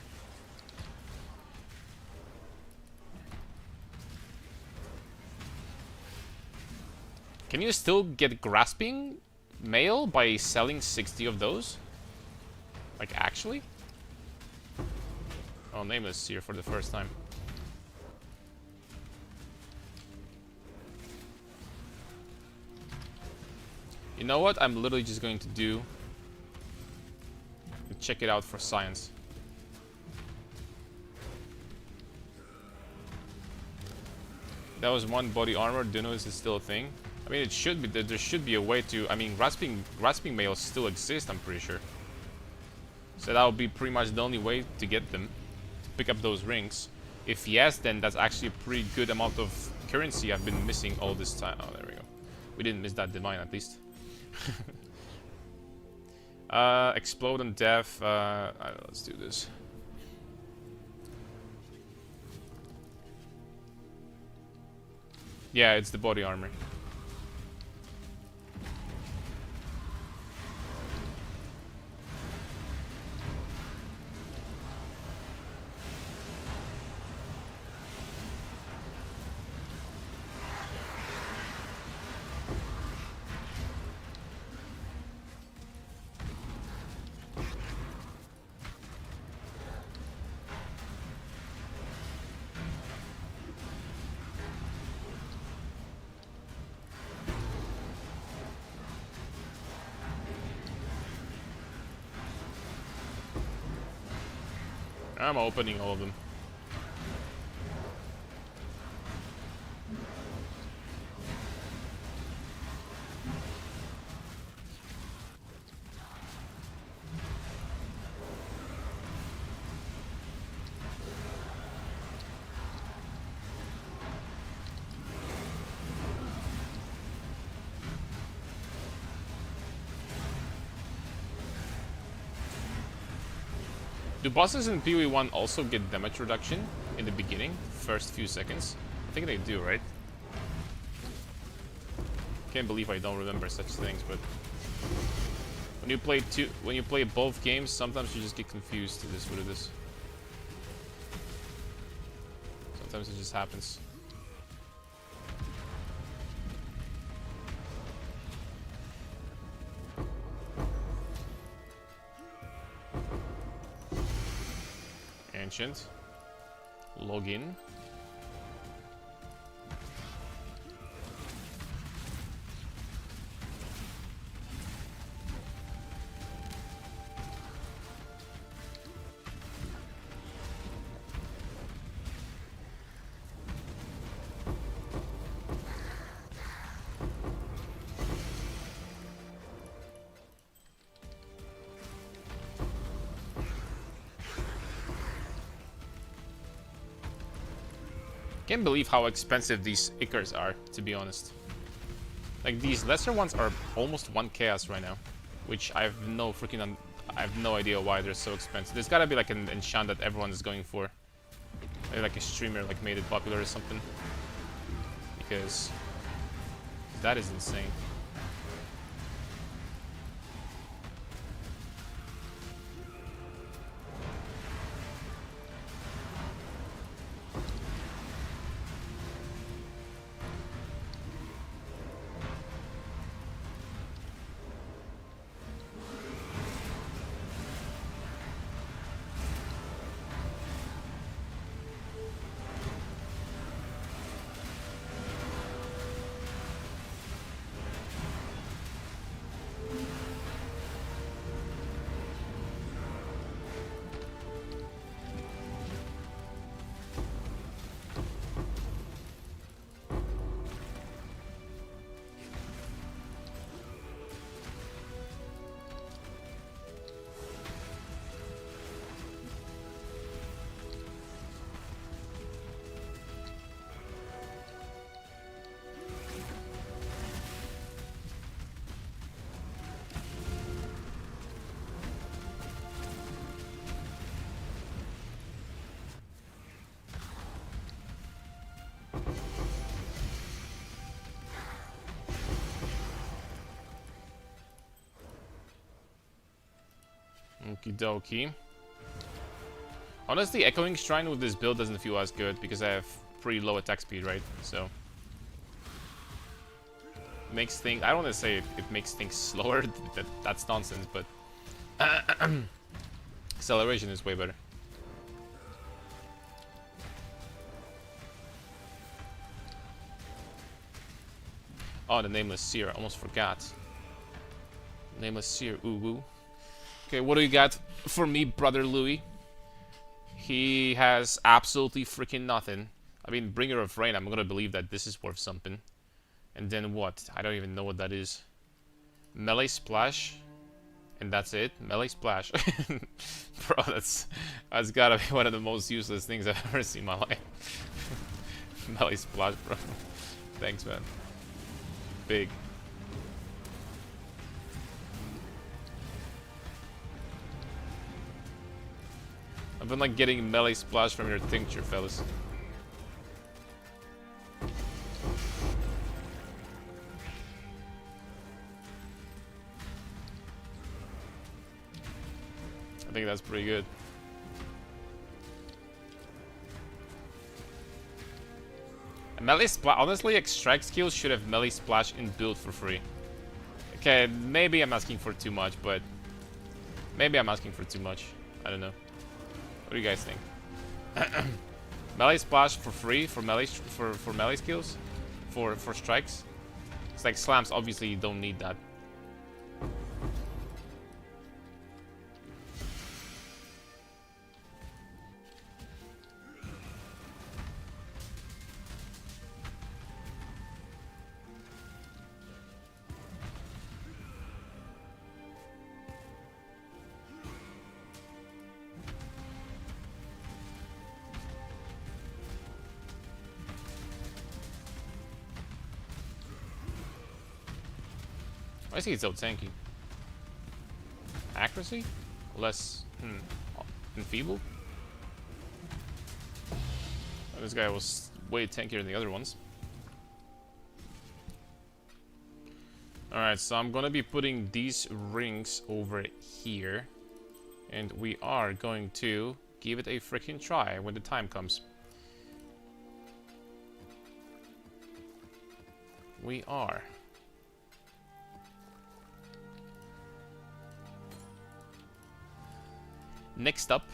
Can you still get grasping mail by selling 60 of those? Like, actually? Oh, Nameless here for the first time. You know what? I'm literally just going to do... check it out for science. That was one body armor. Do you know this is still a thing? I mean, it should be. There should be a way to... I mean, grasping mails still exist, I'm pretty sure. So that would be pretty much the only way to get them. To pick up those rings. If yes, then that's actually a pretty good amount of currency I've been missing all this time. Oh, there we go. We didn't miss that divine, at least. Explode on death. Let's do this. Yeah, it's the body armor. I'm opening all of them. Do bosses in PoE1 also get damage reduction in the beginning, first few seconds? I think they do, right? Can't believe I don't remember such things, but when you play both games, sometimes you just get confused. It is what it is. Sometimes it just happens. Ancient. Login. can't believe how expensive these Ichors are, to be honest. Like, these lesser ones are almost 1 chaos right now, which I have no freaking... I have no idea why they're so expensive. There's gotta be like an enchant that everyone is going for. Maybe like a streamer like made it popular or something. Because that is insane. Okie dokie. Honestly, Echoing Shrine with this build doesn't feel as good because I have pretty low attack speed, right? So makes things... I don't want to say it makes things slower. That's nonsense, but acceleration is way better. Oh, the Nameless Seer. I almost forgot. Nameless Seer. Ooh woo. Okay, what do you got for me, brother Louis? He has absolutely freaking nothing. I mean, Bringer of Rain, I'm gonna believe that this is worth something. And then what? I don't even know what that is. Melee Splash. And that's it? Melee Splash. Bro, that's gotta be one of the most useless things I've ever seen in my life. Melee Splash, bro. Thanks, man. Big. I've been like getting Melee Splash from your tincture, fellas. I think that's pretty good. Melee Splash, honestly, Extract skills should have Melee Splash inbuilt for free. Okay, maybe I'm asking for too much, but maybe I'm asking for too much. I don't know. What do you guys think? Melee Splash for free for melee for melee skills, for strikes. It's like slams. Obviously, you don't need that. I see it's so tanky. Accuracy? Less enfeebled? Oh, this guy was way tankier than the other ones. Alright, so I'm gonna be putting these rings over here. And we are going to give it a freaking try when the time comes. We are. Next up,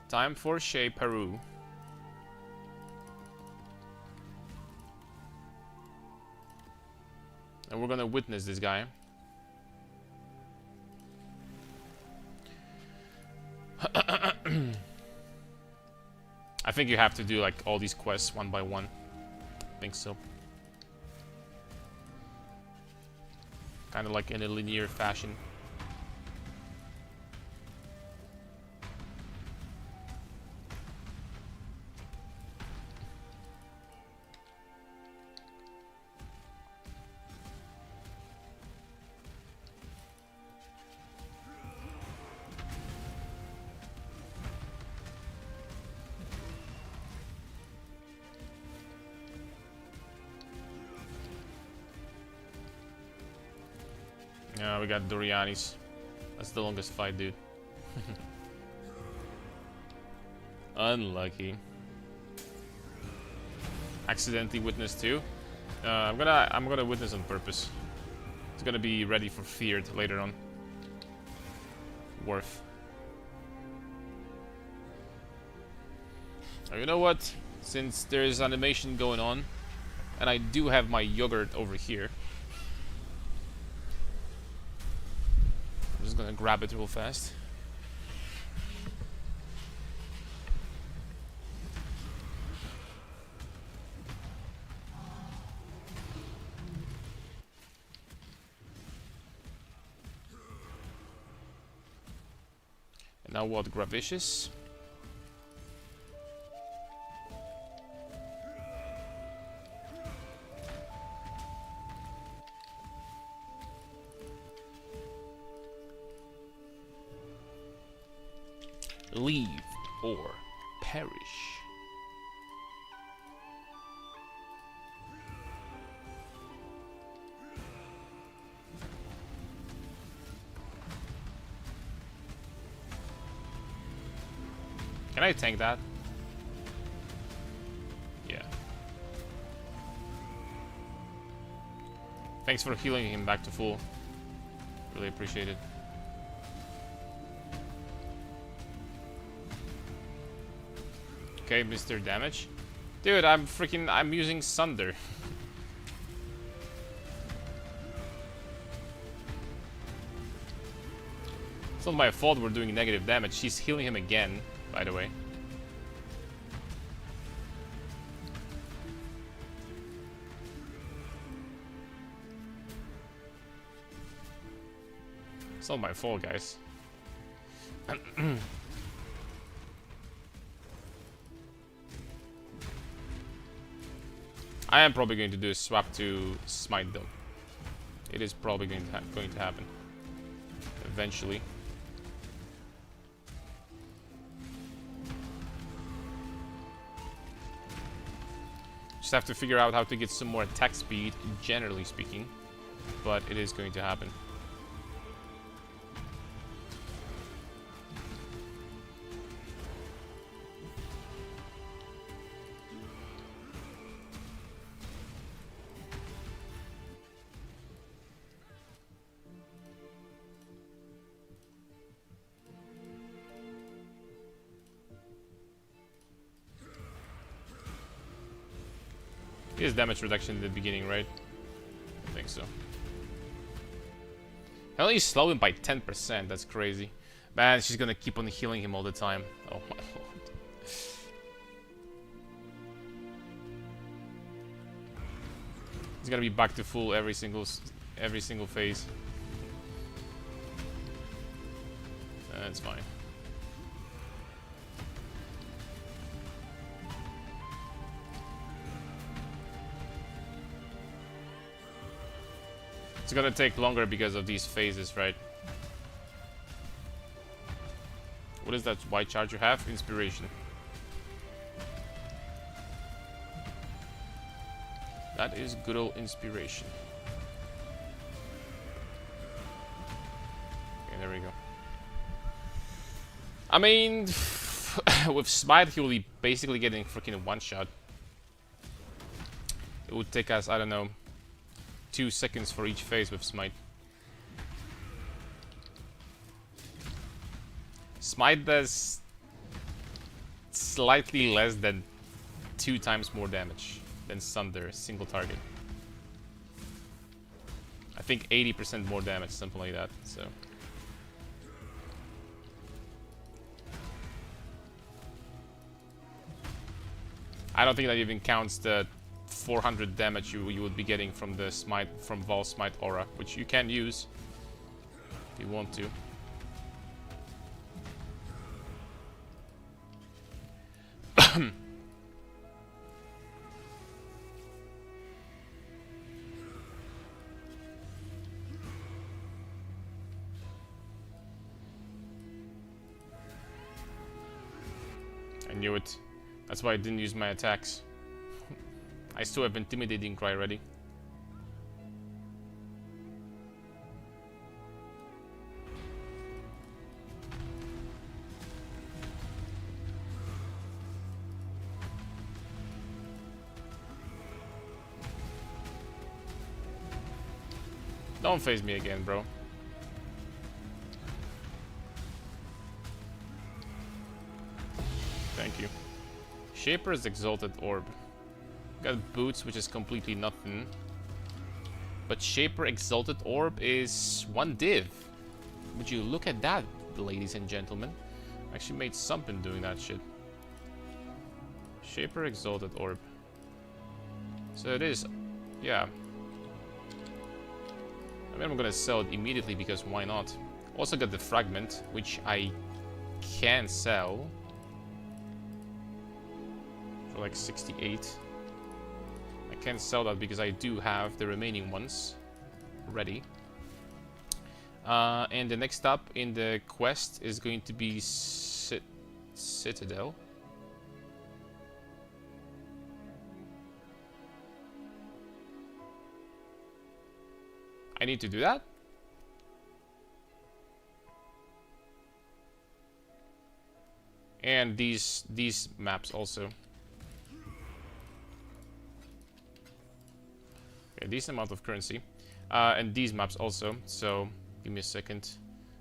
time for Shea Peru. And we're gonna witness this guy. I think you have to do like all these quests one by one. I think so. Kind of like in a linear fashion. Yeah, we got Dorianis. That's the longest fight, dude. Unlucky. Accidentally witnessed too. I'm gonna witness on purpose. It's gonna be ready for feared later on. Worth. Oh, you know what? Since there's animation going on, and I do have my yogurt over here, I'm just gonna grab it real fast. And now what? Gravicious? Leave or perish. Can I tank that? Yeah. Thanks for healing him back to full. Really appreciate it. Okay, Mr. Damage. Dude, I'm using Sunder. It's not my fault we're doing negative damage. She's healing him again, by the way. It's not my fault, guys. I am probably going to do a swap to Smite though. It is probably going to happen. Eventually. Just have to figure out how to get some more attack speed, generally speaking. But it is going to happen. He has damage reduction in the beginning, right? I think so. I only slow him by 10%, that's crazy. Man, she's gonna keep on healing him all the time. Oh my lord. He's gonna be back to full every single phase. That's fine. It's gonna take longer because of these phases, right? What is that white charge you have? Inspiration. That is good old inspiration. Okay, there we go. I mean, with Smite, he will be basically getting freaking one shot. It would take us, I don't know, 2 seconds for each phase with Smite. Smite does slightly less than 2 times more damage than Sunder, single target. I think 80% more damage, something like that, so. I don't think that even counts the 400 damage you would be getting from the Smite, from Vol Smite aura, which you can use if you want to. I knew it. That's why I didn't use my attacks. I still have Intimidating Cry ready. Don't phase me again, bro. Thank you. Shaper's Exalted Orb. Got Boots, which is completely nothing. But Shaper Exalted Orb is 1 div. Would you look at that, ladies and gentlemen? Actually made something doing that shit. Shaper Exalted Orb. So it is, yeah. I mean, I'm gonna sell it immediately because why not? Also got the Fragment, which I can sell for like 68. I can't sell that because I do have the remaining ones ready. And the next up in the quest is going to be Citadel. I need to do that? And these maps also. Okay, decent amount of currency. And these maps also, so give me a second.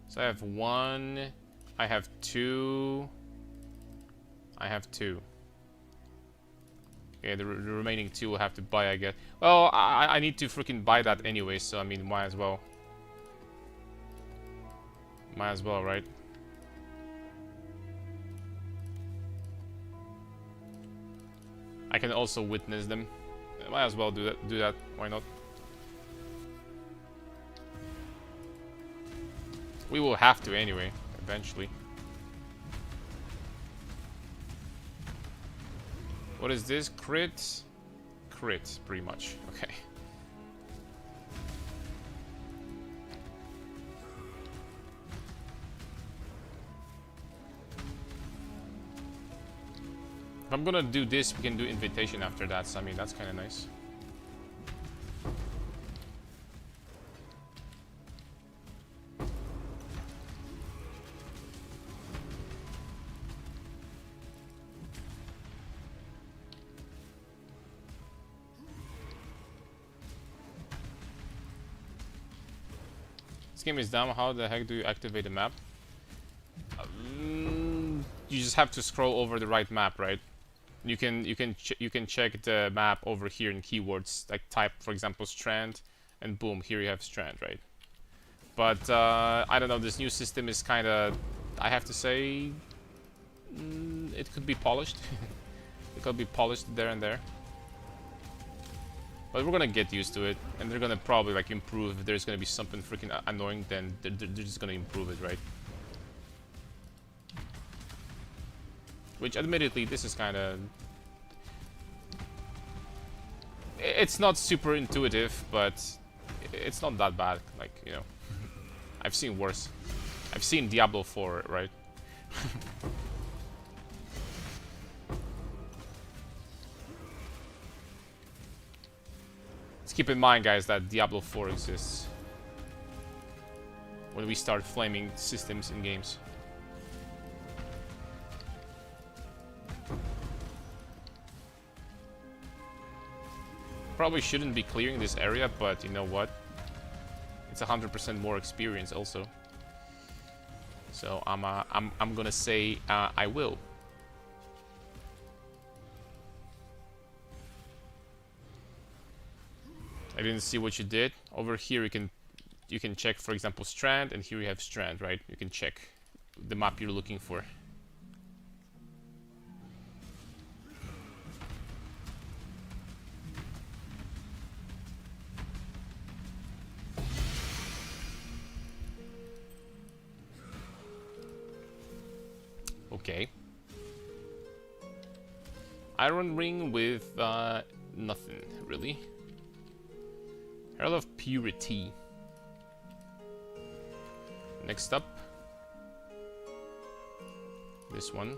So I have 1, I have 2, I have 2. Okay, the remaining 2 will have to buy, I guess. Well, I need to freaking buy that anyway, so I mean, might as well. Might as well, right? I can also witness them. Might as well do that. Why not? We will have to anyway, eventually. What is this? Crit? Crit, pretty much. Okay. If I'm gonna do this, we can do invitation after that, so I mean, that's kind of nice. This game is dumb. How the heck do you activate a map? You just have to scroll over the right map, right? You can check the map over here in keywords, like type, for example, strand, and boom, here you have strand, right? But I don't know. This new system is kind of, I have to say, it could be polished. It could be polished there and there. But we're gonna get used to it, and they're gonna probably like improve. If there's gonna be something freaking annoying, then they're just gonna improve it, right? Which, admittedly, this is kind of... It's not super intuitive, but it's not that bad. Like, you know, I've seen worse. I've seen Diablo 4, right? Let's keep in mind, guys, that Diablo 4 exists when we start flaming systems in games. Probably shouldn't be clearing this area, but you know what? It's 100% more experience also. So I'm gonna say I will. I didn't see what you did. Over here you can check, for example, strand, and here you have strand, right? You can check the map you're looking for. Okay. Iron ring with nothing, really. Herald of Purity. Next up. This one.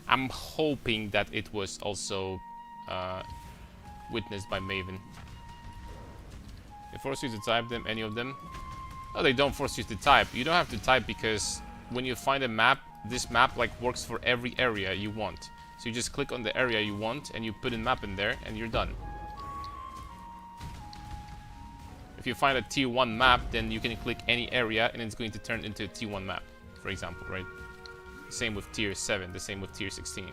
I'm hoping that it was also witnessed by Maven. They force you to type them, any of them? No, they don't force you to type. You don't have to type because when you find a map, this map like works for every area you want. So you just click on the area you want and you put a map in there and you're done. If you find a tier 1 map, then you can click any area and it's going to turn into a tier 1 map, for example, right? Same with tier 7, the same with tier 16.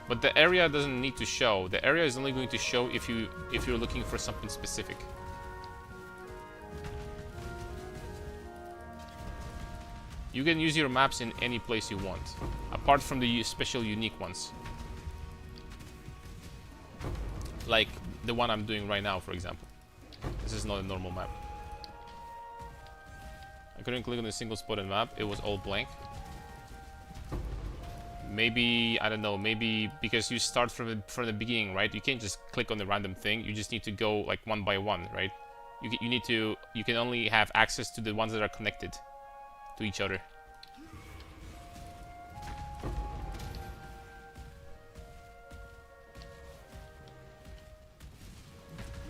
But the area doesn't need to show. The area is only going to show if you're looking for something specific. You can use your maps in any place you want, apart from the special unique ones. Like the one I'm doing right now, for example. This is not a normal map. I couldn't click on a single spotted map. It was all blank. Maybe, I don't know, maybe because you start from the beginning, right? You can't just click on the random thing. You just need to go like one by one, right? You can only have access to the ones that are connected to each other.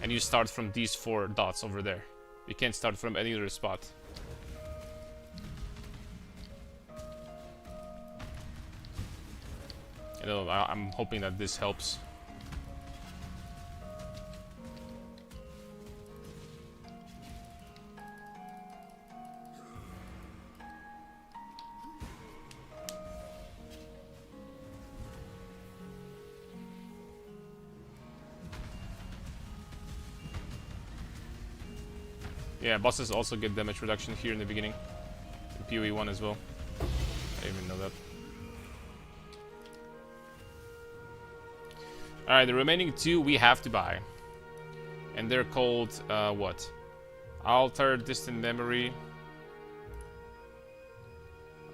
And you start from these 4 dots over there. You can't start from any other spot. You know, I'm hoping that this helps. Yeah, bosses also get damage reduction here in the beginning. In PoE 1 as well. I didn't even know that. Alright, the remaining 2 we have to buy. And they're called, what? Altered Distant Memory.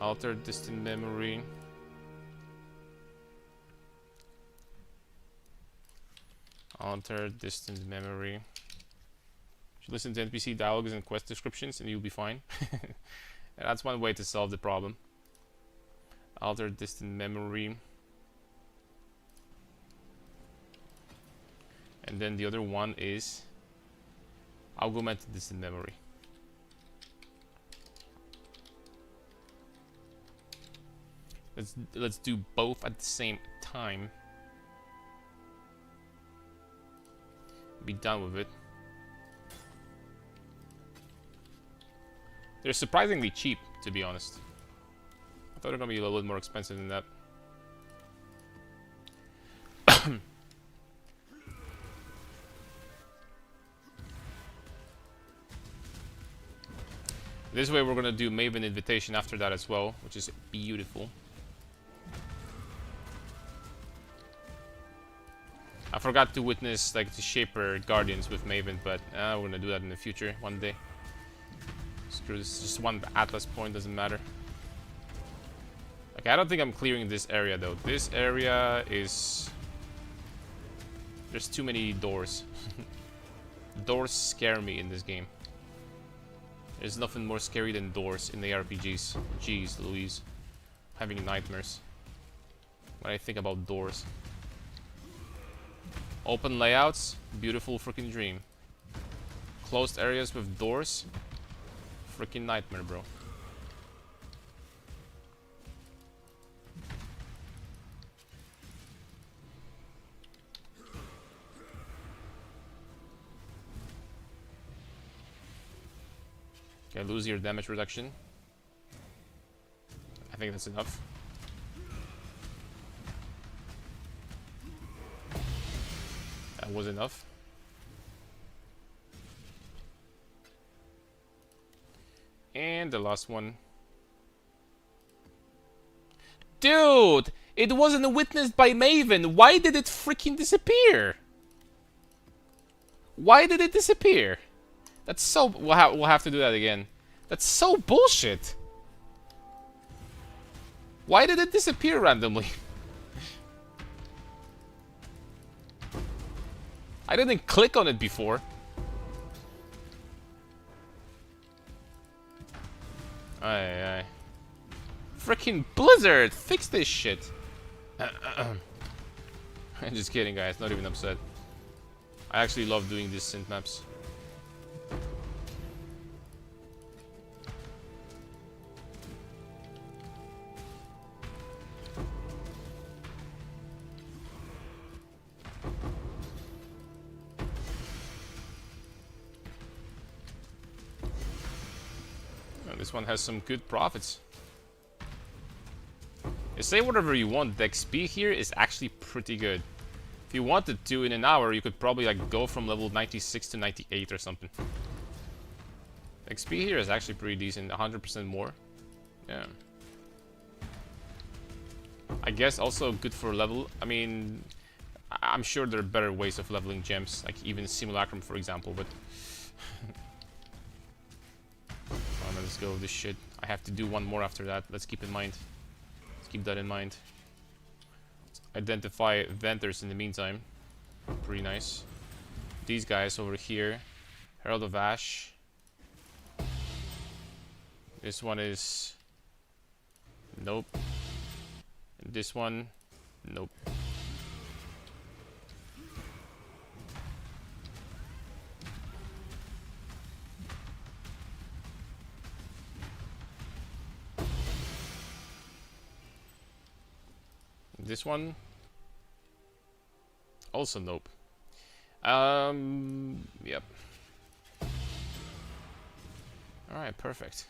Altered Distant Memory. Altered Distant Memory. Should listen to NPC dialogues and quest descriptions and you'll be fine. And that's one way to solve the problem. Altered Distant Memory. And then the other one is Augmented Distant Memory. Let's do both at the same time. Be done with it. They're surprisingly cheap, to be honest. I thought they were gonna be a little bit more expensive than that. This way we're gonna do Maven Invitation after that as well, which is beautiful. I forgot to witness like the Shaper Guardians with Maven, but we're gonna do that in the future one day. Screw this, just one Atlas point, doesn't matter. Okay, I don't think I'm clearing this area though. This area is... There's too many doors. Doors scare me in this game. There's nothing more scary than doors in the RPGs. Jeez Louise. I'm having nightmares when I think about doors. Open layouts, beautiful freaking dream. Closed areas with doors, freaking nightmare, bro. Okay, lose your damage reduction. I think that's enough. That was enough. And the last one. Dude! It wasn't witnessed by Maven! Why did it freaking disappear? Why did it disappear? That's so... We'll have to do that again. That's so bullshit! Why did it disappear randomly? I didn't click on it before. Aye. Freaking Blizzard! Fix this shit! I'm just kidding, guys. Not even upset. I actually love doing these synth maps. This one has some good profits. You say whatever you want, the XP here is actually pretty good. If you wanted to, in an hour, you could probably like go from level 96 to 98 or something. The XP here is actually pretty decent, 100% more. Yeah. I guess also good for level. I mean, I'm sure there are better ways of leveling gems, like even Simulacrum, for example, but... Come on, let's go with this shit. I have to do one more after that. Let's keep in mind. Let's keep that in mind. Let's identify vendors in the meantime. Pretty nice. These guys over here. Herald of Ash. This one is... Nope. And this one... Nope. This one also nope. Yep. Alright, perfect.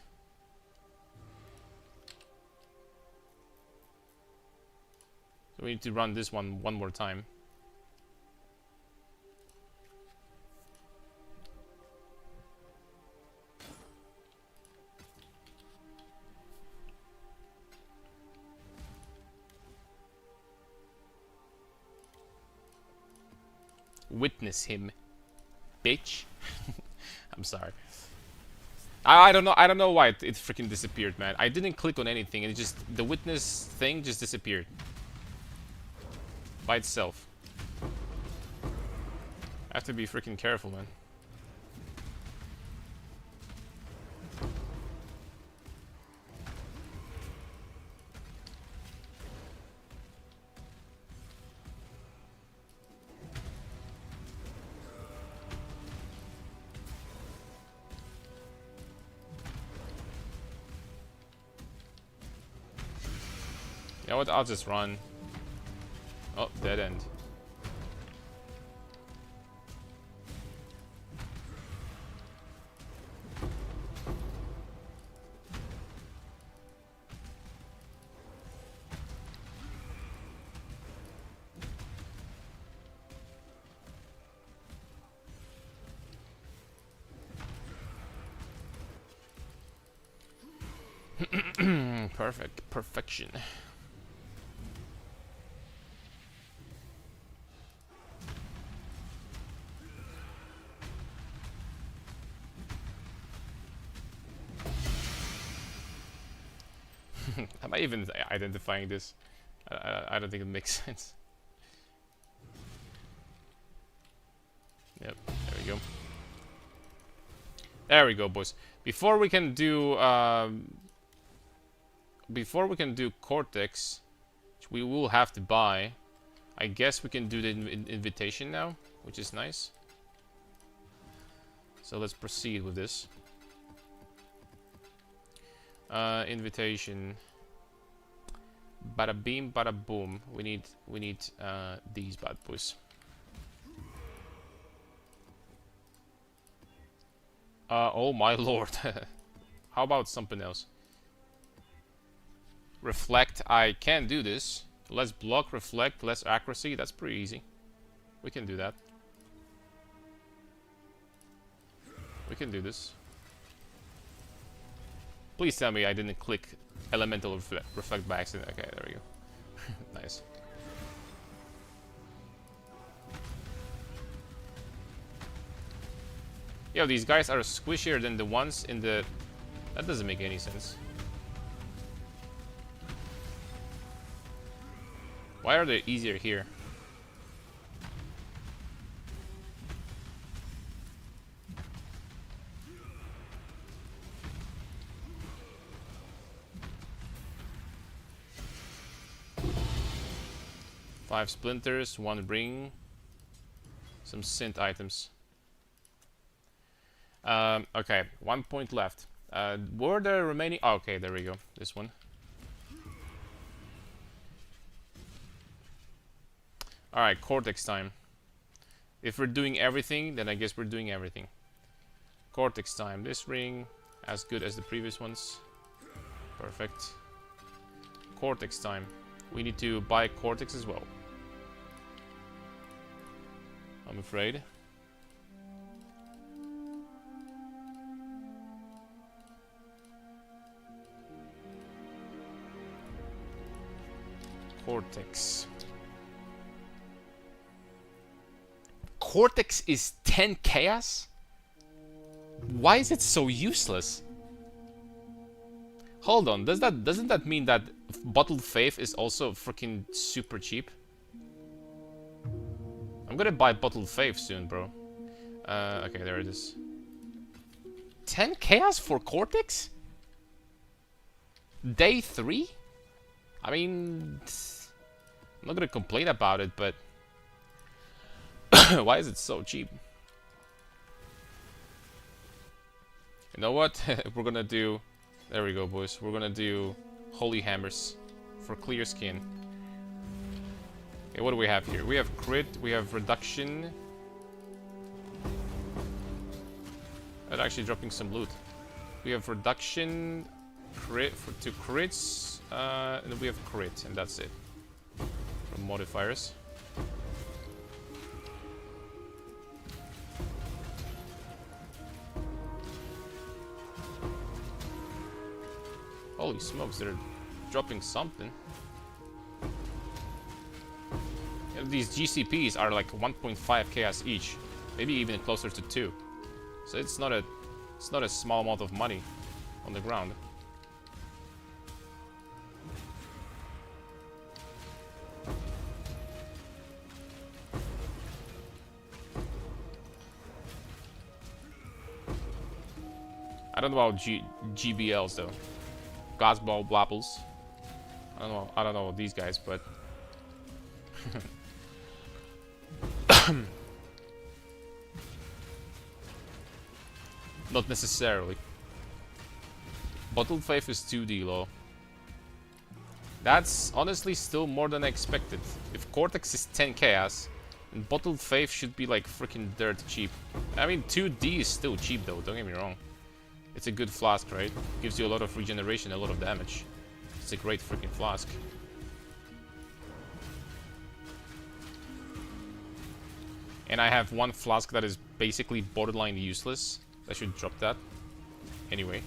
So we need to run this one more time. Witness him, bitch. I'm sorry. I don't know why it freaking disappeared, man. I didn't click on anything, and it just the witness thing just disappeared by itself. I have to be freaking careful, man. You know what? I'll just run. Oh, dead end. Perfect. Perfection. Am I even identifying this? I don't think it makes sense. Yep, there we go. There we go, boys. Before we can do Cortex, which we will have to buy, I guess we can do the invitation now, which is nice. So let's proceed with this. Invitation. Bada beam, bada boom. We need these bad boys. Oh my lord. How about something else? Reflect. I can do this. Less block, reflect, less accuracy. That's pretty easy. We can do that. We can do this. Please tell me I didn't click elemental reflect by accident. Okay, there we go. Nice. Yo, these guys are squishier than the ones in the... That doesn't make any sense. Why are they easier here? Five splinters, one ring, some synth items. Okay, 1 point left. Were the remaining... Oh, okay, there we go. This one. Alright, Cortex time. If we're doing everything, then I guess we're doing everything. Cortex time. This ring, as good as the previous ones. Perfect. Cortex time. We need to buy Cortex as well, I'm afraid. Cortex. Cortex is 10 chaos? Why is it so useless? Hold on, doesn't that mean that Bottled Faith is also freaking super cheap? I'm gonna buy Bottled Faith soon, bro. Okay, there it is. 10 chaos for Cortex? Day 3? I mean, I'm not gonna complain about it, but why is it so cheap? You know what? We're gonna do... There we go, boys. We're gonna do Holy Hammers for clear skin. Okay, what do we have here? We have crit, we have reduction. And actually dropping some loot. We have reduction, crit to crits, and we have crit, and that's it. From modifiers. Holy smokes, they're dropping something. And these GCPs are like 1.5 chaos each, maybe even closer to 2. So it's not a small amount of money on the ground. I don't know about GBLs though. Godsball Blapples. I don't know these guys, but not necessarily. Bottled Faith is 2D low. That's honestly still more than I expected. If Cortex is 10 chaos, then Bottled Faith should be like freaking dirt cheap. I mean, 2D is still cheap though, don't get me wrong. It's a good flask, right? Gives you a lot of regeneration, a lot of damage. It's a great freaking flask. And I have one flask that is basically borderline useless. I should drop that. Anyway.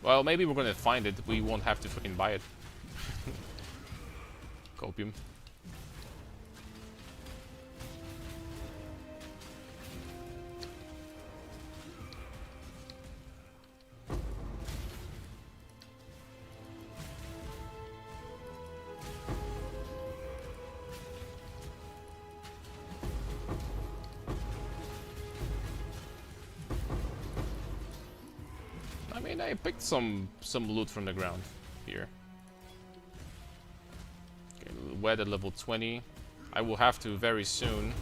Well, maybe we're gonna find it. We won't have to freaking buy it. Copium. I mean, I picked some loot from the ground here. Wed at level 20. I will have to very soon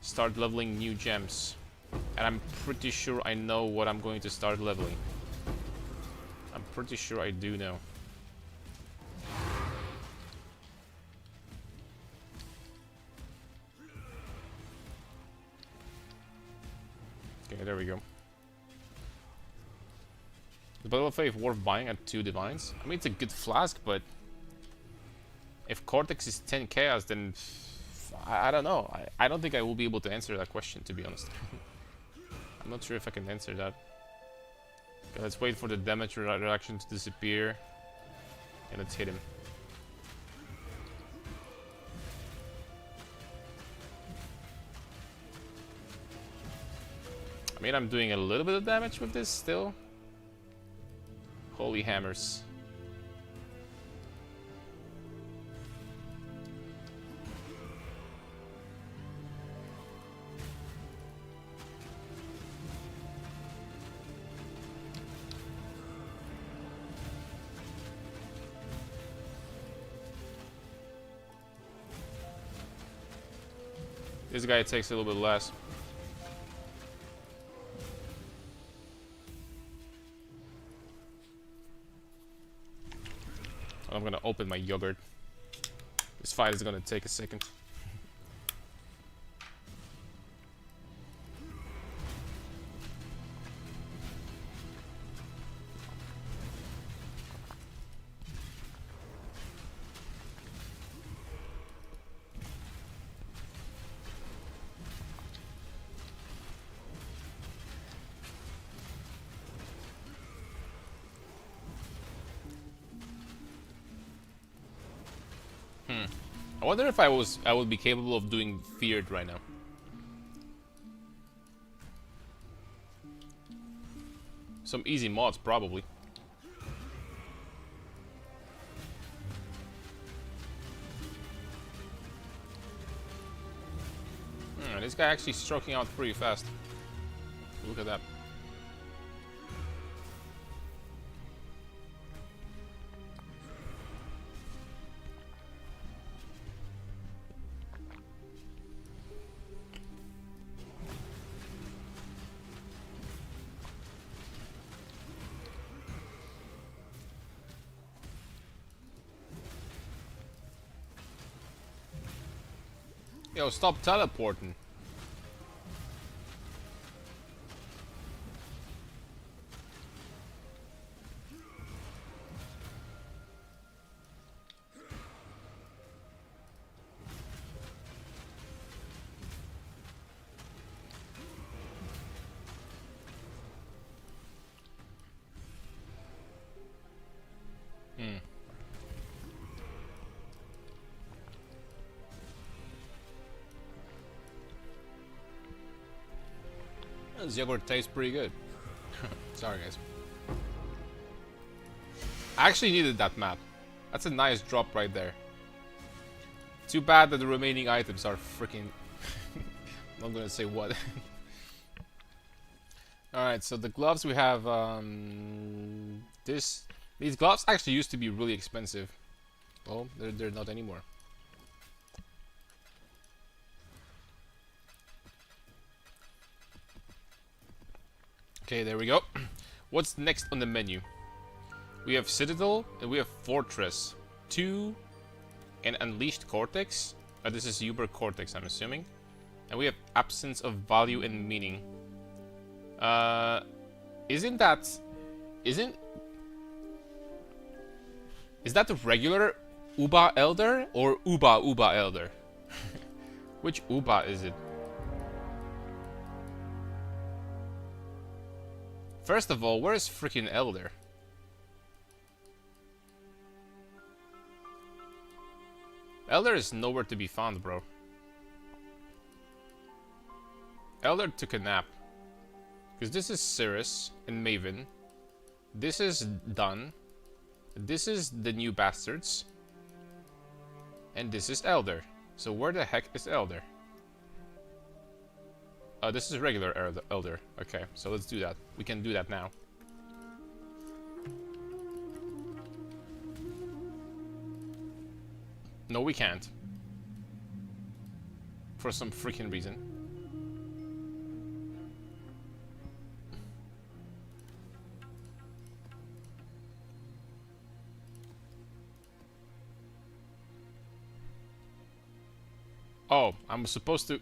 start leveling new gems. And I'm pretty sure I know what I'm going to start leveling. I'm pretty sure I do know. Okay, there we go. The Battle of Faith worth buying at 2 divines. I mean, it's a good flask, but if Cortex is 10 chaos, then I don't know. I don't think I will be able to answer that question, to be honest. I'm not sure if I can answer that. Okay, let's wait for the damage reaction to disappear. And let's hit him. I mean, I'm doing a little bit of damage with this still. Holy Hammers. This guy takes a little bit less. I'm gonna open my yogurt. This fight is gonna take a second. I wonder if I would be capable of doing feared right now. Some easy mods, probably. This guy actually stroking out pretty fast. Look at that. Yo, stop teleporting. This yogurt tastes pretty good. Sorry, guys. I actually needed that map. That's a nice drop right there. Too bad that the remaining items are freaking... I'm not gonna say what. Alright, so the gloves we have... These gloves actually used to be really expensive. Well, they're not anymore. Okay, there we go. What's next on the menu? We have Citadel and we have Fortress. 2 and Unleashed Cortex. This is Uber Cortex, I'm assuming. And we have Absence of Value and Meaning. Is that the regular Uba Elder or Uba Elder? Which Uba is it? First of all, where's freaking Elder? Elder is nowhere to be found, bro. Elder took a nap. Because this is Cirrus and Maven. This is Dun. This is the New Bastards. And this is Elder. So where the heck is Elder? This is regular Elder. Okay, so let's do that. We can do that now. No, we can't. For some freaking reason. Oh, I'm supposed to...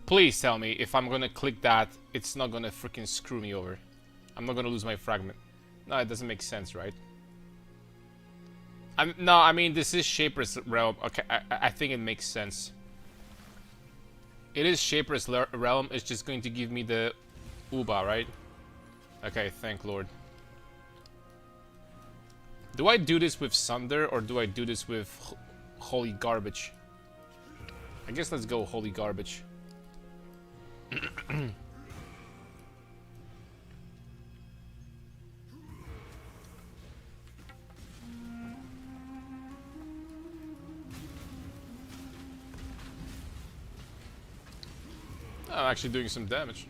Please tell me if I'm gonna click that, it's not gonna freaking screw me over. I'm not gonna lose my fragment. No, it doesn't make sense, right? No, I mean, this is Shaper's Realm. Okay, I think it makes sense. It is Shaper's Realm. It's just going to give me the Uba, right? Okay, thank Lord. Do I do this with Sunder or do I do this with Holy Garbage? I guess let's go Holy Garbage. I'm actually doing some damage.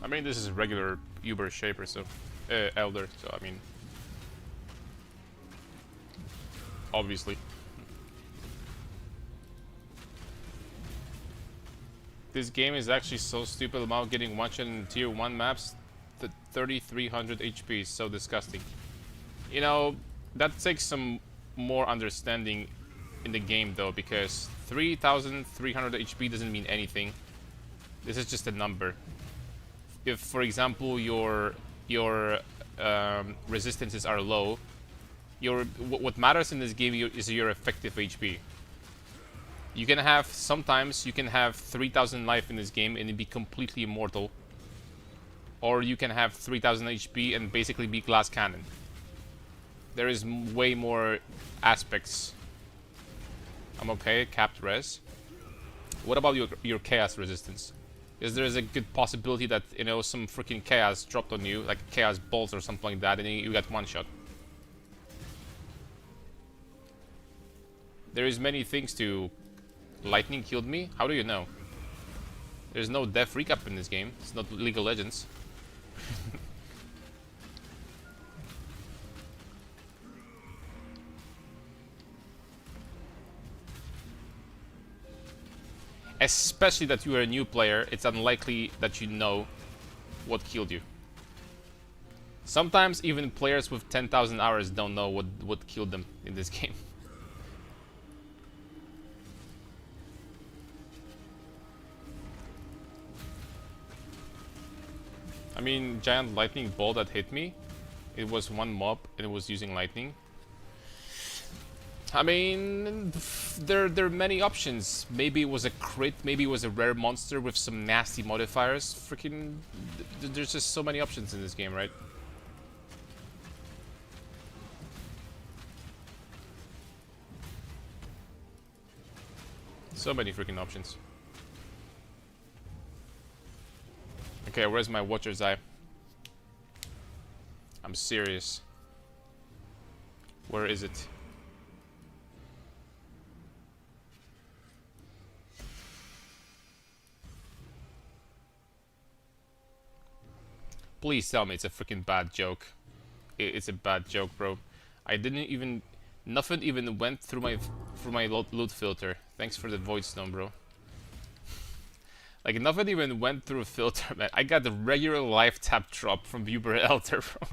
I mean, this is regular Uber Shaper, so Elder, so I mean, obviously. this game is actually so stupid about getting one-shot in tier 1 maps. The 3300 HP is so disgusting. You know, that takes some more understanding in the game though, because 3300 HP doesn't mean anything. This is just a number. If, for example, your resistances are low, what matters in this game is your effective HP. You can have, sometimes you can have 3000 life in this game and be completely immortal. Or you can have 3000 HP and basically be glass cannon. There is way more aspects. I'm okay, capped res. What about your chaos resistance? Is there a good possibility that, you know, some freaking chaos dropped on you, like chaos bolts or something like that, and you got one shot? There is many things to... Lightning killed me? How do you know? There's no death recap in this game. It's not League of Legends. Especially that you are a new player, it's unlikely that you know what killed you. Sometimes even players with 10,000 hours don't know what killed them in this game. I mean, giant lightning ball that hit me, it was one mob and it was using lightning. I mean, there are many options. Maybe it was a crit, maybe it was a rare monster with some nasty modifiers. Freaking, there's just so many options in this game, right? So many freaking options. Okay, where's my Watcher's Eye? I'm serious. Where is it? Please tell me it's a freaking bad joke. It's a bad joke, bro. I didn't even... Nothing even went through my loot filter. Thanks for the void stone, bro. Like, nothing even went through a filter, man. I got the regular life tap drop from Uber Elder, bro.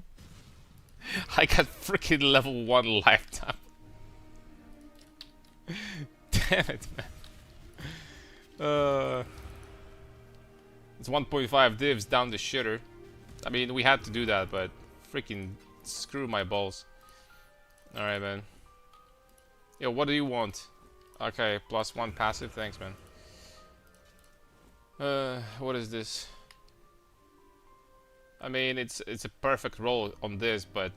I got freaking level 1 life tap. Damn it, man. It's 1.5 divs down the shitter. I mean, we had to do that, but freaking screw my balls. Alright, man. Yo, what do you want? Okay, +1 passive. Thanks, man. What is this? I mean, it's a perfect roll on this, but...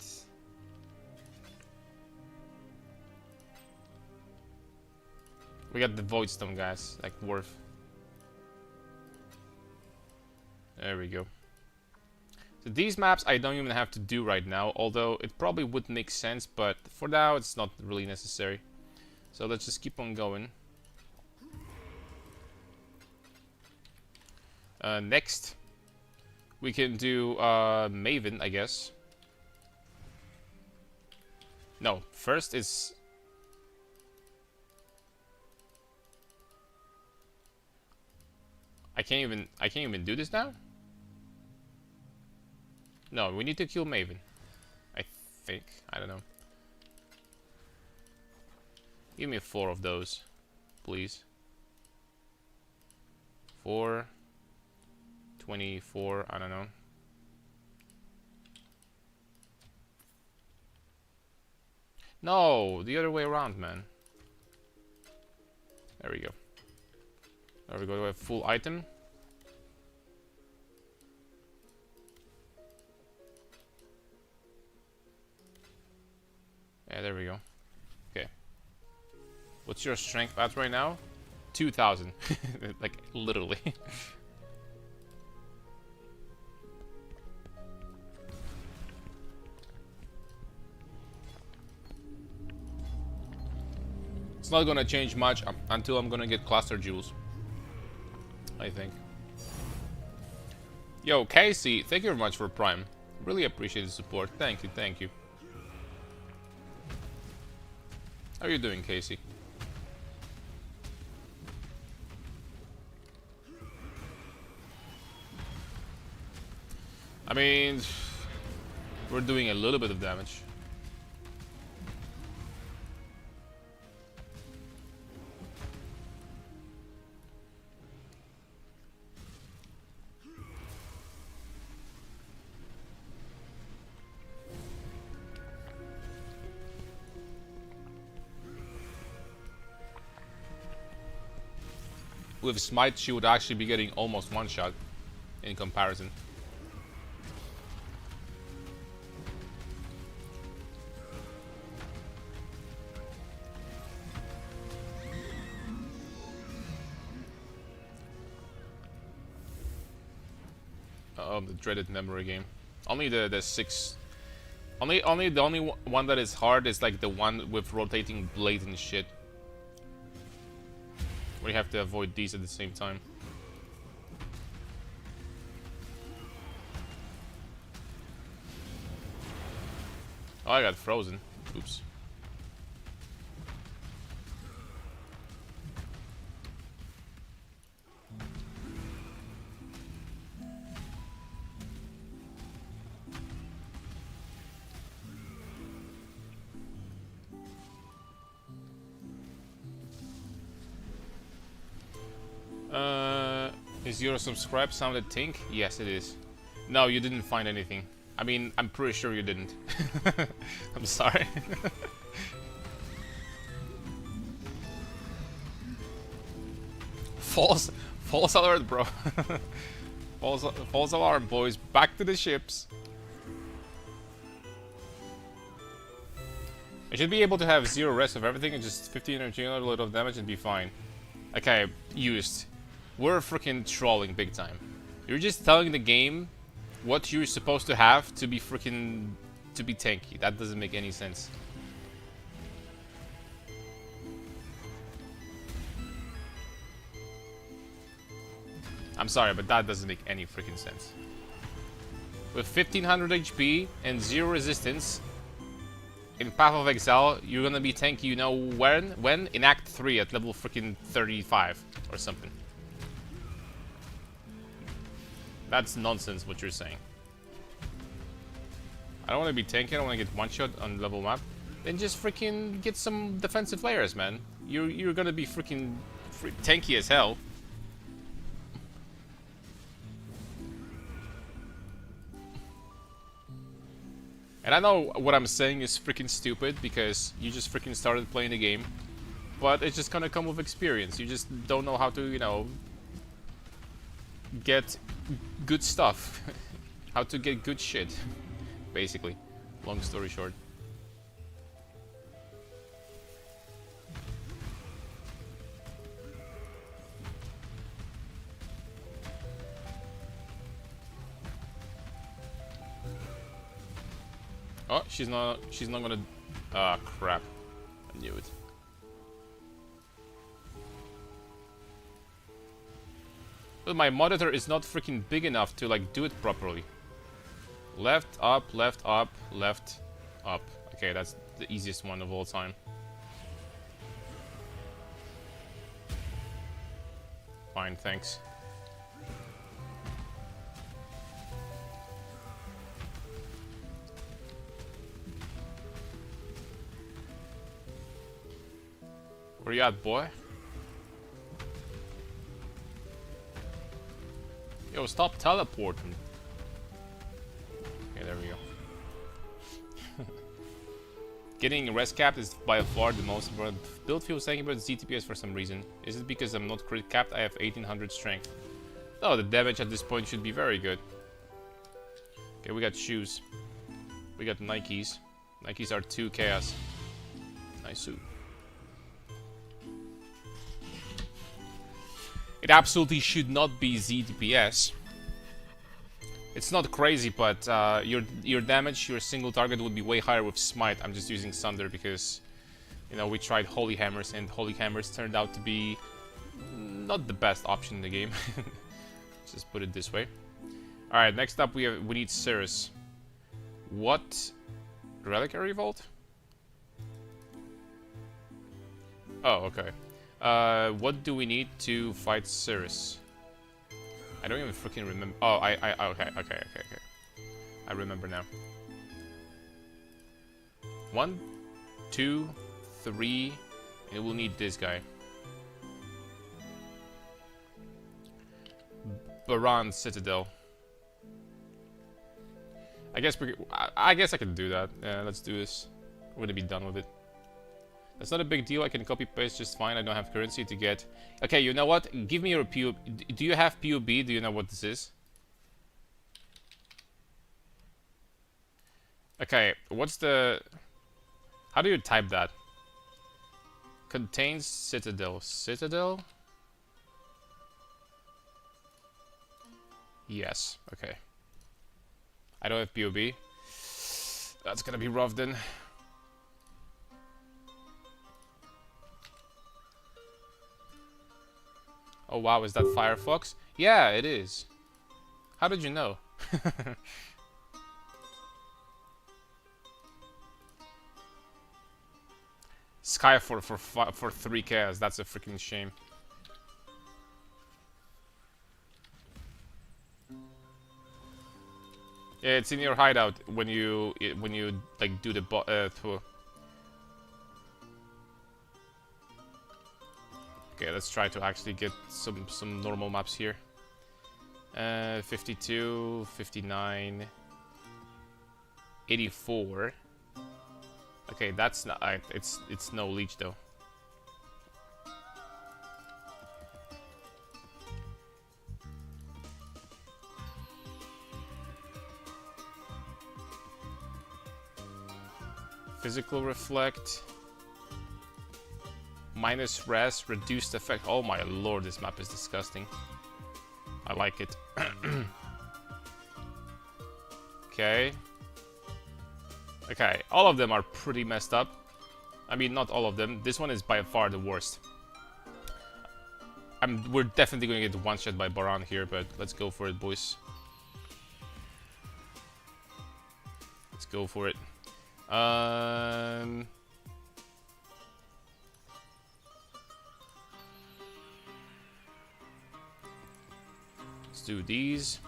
We got the Void Stone, guys. Like, worth. There we go. So these maps I don't even have to do right now, although it probably would make sense, but for now it's not really necessary. So let's just keep on going. Next, we can do Maven, I guess. No, first is... I can't even do this now? No, we need to kill Maven. I think. I don't know. Give me 4 of those, please. 4, 24, I don't know. No, the other way around, man. There we go. There we go, we have full item. Yeah, there we go. Okay. What's your strength at right now? 2000. Like, literally. It's not gonna change much until I'm gonna get cluster jewels, I think. Yo, Casey, thank you very much for Prime. Really appreciate the support. Thank you, thank you. How are you doing, Casey? I mean, we're doing a little bit of damage. With Smite, she would actually be getting almost one shot in comparison. The dreaded memory game. Only the six. The only one that is hard is like the one with rotating blades and shit. We have to avoid these at the same time. Oh, I got frozen. Oops. Is your subscribe sounded tink? Yes, it is. No, you didn't find anything. I mean, I'm pretty sure you didn't. I'm sorry. false alert, bro. false alarm, boys. Back to the ships. I should be able to have 0 rest of everything and just 15 energy and a little of damage and be fine. Okay, used. We're freaking trolling big time. You're just telling the game what you're supposed to have to be freaking tanky. That doesn't make any sense. I'm sorry, but that doesn't make any freaking sense. With 1500 HP and 0 resistance in Path of Exile, you're gonna be tanky, you know when? When? In Act 3 at level freaking 35 or something. That's nonsense what you're saying. I don't want to be tanky, I don't want to get one shot on level map. Then just freaking get some defensive layers, man. You're gonna be freaking tanky as hell. And I know what I'm saying is freaking stupid because you just freaking started playing the game. But it's just gonna come with experience. You just don't know how to, you know, get good stuff. How to get good shit, basically. Long story short. Oh, she's not gonna... Ah, crap. I knew it. But my monitor is not freaking big enough to, like, do it properly. Left, up, left, up, left, up. Okay, that's the easiest one of all time. Fine, thanks. Where you at, boy? Yo, stop teleporting. Okay, there we go. Getting res capped is by far the most important. Build feels thinking about ZTPS for some reason. Is it because I'm not crit capped? I have 1800 strength. Oh, the damage at this point should be very good. Okay, we got shoes. We got Nikes. Nikes are 2 chaos. Nice suit. It absolutely should not be ZTPS. It's not crazy, but your damage, your single target would be way higher with Smite. I'm just using Sunder because, you know, we tried Holy Hammers and Holy Hammers turned out to be not the best option in the game. Just put it this way. All right, next up we need Cirrus. What? Reliquary Vault? Oh, okay. What do we need to fight Cirrus? I don't even freaking remember. Oh, okay. I remember now. 1, 2, 3, and we'll need this guy. Baran Citadel. I guess I can do that. Yeah, let's do this. We're gonna be done with it. That's not a big deal. I can copy paste just fine. I don't have currency to get. Okay, you know what? Give me your POB. Do you have POB? Do you know what this is? Okay, what's the... How do you type that? Contains Citadel. Citadel? Yes, okay. I don't have POB. That's gonna be rough then. Oh wow, is that Firefox? Yeah, it is. How did you know? Skyfall for 3Ks. That's a freaking shame. Yeah, it's in your hideout when you like do the tour. Okay, let's try to actually get some normal maps here. 52, 59, 84. Okay, that's not. It's no leech though. Physical reflect. Minus res, reduced effect. Oh my lord, this map is disgusting. I like it. Okay. Okay, all of them are pretty messed up. I mean, not all of them. This one is by far the worst. We're definitely going to get one-shot by Baran here, but let's go for it, boys. Let's go for it. Let's do these.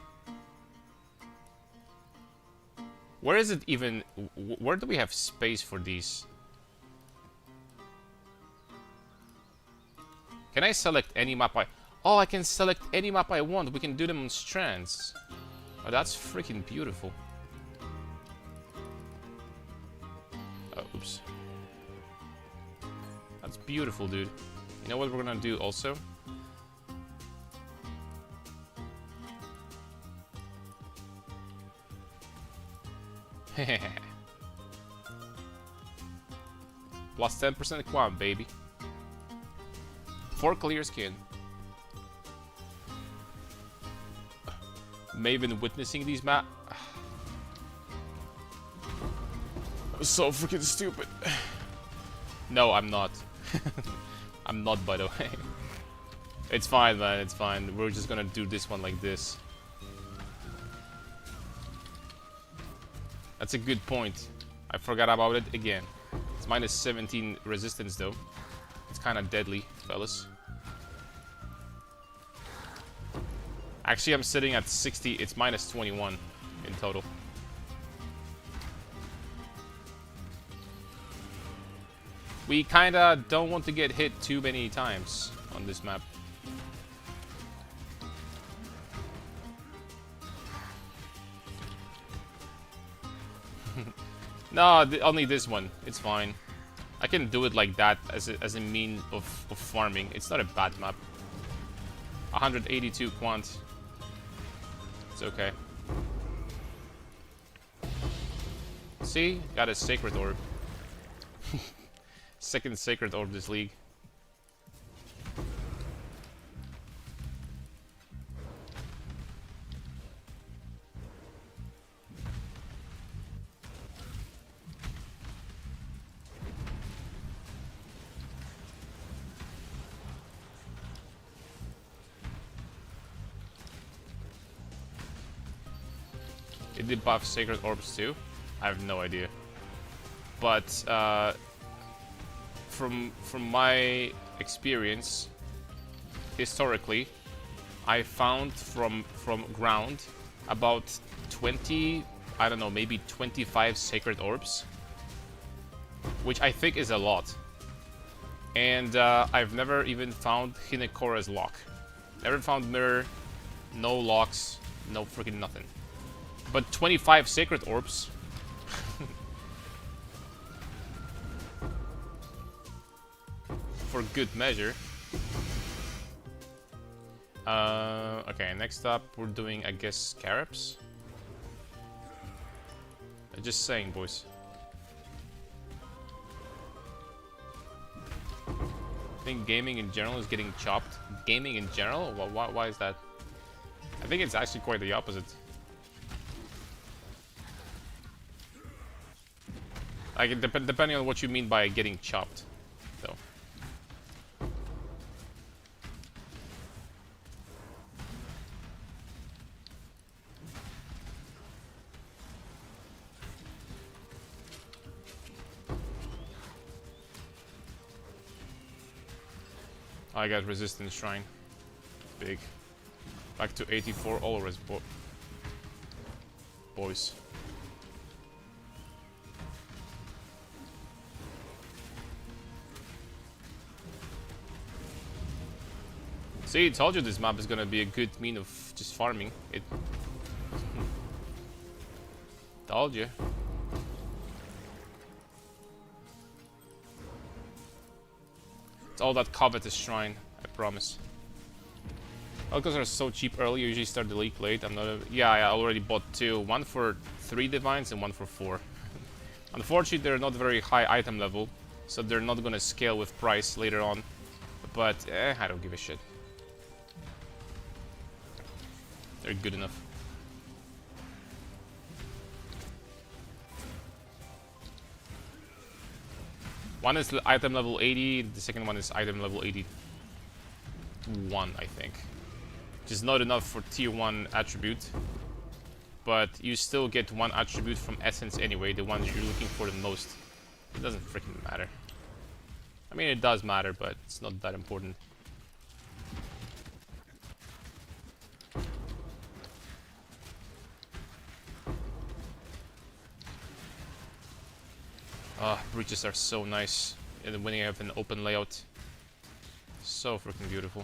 Where is it even? Where do we have space for these? Can I select any map Oh, I can select any map I want. We can do them on strands. Oh, that's freaking beautiful. Oh, oops. That's beautiful, dude. You know what we're gonna do also? Plus 10% quam, baby. 4 clear skin. Maven witnessing these map. That was so freaking stupid. No, I'm not. I'm not, by the way. It's fine, man. It's fine. We're just gonna do this one like this. That's a good point. I forgot about it again. It's minus 17 resistance though. It's kind of deadly, fellas. Actually, I'm sitting at 60. It's minus 21 in total. We kind of don't want to get hit too many times on this map. No, only this one. It's fine. I can do it like that as a mean of farming. It's not a bad map. 182 quant. It's okay. See? Got a sacred orb. Second sacred orb this league. It did buff sacred orbs too? I have no idea. But from my experience, historically, I found from ground about 20 I don't know, maybe 25 sacred orbs, which I think is a lot. And I've never even found Hinekora's lock. Never found mirror, no locks, no freaking nothing. But 25 sacred orbs. For good measure. Okay, next up we're doing, I guess, Scarabs. Just saying, boys. I think gaming in general is getting chopped. Gaming in general? Why is that? I think it's actually quite the opposite. Like, depending on what you mean by getting chopped, though. I got Resistance Shrine. Big. Back to 84 always, boys. See, I told you this map is gonna be a good mean of just farming. It. Told you. It's all that covetous shrine, I promise. Alcos are so cheap early, you usually start the league late. I'm not a, yeah, I already bought two. One for 3 divines and one for 4. Unfortunately, they're not very high item level, so they're not gonna scale with price later on. But, I don't give a shit. They're good enough. One is item level 80, the second one is item level 81, I think. Which is not enough for tier 1 attribute. But you still get one attribute from Essence anyway, the one you're looking for the most. It doesn't freaking matter. I mean, it does matter, but it's not that important. Breaches are so nice, and when you have an open layout, so freaking beautiful.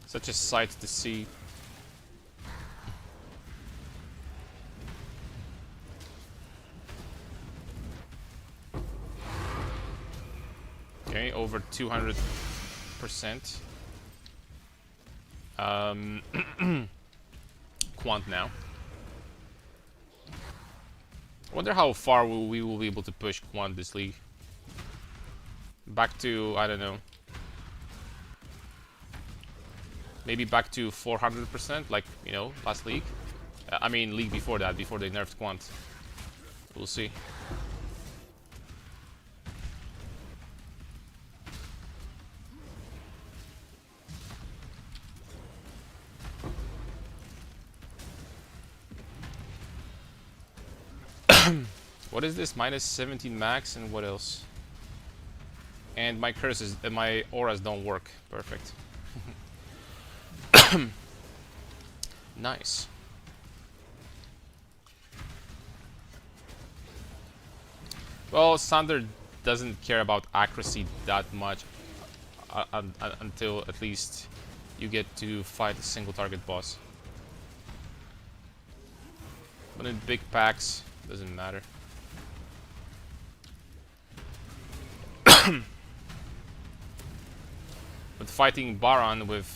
Such a sight to see. Okay, over 200%. Quant now. I wonder how far we will be able to push Quant this league. Back to, I don't know. Maybe back to 400%, like, you know, last league. I mean, league before that, before they nerfed Quant. We'll see. What is this? Minus 17 max, and what else? And my curses, my auras don't work. Perfect. Nice. Well, Sander doesn't care about accuracy that much until at least you get to fight a single target boss. But in big packs, doesn't matter. But fighting Baron with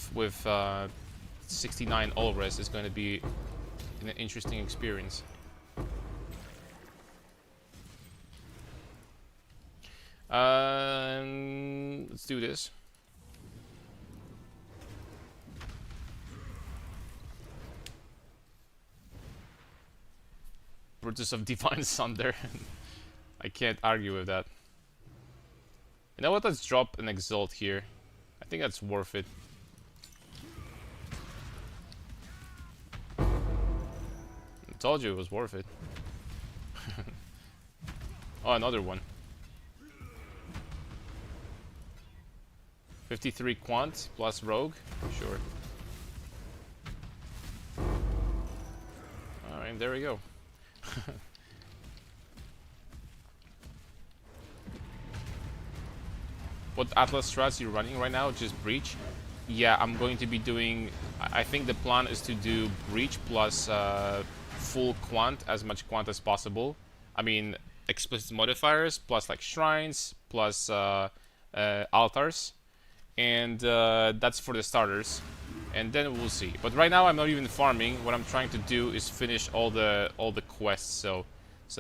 69 all res is going to be an interesting experience. Let's do this. Brutus of Divine Sunder. I can't argue with that. You know what? Let's drop an Exalt here. I think that's worth it. I told you it was worth it. Oh, another one. 53 quant plus rogue. Sure. Alright, there we go. What Atlas strats you're running right now? Just Breach? Yeah, I'm going to be doing... I think the plan is to do Breach plus full quant, as much quant as possible. I mean, explicit modifiers, plus like shrines, plus altars. And that's for the starters. And then we'll see. But right now I'm not even farming. What I'm trying to do is finish all the quests. So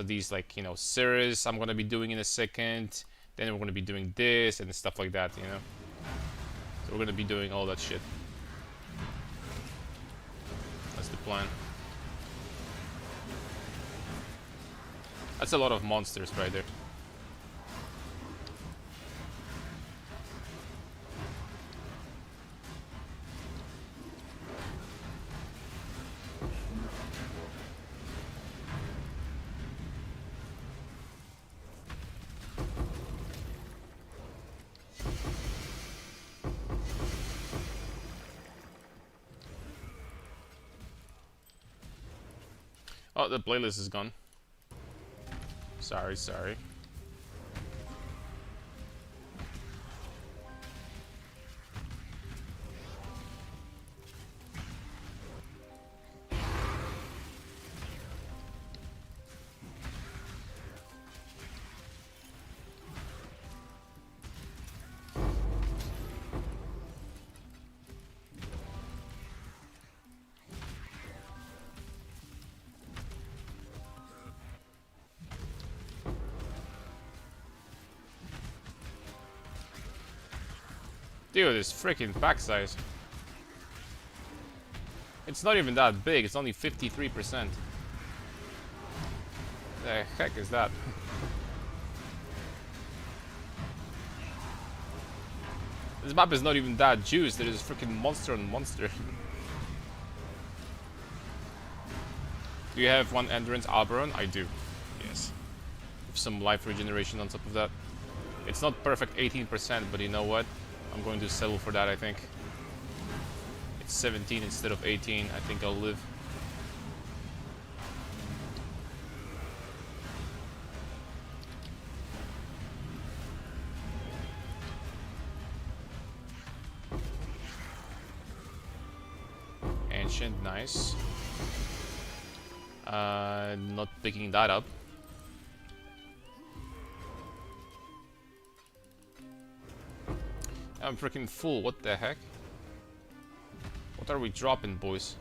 these, like, you know, Cirrus I'm gonna be doing in a second. Then we're gonna be doing this and stuff like that, you know. So we're gonna be doing all that shit. That's the plan. That's a lot of monsters right there. Oh, the playlist is gone. Sorry. Dude, this freaking pack size. It's not even that big, it's only 53%. The heck is that? This map is not even that juiced, there is freaking monster on monster. Do you have one Endurance Alberon? I do, yes. With some life regeneration on top of that. It's not perfect 18%, but you know what? I'm going to settle for that, I think. It's 17 instead of 18. I think I'll live. Ancient, nice. Not picking that up. I'm freaking full, what the heck? What are we dropping, boys?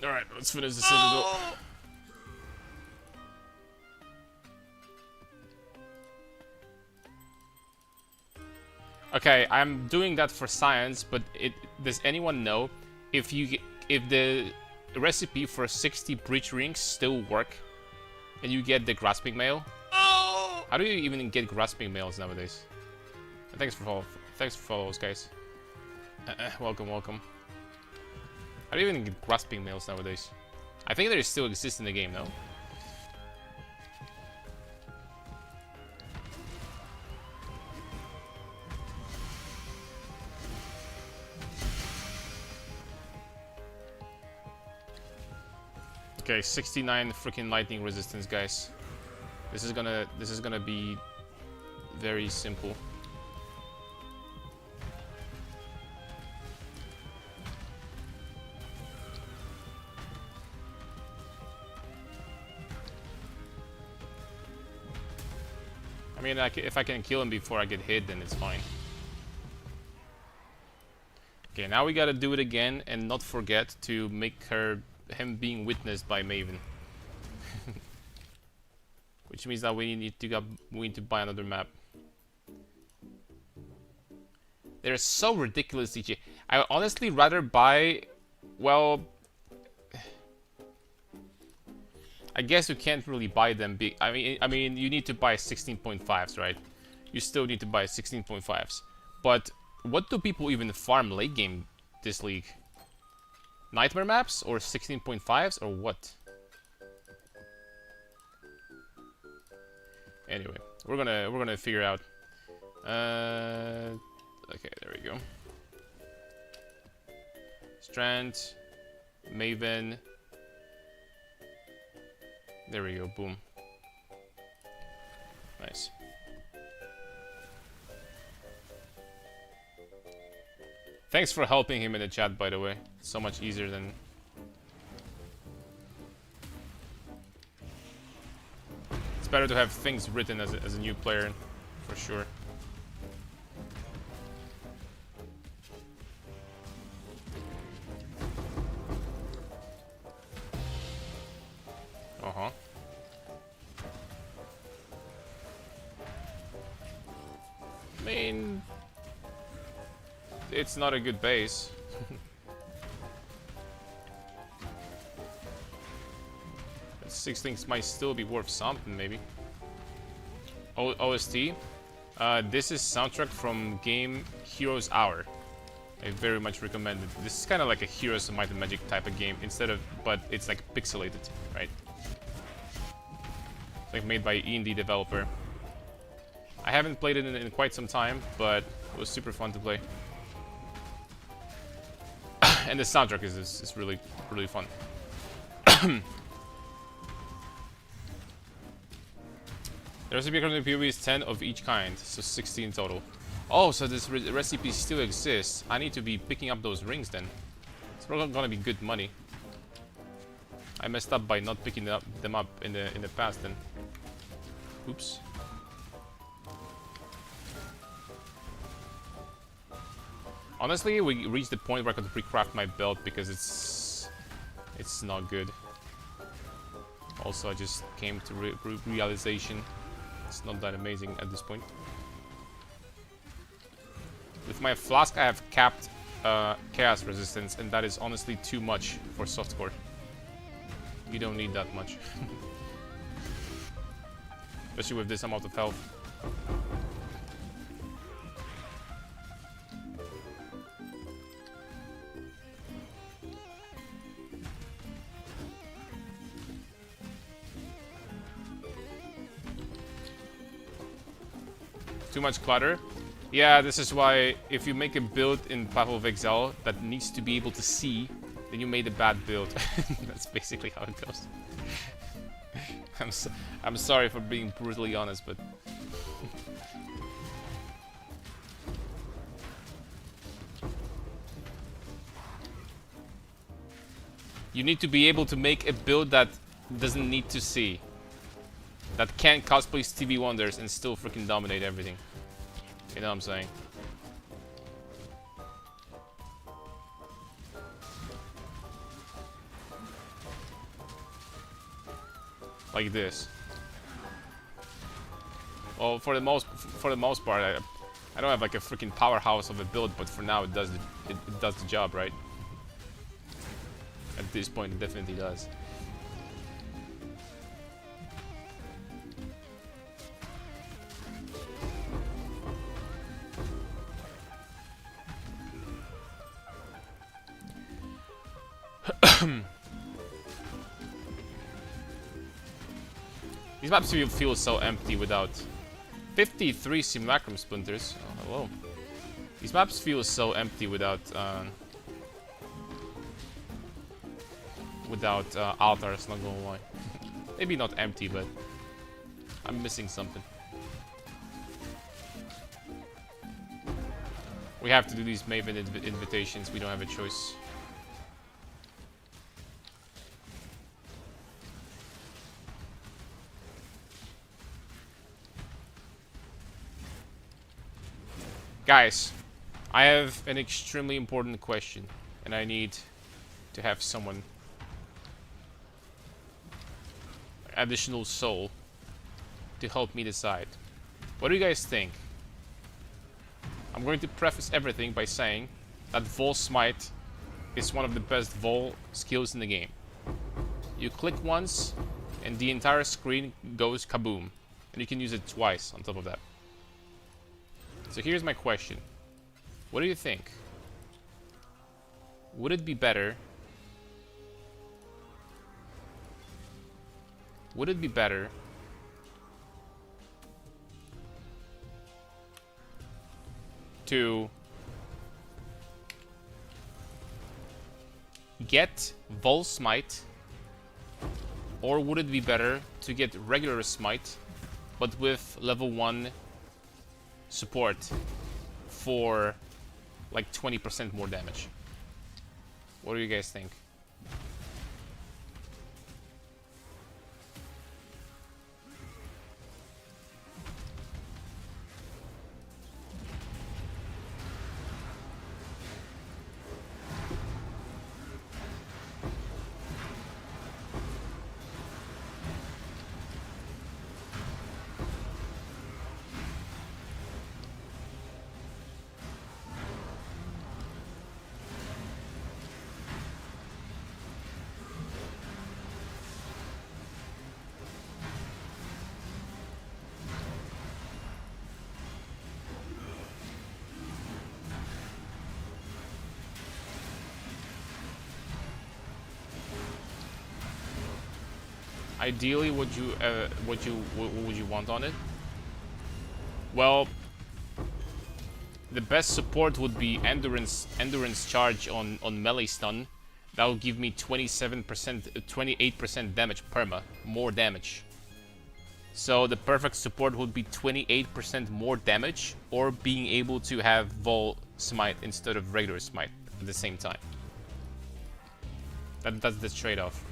Alright, let's finish the Citadel. Okay, I'm doing that for science, but does anyone know if the recipe for 60 breach rings still work and you get the grasping mail? Oh! How do you even get grasping mails nowadays? Thanks for follows, guys. Welcome. How do you even get grasping mails nowadays? I think they still exist in the game, no? Okay, 69 freaking lightning resistance, guys. This is gonna be very simple. I mean, if I can kill him before I get hit, then it's fine. Okay, now we gotta do it again and not forget to make him being witnessed by Maven. Which means that we need to buy another map. They're so ridiculous, DJ. I would honestly rather buy, well, I guess you can't really buy them big. I mean you need to buy 16.5s, right? You still need to buy 16.5s. But what do people even farm late game this league? Nightmare maps or 16.5s or what? Anyway, we're gonna figure out. Okay, there we go. Strand, Maven. There we go. Boom. Nice. Thanks for helping him in the chat, by the way. It's so much easier than... It's better to have things written as a new player, for sure. Uh-huh. I mean... It's not a good base. Six things might still be worth something, maybe. OST. This is soundtrack from game Heroes Hour. I very much recommend it. This is kind of like a Heroes of Might and Magic type of game, but it's like pixelated, right? It's like made by indie developer. I haven't played it in quite some time, but it was super fun to play. And the soundtrack is really fun. The recipe according to POV is 10 of each kind, so 16 total. Oh, so this recipe still exists. I need to be picking up those rings then. It's probably gonna be good money. I messed up by not picking them up in the past then. Oops. Honestly, we reached the point where I could pre-craft my belt because it's not good. Also, I just came to realization it's not that amazing at this point. With my flask, I have capped chaos resistance, and that is honestly too much for softcore. You don't need that much, especially with this amount of health. Too much clutter. Yeah, this is why if you make a build in Path of Exile that needs to be able to see, then you made a bad build. That's basically how it goes. I'm sorry for being brutally honest, but you need to be able to make a build that doesn't need to see. That can cosplay Stevie Wonders and still freaking dominate everything. You know what I'm saying? Like this. Well, for the most part, I don't have like a freaking powerhouse of a build, but for now it does the job, right? At this point, it definitely does. These maps feel so empty without 53 simulacrum splinters. Oh, hello. These maps feel so empty without altars. Not gonna lie. Maybe not empty, but I'm missing something. We have to do these Maven invitations. We don't have a choice. Guys, I have an extremely important question, and I need to have someone, additional soul, to help me decide. What do you guys think? I'm going to preface everything by saying that Vol Smite is one of the best Vol skills in the game. You click once, and the entire screen goes kaboom, and you can use it twice on top of that. So here's my question. What do you think? Would it be better? Would it be better to get Vol Smite, or would it be better to get regular Smite but with level 1 support for like 20% more damage? What do you guys think? Ideally, what would you want on it? Well, the best support would be endurance charge on melee stun. That will give me 27%, 28% damage perma, more damage. So the perfect support would be 28% more damage, or being able to have Vol Smite instead of regular Smite at the same time. That's the trade-off.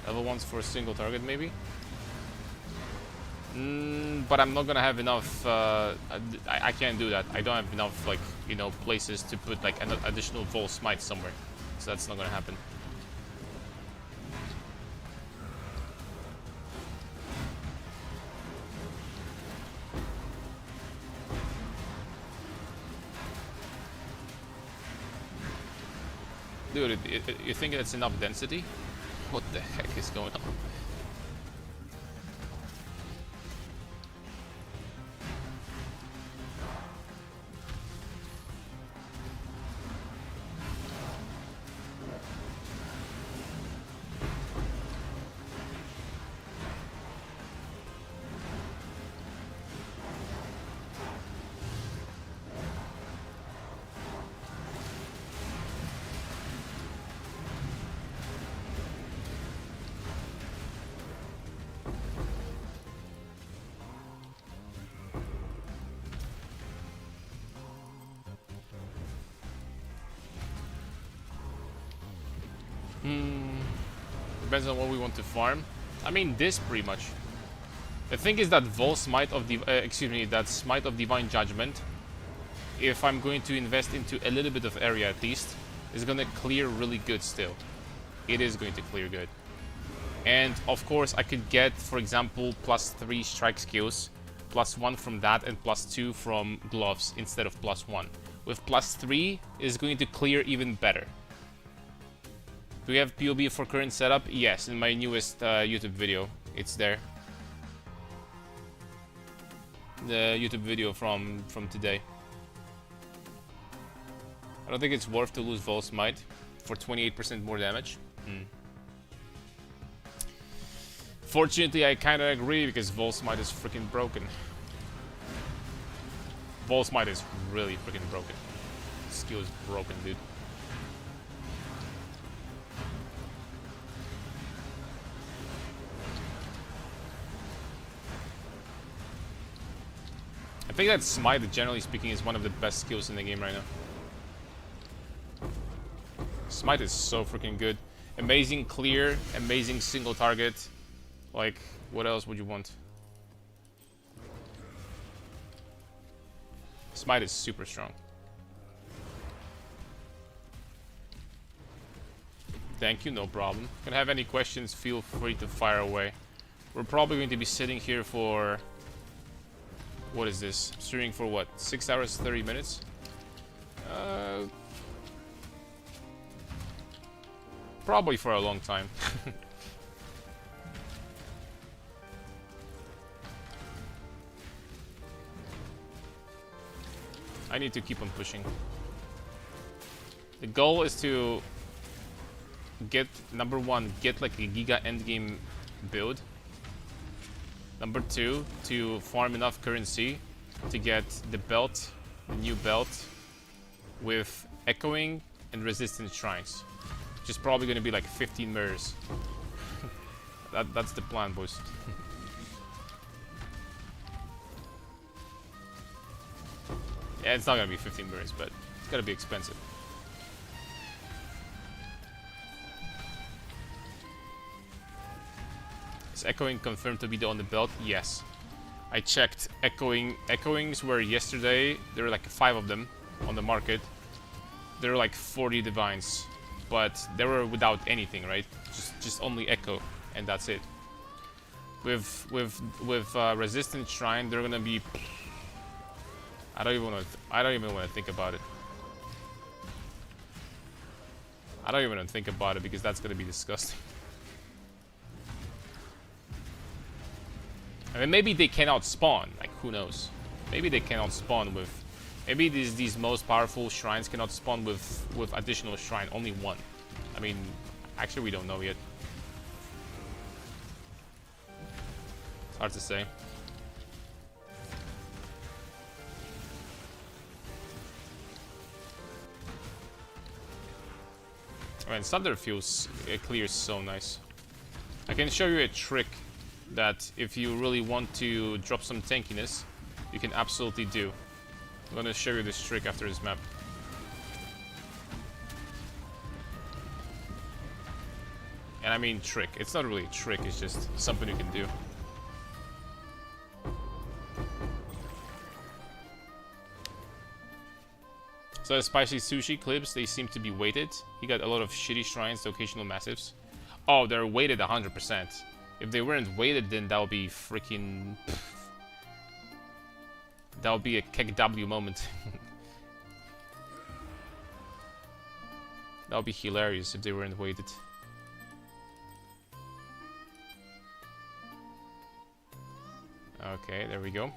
Level 1's for a single target, maybe? But I'm not gonna have enough, I can't do that. I don't have enough, like, you know, places to put, like, an additional Vol Smite somewhere. So that's not gonna happen. Dude, you think it's enough density? What the heck is going on? Depends on what we want to farm. I mean, this pretty much. The thing is that Vol Smite of that Smite of Divine Judgment, if I'm going to invest into a little bit of area at least, is gonna clear really good still. It is going to clear good. And of course I could get, for example, +3 strike skills, +1 from that, and +2 from gloves instead of +1. With +3 is going to clear even better. Do we have POB for current setup? Yes, in my newest YouTube video. It's there. The YouTube video from today. I don't think it's worth to lose Vol Smite for 28% more damage. Fortunately, I kind of agree because Vol Smite is freaking broken. Vol Smite is really freaking broken. Skill is broken, dude. I think that Smite, generally speaking, is one of the best skills in the game right now. Smite is so freaking good. Amazing clear, amazing single target. Like, what else would you want? Smite is super strong. Thank you, no problem. If you have any questions, feel free to fire away. We're probably going to be sitting here for What is this? Streaming for what? 6 hours, 30 minutes? Probably for a long time. I need to keep on pushing. The goal is to get, number one, get like a Giga endgame build. Number two, to farm enough currency to get the belt, the new belt, with echoing and resistance shrines. Which is probably going to be like 15 mirrors. That's the plan, boys. Yeah, it's not going to be 15 mirrors, but it's going to be expensive. Is echoing confirmed to be on the belt? Yes. I checked echoings were yesterday. There were like 5 of them on the market. There were like 40 divines, but they were without anything, right? Just only echo, and that's it. With resistance shrine, they're gonna be. I don't even want to think about it. I don't even want to think about it because that's gonna be disgusting. I mean, maybe they cannot spawn. Like, who knows? Maybe they cannot spawn with. Maybe these most powerful shrines cannot spawn with additional shrine. Only one. I mean, actually, we don't know yet. It's hard to say. I mean, Thunder feels clear, so nice. I can show you a trick that if you really want to drop some tankiness, you can absolutely do. I'm gonna show you this trick after this map. And I mean trick. It's not really a trick, it's just something you can do. So the spicy sushi clips, they seem to be weighted. He got a lot of shitty shrines to occasional massives. Oh, they're weighted 100%. If they weren't weighted, then that would be freaking... That would be a KW moment. That would be hilarious if they weren't weighted. Okay, there we go.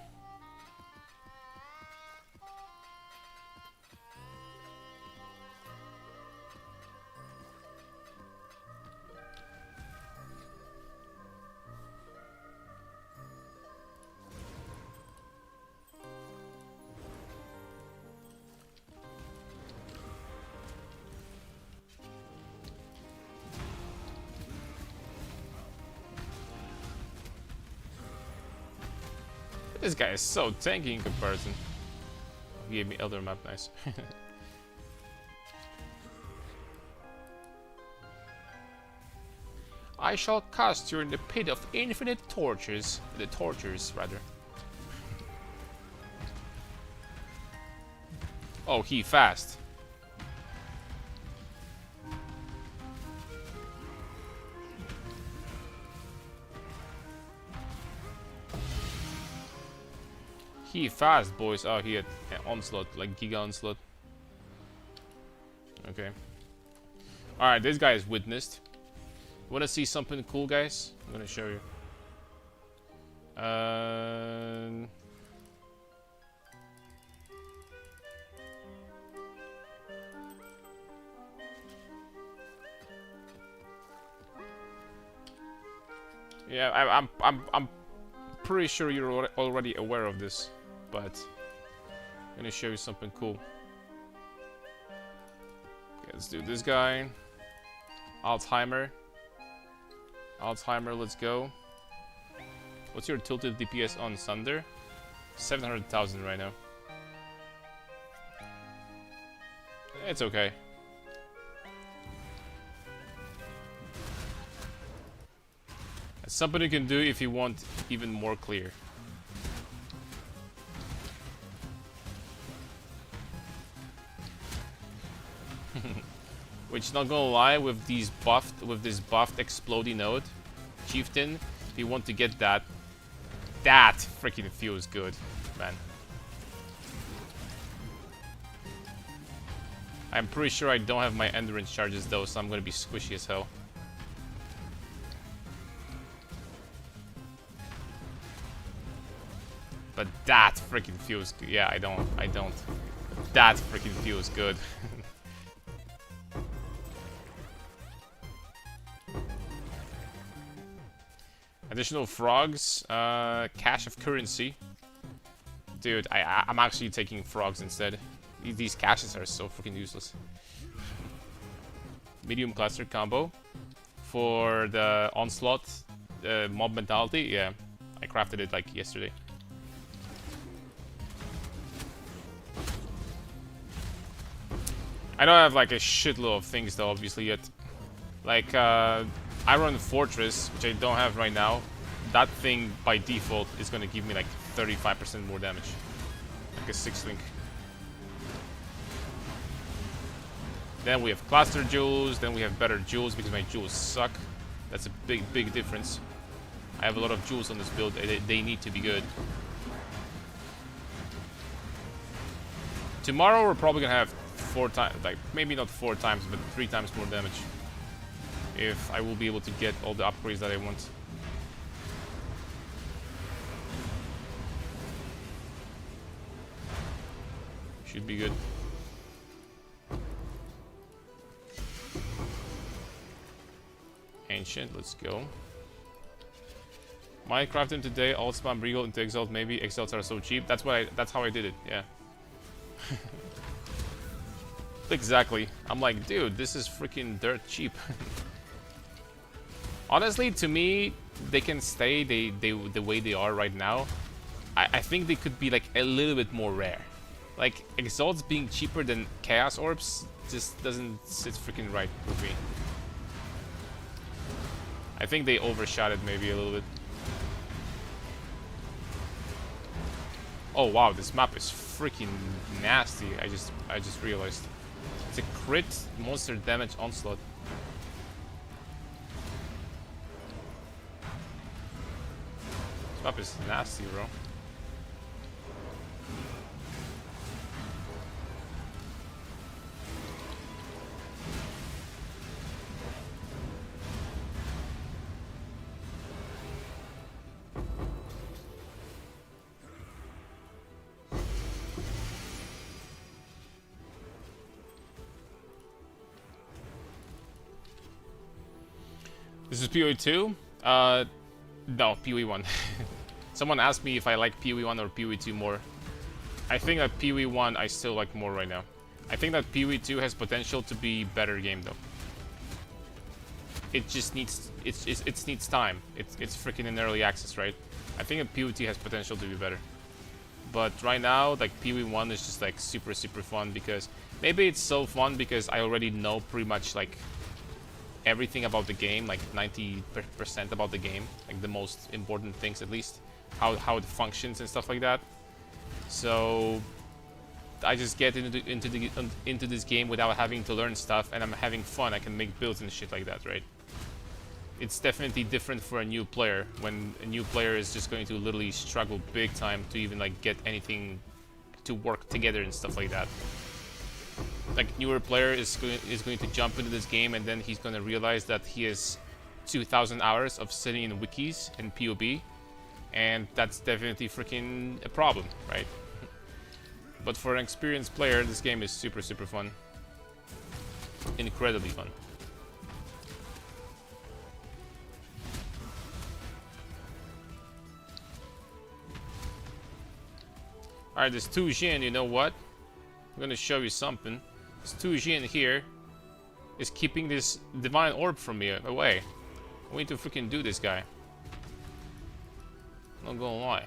This guy is so tanky in comparison. He gave me Elder Map, nice. I shall cast you in the pit of infinite tortures. The tortures, rather. Oh, he fast. He fast, boys. Oh, he had an onslaught, like Giga onslaught. Okay. Alright, this guy is witnessed. Wanna see something cool, guys? I'm gonna show you. Yeah, I'm pretty sure you're already aware of this, but I'm gonna show you something cool. Okay, let's do this guy. Alzheimer, let's go. What's your tilted DPS on Thunder? 700,000 right now. It's okay. It's something you can do if you want even more clear. Which, not gonna lie, with this buffed exploding node, Chieftain, if you want to get that, that freaking feels good. man. I'm pretty sure I don't have my endurance charges though, so I'm gonna be squishy as hell. But that freaking feels good. Yeah, I don't. That freaking feels good. Additional frogs, cache of currency. Dude, I'm actually taking frogs instead. These caches are so freaking useless. Medium cluster combo. For the onslaught, mob mentality, yeah. I crafted it like yesterday. I don't have like a shitload of things though, obviously, yet. Like, Iron Fortress, which I don't have right now. That thing, by default, is gonna give me like 35% more damage. Like a 6-link. Then we have cluster jewels, then we have better jewels because my jewels suck. That's a big difference. I have a lot of jewels on this build, they need to be good. Tomorrow we're probably gonna have 4 times, like maybe not 4 times, but 3 times more damage. If I will be able to get all the upgrades that I want. Should be good. Ancient, let's go. Minecrafting today, all spam Regal into Exalt, maybe. Exalts are so cheap. That's how I did it, yeah. Exactly. I'm like, dude, this is freaking dirt cheap. Honestly, to me, they can stay the way they are right now. I think they could be like a little bit more rare. Like, Exalts being cheaper than Chaos Orbs just doesn't sit freaking right with me. I think they overshot it maybe a little bit. Oh wow, this map is freaking nasty. I just realized. It's a crit monster damage onslaught. This map is nasty, bro. This is PoE 2? No, PoE 1. Someone asked me if I like PoE 1 or PoE 2 more. I think that PoE 1 I still like more right now. I think that PoE 2 has potential to be better game though. It just needs it needs time. It's freaking in early access, right? I think that PoE 2 has potential to be better. But right now, like PoE 1 is just like super fun because maybe it's so fun because I already know pretty much like everything about the game, like 90% about the game, like the most important things at least, how it functions and stuff like that. So I just get into this game without having to learn stuff, and I'm having fun. I can make builds and shit like that, right? It's definitely different for a new player when a new player is just going to literally struggle big time to even like get anything to work together and stuff like that. Like, newer player is going to jump into this game and then he's going to realize that he has 2,000 hours of sitting in wikis and POB, and that's definitely freaking a problem, right? But for an experienced player, this game is super fun. Incredibly fun. Alright, this 2 Jin, you know what? I'm gonna show you something. This 2 Jin here is keeping this divine orb from me away. I need to freaking do this guy. Not gonna lie.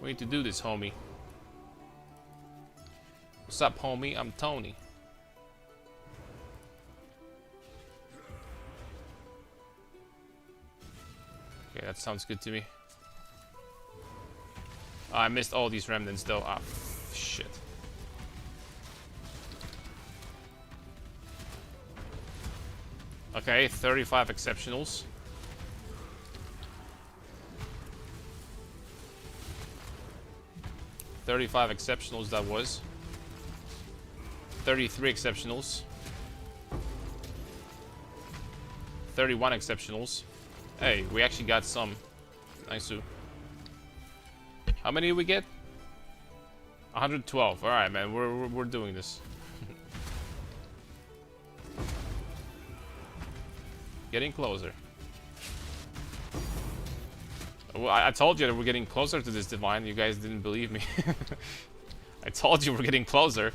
We need to do this, homie. What's up, homie? I'm Tony. Okay, that sounds good to me. Oh, I missed all these remnants though. Ah, shit. Okay, 35 exceptionals. 35 exceptionals that was. 33 exceptionals. 31 exceptionals. Hey, we actually got some. Nice. How many did we get? 112. All right, man. We're doing this. Getting closer. Well, I told you that we're getting closer to this divine. You guys didn't believe me. I told you we're getting closer.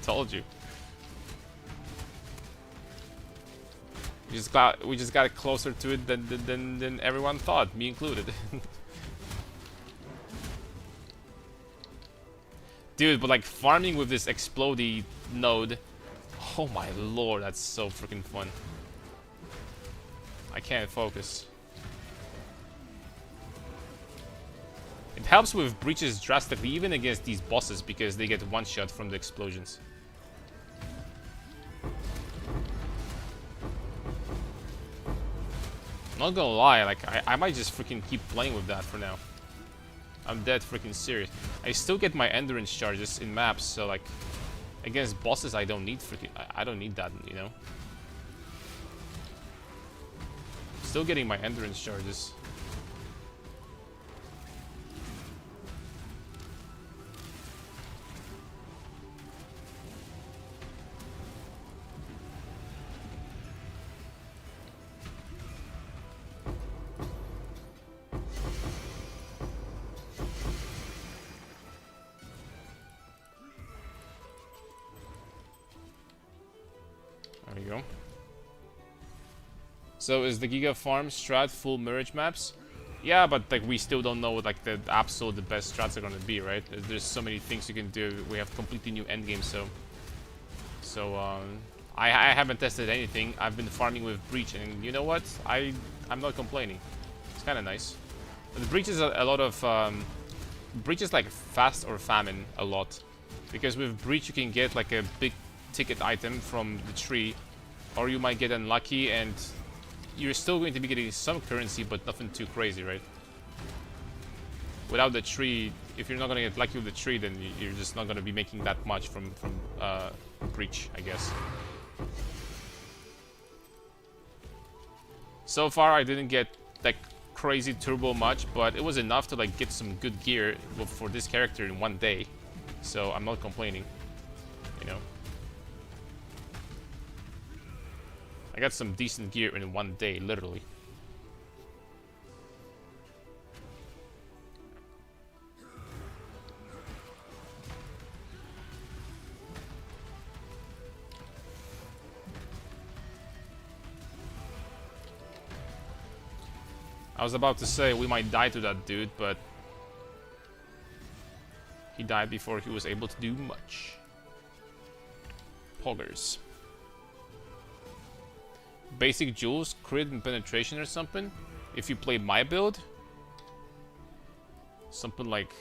Told you. We just got closer to it than everyone thought, me included. Dude, but like farming with this explodey node, oh my lord, that's so freaking fun. I can't focus. It helps with breaches drastically, even against these bosses, because they get one shot from the explosions. Not gonna lie, like I might just freaking keep playing with that for now. I'm dead freaking serious. I still get my endurance charges in maps, so like against bosses I don't need freaking I don't need that, you know. Still getting my endurance charges. There you go. So is the Giga Farm strat full mirage maps? Yeah, but like we still don't know what like the absolute the best strats are gonna be, right? There's so many things you can do. We have completely new endgame, so I haven't tested anything. I've been farming with breach, and you know what? I'm not complaining. It's kind of nice. But the breach is a lot of breach is like fast or famine a lot, because with breach you can get like a big ticket item from the tree, or you might get unlucky and you're still going to be getting some currency, but nothing too crazy, right? Without the tree, if you're not going to get lucky with the tree, then you're just not going to be making that much from breach, I guess. So far I didn't get like crazy turbo much, but it was enough to like get some good gear for this character in one day, so I'm not complaining, you know. I got some decent gear in one day, literally. I was about to say we might die to that dude, but he died before he was able to do much. Poggers. Basic jewels, crit and penetration or something. If you play my build, something like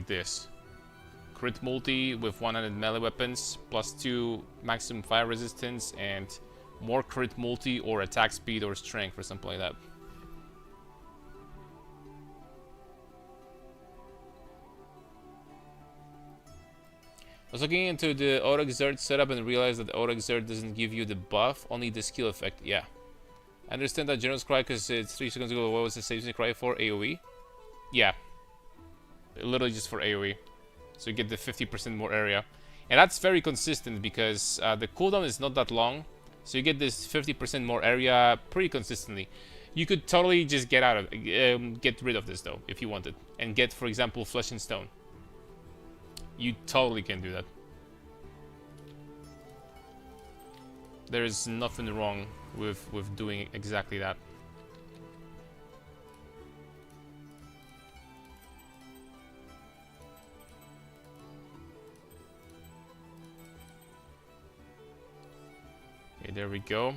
this. Crit multi with 100 melee weapons, +2 maximum fire resistance, and more crit multi or attack speed or strength or something like that. I was looking into the auto-exert setup and realized that auto-exert doesn't give you the buff, only the skill effect. Yeah. I understand that General's Cry because it's 3 seconds ago. What was the Saves Cry for? AoE? Yeah. Literally just for AoE. So you get the 50% more area. And that's very consistent because the cooldown is not that long. So you get this 50% more area pretty consistently. You could totally just get rid of this though, if you wanted. And get, for example, Flesh and Stone. You totally can do that. There is nothing wrong with doing exactly that. Okay, there we go.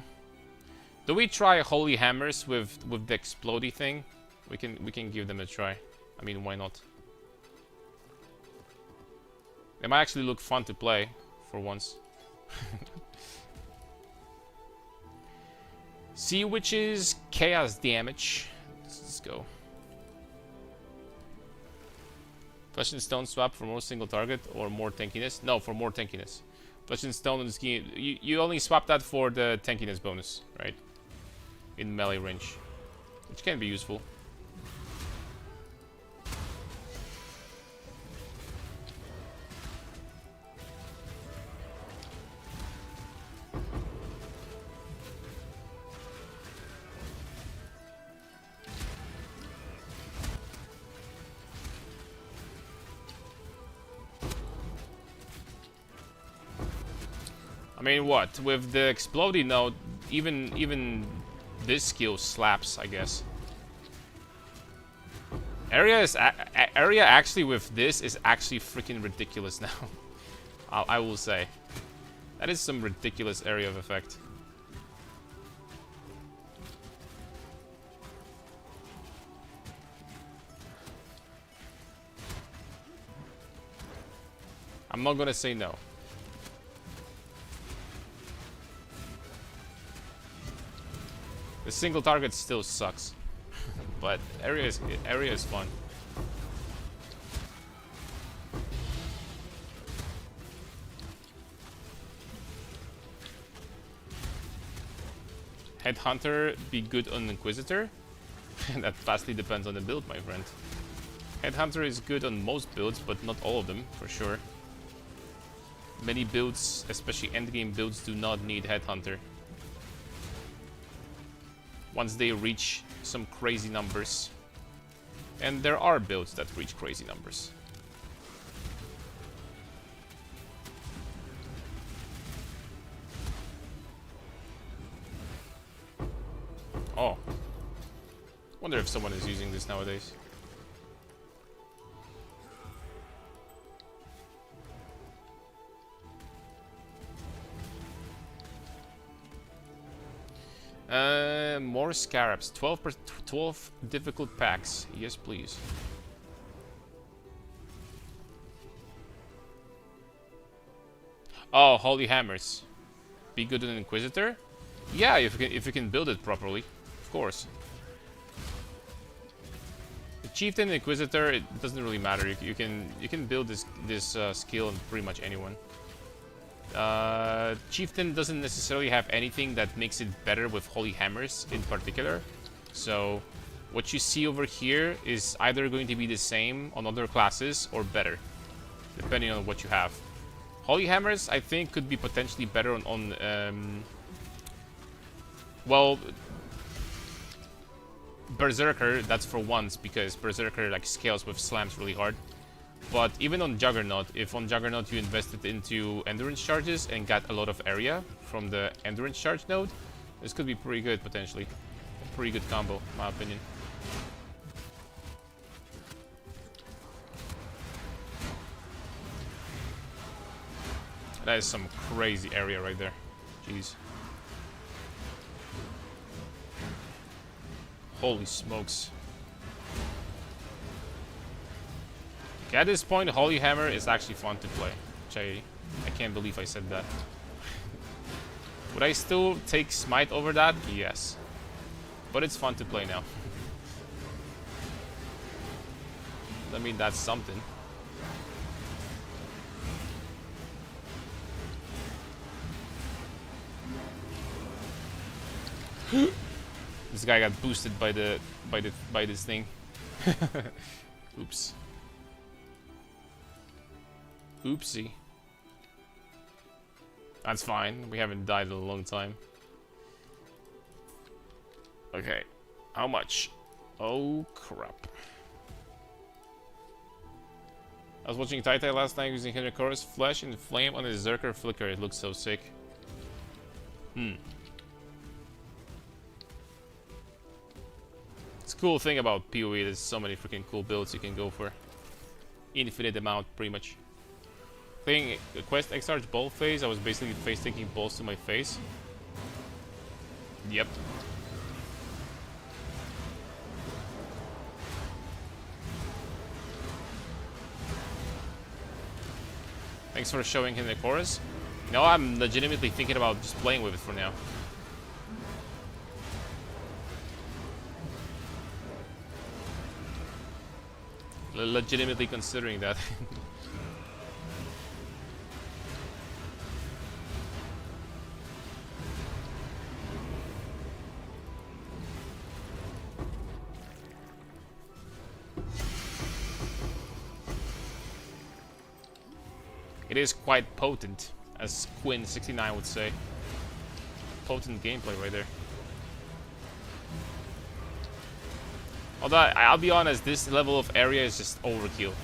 Do we try Holy Hammers with the explodey thing? We can give them a try. I mean, why not? They might actually look fun to play, for once. Sea Witches, chaos damage. Let's go. Flesh and Stone swap for more single target or more tankiness? No, for more tankiness. Flesh and Stone is you only swap that for the tankiness bonus, right? In melee range, which can be useful. I mean, what? With the exploding node, even this skill slaps, I guess. Area actually with this is actually freaking ridiculous now. I will say. That is some ridiculous area of effect. I'm not gonna say no. The single target still sucks, but area is fun. Headhunter be good on Inquisitor? That vastly depends on the build, my friend. Headhunter is good on most builds, but not all of them, for sure. Many builds, especially endgame builds, do not need Headhunter. Once they reach some crazy numbers. And there are builds that reach crazy numbers. Oh. Wonder if someone is using this nowadays. More scarabs. 12 difficult packs. Yes, please. Oh, Holy Hammers. Be good at an Inquisitor? Yeah, if you can build it properly. Of course. The Chieftain Inquisitor, it doesn't really matter. You can build this skill on pretty much anyone. Chieftain doesn't necessarily have anything that makes it better with Holy Hammers in particular. So what you see over here is either going to be the same on other classes or better, depending on what you have. Holy Hammers, I think, could be potentially better on well, Berserker, that's for once, because Berserker like scales with slams really hard. But even on Juggernaut, if on Juggernaut you invested into Endurance charges and got a lot of area from the Endurance charge node, this could be pretty good, potentially. A pretty good combo, in my opinion. That is some crazy area right there. Jeez. Holy smokes. Okay, at this point, Holy Hammer is actually fun to play. Which I can't believe I said that. Would I still take Smite over that? Yes. But it's fun to play now. I mean, that's something. This guy got boosted by this thing. Oops. Oopsie. That's fine. We haven't died in a long time. Okay. How much? Oh, crap. I was watching Tai Tai last night using Henry Chorus Flesh and Flame on his Zerker Flicker. It looks so sick. It's a cool thing about PoE. There's so many freaking cool builds you can go for. Infinite amount, pretty much. Playing Quest X-Arch Ball phase, I was basically face-taking balls to my face. Yep. Thanks for showing him the chorus. No, I'm legitimately thinking about just playing with it for now. legitimately considering that. It is quite potent, as Quinn69 would say. Potent gameplay right there. Although I'll be honest, this level of area is just overkill.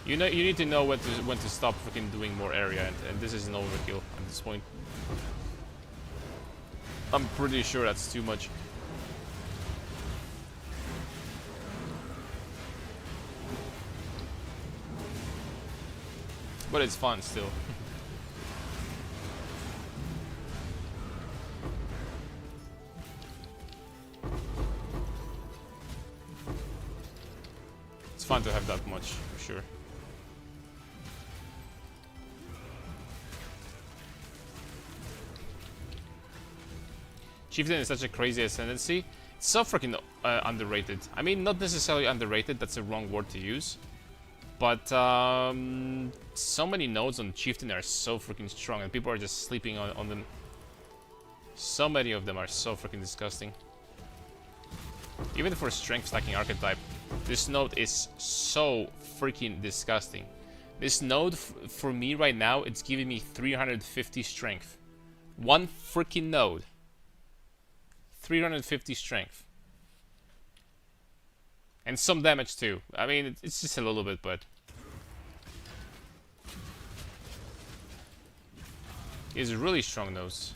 You need to know when to stop freaking doing more area, and this is an overkill at this point. I'm pretty sure that's too much. But it's fun still. It's fun to have that much, for sure. Chieftain is such a crazy ascendancy. It's so freaking underrated. I mean, not necessarily underrated, that's the wrong word to use. But so many nodes on Chieftain are so freaking strong, and people are just sleeping on them. So many of them are so freaking disgusting. Even for strength stacking archetype, this node is so freaking disgusting. This node, for me right now, it's giving me 350 strength. One freaking node. 350 strength. And some damage too. I mean, it's just a little bit, but... He's really strong nose.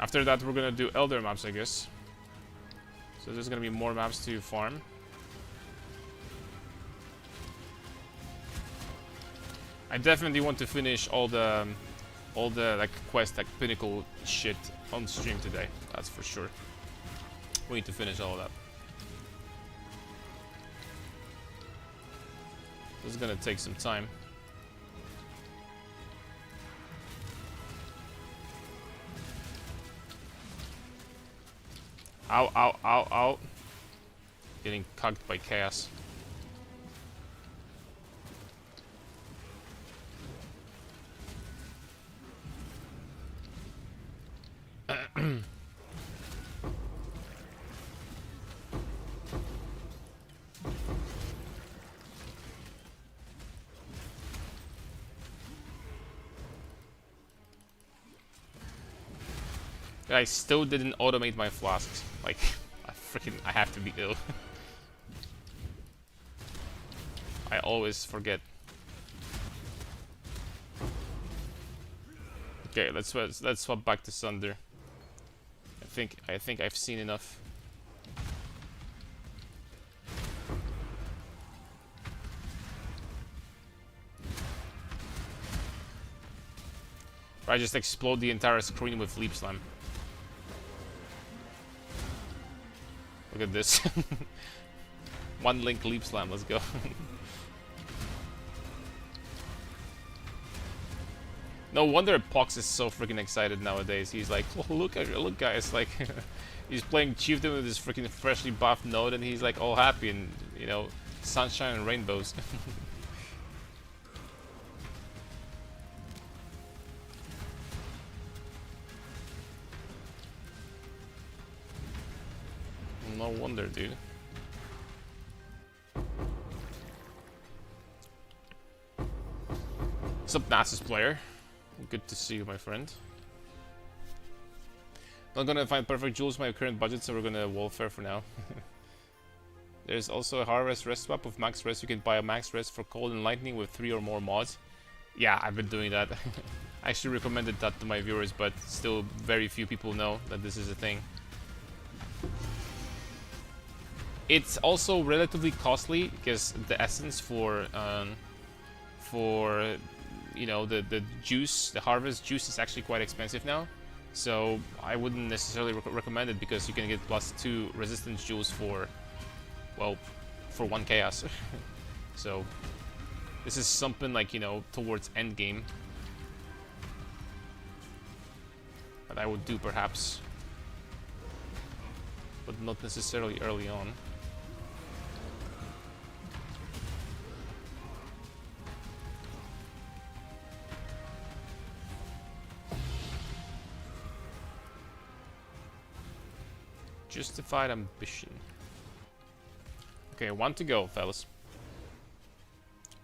After that, we're gonna do Elder maps, I guess. So there's gonna be more maps to farm. I definitely want to finish all the like quest, like pinnacle shit on stream today. That's for sure. We need to finish all of that. This is gonna take some time. Ow, ow, ow, ow. Getting cugged by chaos. I still didn't automate my flasks. Like, I have to be ill. I always forget. Okay, let's swap back to Sunder. I think I've seen enough. Or I just explode the entire screen with Leap Slam. Look at this. One link Leap Slam, let's go. No wonder Pox is so freaking excited nowadays. He's like, oh, look guys, like he's playing Chieftain with his freaking freshly buffed node and he's like all happy and, you know, sunshine and rainbows. No wonder, dude. What's up, Nasus player? Good to see you, my friend. Not gonna find perfect jewels with my current budget, so we're gonna Warfare for now. There's also a Harvest Rest swap with Max Rest. You can buy a Max Rest for Cold and Lightning with 3 or more mods. Yeah, I've been doing that. I actually recommended that to my viewers, but still very few people know that this is a thing. It's also relatively costly because the essence for you know, the juice, the harvest juice is actually quite expensive now. So I wouldn't necessarily recommend it because you can get +2 resistance jewels for, well, for 1 chaos. So this is something like, you know, towards end game that I would do perhaps, but not necessarily early on. Justified ambition. Okay, 1 to go, fellas.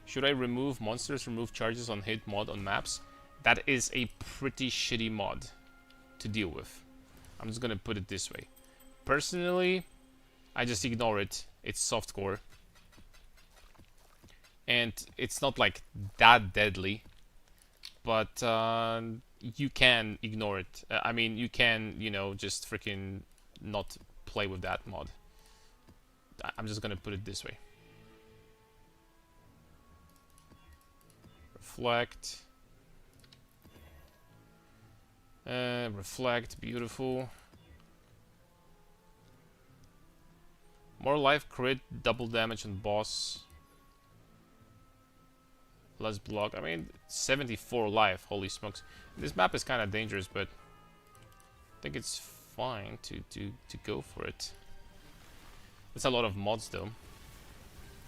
Should I remove monsters, remove charges on hit mod on maps? That is a pretty shitty mod to deal with. I'm just gonna put it this way. Personally, I just ignore it. It's softcore. And it's not like that deadly. But you can ignore it. I mean, you can, you know, just freaking not play with that mod. I'm just gonna put it this way. Reflect. Reflect, beautiful. More life, crit, double damage on boss. Less block. I mean, 74 life, holy smokes. This map is kind of dangerous, but I think it's fine to go for it. It's a lot of mods though.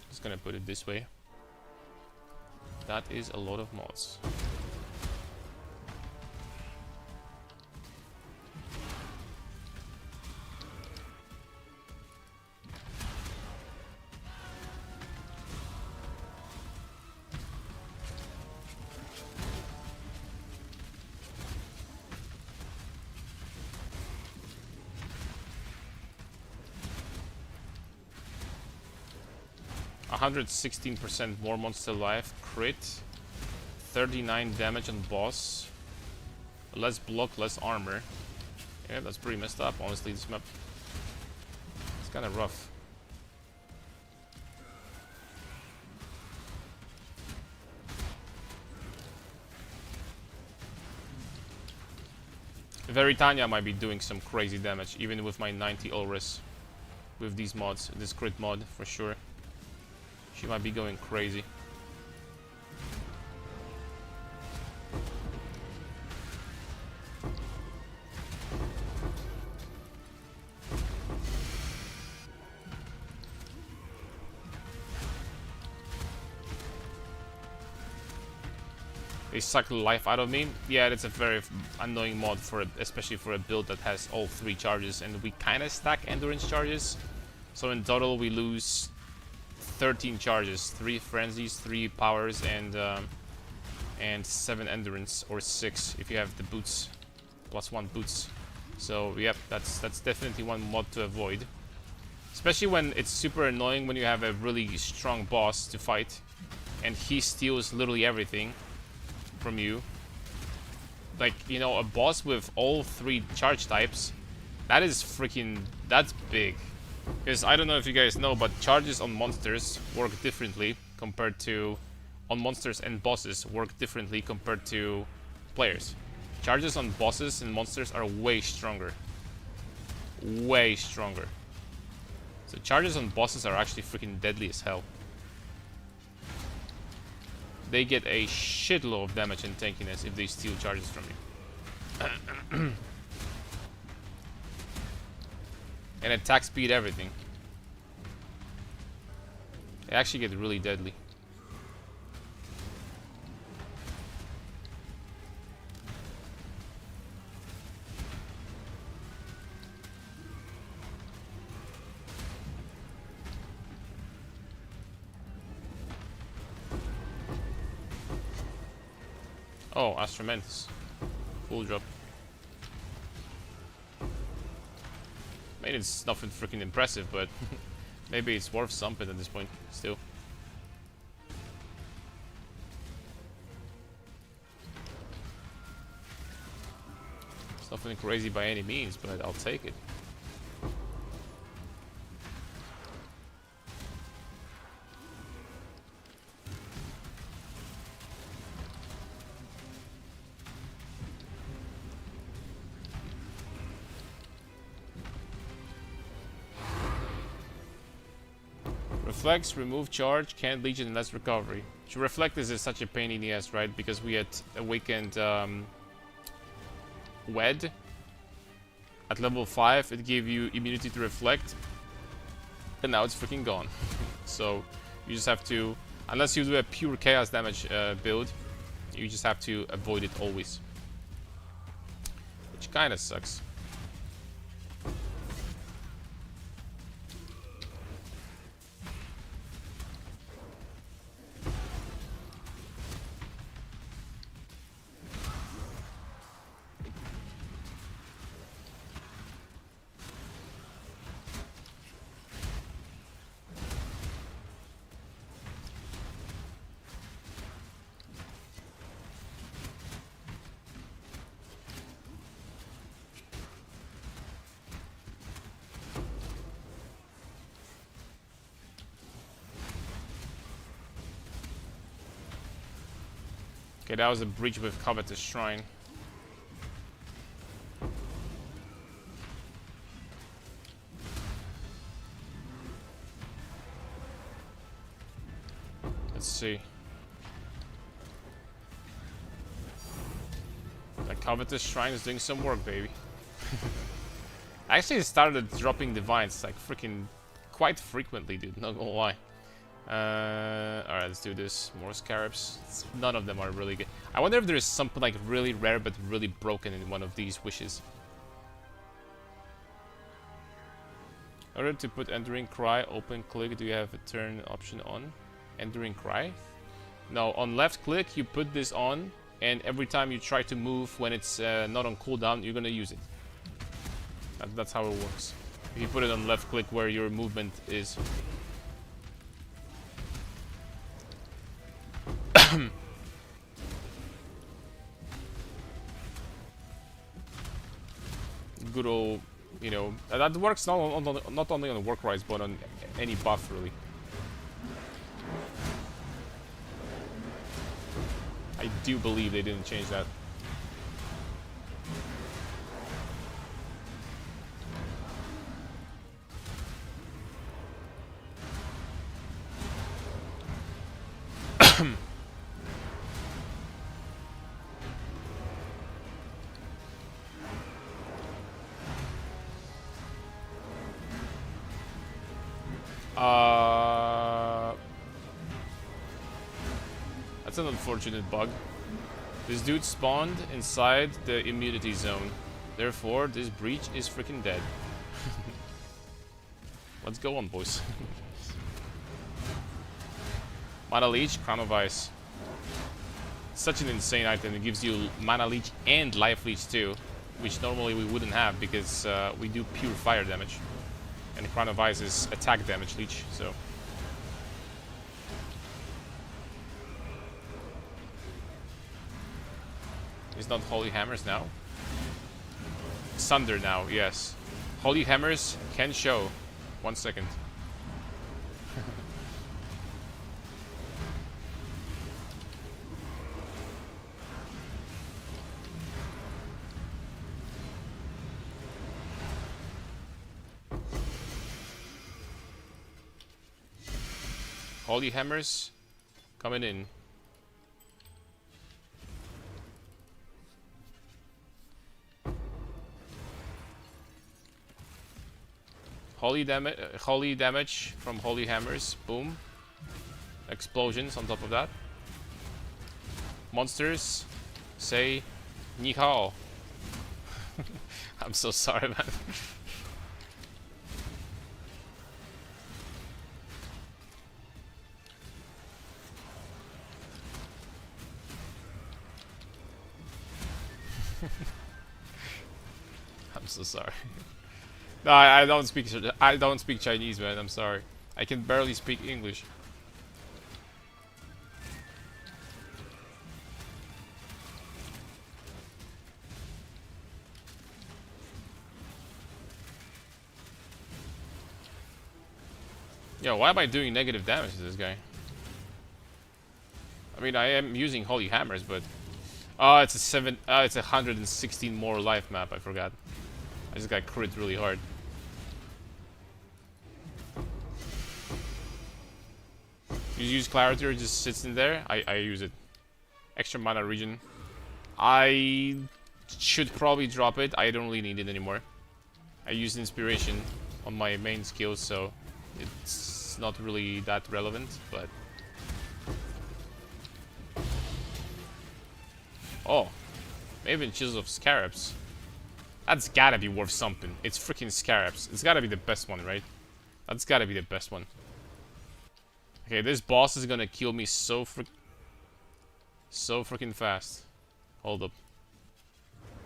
Just gonna put it this way. That is a lot of mods. %116% more monster life, crit, 39 damage on boss, less block, less armor. Yeah, that's pretty messed up, honestly, this map. It's kind of rough. Veritania might be doing some crazy damage, even with my 90 Ulris. With these mods, this crit mod, for sure. She might be going crazy. They suck the life out of me. Yeah, it's a very annoying mod for especially for a build that has all 3 charges, and we kind of stack endurance charges. So in total we lose 13 charges, 3 frenzies, 3 powers, and 7 endurance, or 6 if you have the boots, +1 boots. So yep, that's definitely one mod to avoid. Especially when it's super annoying when you have a really strong boss to fight, and he steals literally everything from you. Like, you know, a boss with all 3 charge types, that is freaking, that's big. Because I don't know if you guys know, but charges on monsters work differently compared to... on monsters and bosses work differently compared to players. Charges on bosses and monsters are way stronger. Way stronger. So charges on bosses are actually freaking deadly as hell. They get a shitload of damage and tankiness if they steal charges from you. And attack speed, everything. They actually get really deadly. Oh, Astromantis. Full drop. mean, it's nothing freaking impressive, but maybe it's worth something at this point, still. It's nothing crazy by any means, but I'll take it. Reflects, remove charge, can't leech it unless recovery. So reflect is such a pain in the ass, right? Because we had awakened Wed. At level 5, it gave you immunity to reflect. And now it's freaking gone. So you just have to, unless you do a pure chaos damage build, you just have to avoid it always. Which kinda sucks. Okay, that was a breach with Covetous Shrine. Let's see. That Covetous Shrine is doing some work, baby. I actually started dropping divines like freaking quite frequently, dude, not gonna lie. Alright, let's do this. More scarabs. None of them are really good. I wonder if there is something like really rare but really broken in one of these wishes. In order to put Enduring Cry, open click, do you have a turn option on? Enduring Cry? No, on left click you put this on, and every time you try to move when it's not on cooldown, you're gonna use it. That's how it works. If you put it on left click where your movement is. Good old, you know, that works not only on work rights, but on any buff, really. I do believe they didn't change that. That's an unfortunate bug. This dude spawned inside the immunity zone. Therefore, this breach is freaking dead. Let's go on, boys. Mana Leech, Crown of Ice. Such an insane item. It gives you Mana Leech and Life Leech too, which normally we wouldn't have because we do pure fire damage. And Crown of Ice is attack damage leech, so. It's not Holy Hammers now. Sunder now, yes. Holy Hammers can show. 1 second. Holy Hammers coming in. Holy damage from Holy Hammers. Boom. Explosions on top of that. Monsters say ni hao. I'm so sorry, man. I'm so sorry. No, I don't speak Chinese, man. I'm sorry. I can barely speak English. Yo, why am I doing negative damage to this guy? I mean, I am using Holy Hammers, but it's it's a 116 more life map. I forgot. I just got crit really hard. You use Clarity or just sits in there? I use it. Extra mana regen. I should probably drop it. I don't really need it anymore. I use Inspiration on my main skills, so it's not really that relevant, but... Oh, Maven Chisel of Scarabs. That's gotta be worth something. It's freaking Scarabs. It's gotta be the best one, right? That's gotta be the best one. Okay, this boss is gonna kill me so freaking fast. Hold up.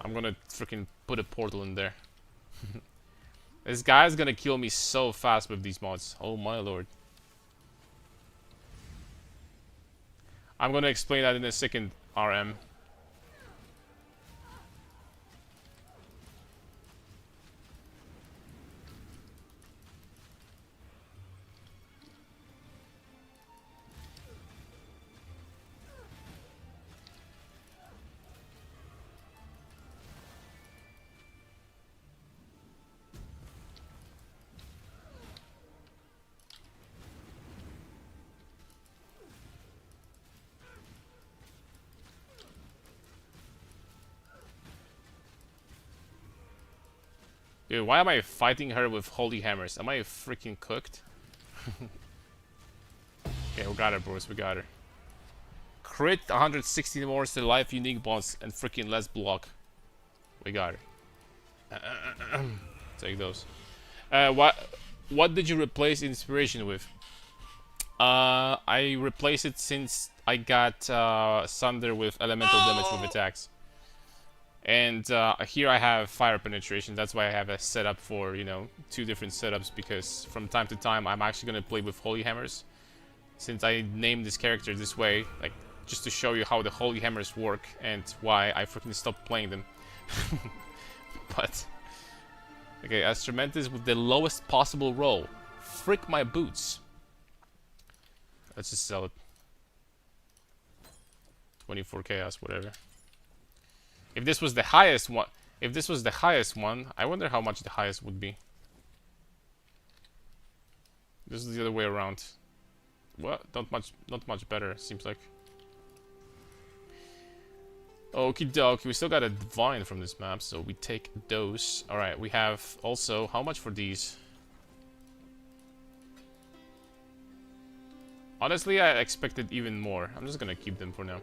I'm gonna freaking put a portal in there. This guy's gonna kill me so fast with these mods. Oh my lord. I'm gonna explain that in a second, RM. Dude, why am I fighting her with Holy Hammers? Am I freaking cooked? Okay, we got her, boys. We got her. Crit, 160 more to life, unique bonds, and freaking less block. We got her. Take those. What did you replace Inspiration with? I replaced it since I got Sunder with elemental damage with attacks. And here I have fire penetration. That's why I have a setup for, you know, 2 different setups, because from time to time I'm actually gonna play with Holy Hammers. Since I named this character this way, like, just to show you how the Holy Hammers work and why I freaking stopped playing them. But okay, Astramantis with the lowest possible roll. Frick my boots. Let's just sell it. 24 chaos, whatever. If this was the highest one, I wonder how much the highest would be. This is the other way around. Well, not much better, seems like. Okie dokie, we still got a Divine from this map, so we take those. Alright, we have also, how much for these? Honestly, I expected even more. I'm just gonna keep them for now.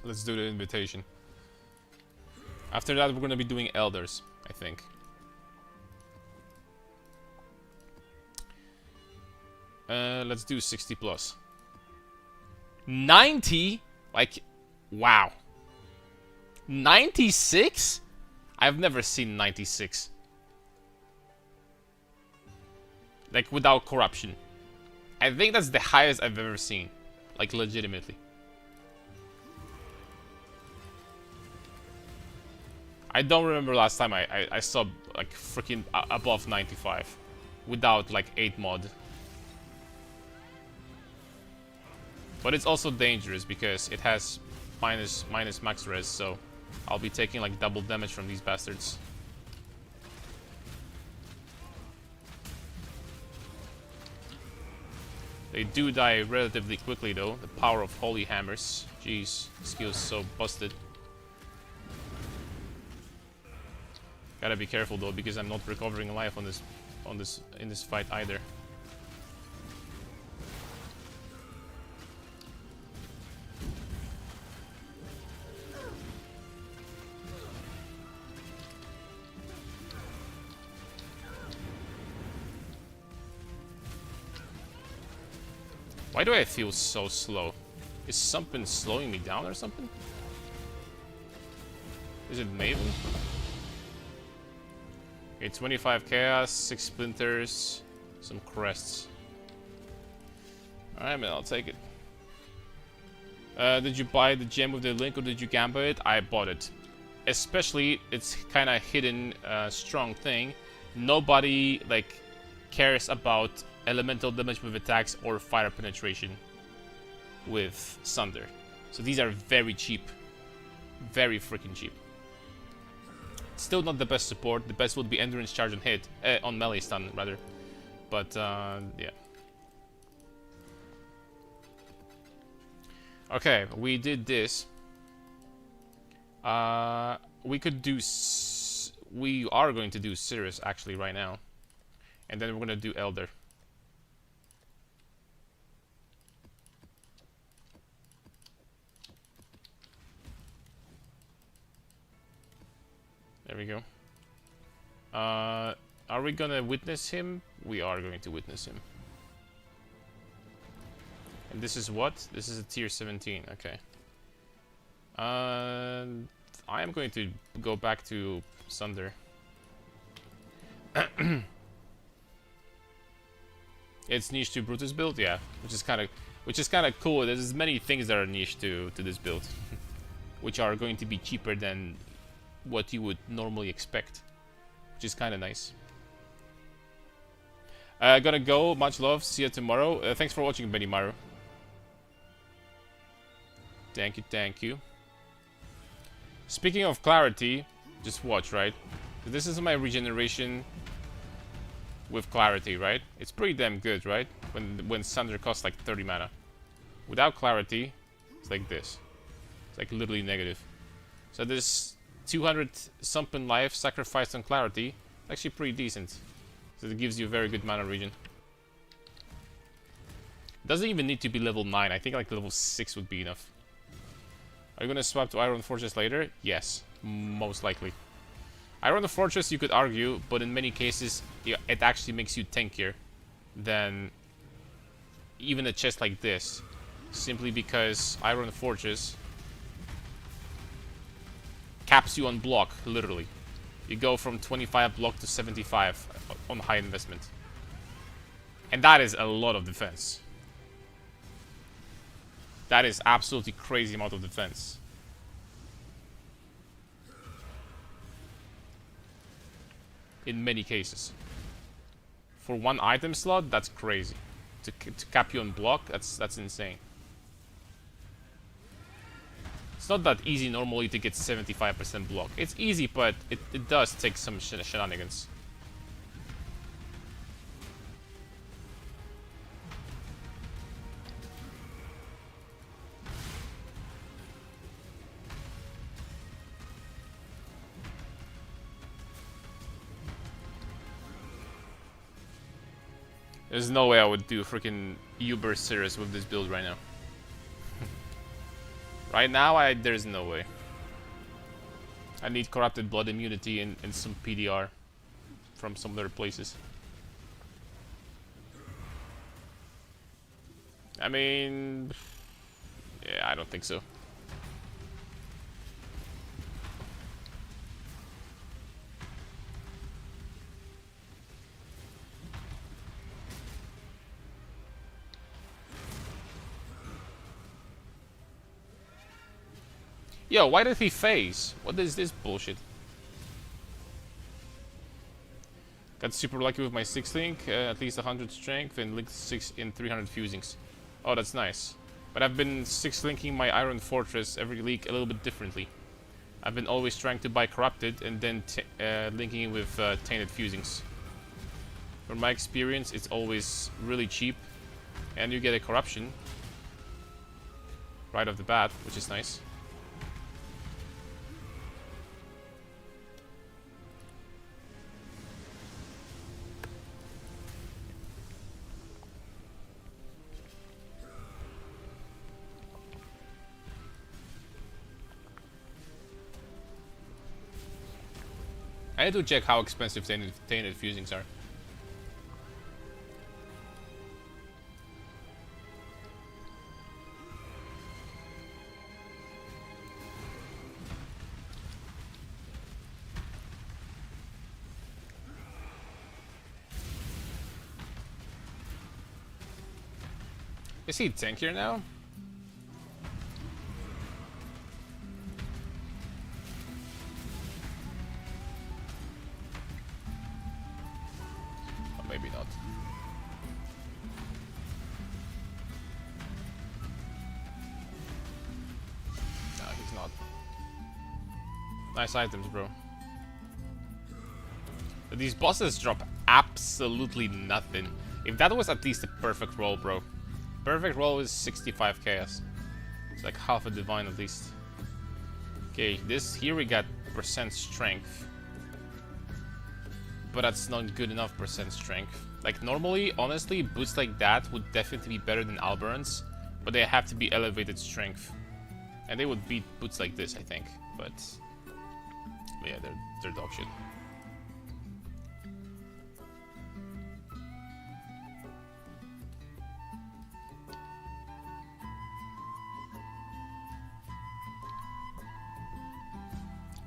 Let's do the invitation. After that, we're gonna be doing Elders, I think. Let's do 60 plus. 90? Like, wow. 96? I've never seen 96. Like, without corruption. I think that's the highest I've ever seen. Like, legitimately. I don't remember last time I saw, like, freaking above 95. Without, like, 8 mod. But it's also dangerous because it has minus max res, so I'll be taking, like, double damage from these bastards. They do die relatively quickly, though. The power of Holy Hammers. Jeez, skill's so busted. Gotta be careful though, because I'm not recovering life in this fight either. Why do I feel so slow? Is something slowing me down or something? Is it Maven? Okay, 25 chaos, 6 splinters, some crests. Alright, man, I'll take it. Did you buy the gem with the link or did you gamble it? I bought it. Especially, it's kind of hidden, strong thing. Nobody, like, cares about elemental damage with attacks or fire penetration with Sunder. So these are very cheap. Very freaking cheap. Still not the best support. The best would be endurance charge on hit. On melee stun, rather. But, yeah. Okay, we did this. We could do... we are going to do Cirrus, actually, right now. And then we're going to do Elder. There we go. Are we gonna witness him? We are going to witness him. And this is what? This is a tier 17, okay. I am going to go back to Sunder. It's niche to Brutus build, yeah, which is kind of cool. There's many things that are niche to this build, which are going to be cheaper than what you would normally expect, which is kind of nice. Gotta go. Much love. See you tomorrow. Thanks for watching, Benny Maru. Thank you, thank you. Speaking of clarity, just watch, right? This is my regeneration with clarity, right? It's pretty damn good, right? When Sunder costs like 30 mana. Without clarity, it's like this. It's like literally negative. So this 200 something life sacrificed on clarity, actually pretty decent. So it gives you a very good mana regen. Doesn't even need to be level 9. I think like level 6 would be enough. Are you gonna swap to Iron Fortress later? Yes, most likely. Iron Fortress you could argue, but in many cases it actually makes you tankier than even a chest like this. Simply because Iron Fortress caps you on block, literally. You go from 25 block to 75 on high investment. And that is a lot of defense. That is absolutely crazy amount of defense. In many cases. For one item slot, that's crazy. To cap you on block, that's insane. It's not that easy normally to get 75% block. It's easy, but it does take some shenanigans. There's no way I would do freaking Uber Cirrus with this build right now. Right now, there's no way. I need Corrupted Blood immunity and some PDR from some other places. I mean... yeah, I don't think so. Yo, why did he phase? What is this bullshit? Got super lucky with my 6 link, at least 100 strength and linked 6 in 300 fusings. Oh, that's nice. But I've been 6 linking my Iron Fortress every league a little bit differently. I've been always trying to buy Corrupted and then linking it with Tainted fusings. From my experience, it's always really cheap and you get a Corruption right off the bat, which is nice. I need to check how expensive tainted fusings are. Is he tankier now? Or maybe not. No, he's not. Nice items, bro. But these bosses drop absolutely nothing. If that was at least a perfect roll, bro. Perfect roll is 65 chaos. It's like half a divine at least. Okay, this here we got percent strength. But that's not good enough percent strength. Like normally, honestly, boots like that would definitely be better than Alberans. But they have to be elevated strength. And they would beat boots like this, I think. But yeah, they're dog shit.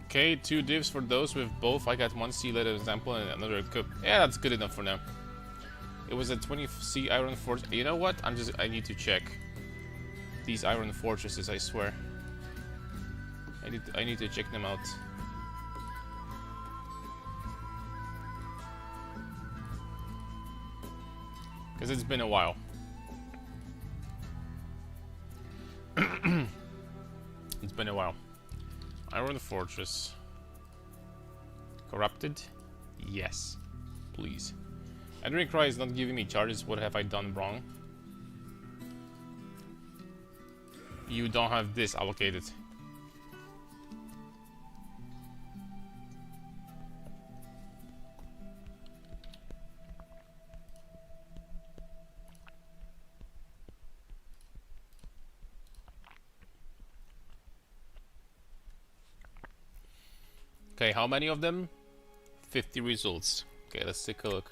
Okay, 2 divs for those with both. I got 1 sea letter example and another cup. Yeah, that's good enough for now. It was a 20 sea iron fortress. You know what? I need to check these iron fortresses, I swear. I need to check them out. Because it's been a while. It's been a while. Iron Fortress. Corrupted? Yes. Please. Entering Cry is not giving me charges. What have I done wrong? You don't have this allocated. Okay, how many of them? 50 results. Okay, let's take a look.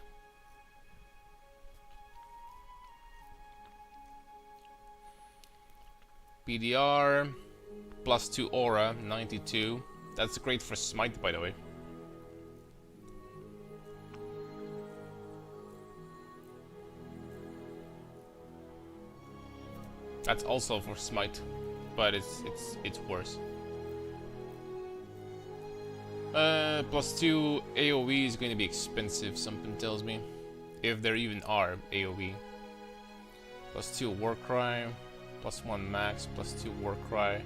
PDR, +2 aura, 92. That's great for smite, by the way. That's also for smite, but it's worse. +2 AoE is going to be expensive, something tells me. If there even are AoE. +2 Warcry, +1 max, +2 Warcry,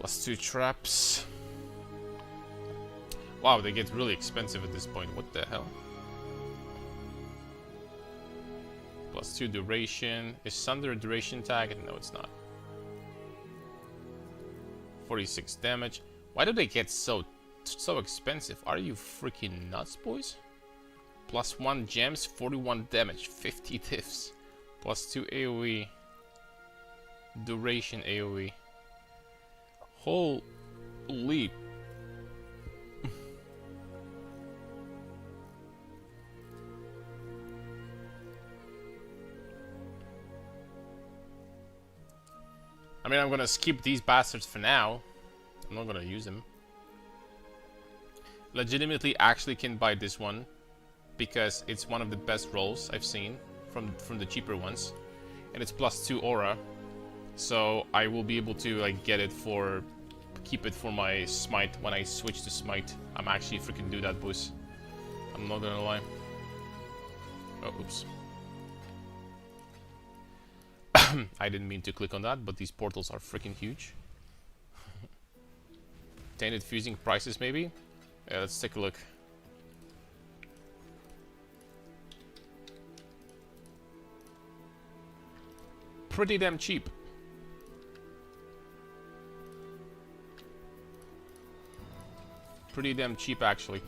+2 traps. Wow, they get really expensive at this point. What the hell? +2 duration. Is Sunder a duration tag? No, it's not. 46 damage. Why do they get so expensive? Are you freaking nuts, boys? +1 gems, 41 damage, 50 diffs. +2 AoE. Duration AoE. Holy. I mean, I'm gonna skip these bastards for now. I'm not gonna use them. Legitimately, actually can buy this one because it's one of the best rolls I've seen from the cheaper ones, and it's +2 aura, so I will be able to like keep it for my smite when I switch to smite. I'm actually freaking do that, boys. I'm not gonna lie. Oh, oops. I didn't mean to click on that, but these portals are freaking huge. Tainted fusing prices, maybe? Yeah, let's take a look. Pretty damn cheap. Pretty damn cheap, actually.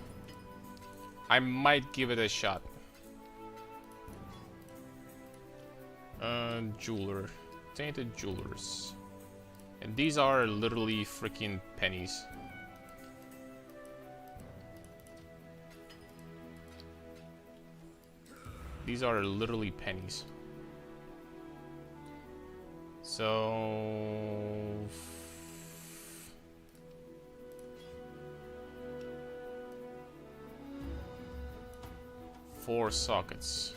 I might give it a shot. Jeweler. Tainted jewelers. And these are literally freaking pennies. These are literally pennies. So... 4 sockets.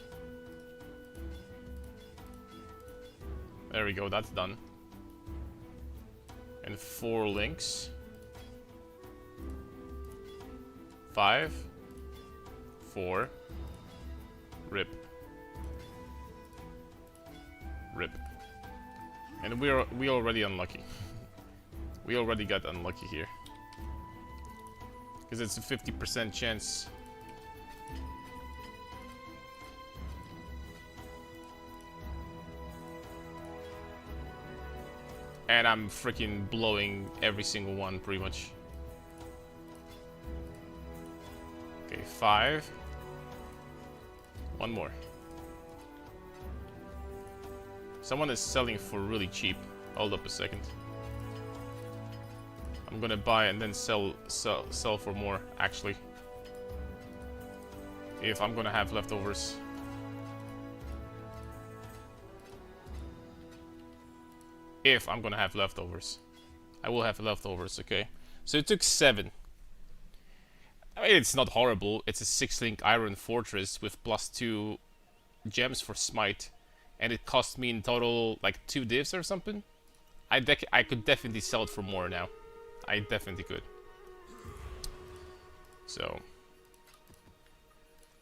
There we go, that's done. And 4 links. 5. 4. Rip. Rip. And we already unlucky. We already got unlucky here. Because it's a 50% chance. And I'm freaking blowing every single one, pretty much. Okay, 5. One more. Someone is selling for really cheap. Hold up a second. I'm gonna buy and then sell for more, actually. If I'm gonna have leftovers. If I'm gonna have leftovers. I will have leftovers, okay? So it took 7. I mean, it's not horrible. It's a 6-link iron fortress with +2 gems for smite. And it cost me in total like 2 divs or something. I could definitely sell it for more now. I definitely could. So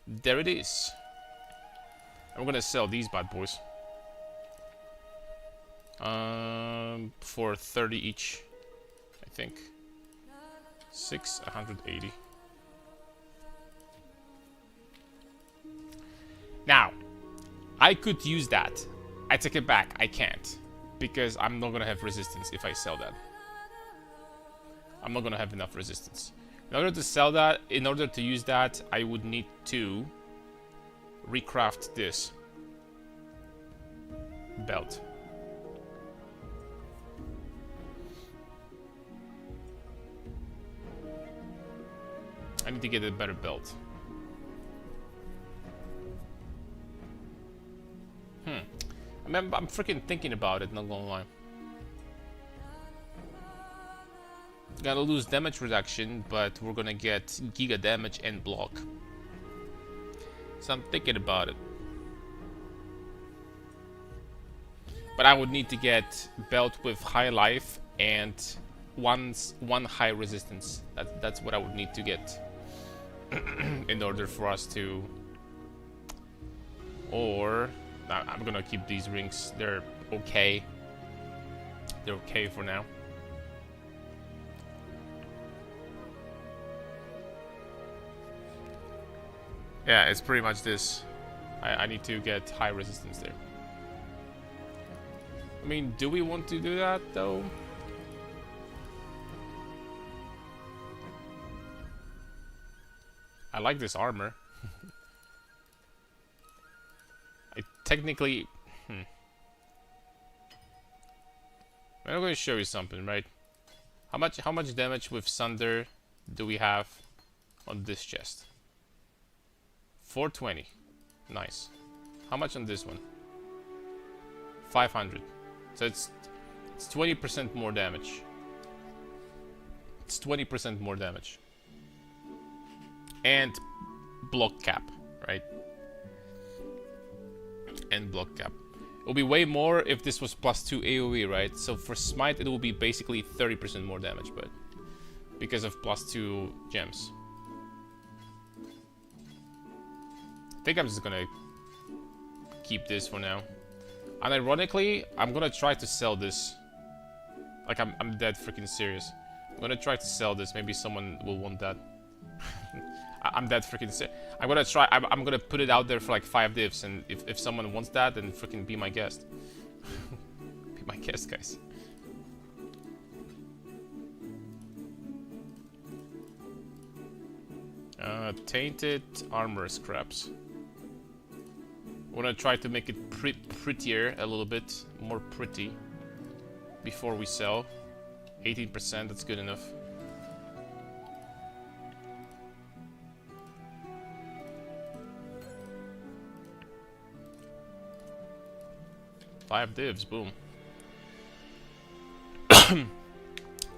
there it is. I'm gonna sell these bad boys. For 30 each, I think. 180. Now, I could use that. I take it back. I can't. Because I'm not gonna have resistance if I sell that. I'm not gonna have enough resistance. In order to sell that, in order to use that, I would need to recraft this belt. I need to get a better belt. I'm freaking thinking about it, not gonna lie. Gotta lose damage reduction, but we're gonna get giga damage and block. So I'm thinking about it. But I would need to get belt with high life and one high resistance. That's what I would need to get in order for us to. Or I'm gonna keep these rings. They're okay. They're okay for now. Yeah, it's pretty much this. I need to get high resistance there. I mean, do we want to do that though? I like this armor. I technically... I'm going to show you something, right? How much damage with Sunder do we have on this chest? 420. Nice. How much on this one? 500. So it's 20% more damage. It's 20% more damage. And block cap, right? And block cap. It will be way more if this was +2 AoE, right? So for smite it will be basically 30% more damage, but because of +2 gems. I think I'm just gonna keep this for now. And ironically, I'm gonna try to sell this. Like I'm dead freaking serious. I'm gonna try to sell this. Maybe someone will want that. I'm dead freaking serious. I'm gonna try. I'm gonna put it out there for like 5 divs, and if someone wants that, then freaking be my guest. Be my guest, guys. Tainted armor scraps. I want to try to make it prettier a little bit, more pretty, before we sell. 18%, that's good enough. Five divs, boom.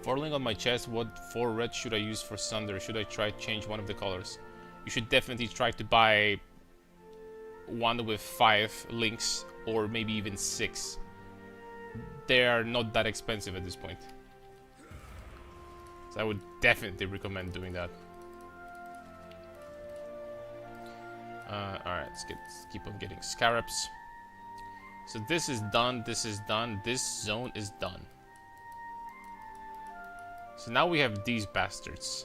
4 link on my chest. What 4 red should I use for Sunder? Should I try to change one of the colors? You should definitely try to buy one with 5 links, or maybe even 6. they are not that expensive at this point. So I would definitely recommend doing that. Alright, let's keep on getting scarabs. So this is done, this is done, this zone is done. So now we have these bastards.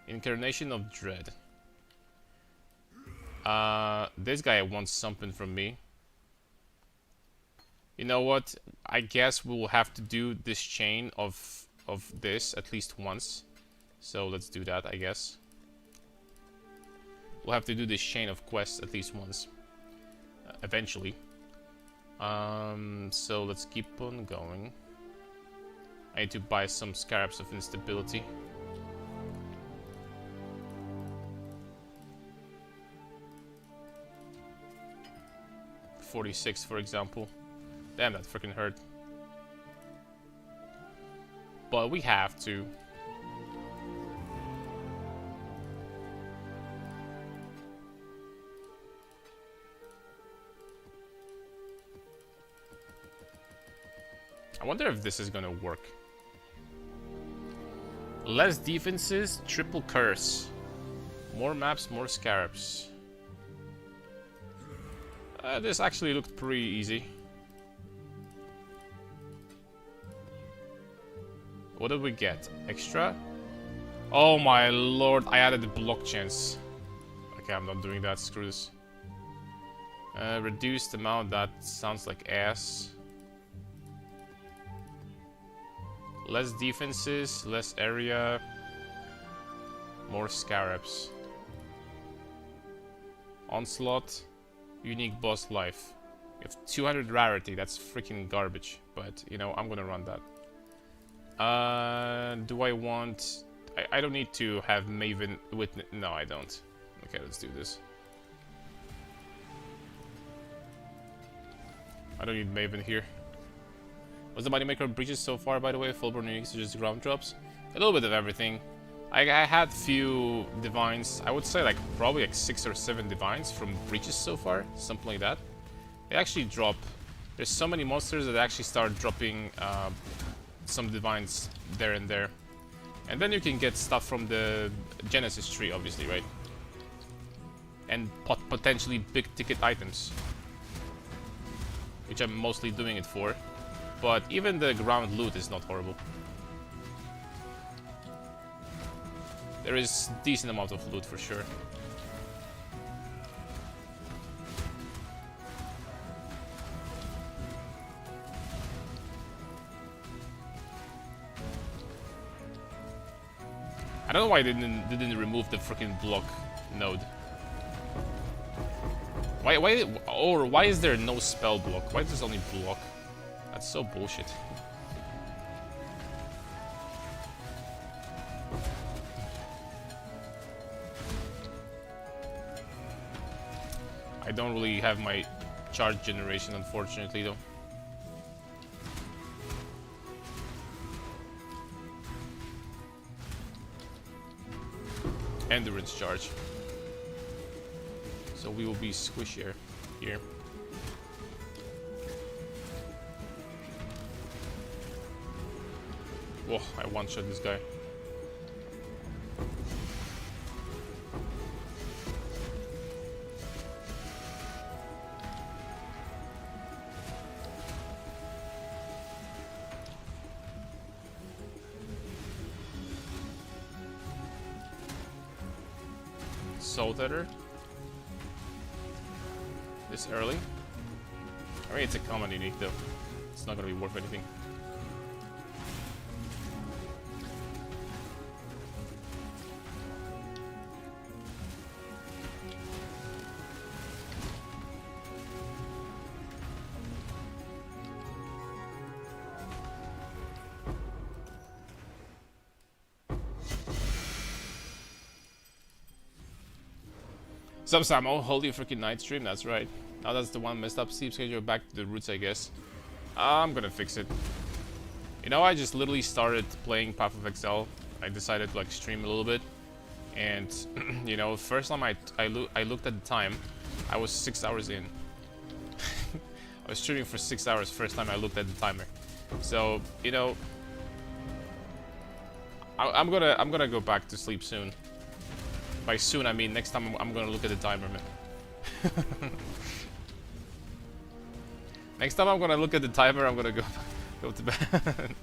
Incarnation of Dread. This guy wants something from me. You know what? I guess we will have to do this chain of this at least once. So let's do that, I guess. We'll have to do this chain of quests at least once. Eventually. So let's keep on going. I need to buy some scarabs of instability. $46, for example. Damn, that freaking hurt. But we have to. I wonder if this is gonna work. Less defenses, triple curse. More maps, more scarabs. This actually looked pretty easy. What did we get? Extra? Oh my lord, I added the block chance. Okay, I'm not doing that, screw this. Reduced amount, that sounds like ass. Less defenses, less area, more scarabs. Onslaught, unique boss life. You have 200 rarity, that's freaking garbage. But, you know, I'm gonna run that. Do I want... I don't need to have Maven witness... No, I don't. Okay, let's do this. I don't need Maven here. What's the moneymaker of breaches so far, by the way? Fullborn unique, so just ground drops? A little bit of everything. I had few divines. I would say like probably like 6 or 7 divines from breaches so far. Something like that. They actually drop... There's so many monsters that actually start dropping some divines there and there. And then you can get stuff from the Genesis tree, obviously, right? And potentially big ticket items. Which I'm mostly doing it for. But even the ground loot is not horrible. There is decent amount of loot for sure. I don't know why they didn't remove the freaking block node. Why is there no spell block? Why does it only block? That's so bullshit. I don't really have my charge generation, unfortunately, though. Endurance charge. So we will be squishier here. Whoa, I one-shot this guy. Soul Tether. This early. I mean, it's a common unique though. It's not gonna be worth anything. Sup, Samo? Holy freaking night stream, that's right. Now that's the one messed up sleep schedule, back to the roots, I guess. I'm gonna fix it. You know, I just literally started playing Path of Exile. I decided to like stream a little bit. And, you know, first time I looked at the time, I was 6 hours in. I was streaming for 6 hours first time I looked at the timer. So, you know, I'm gonna go back to sleep soon. By soon I mean next time I'm gonna look at the timer, man. Next time I'm gonna look at the timer, I'm gonna go to bed.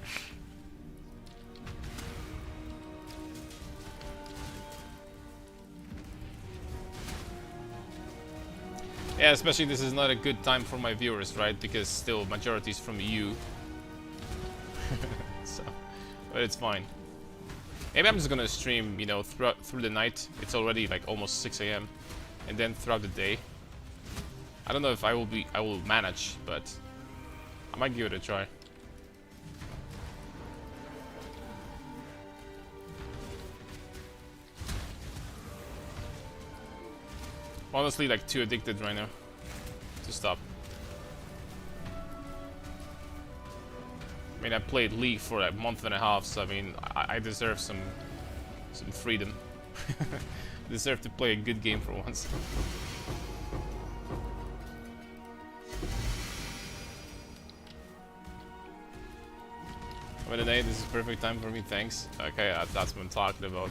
Yeah, especially this is not a good time for my viewers, right? Because still majority is from you. So, but it's fine. Maybe I'm just gonna stream, you know, through the night. It's already like almost 6 AM, and then throughout the day. I don't know if I will manage, but I might give it a try. Honestly, like too addicted right now to stop. I mean, I played League for a month and a half, so I mean, I deserve some freedom. I deserve to play a good game for once. But today, this is perfect time for me. Thanks. Okay, that's what I'm talking about.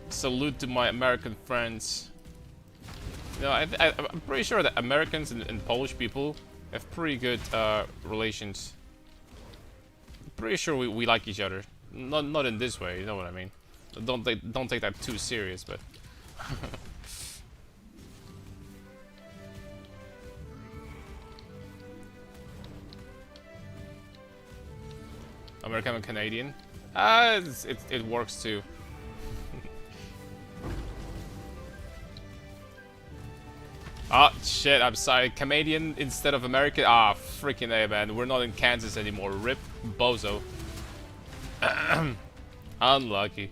Salute to my American friends. You know, I'm pretty sure that Americans and Polish people have pretty good relations. I'm pretty sure we like each other. Not in this way, you know what I mean. Don't take that too serious, but. American and Canadian. It works too. Oh shit, I'm sorry. Canadian instead of American. Ah, freaking A, man. We're not in Kansas anymore. Rip bozo. Unlucky.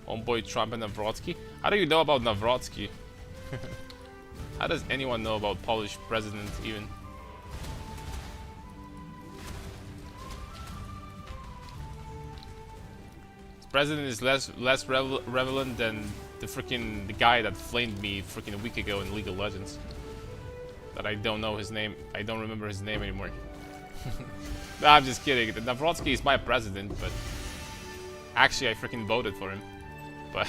Homeboy Trump and Nawrocki. How do you know about Nawrocki? How does anyone know about Polish president even? This president is less relevant than the guy that flamed me freaking a week ago in League of Legends. That I don't know his name. I don't remember his name anymore. No, I'm just kidding. Nawrocki is my president, but actually I freaking voted for him. But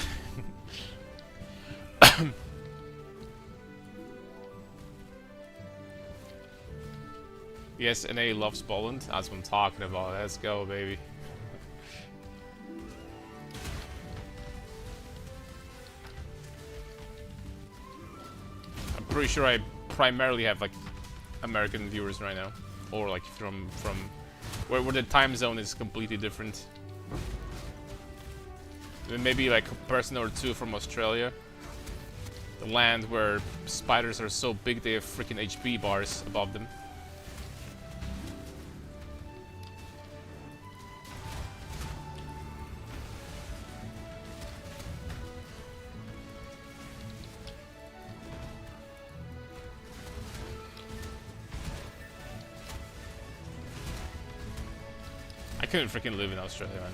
yes, NA loves Poland. That's what I'm talking about. Let's go, baby. I'm pretty sure I primarily have like American viewers right now, or like from where the time zone is completely different. Then maybe like a person or two from Australia, the land where spiders are so big they have freaking HP bars above them. I couldn't freaking live in Australia, man.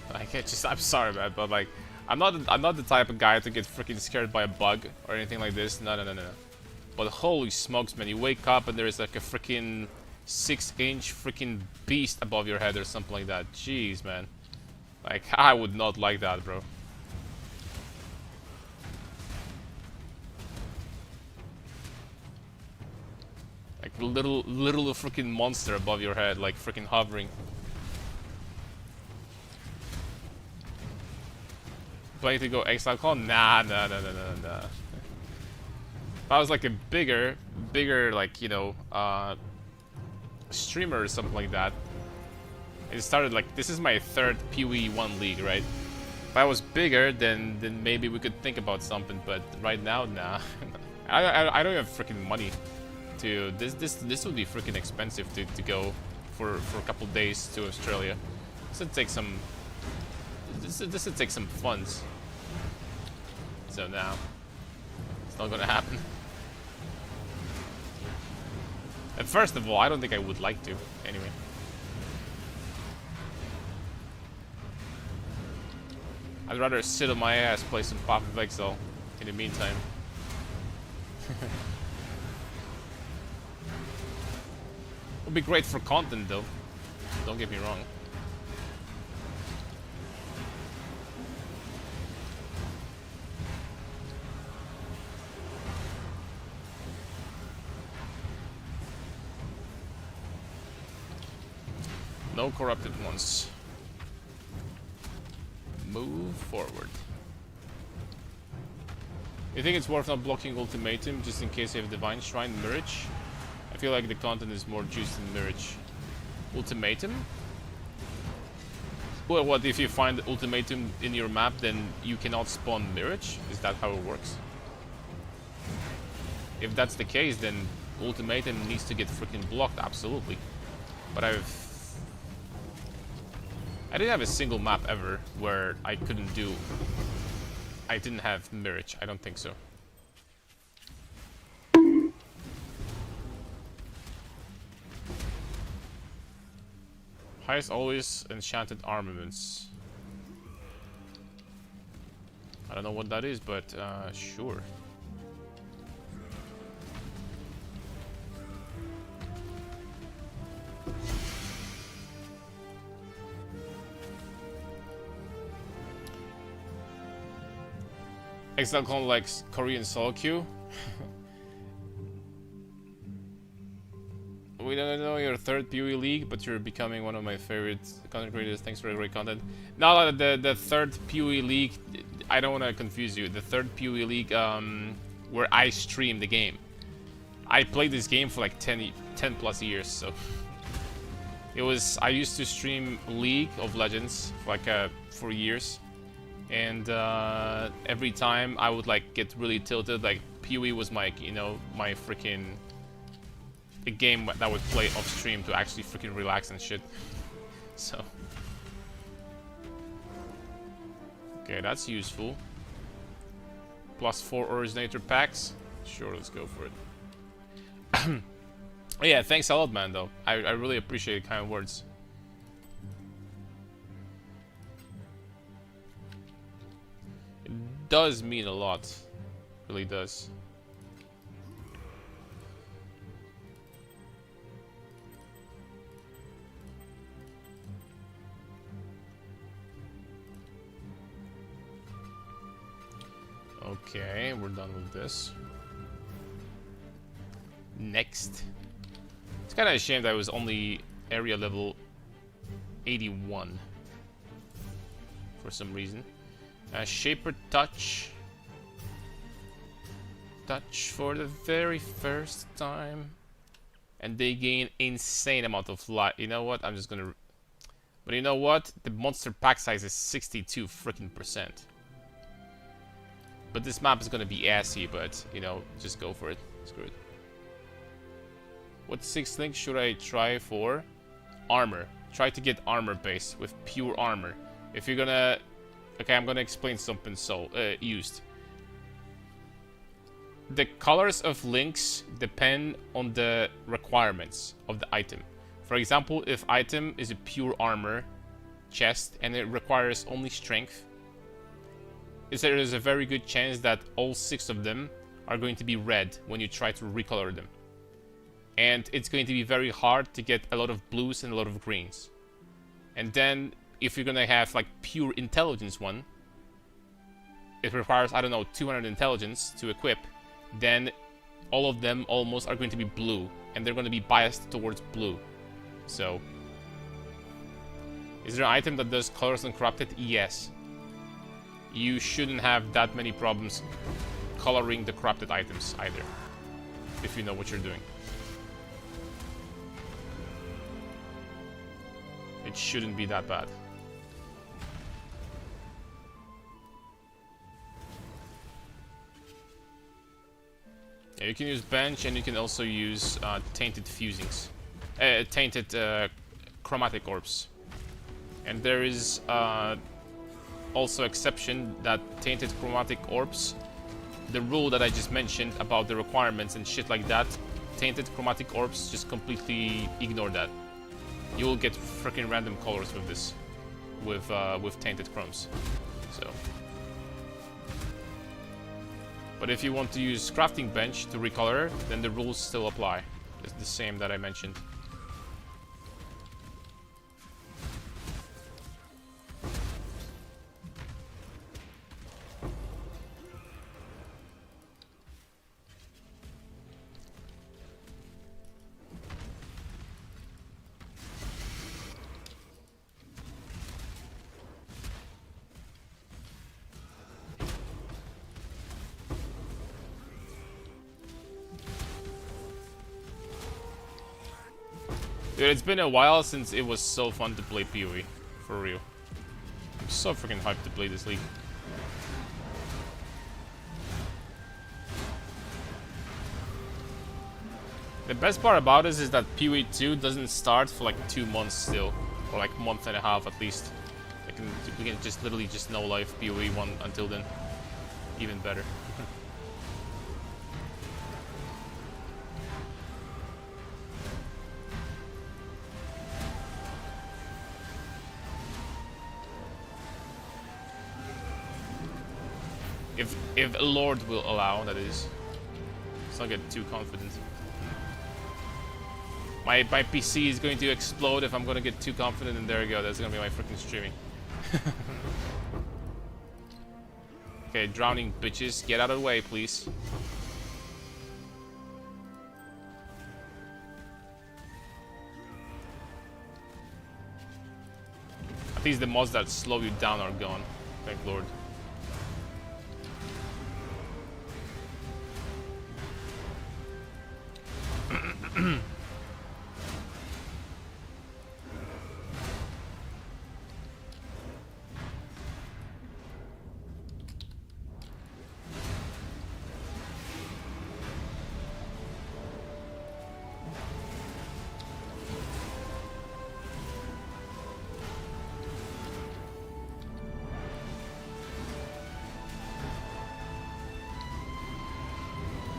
I'm sorry, man, but like, I'm not the type of guy to get freaking scared by a bug or anything like this. No. But holy smokes, man, you wake up and there's like a freaking 6-inch freaking beast above your head or something like that. Jeez, man. Like, I would not like that, bro. Like little freaking monster above your head, like freaking hovering. Planning to go Exile Con? Nah. If I was like a bigger, like, you know, streamer or something like that. It started like, this is my third PoE 1 league, right? If I was bigger, then maybe we could think about something, but right now, nah. I don't have freaking money to, this would be freaking expensive to go for a couple days to Australia. This would take some, this would take some funds. So now, it's not gonna happen. And first of all, I don't think I would like to, anyway. I'd rather sit on my ass, play some Path of Exile in the meantime. Would be great for content though. Don't get me wrong. No corrupted ones. Move forward. You think it's worth not blocking Ultimatum just in case you have Divine Shrine Mirage? I feel like the content is more juiced than Mirage. Ultimatum? Well, what if you find Ultimatum in your map, then you cannot spawn Mirage? Is that how it works? If that's the case, then Ultimatum needs to get freaking blocked, absolutely. But I didn't have a single map ever where I didn't have Mirage. I don't think so. Highest always enchanted armaments. I don't know what that is, but sure. Exalcon likes Korean solo queue. We don't know your third PoE league, but you're becoming one of my favorite content creators. Thanks for the great content. Now the third PoE league, I don't want to confuse you. The third PoE league, where I stream the game. I played this game for like 10 plus years, so I used to stream League of Legends for like for years. And every time I would like get really tilted. Like PoE was my, you know, my freaking a game that I would play off stream to actually freaking relax and shit. So okay, that's useful. +4 originator packs. Sure, let's go for it. Yeah, thanks a lot, man. Though I really appreciate kind words. Does mean a lot, really does. Okay, we're done with this. Next. It's kind of a shame that it was only area level 81 for some reason. Shaper Touch. Touch for the very first time. And they gain insane amount of life. You know what? I'm just gonna... But you know what? The monster pack size is 62 freaking %. But this map is gonna be assy, but, you know, just go for it. Screw it. What 6 link should I try for? Armor. Try to get armor base with pure armor. If you're gonna... Okay, I'm gonna explain something used. The colors of links depend on the requirements of the item. For example, if item is a pure armor chest and it requires only strength, there is a very good chance that all 6 of them are going to be red when you try to recolor them. And it's going to be very hard to get a lot of blues and a lot of greens. And then if you're gonna have like pure intelligence one, it requires, I don't know, 200 intelligence to equip, then all of them almost are going to be blue, and they're going to be biased towards blue. So, is there an item that does colors uncorrupted? Yes. You shouldn't have that many problems coloring the corrupted items either, if you know what you're doing. It shouldn't be that bad. Yeah, you can use bench, and you can also use tainted fusings, tainted chromatic orbs. And there is also exception that tainted chromatic orbs, the rule that I just mentioned about the requirements and shit like that, tainted chromatic orbs, just completely ignore that. You will get freaking random colors with this, with tainted chromes. So But if you want to use crafting bench to recolor, then the rules still apply. It's the same that I mentioned. Dude, it's been a while since it was so fun to play PoE. For real. I'm so freaking hyped to play this league. The best part about this is that PoE 2 doesn't start for like 2 months still. Or like a month and a half at least. We can just literally just no life PoE 1 until then. Even better. If Lord will allow, that is. Let's not get too confident. My PC is going to explode if I'm going to get too confident, and there you go. That's going to be my freaking streaming. Okay, drowning bitches, get out of the way, please. At least the mods that slow you down are gone. Thank Lord.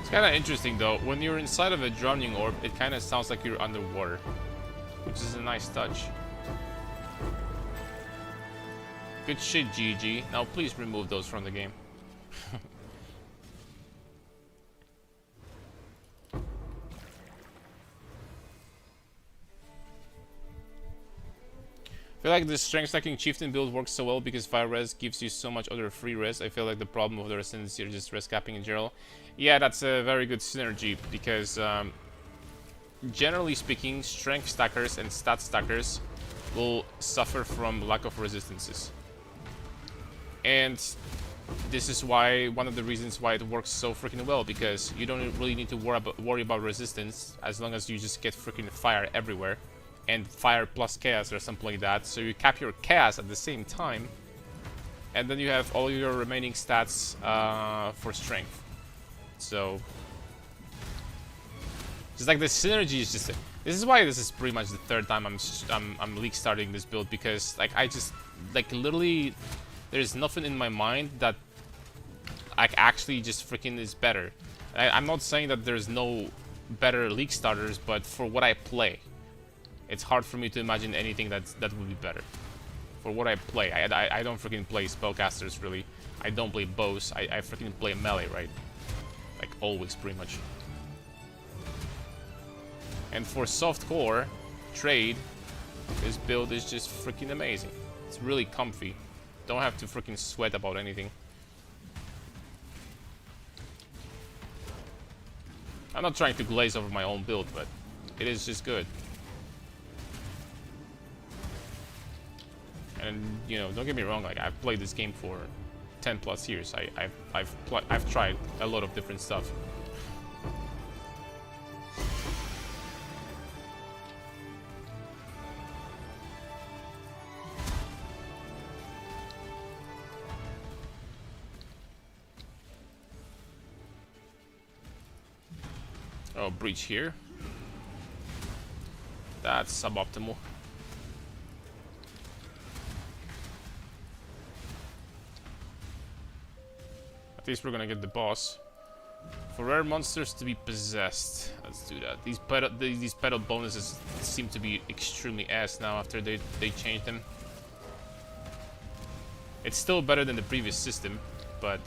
It's kind of interesting though, when you're inside of a drowning orb, it kind of sounds like you're underwater, which is a nice touch. Good shit, GG. Now please remove those from the game. I feel like the strength stacking chieftain build works so well because fire res gives you so much other free res. I feel like the problem with the resistance is just res capping in general. Yeah, that's a very good synergy because generally speaking, strength stackers and stat stackers will suffer from lack of resistances. And this is why one of the reasons why it works so freaking well, because you don't really need to worry about resistance as long as you just get freaking fire everywhere. And fire plus chaos or something like that, so you cap your chaos at the same time, and then you have all your remaining stats for strength. So just like the synergy is just this is why this is pretty much the third time I'm league starting this build, because like I just like literally there's nothing in my mind that like actually just freaking is better. I'm not saying that there's no better league starters, but for what I play, it's hard for me to imagine anything that would be better. For what I play, I don't freaking play spellcasters really. I don't play bows. I freaking play melee, right? Like always, pretty much. And for softcore trade, this build is just freaking amazing. It's really comfy. Don't have to freaking sweat about anything. I'm not trying to glaze over my own build, but it is just good. And you know, don't get me wrong. Like I've played this game for 10 plus years. I've tried a lot of different stuff. Oh, breach here. That's suboptimal. At least we're gonna get the boss. For rare monsters to be possessed, let's do that. These pedal bonuses seem to be extremely ass now after they changed them. It's still better than the previous system, but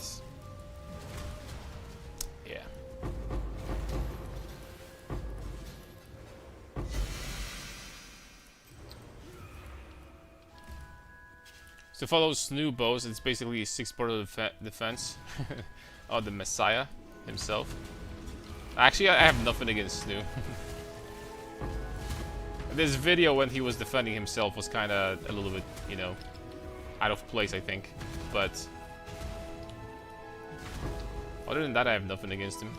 To follow Snoo bows, it's basically 6-part defense. Oh, the Messiah himself. Actually, I have nothing against Snoo. This video when he was defending himself was kind of a little bit, you know, out of place, I think. But other than that, I have nothing against him.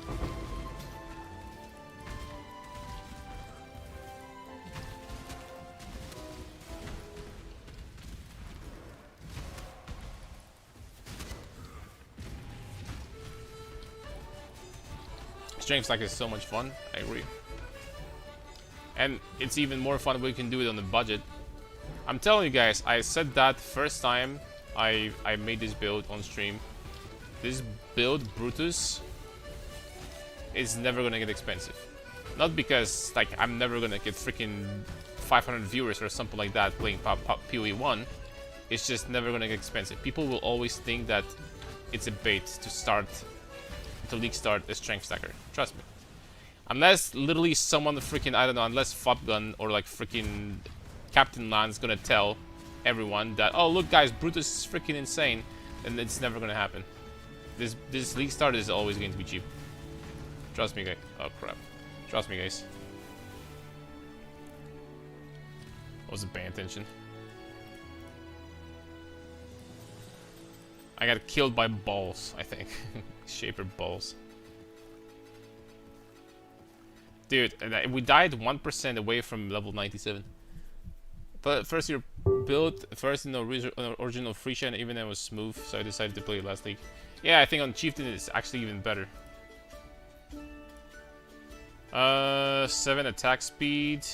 Strength Stack is so much fun. I agree. And it's even more fun when we can do it on the budget. I'm telling you guys, I said that first time I made this build on stream. This build, Brutus, is never gonna get expensive. Not because like I'm never gonna get freaking 500 viewers or something like that playing PoE 1. It's just never gonna get expensive. People will always think that it's a bait to league start a strength stacker. Trust me. Unless literally someone freaking, I don't know, unless Fopgun or like freaking Captain Land's gonna tell everyone that, oh look guys, Brutus is freaking insane, then it's never gonna happen. This league start is always going to be cheap. Trust me guys. Oh crap. Trust me guys. Wasn't paying attention. I got killed by balls, I think. Shaper balls. Dude, we died 1% away from level 97. But first year build, first in the original Freesia, and even it was smooth, so I decided to play it last league. Yeah, I think on Chieftain it's actually even better. 7 attack speed,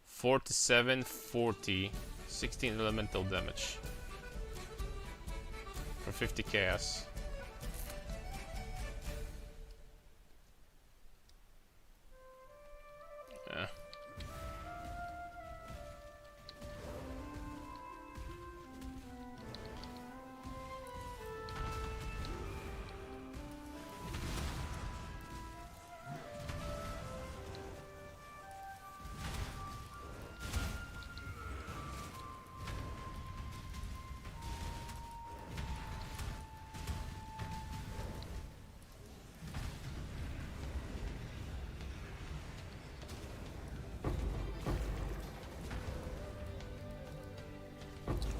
4 to 7, 40, 16 elemental damage for 50 chaos. Yeah.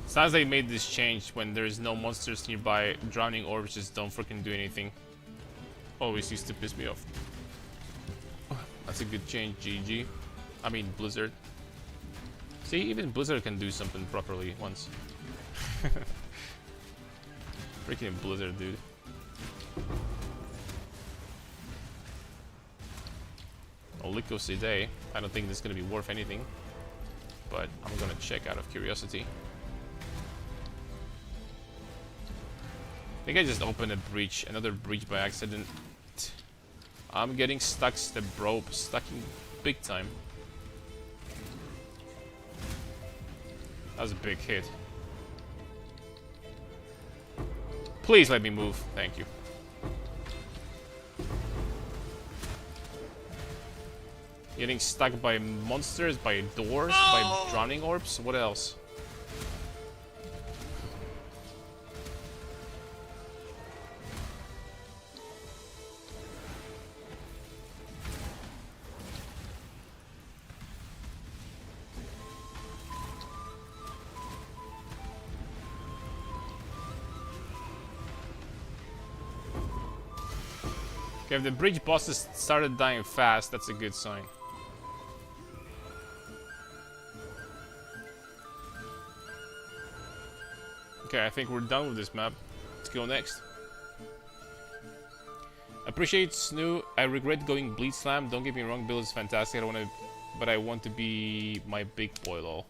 Sounds like they made this change when there's no monsters nearby. Drowning orbs just don't freaking do anything. Always used to piss me off. That's a good change, GG. I mean Blizzard. See, even Blizzard can do something properly once. Freaking Blizzard, dude. Olikos Idei. I don't think this is gonna be worth anything, but I'm gonna check out of curiosity. I think I just opened a breach, another breach by accident. I'm getting stuck, bro, stucking big time. That was a big hit. Please let me move, thank you. Getting stuck by monsters, by doors, by drowning orbs, what else? Okay, if the bridge bosses started dying fast, that's a good sign. Okay, I think we're done with this map. Let's go next. Appreciate Snoo. I regret going Bleed Slam. Don't get me wrong, build is fantastic. But I want to be my big boy lol.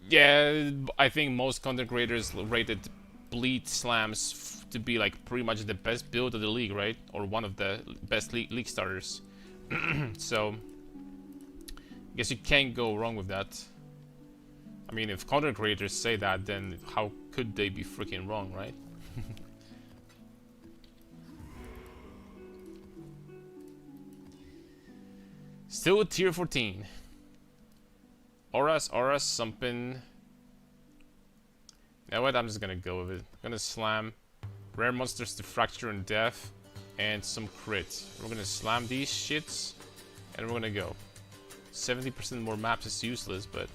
Yeah, I think most content creators rated Bleed Slams to be like pretty much the best build of the league, right? Or one of the best league starters. So I guess you can't go wrong with that. I mean, if content creators say that, then how could they be freaking wrong, right? Still with tier 14. Auras, something. You know what? I'm just gonna go with it. I'm gonna slam rare monsters to fracture and death, and some crit. We're gonna slam these shits, and we're gonna go. 70% more maps is useless, but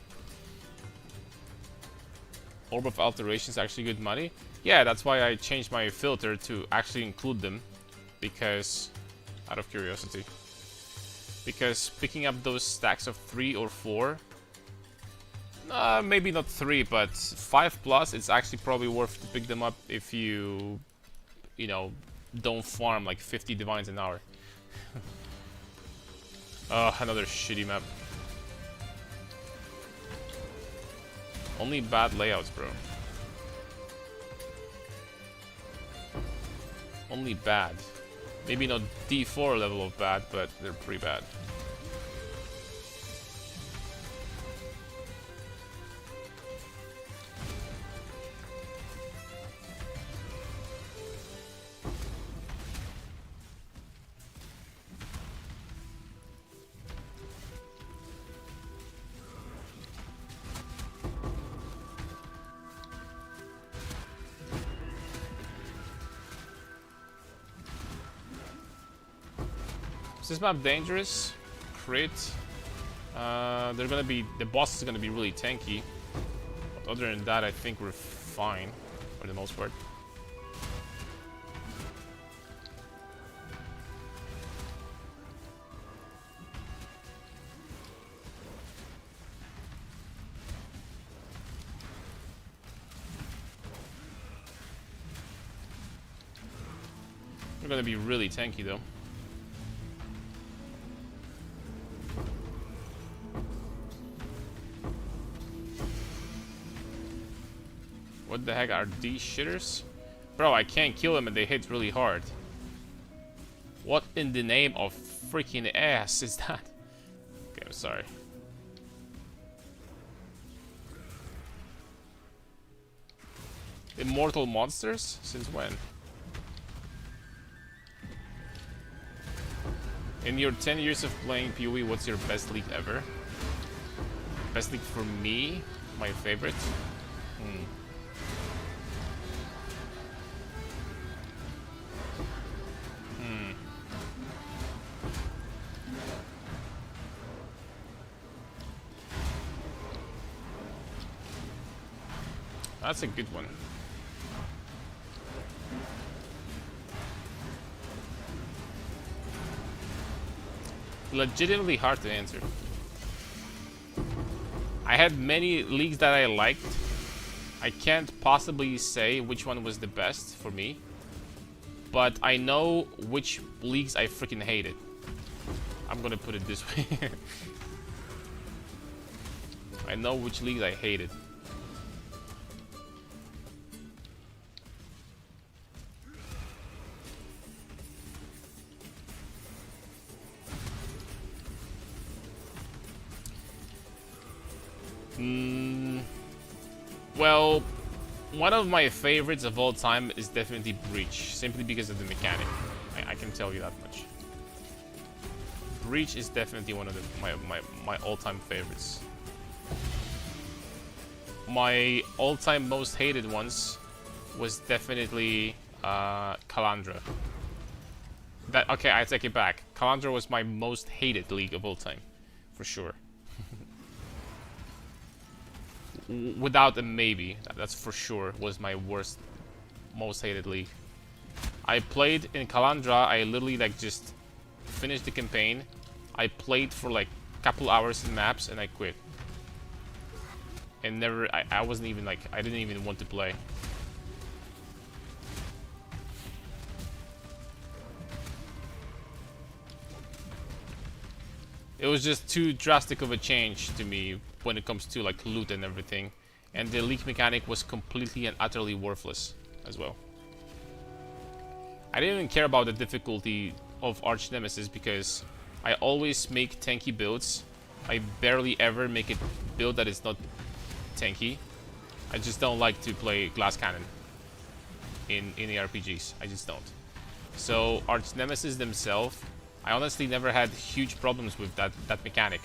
Orb of Alteration is actually good money. Yeah, that's why I changed my filter to actually include them, because out of curiosity. Because picking up those stacks of 3 or 4, maybe not 3, but 5 plus, it's actually probably worth to pick them up if you know, don't farm like 50 divines an hour. Another shitty map. Only bad layouts, bro. Only bad. Maybe not D4 level of bad, but they're pretty bad. Is this map dangerous? Crit. They're gonna be, the boss is gonna be really tanky. But other than that, I think we're fine for the most part. We're gonna be really tanky though. What the heck are these shitters? Bro, I can't kill them and they hit really hard. What in the name of freaking ass is that? Okay, I'm sorry. Immortal monsters? Since when? In your 10 years of playing PoE, what's your best league ever? Best league for me? My favorite? That's a good one. Legitimately hard to answer. I had many leagues that I liked. I can't possibly say which one was the best for me, but I know which leagues I freaking hated. I'm gonna put it this way. I know which leagues I hated. Well, one of my favorites of all time is definitely Breach, simply because of the mechanic. I can tell you that much. Breach is definitely one of my all-time favorites. My all-time most hated ones was definitely Calandra. Okay, I take it back. Calandra was my most hated league of all time, for sure. Without a maybe, that's for sure, was my worst, most hated league. I played in Calandra, I literally like just finished the campaign. I played for like a couple hours in maps and I quit. And never, I wasn't even like, I didn't even want to play. It was just too drastic of a change to me when it comes to like loot and everything, and the leak mechanic was completely and utterly worthless as well. I didn't even care about the difficulty of Arch Nemesis because I always make tanky builds. I barely ever make a build that is not tanky. I just don't like to play glass cannon in the RPGs. I just don't. So Arch Nemesis themselves, I honestly never had huge problems with that mechanic.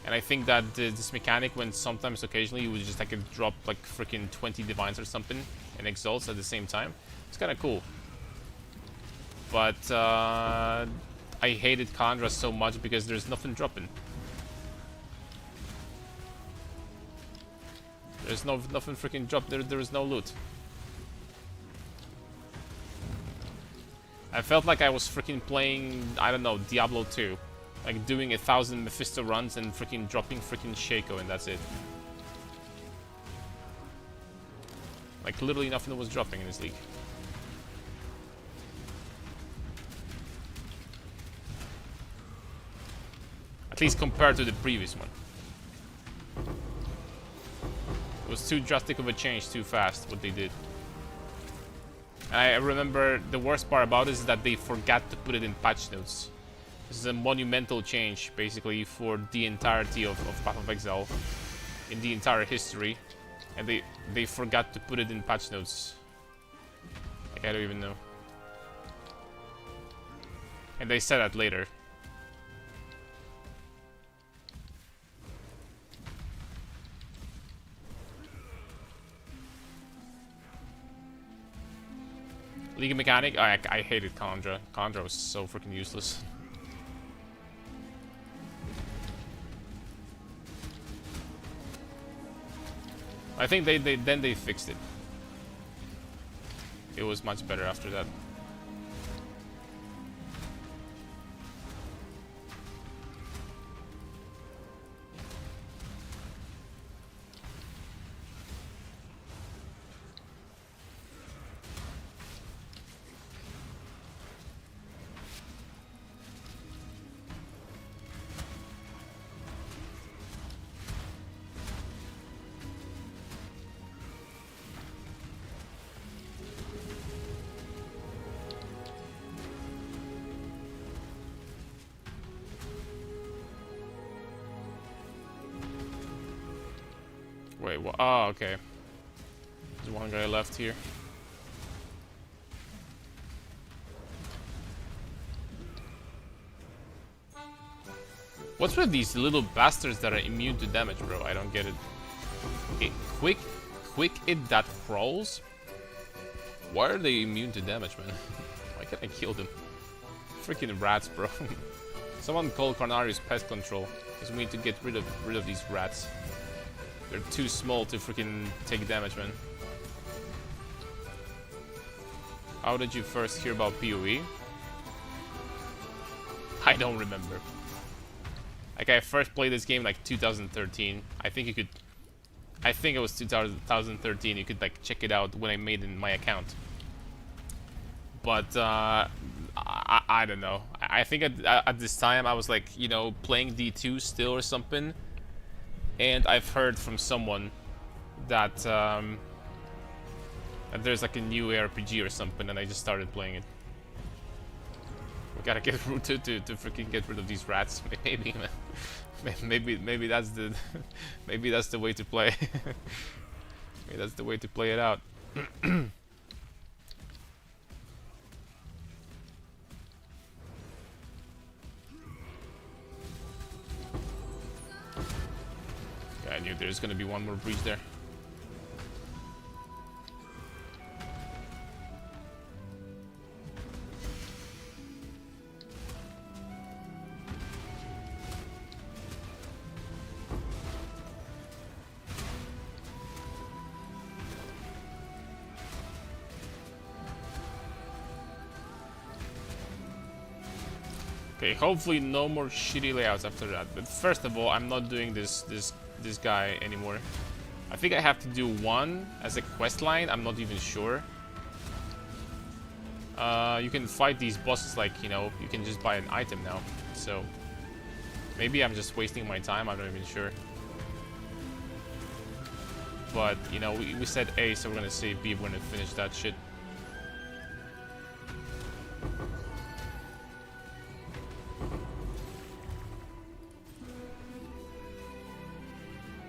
And I think that this mechanic, when sometimes occasionally you would just like drop like freaking 20 divines or something and exalts at the same time, it's kind of cool. But I hated Calandra so much because there's nothing dropping. There's nothing freaking dropped. There is no loot. I felt like I was freaking playing, I don't know, Diablo 2. Like doing 1,000 Mephisto runs and freaking dropping freaking Shaco and that's it. Like literally nothing was dropping in this league. At least compared to the previous one. It was too drastic of a change too fast, what they did. And I remember the worst part about it is that they forgot to put it in patch notes. This is a monumental change, basically, for the entirety of Path of Exile. In the entire history. And they forgot to put it in patch notes. Like, I don't even know. And they said that later. League mechanic? I hated Calandra. Calandra was so freaking useless. I think then they fixed it. It was much better after that. Wait, what? Oh, okay. There's one guy left here. What's with these little bastards that are immune to damage, bro? I don't get it. Quick it that crawls? Why are they immune to damage, man? Why can't I kill them? Freaking rats, bro. Someone call Carnarius pest control, because we need to get rid of these rats. They're too small to freaking take damage, man. How did you first hear about PoE? I don't remember. Like, I first played this game like 2013. I think it was 2013. You could like check it out when I made it in my account. But I don't know. I think at this time I was like, you know, playing D2 still or something. And I've heard from someone that, that there's like a new ARPG or something, and I just started playing it. We gotta get rooted to freaking get rid of these rats. Maybe, man. Maybe that's the maybe that's the way to play. Maybe that's the way to play it out. I knew there's gonna be one more breach there. Okay, hopefully no more shitty layouts after that. But first of all, I'm not doing this guy anymore. I think I have to do one as a quest line. I'm not even sure. You can fight these bosses like, you know, you can just buy an item now. So maybe I'm just wasting my time. I'm not even sure. But, you know, we said A, so we're gonna say B. We're gonna finish that shit.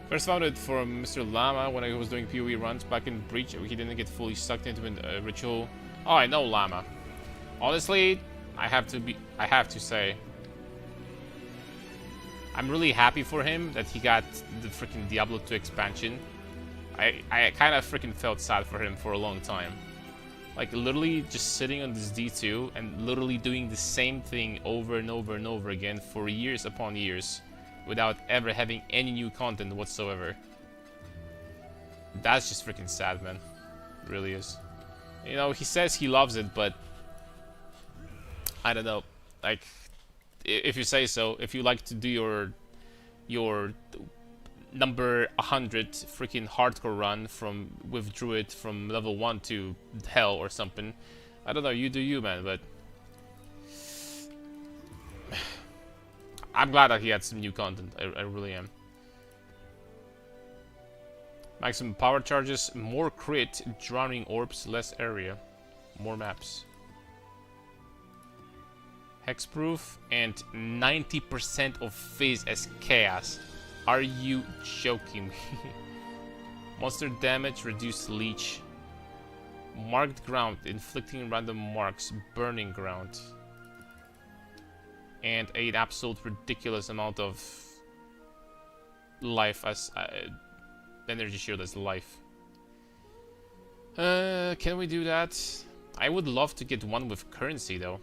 First found it from Mr. Llama when I was doing PoE runs back in Breach. He didn't get fully sucked into a ritual. Oh, I know Llama. Honestly, I have to say, I'm really happy for him that he got the freaking Diablo 2 expansion. I kind of freaking felt sad for him for a long time. Like, literally just sitting on this D2 and literally doing the same thing over and over and over again for years upon years without ever having any new content whatsoever. That's just freaking sad, man. It really is. You know, he says he loves it, but I don't know. Like, if you say so, if you like to do your number 100 freaking hardcore run with Druid from level 1 to hell or something, I don't know, you do you, man, but I'm glad that he had some new content. I really am. Maximum power charges, more crit, drowning orbs, less area, more maps. Hexproof and 90% of phase as chaos. Are you joking me? Monster damage, reduced leech. Marked ground, inflicting random marks, burning ground. And an absolute ridiculous amount of life as energy shield as life. Can we do that? I would love to get one with currency though.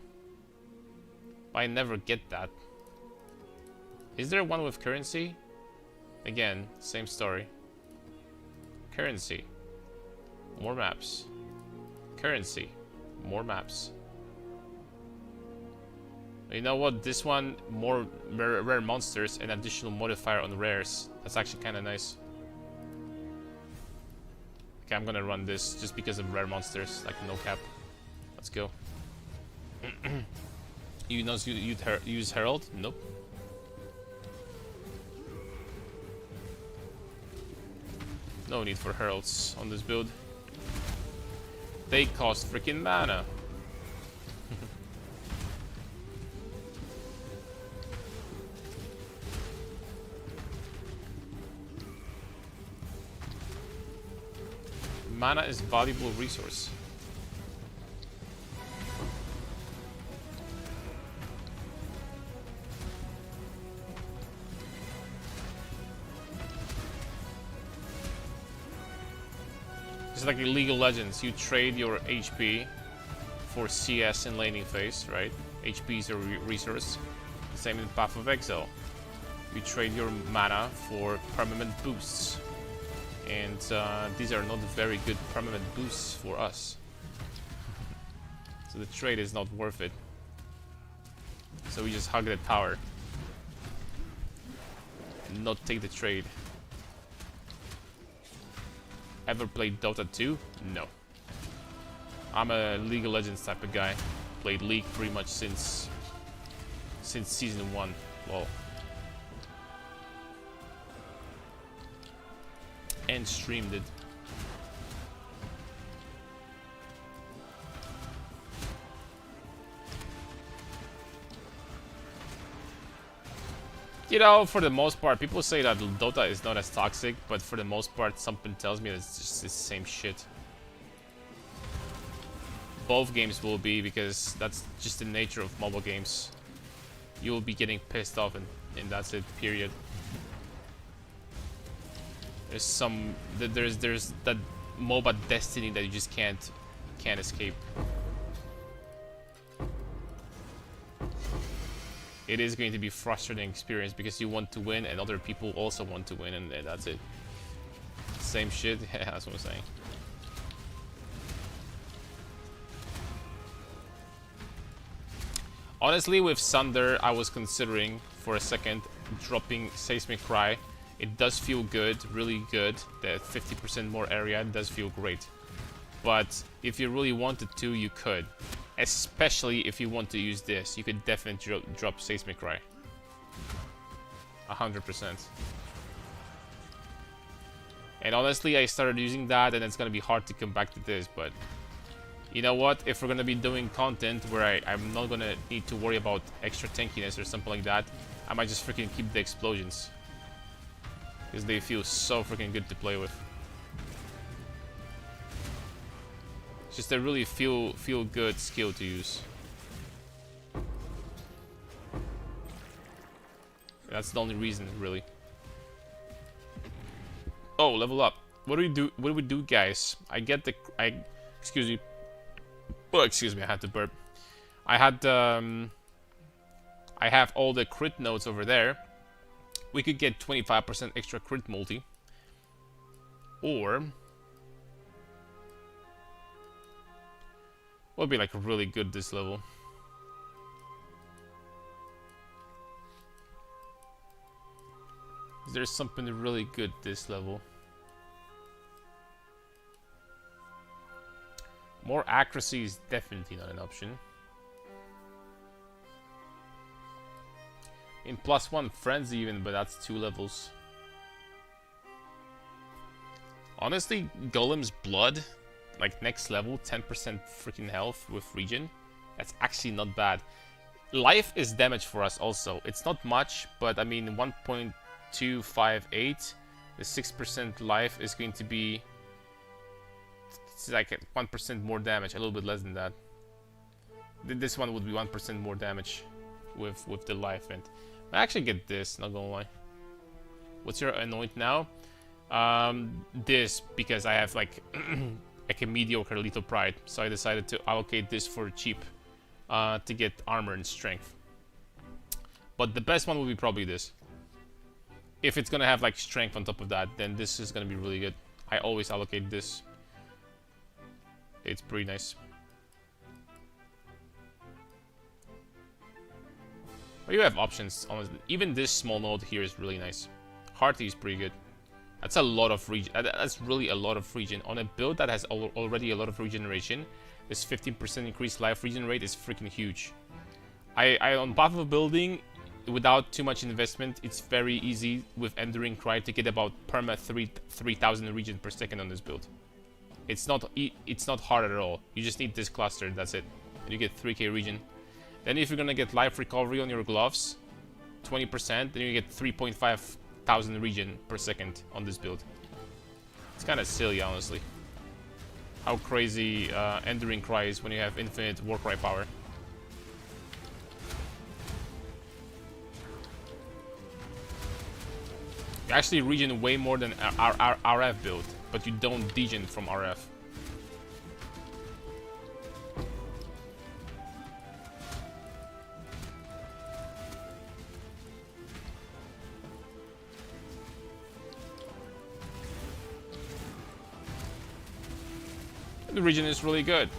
I never get that. Is there one with currency? Again, same story. Currency. More maps. Currency. More maps. You know what? This one, more rare monsters and additional modifier on rares. That's actually kind of nice. Okay, I'm gonna run this just because of rare monsters, like no cap. Let's go. You know you use Herald? Nope. No need for Heralds on this build. They cost freaking mana. Mana is valuable resource. It's like League of Legends. You trade your HP for CS in laning phase, right? HP is a resource. The same in Path of Exile. You trade your mana for permanent boosts. And these are not very good permanent boosts for us. So the trade is not worth it. So we just hug the tower. And not take the trade. Ever played Dota 2? No. I'm a League of Legends type of guy. Played League pretty much since season 1. Well. And streamed it. You know, for the most part, people say that Dota is not as toxic, but for the most part, something tells me that it's just the same shit. Both games will be, because that's just the nature of mobile games. You will be getting pissed off, and that's it, period. There's that MOBA destiny that you just can't escape. It is going to be frustrating experience because you want to win and other people also want to win, and that's it. Same shit. Yeah, that's what I'm saying. Honestly, with Sunder, I was considering for a second dropping Seismic Cry. It does feel good, really good. The 50% more area does feel great. But if you really wanted to, you could. Especially if you want to use this, you could definitely drop Seismic Cry. 100%. And honestly, I started using that, and it's gonna be hard to come back to this, but you know what? If we're gonna be doing content where I'm not gonna need to worry about extra tankiness or something like that, I might just freaking keep the explosions. Because they feel so freaking good to play with. It's just a really feel good skill to use. That's the only reason, really. Oh, level up. What do we do? What do we do, guys? I get the... excuse me. Oh, excuse me, I had to burp. I have all the crit nodes over there. We could get 25% extra crit multi. Or... would be like really good this level. Is there something really good this level? More accuracy is definitely not an option. In +1 frenzy even, but that's 2 levels. Honestly, Golem's blood, like next level, 10% freaking health with regen. That's actually not bad. Life is damage for us also. It's not much, but I mean 1.258. The 6% life is going to be... it's like 1% more damage, a little bit less than that. This one would be 1% more damage with the life vent. I actually get this, not gonna lie. What's your anoint now? This, because I have like like a mediocre lethal pride, so I decided to allocate this for cheap to get armor and strength. But the best one will be probably this. If it's gonna have like strength on top of that, then this is gonna be really good. I always allocate this. It's pretty nice. But you have options. Honestly. Even this small node here is really nice. Hearty is pretty good. That's a lot of regen. That's really a lot of regen. On a build that has already a lot of regeneration, this 15% increased life regen rate is freaking huge. On top of a building, without too much investment, it's very easy with Enduring Cry to get about perma 3000 regen per second on this build. It's not hard at all. You just need this cluster, that's it. And you get 3k regen. Then if you're gonna get life recovery on your gloves, 20%, then you get 3,500 regen per second on this build. It's kind of silly, honestly. How crazy Enduring Cry is when you have infinite Warcry power. You actually regen way more than our RF build, but you don't degen from RF. The regen is really good.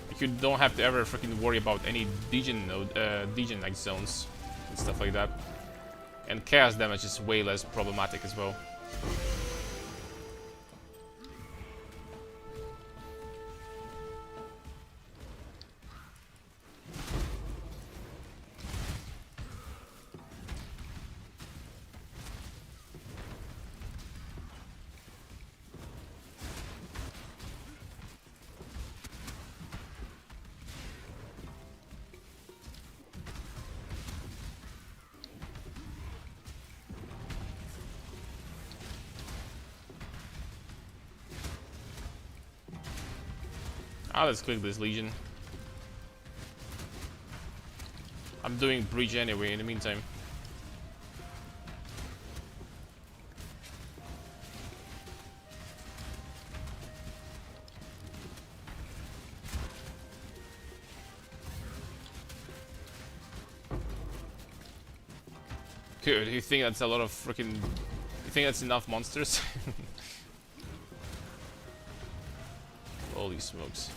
Like, you don't have to ever freaking worry about any degen node, degen like zones and stuff like that. And chaos damage is way less problematic as well. Let's click this Legion. I'm doing Breach anyway in the meantime. Good, you think that's a lot of freaking... you think that's enough monsters? Holy smokes.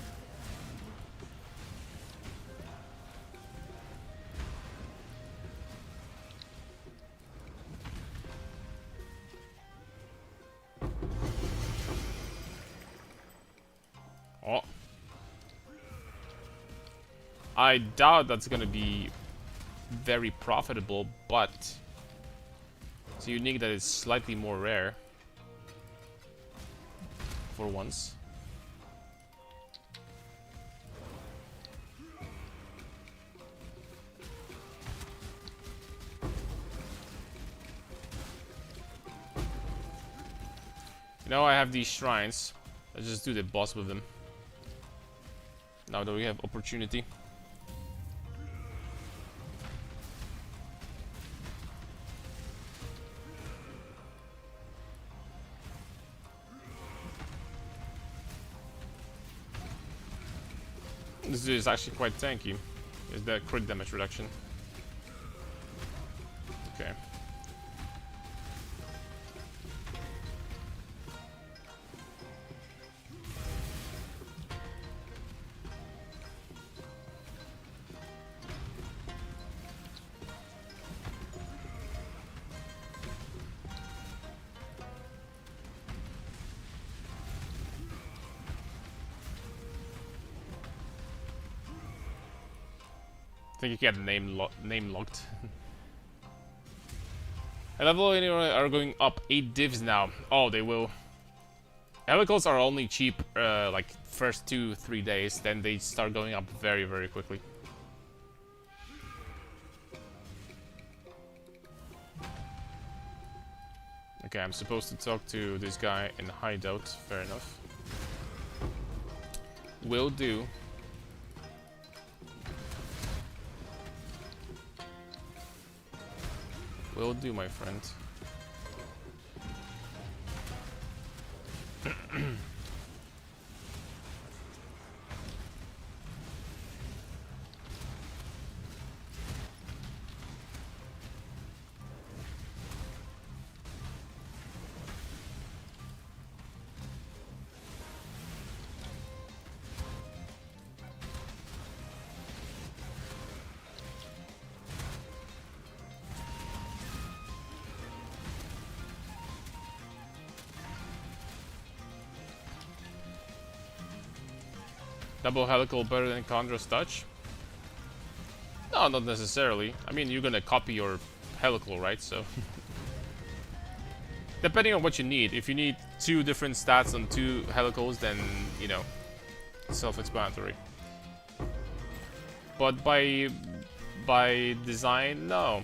Oh. I doubt that's gonna be very profitable, but it's unique that it's slightly more rare for once. You know, I have these shrines. Let's just do the boss with them. Now that we have opportunity. This dude is actually quite tanky. Is the crit damage reduction. Okay. I think you get name locked. A level anyway are going up 8 divs now. Oh, they will. Helicals are only cheap like first 2-3 days, then they start going up very, very quickly. Okay, I'm supposed to talk to this guy in hideout. Fair enough. Will do. Will do, my friend. Double helical better than Condra's touch? No, not necessarily. I mean, you're gonna copy your helical, right? So, depending on what you need. If you need 2 different stats on 2 helicals, then, you know, self-explanatory. But by design, no.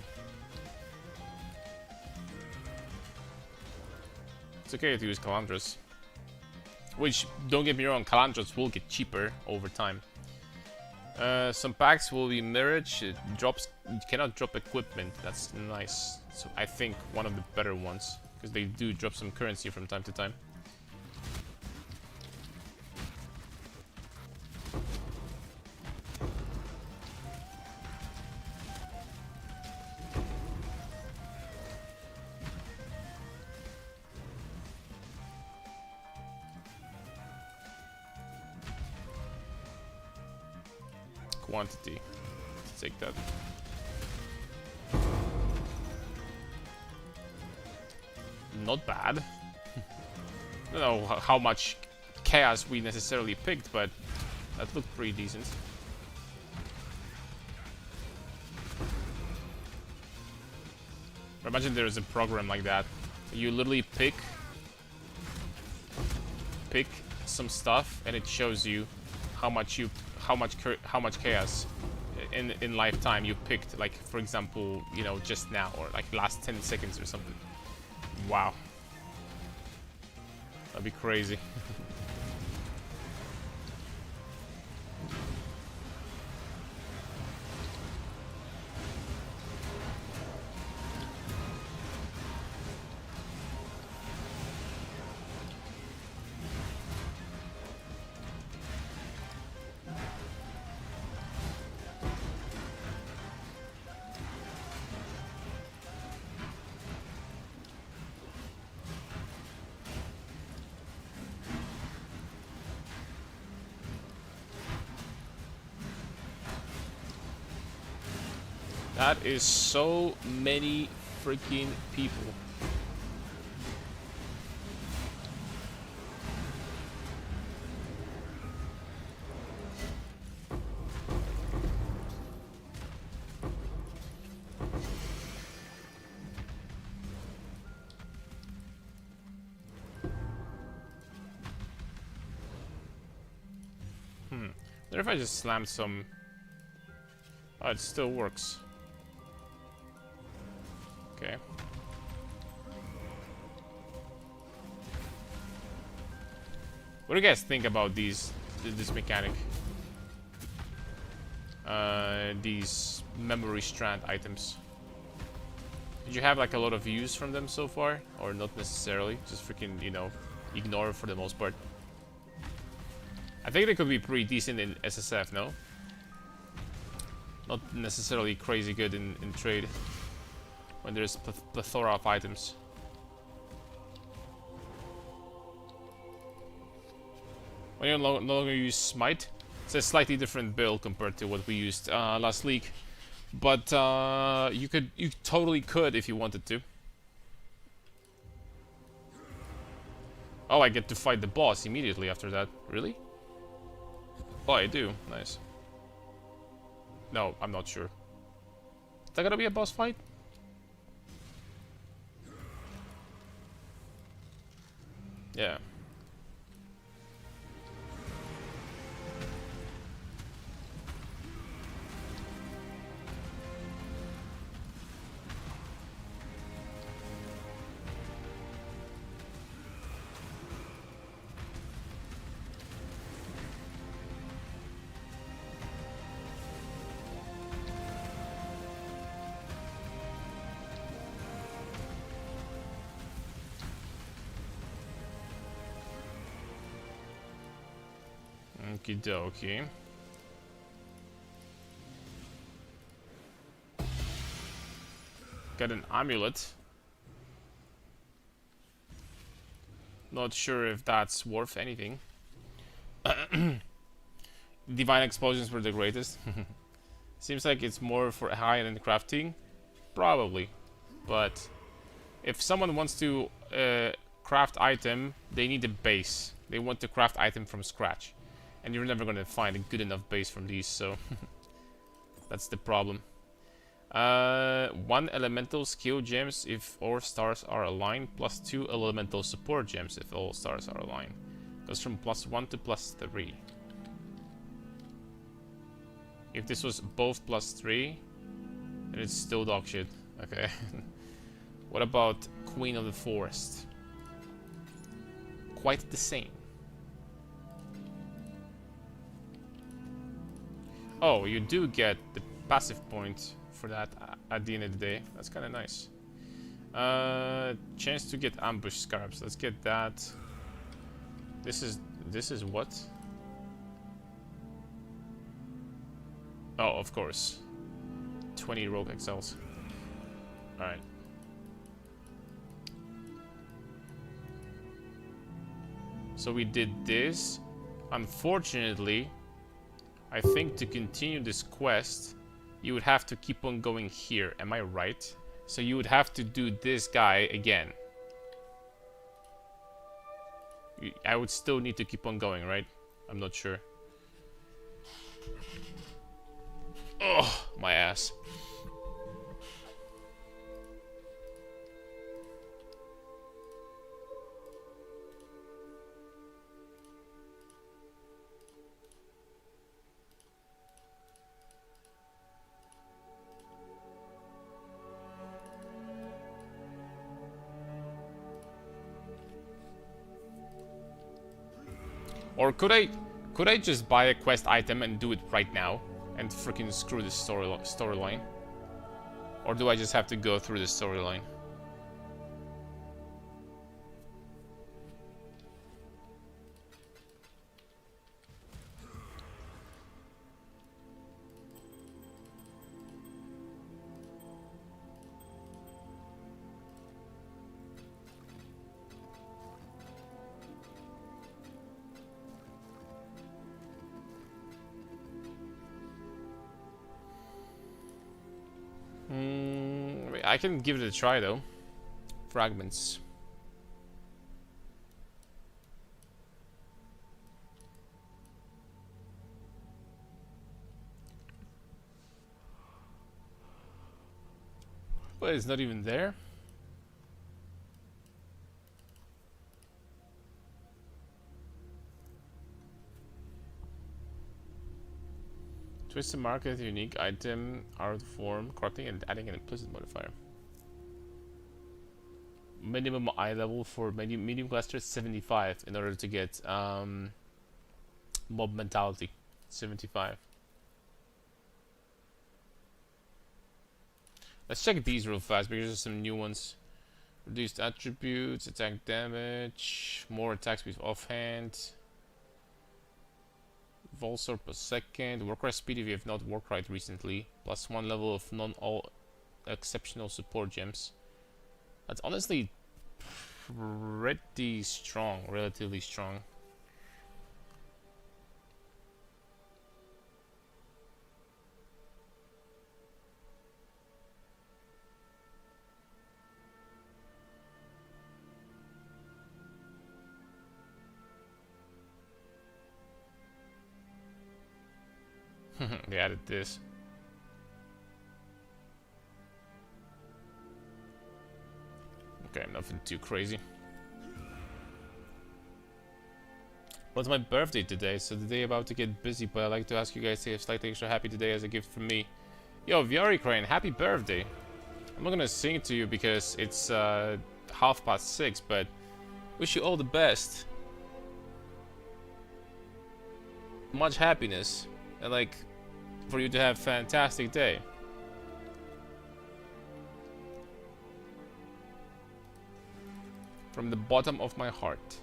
It's okay to use Calandras. Which, don't get me wrong, Calandras will get cheaper over time. Some packs will be mirage. It drops. You cannot drop equipment. That's nice. So I think one of the better ones, because they do drop some currency from time to time. Quantity. Let's take that. Not bad. I don't know how much chaos we necessarily picked, but that looked pretty decent. Imagine there is a program like that. You literally pick some stuff, and it shows you how much chaos in lifetime you picked, like for example, you know, just now, or like last 10 seconds or something. Wow, that'd be crazy. That is so many freaking people. What if I just slammed some... Oh, it still works. Okay. What do you guys think about this mechanic? These memory strand items. Did you have like a lot of use from them so far? Or not necessarily? Just freaking, you know, ignore it for the most part. I think they could be pretty decent in SSF, no? Not necessarily crazy good in trade when there's plethora of items. When you no longer use Smite, it's a slightly different build compared to what we used last league. But you totally could if you wanted to. Oh, I get to fight the boss immediately after that. Really? Oh, I do. Nice. No, I'm not sure. Is that gonna be a boss fight? Yeah. Okie dokie. Got an amulet. Not sure if that's worth anything. Divine explosions were the greatest. Seems like it's more for high-end crafting. Probably. But if someone wants to craft item, they need a base. They want to craft item from scratch. And you're never going to find a good enough base from these, so that's the problem. 1 elemental skill gems if all stars are aligned, plus 2 elemental support gems if all stars are aligned. Goes from +1 to +3. If this was both +3, then it's still dog shit. Okay. What about Queen of the Forest? Quite the same. Oh, you do get the passive point for that at the end of the day. That's kind of nice. Chance to get ambush scarabs. Let's get that. This is what? Oh, of course. 20 rogue exiles. All right. So we did this. Unfortunately, I think to continue this quest, you would have to keep on going here. Am I right? So you would have to do this guy again. I would still need to keep on going, right? I'm not sure. Oh, my ass. Or could I just buy a quest item and do it right now and freaking screw this storyline? Or do I just have to go through the storyline? I can give it a try though. Fragments. But it's not even there. Twist the market unique item out of the form, corrupting and adding an implicit modifier. Minimum eye level for medium cluster 75 in order to get mob mentality 75. Let's check these real fast because there's some new ones. Reduced attributes, attack damage, more attacks with offhand. Volsor per second. Warcry speed if you have not Warcried recently. +1 level of non-all exceptional support gems. That's honestly pretty strong, relatively strong. They added this. Okay, nothing too crazy. Well, it's my birthday today, so the day about to get busy, but I'd like to ask you guys to have slightly extra happy today as a gift from me. Yo, Viori Crane, happy birthday! I'm not gonna sing to you because it's 6:30, but wish you all the best. Much happiness, and like, for you to have a fantastic day. From the bottom of my heart.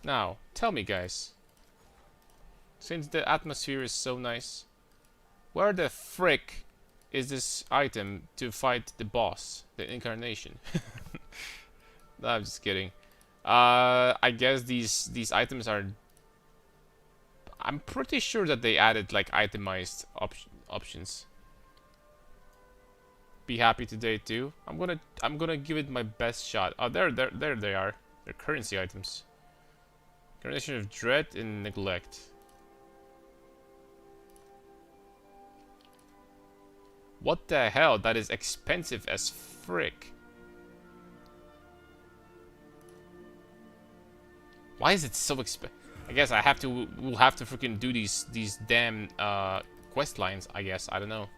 Now, tell me guys, since the atmosphere is so nice, where the frick is this item to fight the boss, the incarnation? No, I'm just kidding. I guess these items are... I'm pretty sure that they added like itemized options. Be happy today too. I'm gonna give it my best shot. Oh, there they are. They're currency items. Combination of dread and neglect. What the hell? That is expensive as frick. Why is it so expensive? I guess we'll have to freaking do these damn quest lines, I guess. I don't know.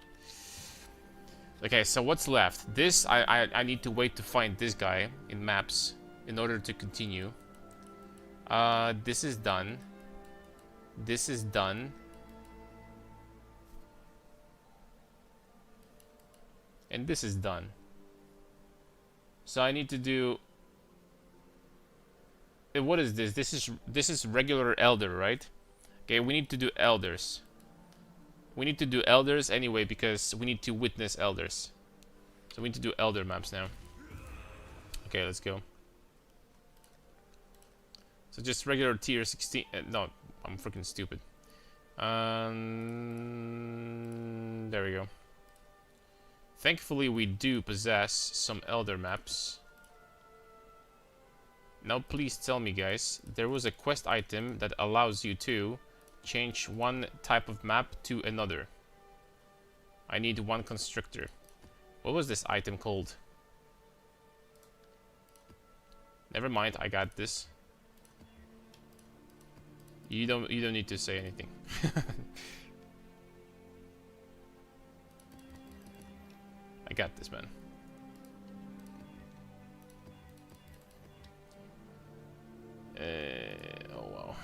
Okay, so what's left? This I need to wait to find this guy in maps in order to continue. This is done. This is done. And this is done. So I need to do... What is this? This is regular elder, right? Okay, we need to do elders. We need to do elders anyway because we need to witness elders. So we need to do elder maps now. Okay, let's go. So just regular tier 16. No, I'm freaking stupid. There we go. Thankfully, we do possess some elder maps. Now, please tell me, guys, there was a quest item that allows you to change one type of map to another. I need one constructor. What was this item called? Never mind, I got this. You don't need to say anything. I got this, man. Oh wow.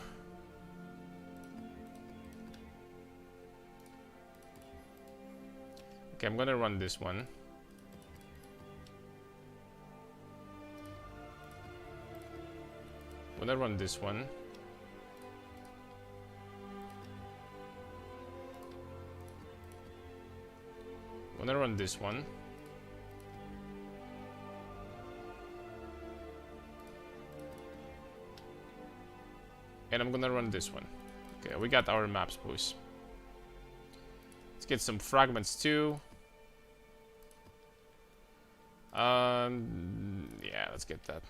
Okay, I'm gonna run this one. I'm gonna run this one. I'm gonna run this one. And I'm gonna run this one. Okay, we got our maps, boys. Let's get some fragments too. Yeah, let's get that.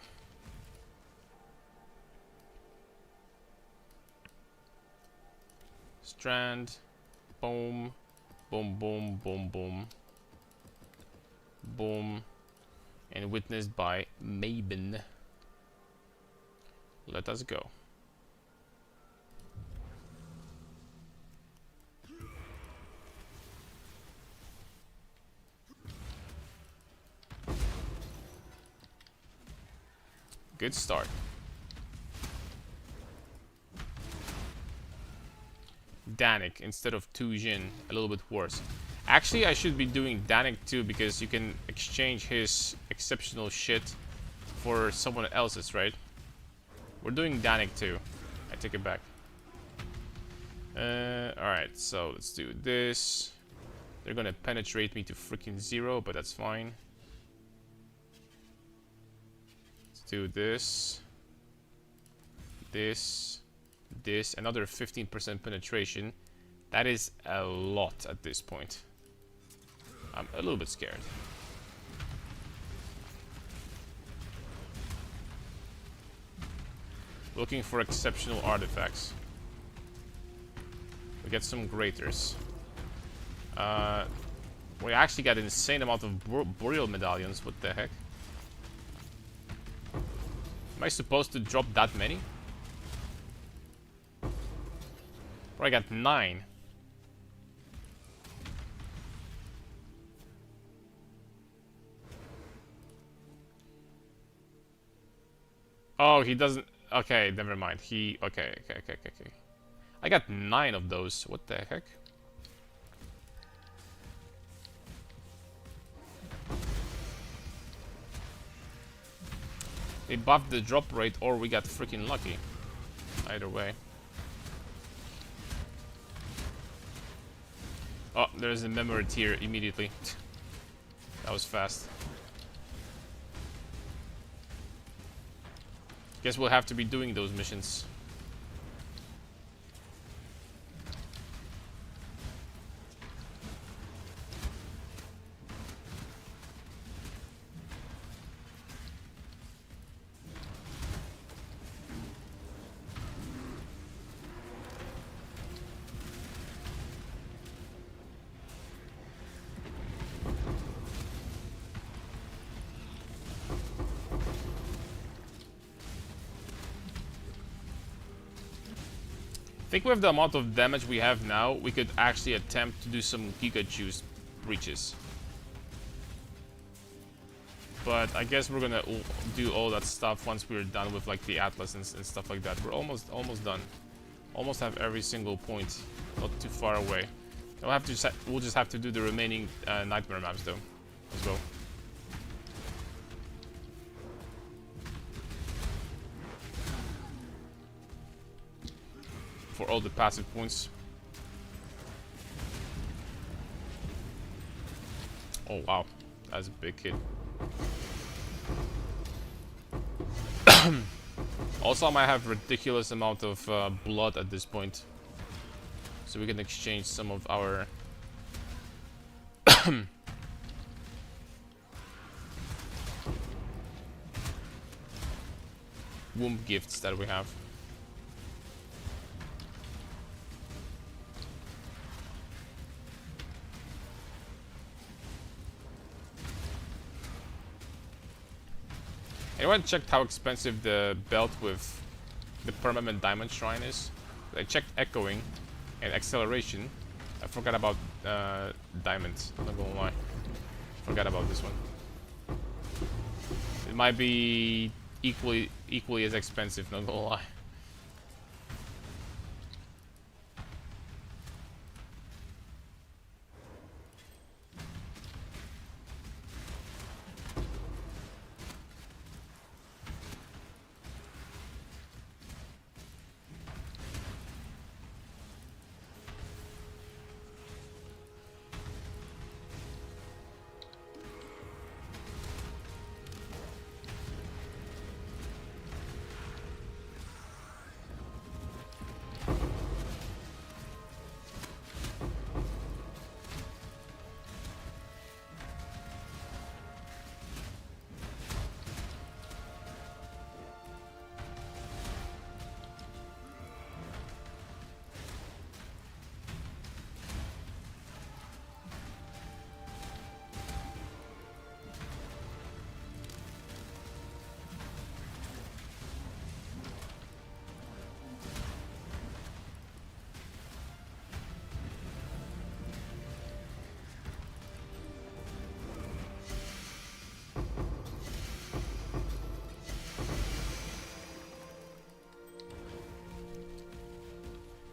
Strand. Boom. Boom, boom, boom, boom. Boom. And witnessed by Maben. Let us go. Good start. Danik instead of Tujin, a little bit worse. Actually, I should be doing Danik too, because you can exchange his exceptional shit for someone else's, right? We're doing Danik too. I take it back. Alright, so let's do this. They're gonna penetrate me to freaking 0, but that's fine. Let's do this. This. Another 15% penetration. That is a lot at this point. I'm a little bit scared. Looking for exceptional artifacts. We get some graters. We actually got an insane amount of burial medallions. What the heck? Am I supposed to drop that many? Or I got 9. Oh, he doesn't. Okay, never mind. Okay. I got 9 of those. What the heck? They buffed the drop rate, or we got freaking lucky. Either way. Oh, there's a memory tier immediately. That was fast. Guess we'll have to be doing those missions. I think with the amount of damage we have now, we could actually attempt to do some Giga Juice breaches. But I guess we're gonna do all that stuff once we're done with like the Atlas and stuff like that. We're almost done. Almost have every single point, not too far away. We'll just have to do the remaining nightmare maps though, as well. For all the passive points. Oh wow, that's a big hit. Also, I might have ridiculous amount of blood at this point, so we can exchange some of our womb gifts that we have. Anyone checked how expensive the belt with the permanent diamond shrine is? I checked echoing and acceleration. I forgot about diamonds. I'm not gonna lie. Forgot about this one. It might be equally as expensive. Not gonna lie.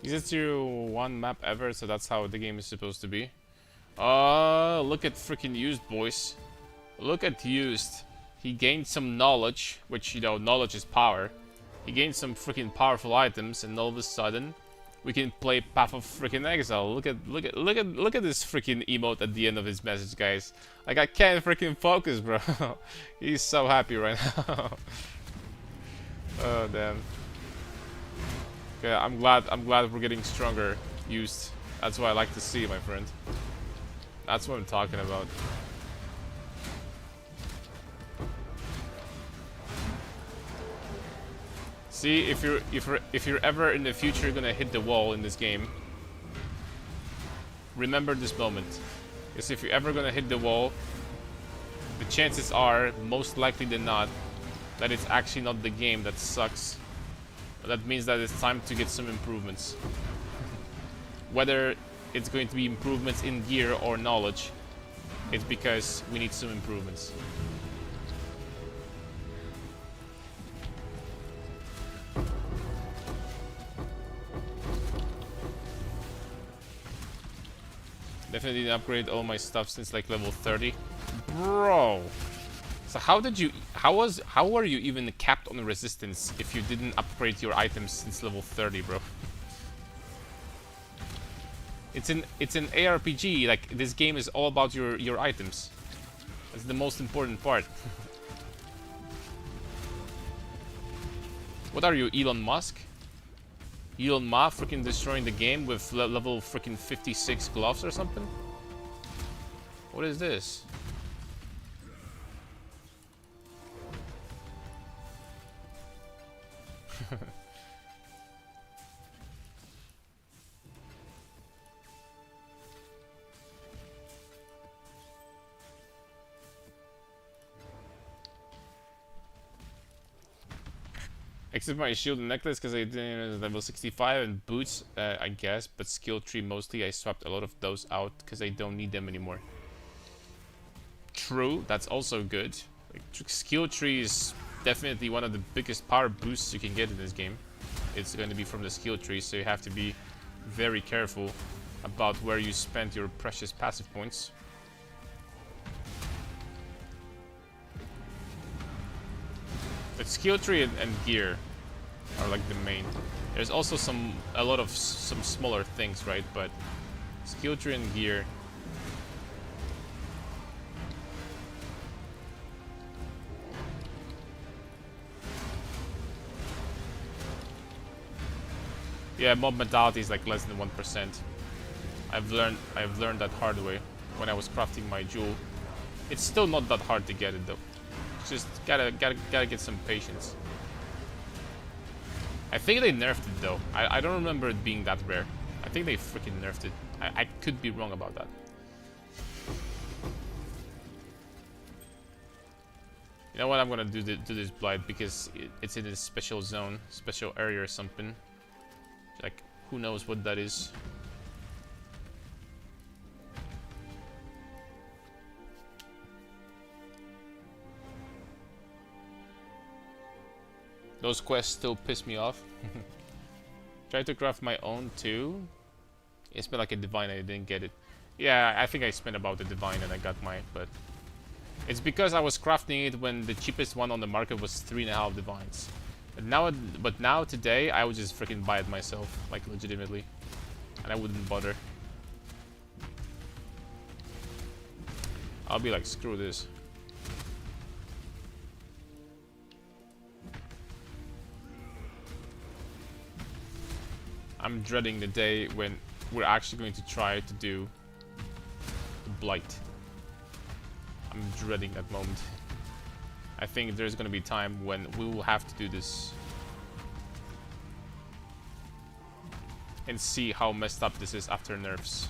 Is it your one map ever, so that's how the game is supposed to be? Look at freaking Used, boys. Look at Used. He gained some knowledge, which, you know, knowledge is power. He gained some freaking powerful items, and all of a sudden, we can play Path of freaking Exile. Look at this freaking emote at the end of his message, guys. Like, I can't freaking focus, bro. He's so happy right now. Oh damn. Okay, I'm glad we're getting stronger. Used. That's what I like to see, my friend. That's what I'm talking about. See, if you're ever in the future gonna hit the wall in this game, remember this moment. Because if you're ever gonna hit the wall, the chances are, most likely than not, that it's actually not the game that sucks. That means that it's time to get some improvements. Whether it's going to be improvements in gear or knowledge, it's because we need some improvements. Definitely didn't upgrade all my stuff since like level 30. Bro! So how were you even capped on resistance if you didn't upgrade your items since level 30, bro? It's an ARPG, like this game is all about your items. That's the most important part. What are you, Elon Musk? Elon Musk freaking destroying the game with level freaking 56 gloves or something? What is this? Except my shield and necklace because I didn't level 65 and boots, I guess, but skill tree mostly. I swapped a lot of those out because I don't need them anymore. True, that's also good. Like, skill tree is definitely one of the biggest power boosts you can get in this game. It's going to be from the skill tree, so you have to be very careful about where you spend your precious passive points. But skill tree and gear are like the main. There's also a lot of some smaller things, right? But skill tree and gear. Yeah, mob mentality is like less than 1%. I've learned that hard way when I was crafting my jewel. It's still not that hard to get it though. Just gotta get some patience. I think they nerfed it though. I don't remember it being that rare. I think they freaking nerfed it. I could be wrong about that. You know what? I'm gonna do this blight because it's in a special zone, special area or something. Like, who knows what that is. Those quests still piss me off. Tried to craft my own too. It's been like a divine, I didn't get it. Yeah, I think I spent about the divine and I got mine, but it's because I was crafting it when the cheapest one on the market was 3.5 divines. But now today I would just freaking buy it myself, like legitimately, and I wouldn't bother. I'll be like, screw this. I'm dreading the day when we're actually going to try to do the blight. I'm dreading that moment. I think there's going to be a time when we will have to do this and see how messed up this is after nerfs.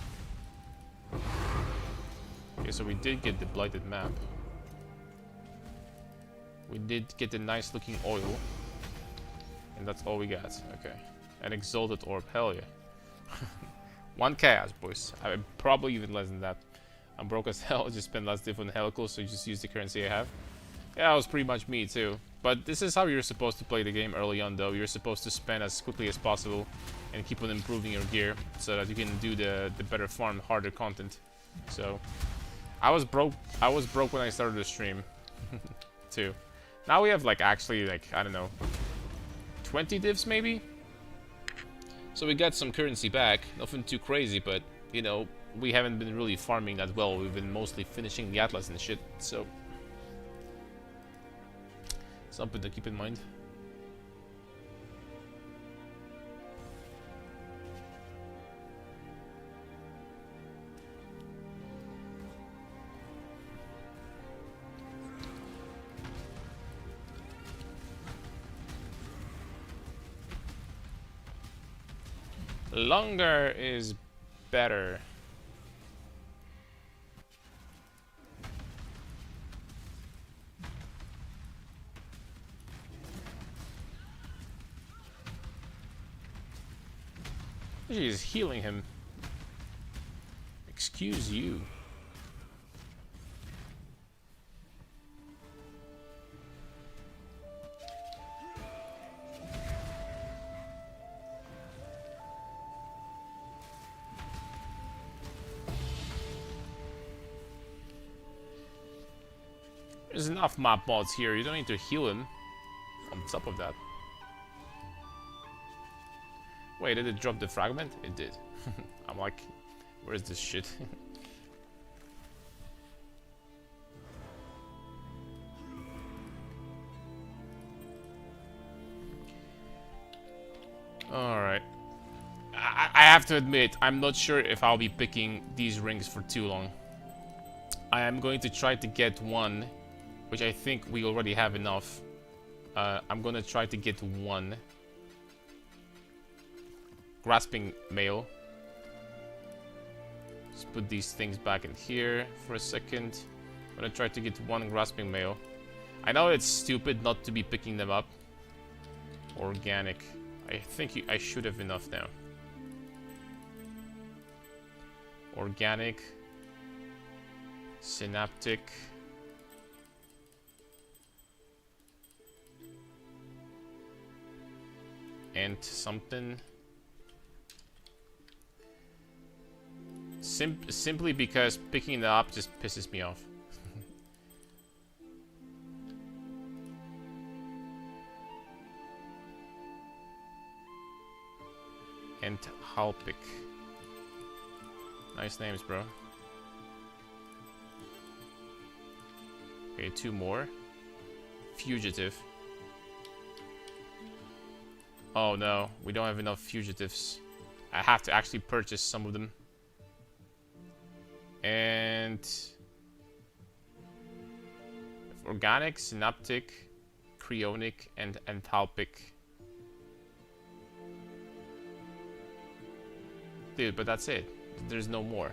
Okay, so we did get the blighted map. We did get the nice looking oil, and that's all we got. Okay. An exalted orb, hell yeah. 1 chaos, boys. I mean, probably even less than that. I'm broke as hell, just spend less diff on helical, so just use the currency I have. Yeah, that was pretty much me too. But this is how you're supposed to play the game early on though. You're supposed to spend as quickly as possible and keep on improving your gear so that you can do the better farm, harder content. So I was broke. I was broke when I started the stream, too. Now we have like actually like I don't know, 20 divs maybe. So we got some currency back. Nothing too crazy, but you know we haven't been really farming that well. We've been mostly finishing the Atlas and shit. So something to keep in mind. Longer is better. She's healing him. Excuse you. There's enough map mods here. You don't need to heal him. On top of that. Wait, did it drop the fragment? It did. I'm like, where's this shit? Alright. I have to admit, I'm not sure if I'll be picking these rings for too long. I am going to try to get one, which I think we already have enough. I'm gonna try to get one. Grasping mail. Let's put these things back in here for a second. I'm gonna try to get one grasping mail. I know it's stupid not to be picking them up. Organic. I think I should have enough now. Organic. Synaptic. And something. Simply because picking it up just pisses me off. And Halpic. Nice names, bro. Okay, two more. Fugitive. Oh no, we don't have enough fugitives. I have to actually purchase some of them. And organic, synaptic, cryonic, and enthalpic. Dude, but that's it. There's no more.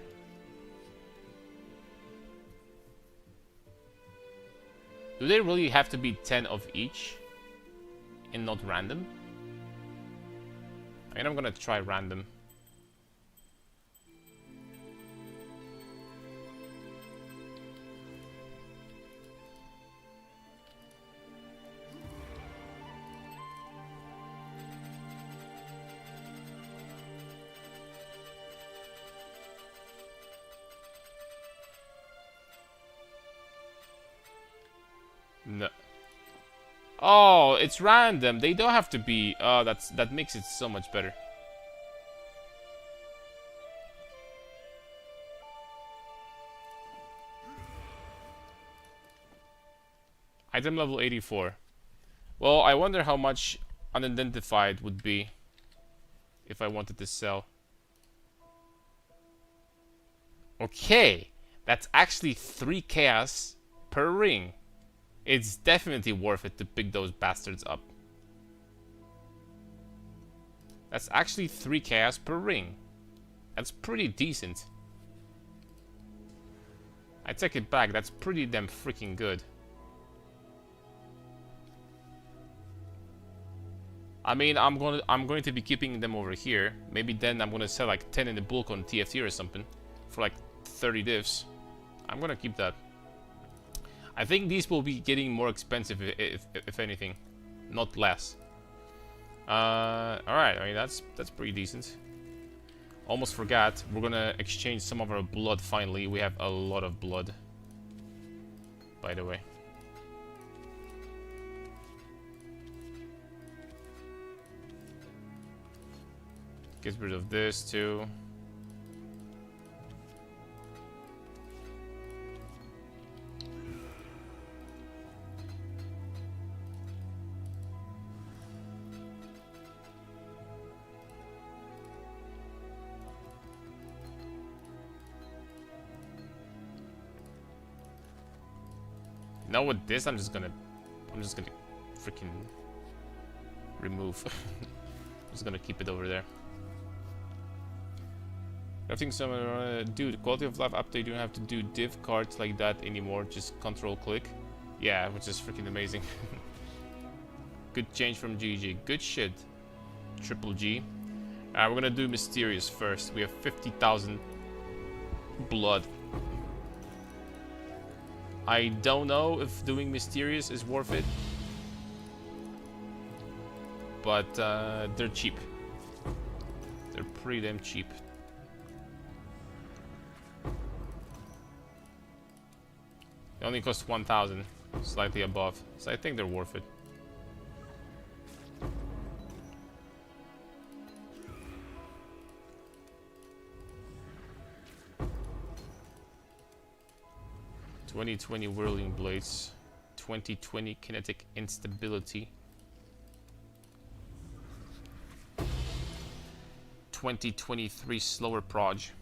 Do they really have to be 10 of each? And not random? I mean, I'm gonna try random. No. Oh, it's random. They don't have to be. Oh, that makes it so much better. Item level 84. Well, I wonder how much unidentified would be if I wanted to sell. Okay, that's actually 3 chaos per ring. It's definitely worth it to pick those bastards up. That's actually 3 chaos per ring. That's pretty decent. I take it back, that's pretty damn freaking good. I mean, I'm going to be keeping them over here. Maybe then I'm gonna sell like 10 in the bulk on TFT or something for like 30 divs. I'm gonna keep that. I think these will be getting more expensive if anything, not less. All right, I mean that's pretty decent. Almost forgot. We're gonna exchange some of our blood finally. We have a lot of blood, by the way. Get rid of this too. Now with this, I'm just gonna freaking remove. I'm just gonna keep it over there. I think some dude, quality of life update. You don't have to do div cards like that anymore. Just control click. Yeah, which is freaking amazing. Good change from GG. Good shit. Triple G. We're gonna do mysterious first. We have 50,000 blood. I don't know if doing mysterious is worth it, but they're cheap. They're pretty damn cheap. They only cost 1,000, slightly above, so I think they're worth it. "2020 whirling blades, 2020 kinetic instability, 2023 slower proj."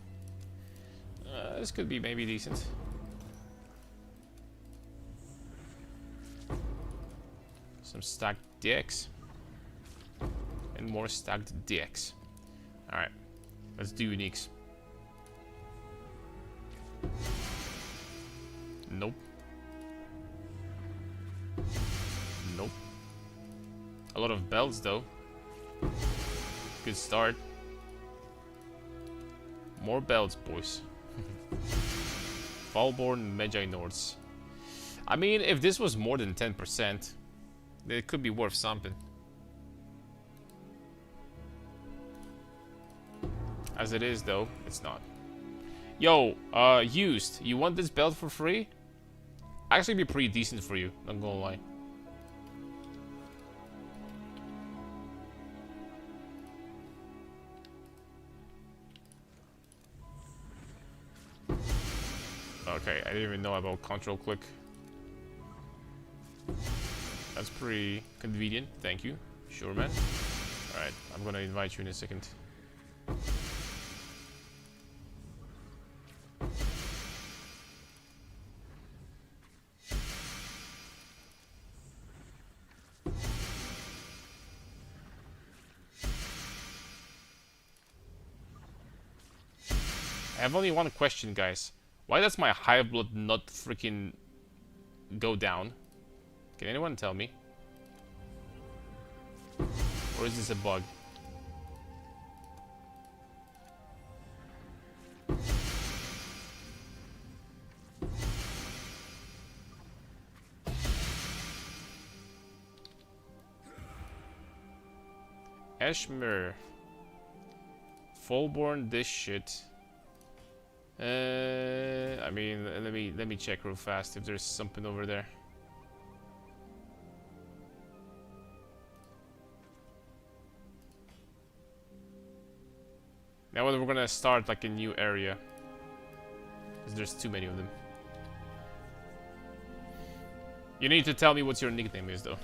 This could be maybe decent. Some stacked DX and more stacked DX. All right, let's do uniques. Nope. Nope. A lot of belts though. Good start. More belts, boys. Fallborn Magi Nords. I mean, if this was more than 10%, it could be worth something. As it is though, it's not. Yo, used. You want this belt for free? Actually be pretty decent for you, not gonna lie. Okay, I didn't even know about control click. That's pretty convenient, thank you. Sure, man. Alright, I'm gonna invite you in a second. I have only one question, guys. Why does my hive blood not freaking go down? Can anyone tell me? Or is this a bug? Ashmere. Fallborn this shit. I mean, let me check real fast if there's something over there. Now we're gonna start like a new area, because there's too many of them. You need to tell me what your nickname is, though.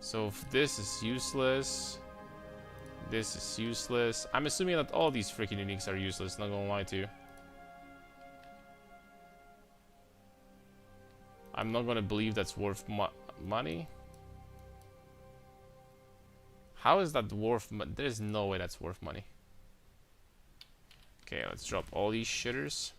So if this is useless. This is useless. I'm assuming that all these freaking uniques are useless, not gonna lie to you. I'm not gonna believe that's worth money. How is that worth money? There's no way that's worth money. Okay, let's drop all these shitters.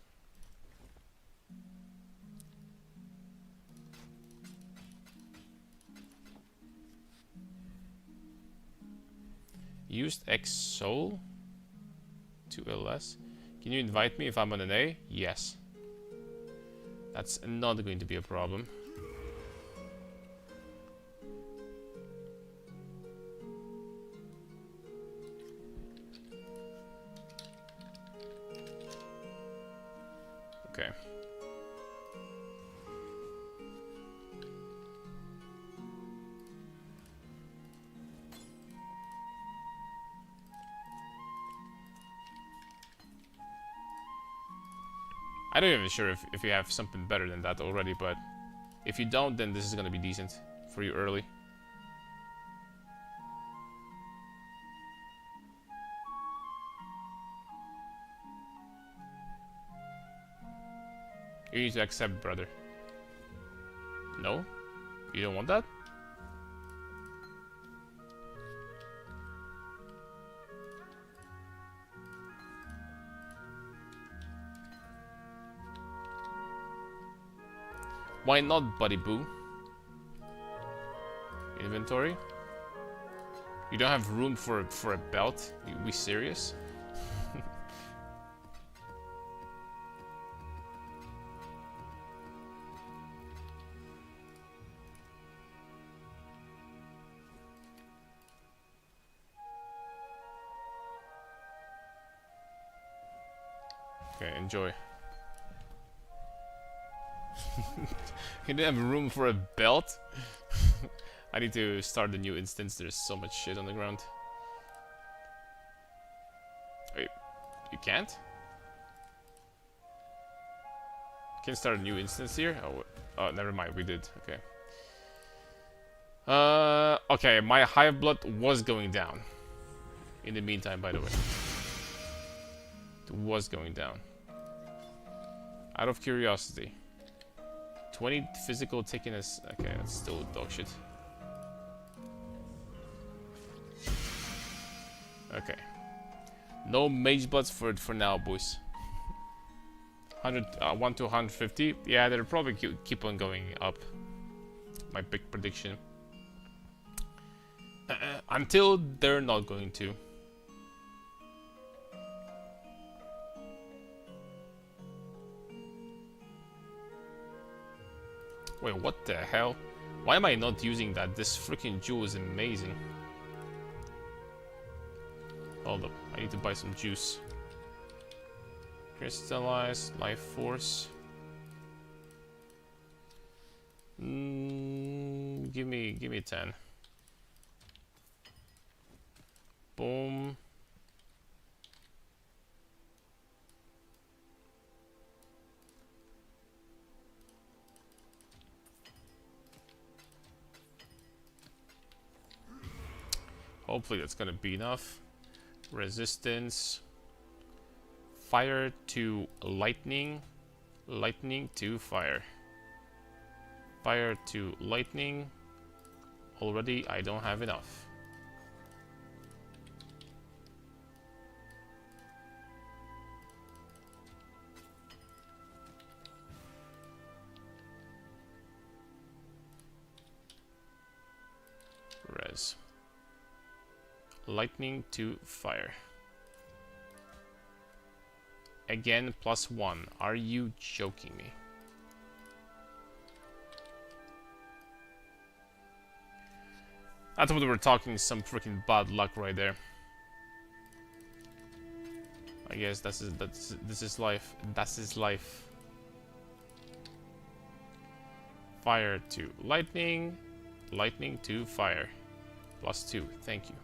Used X Soul to LS. Can you invite me if I'm on an A? Yes. That's not going to be a problem. Okay. I don't even sure if you have something better than that already, but if you don't, then this is gonna be decent for you early. You need to accept, brother. No? You don't want that? Why not, buddy boo? Inventory? You don't have room for a belt? You be serious? Okay, enjoy. You didn't have room for a belt? I need to start a new instance. There's so much shit on the ground. Wait, you can't? Can you start a new instance here? Oh, never mind. We did. Okay. Okay. My hive blood was going down. In the meantime, by the way, it was going down. Out of curiosity. 20 physical taken as... Okay, that's still dog shit. Okay. No mage bloods for now, boys. 1 to 150. Yeah, they'll probably keep on going up. My big prediction. Until they're not going to. Wait, what the hell? Why am I not using that? This freaking jewel is amazing. Hold up, I need to buy some juice. Crystallize, life force. Give me 10. Boom. Hopefully that's gonna be enough. Resistance. Fire to lightning. Lightning to fire. Fire to lightning. Already I don't have enough. Res. Lightning to fire. Again, +1. Are you joking me? I thought we were talking some freaking bad luck right there. I guess this is life. This is life. Fire to lightning. Lightning to fire. +2. Thank you.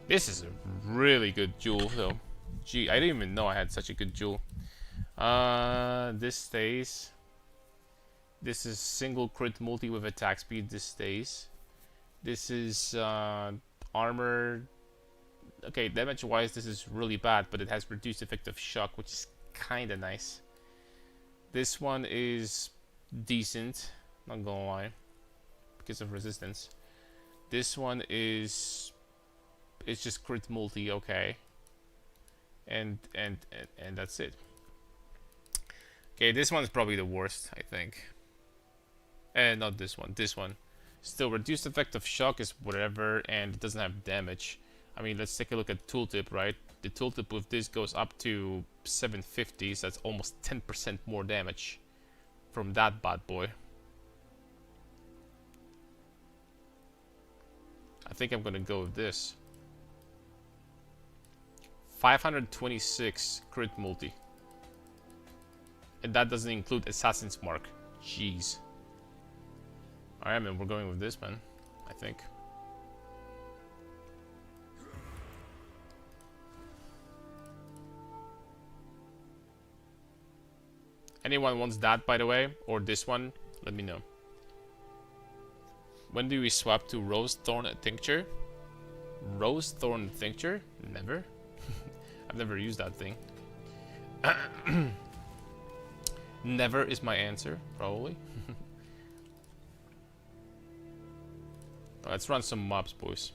This is a really good jewel, though. Gee, I didn't even know I had such a good jewel. This stays. This is single crit multi with attack speed. This stays. This is armor. Okay, damage-wise, this is really bad, but it has reduced effect of shock, which is kind of nice. This one is decent, not gonna lie, because of resistance. This one is... It's just crit multi, okay. And that's it. Okay, this one's probably the worst, I think. Not this one. This one. Still, reduced effect of shock is whatever, and it doesn't have damage. I mean, let's take a look at tooltip, right? The tooltip with this goes up to 750, so that's almost 10% more damage from that bad boy. I think I'm gonna go with this. 526 crit multi. And that doesn't include Assassin's Mark. Jeez. Alright, man, we're going with this, man. I think. Anyone wants that, by the way? Or this one? Let me know. When do we swap to Rose Thorn Tincture? Rose Thorn Tincture? Never. I've never used that thing. Never is my answer, probably. Let's run some mobs, boys.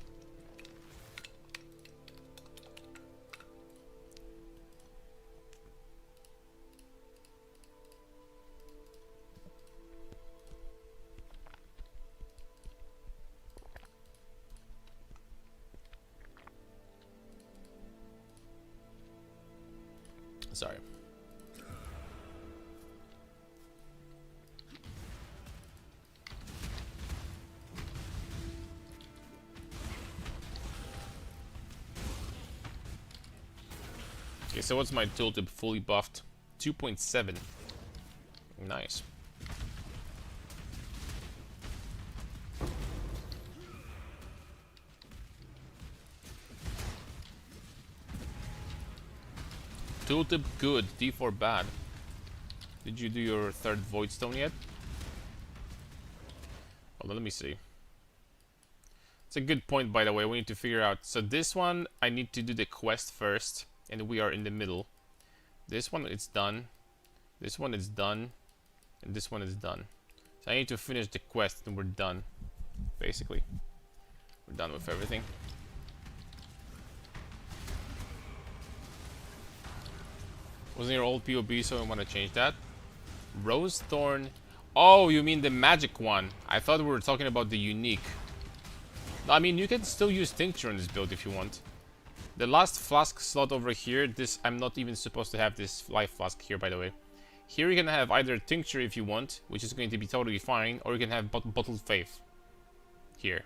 Sorry. Okay, so what's my tooltip fully buffed? 2.7. Nice. Tooltip good, D4 bad. Did you do your third Void Stone yet? Hold on, let me see. It's a good point, by the way. We need to figure out. So this one, I need to do the quest first, and we are in the middle. This one, it's done. This one is done, and this one is done. So I need to finish the quest, and we're done. Basically, we're done with everything. Wasn't your old POB, so I want to change that. Rose Thorn. Oh, you mean the magic one? I thought we were talking about the unique. I mean, you can still use Tincture in this build if you want. The last flask slot over here, this, I'm not even supposed to have this life flask here, by the way. Here you can have either Tincture if you want, which is going to be totally fine, or you can have Bottled Faith. Here.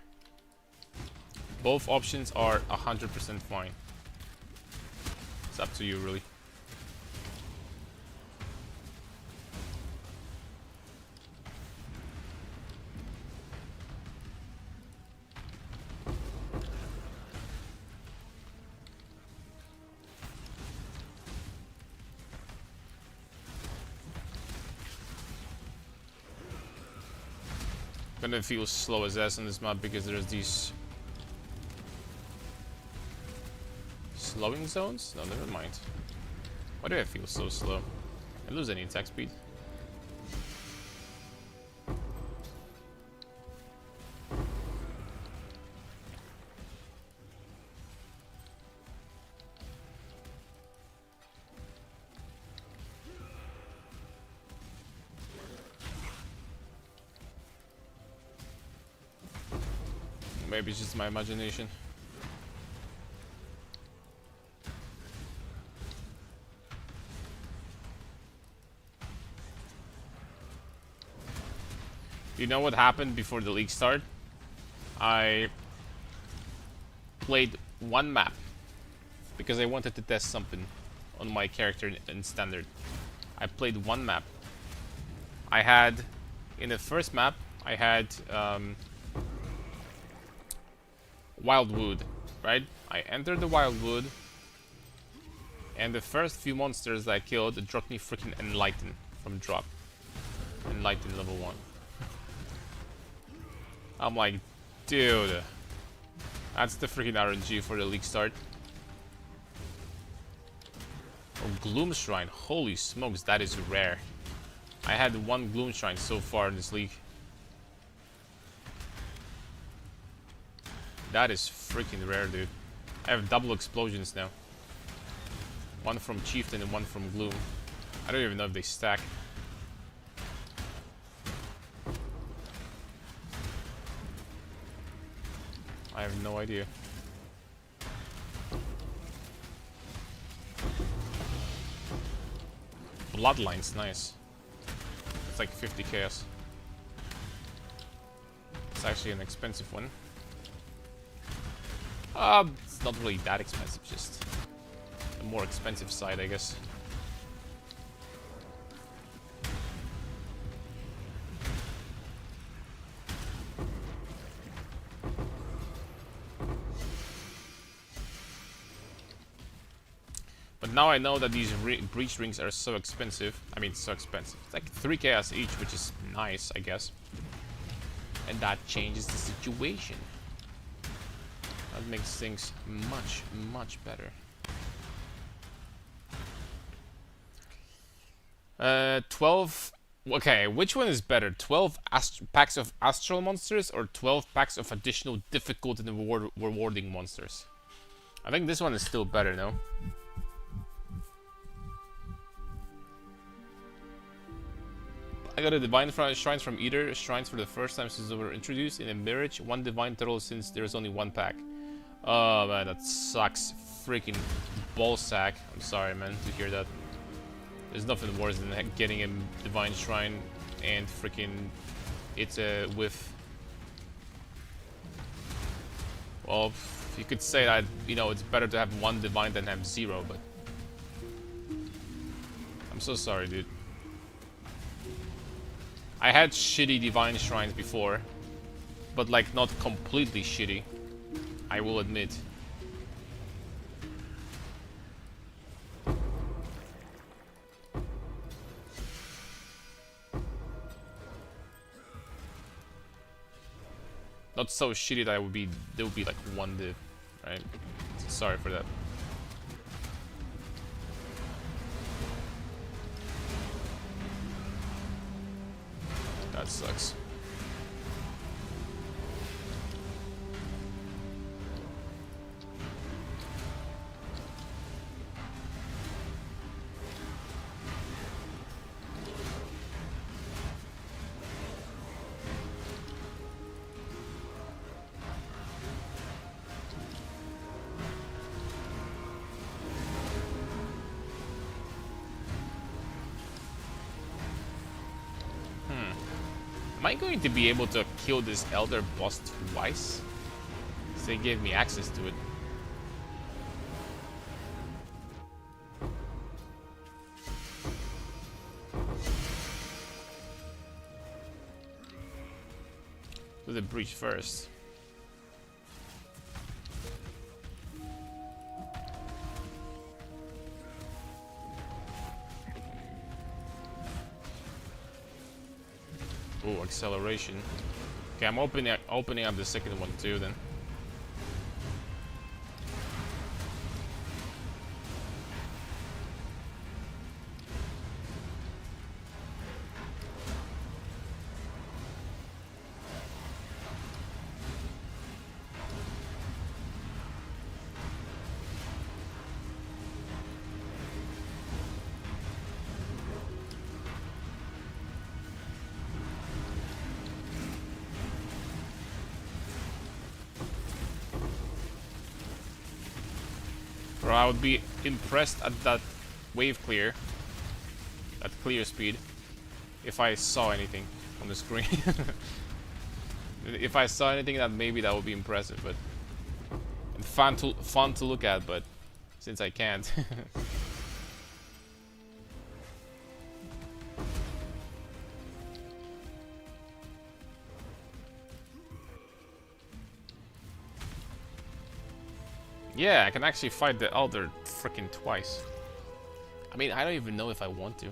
Both options are 100% fine. It's up to you, really. Gonna feel slow as ass on this map because there's these slowing zones? No, never mind. Why do I feel so slow? I lose any attack speed. Maybe it's just my imagination. You know what happened before the league started? I played one map because I wanted to test something on my character in standard. I played one map. I had, in the first map, I had Wildwood, right? I entered the Wildwood, and the first few monsters that I killed dropped me freaking Enlighten from drop. Enlighten level 1. I'm like, dude, that's the freaking RNG for the league start. Oh, Gloom Shrine, holy smokes, that is rare. I had one Gloom Shrine so far in this league. That is freaking rare, dude. I have double explosions now. One from Chieftain and one from Gloom. I don't even know if they stack. I have no idea. Bloodline's nice. It's like 50 chaos. It's actually an expensive one. It's not really that expensive, just the more expensive side, I guess. But now I know that these breach rings are so expensive. I mean, so expensive. It's like 3 chaos each, which is nice, I guess. And that changes the situation. That makes things much, much better. 12... Okay, which one is better? 12 packs of astral monsters or 12 packs of additional difficult and rewarding monsters? I think this one is still better, no? I got a divine shrines from Eater. Shrines for the first time since they were introduced in a marriage. 1 divine total since there's only 1 pack. Oh man, that sucks. Freaking ballsack. I'm sorry, man, to hear that. There's nothing worse than getting a divine shrine and freaking it's a whiff. Well, you could say that, you know, it's better to have 1 divine than have 0, but I'm so sorry, dude. I had shitty divine shrines before, but like not completely shitty, I will admit. Not so shitty that there would be like 1 div, right? Sorry for that. That sucks. Am I going to be able to kill this Elder boss twice? So they gave me access to it. Do the breach first. Oh, acceleration. Okay, I'm opening up the second one too then. Bro, I would be impressed at that wave clear, that clear speed, if I saw anything on the screen. If I saw anything, that maybe that would be impressive, but and fun to look at. But since I can't, yeah, I can actually fight the Elder freaking twice. I mean, I don't even know if I want to.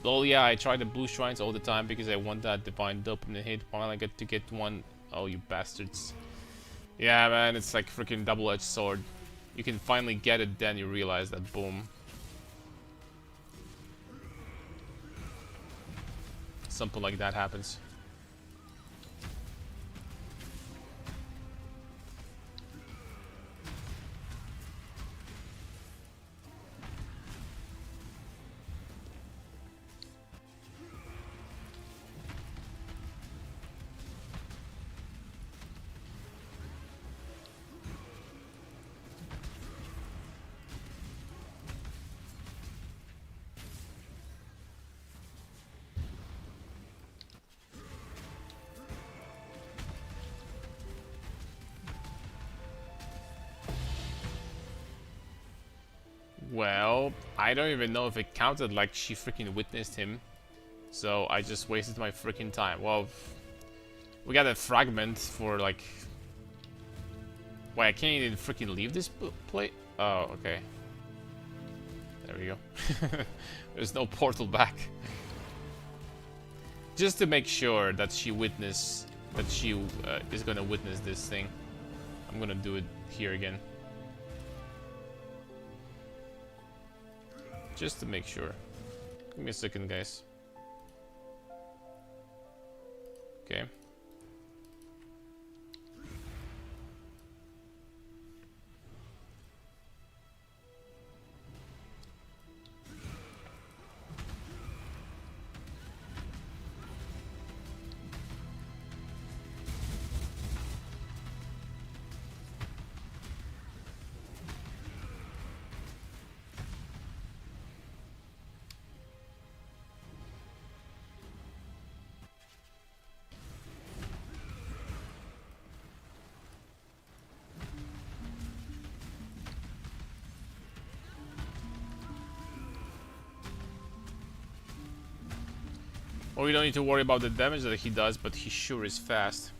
Well, yeah, I try the blue shrines all the time because I want that divine dopamine hit while I get to get one. Oh, you bastards. Yeah, man, it's like freaking double-edged sword. You can finally get it, then you realize that, boom. Something like that happens. Well, I don't even know if it counted like she freaking witnessed him. So I just wasted my freaking time. Well, we got a fragment for like... Wait, I can't even freaking leave this plate? Oh, okay. There we go. There's no portal back. Just to make sure that she is gonna witness this thing. I'm gonna do it here again. Just to make sure. Give me a second, guys. Okay. Well, we don't need to worry about the damage that he does, but he sure is fast.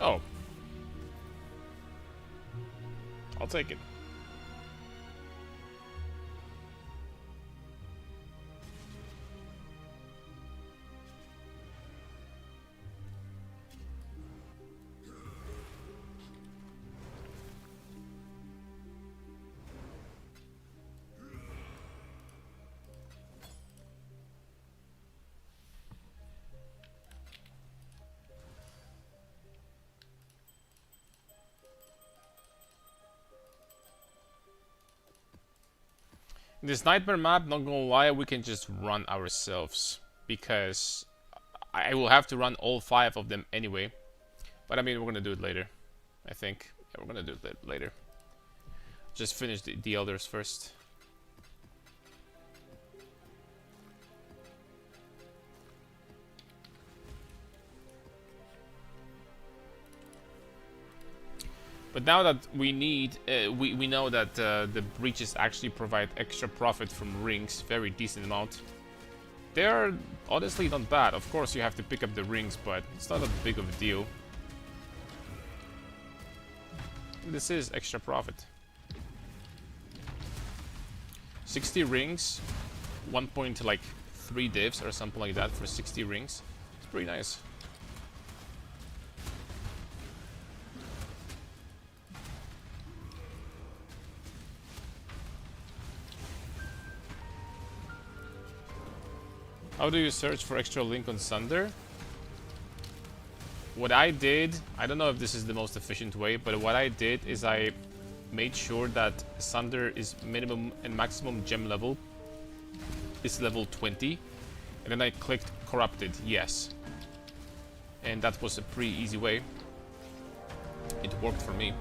Oh. I'll take it. This nightmare map, not gonna lie, we can just run ourselves. Because I will have to run all 5 of them anyway. But I mean, we're gonna do it later. I think. Yeah, we're gonna do it later. Just finish the elders first. But now that we need, we know that the breaches actually provide extra profit from rings, very decent amount. They're honestly not bad. Of course you have to pick up the rings, but it's not a big of a deal. This is extra profit. 60 rings, 1.3 divs or something like that for 60 rings. It's pretty nice. How do you search for extra link on Sunder? What I did, I don't know if this is the most efficient way, but what I did is I made sure that Sunder is minimum and maximum gem level is level 20, and then I clicked corrupted, yes. And that was a pretty easy way. It worked for me.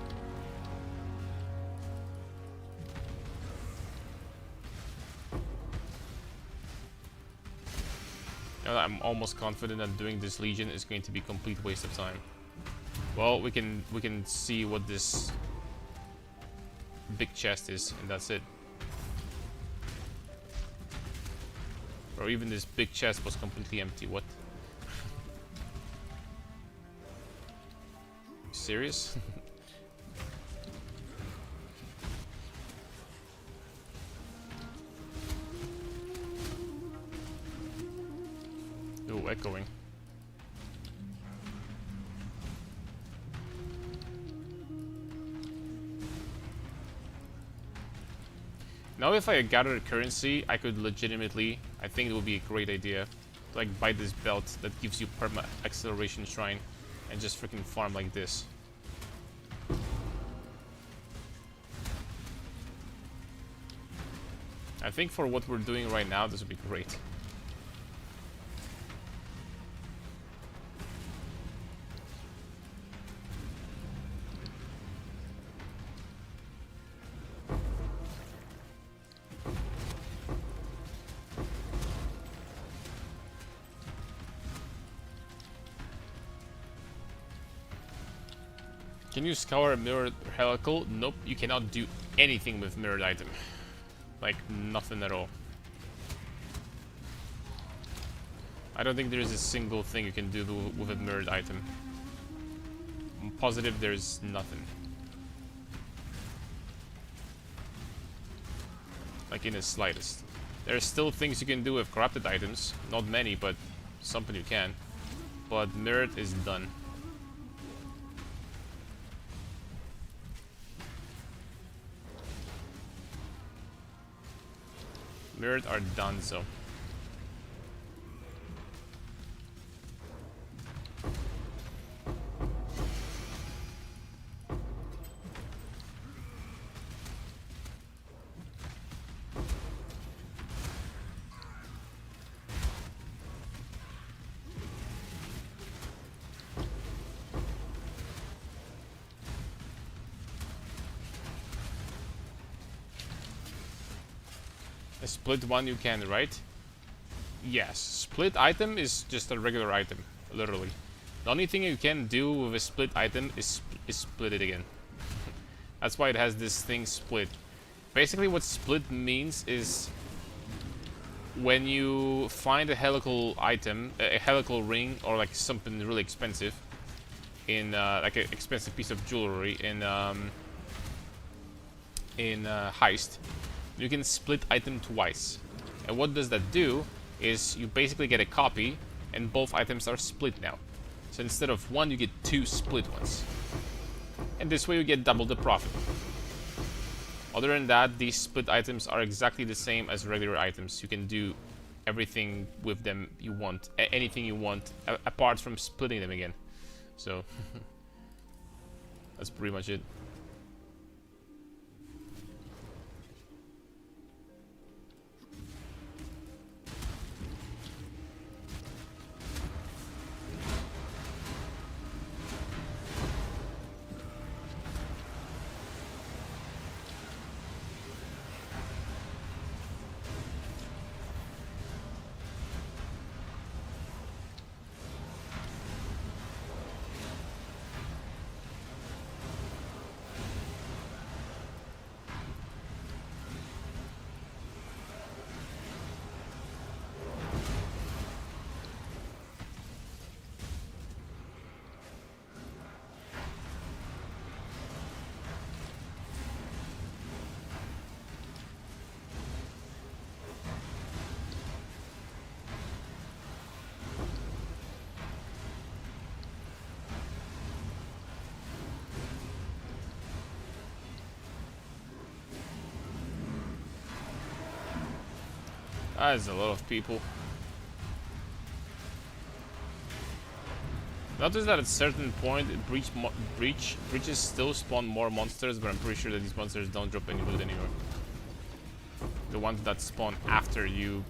I'm almost confident that doing this Legion is going to be a complete waste of time. Well, we can see what this big chest is, and that's it. Or even this big chest was completely empty. What? Serious? Ooh, echoing. Now if I gathered currency, I could legitimately, I think it would be a great idea, to like buy this belt that gives you perma acceleration shrine and just freaking farm like this. I think for what we're doing right now, this would be great. Can you scour a mirrored helical? Nope, you cannot do anything with mirrored item. Like, nothing at all. I don't think there's a single thing you can do with a mirrored item. I'm positive there's nothing. Like in the slightest. There are still things you can do with corrupted items. Not many, but something you can. But mirrored is done. Mirrored are done, so. A split one you can, right? Yes. Split item is just a regular item, literally. The only thing you can do with a split item is split it again. That's why it has this thing split. Basically what split means is when you find a helical item, a helical ring, or like something really expensive in like an expensive piece of jewelry in heist, you can split item twice. And what does that do is you basically get a copy and both items are split now. So instead of one, you get two split ones. And this way you get double the profit. Other than that, these split items are exactly the same as regular items. You can do everything with them you want, anything you want, apart from splitting them again. So that's pretty much it. That is a lot of people. Notice that at a certain point, breaches still spawn more monsters, but I'm pretty sure that these monsters don't drop any loot anymore. The ones that spawn after you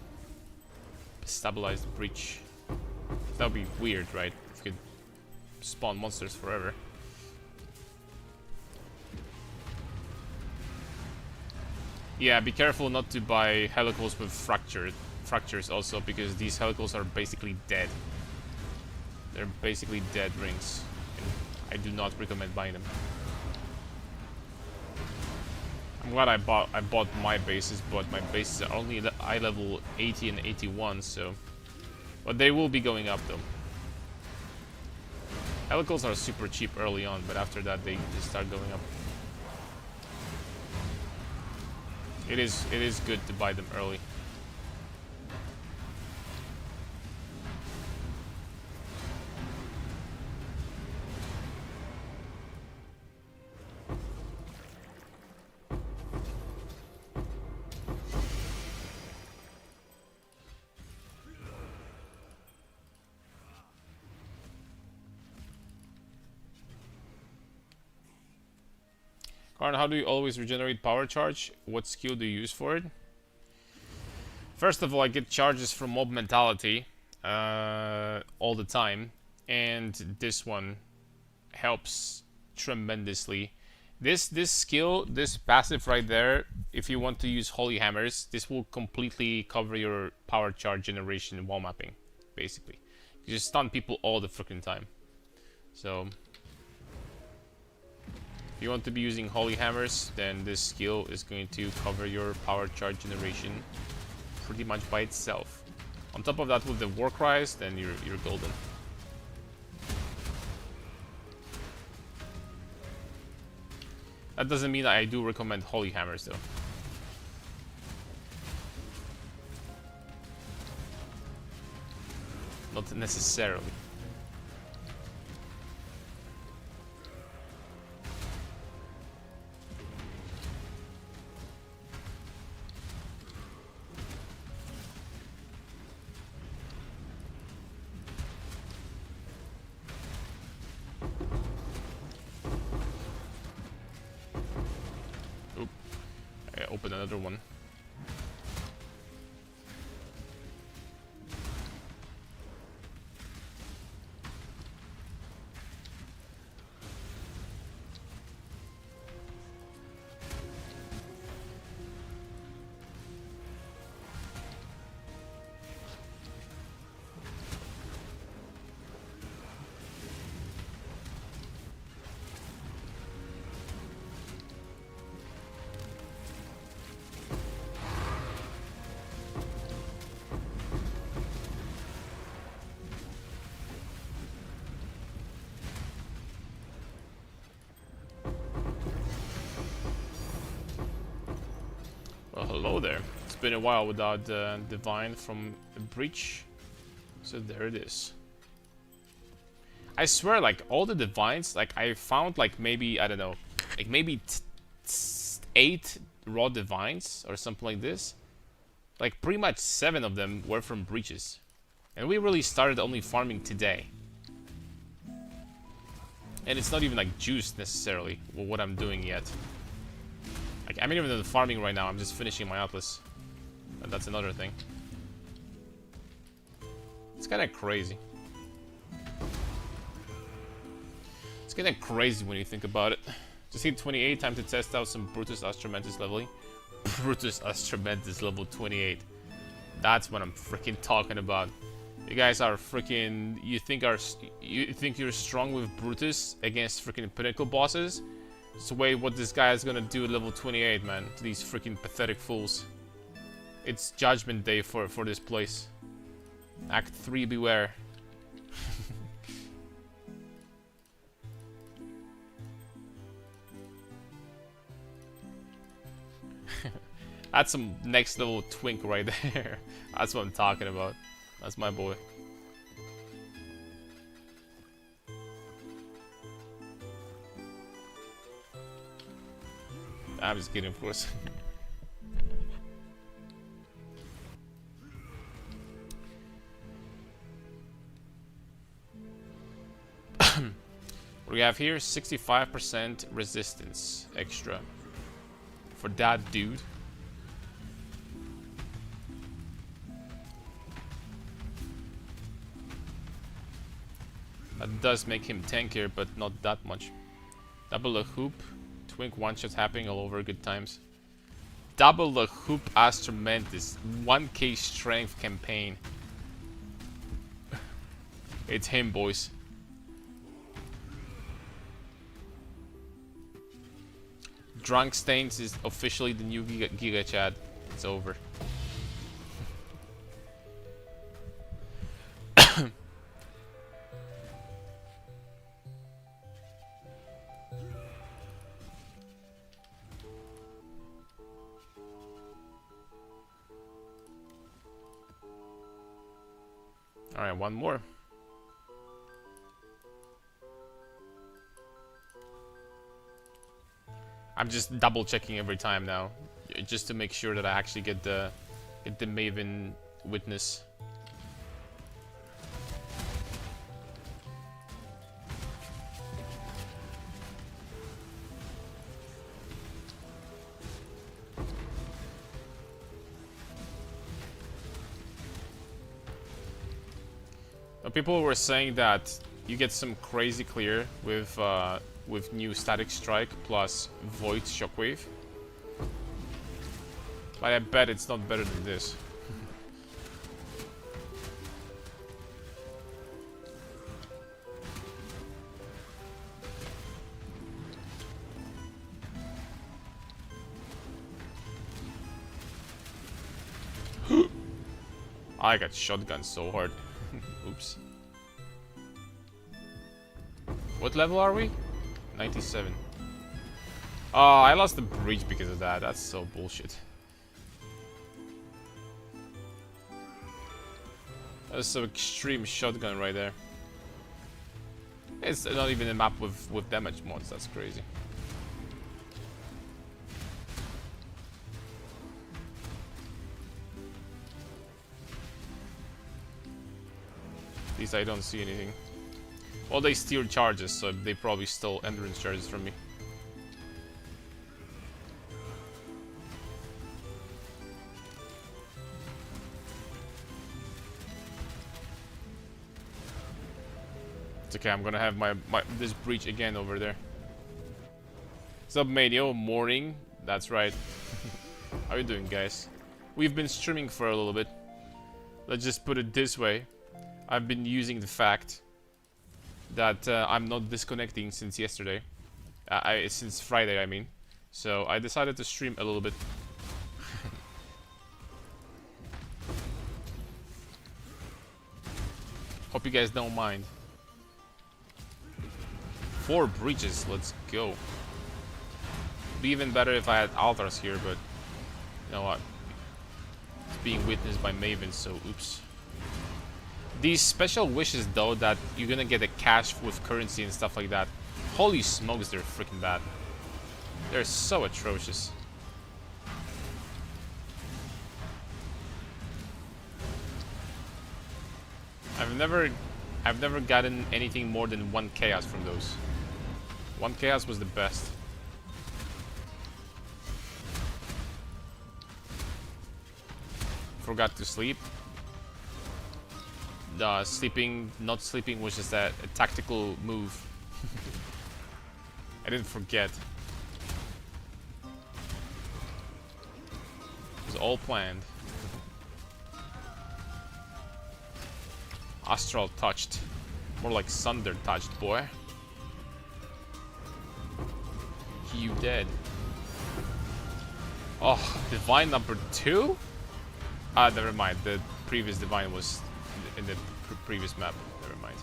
stabilize the breach. That would be weird, right? If you could spawn monsters forever. Yeah, be careful not to buy helicals with fractures also, because these helicals are basically dead. They're basically dead rings, and I do not recommend buying them. I'm glad I bought my bases, but my bases are only at eye level 80 and 81, so. But they will be going up though. Helicals are super cheap early on, but after that they start going up. It is good to buy them early. Karn, how do you always regenerate power charge? What skill do you use for it? First of all, I get charges from mob mentality all the time, and this one helps tremendously. This skill, this passive right there, if you want to use Holy Hammers, this will completely cover your power charge generation while mapping, basically. You just stun people all the freaking time. So if you want to be using Holy Hammers, then this skill is going to cover your power charge generation pretty much by itself. On top of that with the war cries, then you're golden. That doesn't mean I do recommend Holy Hammers though. Not necessarily. Oop. I opened another one. Well, hello there. It's been a while without Divine from Breach. So there it is. I swear, like, all the Divines, like, I found, like, maybe, I don't know, like, maybe 8 raw Divines or something like this. Like, pretty much 7 of them were from Breaches. And we really started only farming today. And it's not even, like, juiced, necessarily, what I'm doing yet. Like, I'm not even farming right now, I'm just finishing my Atlas. And that's another thing. It's kinda crazy. It's kinda crazy when you think about it. Just hit 28, time to test out some Brutus Astromentis leveling. Brutus Astromentis level 28. That's what I'm freaking talking about. You guys are freaking... You think you're strong with Brutus against freaking Pinnacle bosses? So wait what this guy is gonna do at level 28, man, to these freaking pathetic fools. It's Judgment Day for this place. Act 3, beware. That's some next level twink right there. That's what I'm talking about. That's my boy. I'm just kidding, of course. What do we have here? 65% resistance extra for that dude. That does make him tankier, but not that much. Double a hoop. Twink one-shots happening all over, good times. Double the hoop Astromentis. 1k strength campaign. It's him, boys. Drunk Stains is officially the new Giga Chad. It's over. Alright, one more. I'm just double checking every time now, just to make sure that I actually get the Maven witness. People were saying that you get some crazy clear with new Static Strike plus Void Shockwave. But I bet it's not better than this. I got shotgun so hard. Oops. What level are we? 97. Oh, I lost the breach because of that. That's so bullshit. That's some extreme shotgun right there. It's not even a map with damage mods. That's crazy. At least I don't see anything. Well, they steal charges, so they probably stole endurance charges from me. It's okay, I'm gonna have this breach again over there. Sup, Manio? Morning. That's right. How you doing, guys? We've been streaming for a little bit. Let's just put it this way. I've been using the fact that I'm not disconnecting since yesterday. Since Friday, I mean. So I decided to stream a little bit. Hope you guys don't mind. 4 breaches, let's go. Be even better if I had altars here, but you know what? It's being witnessed by Maven, so oops. These special wishes, though, that you're gonna get a cash with currency and stuff like that. Holy smokes, they're freaking bad. They're so atrocious. I've never gotten anything more than 1 chaos from those. 1 chaos was the best. Forgot to sleep. Not sleeping was just a tactical move. I didn't forget. It was all planned. Astral touched. More like Sunder touched, boy. You dead. Oh, divine number 2? Ah, never mind. The previous divine was in the previous map. Never mind.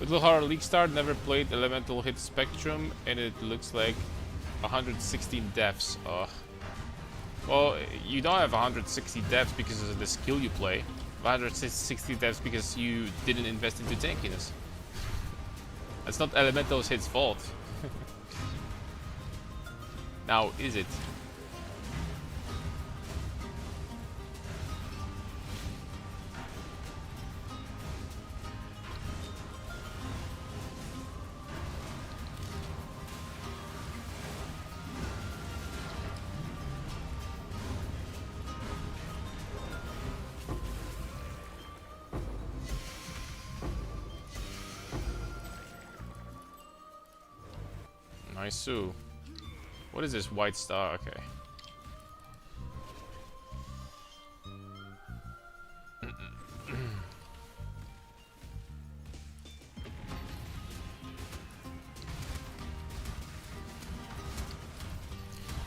Little Horror League Star never played Elemental Hit Spectrum, and it looks like 116 deaths. Well, you don't have 160 deaths because of the skill you play. 160 deaths because you didn't invest into tankiness. That's not Elemental Hit's fault. Now, is it? Nice. What is this white star? Okay.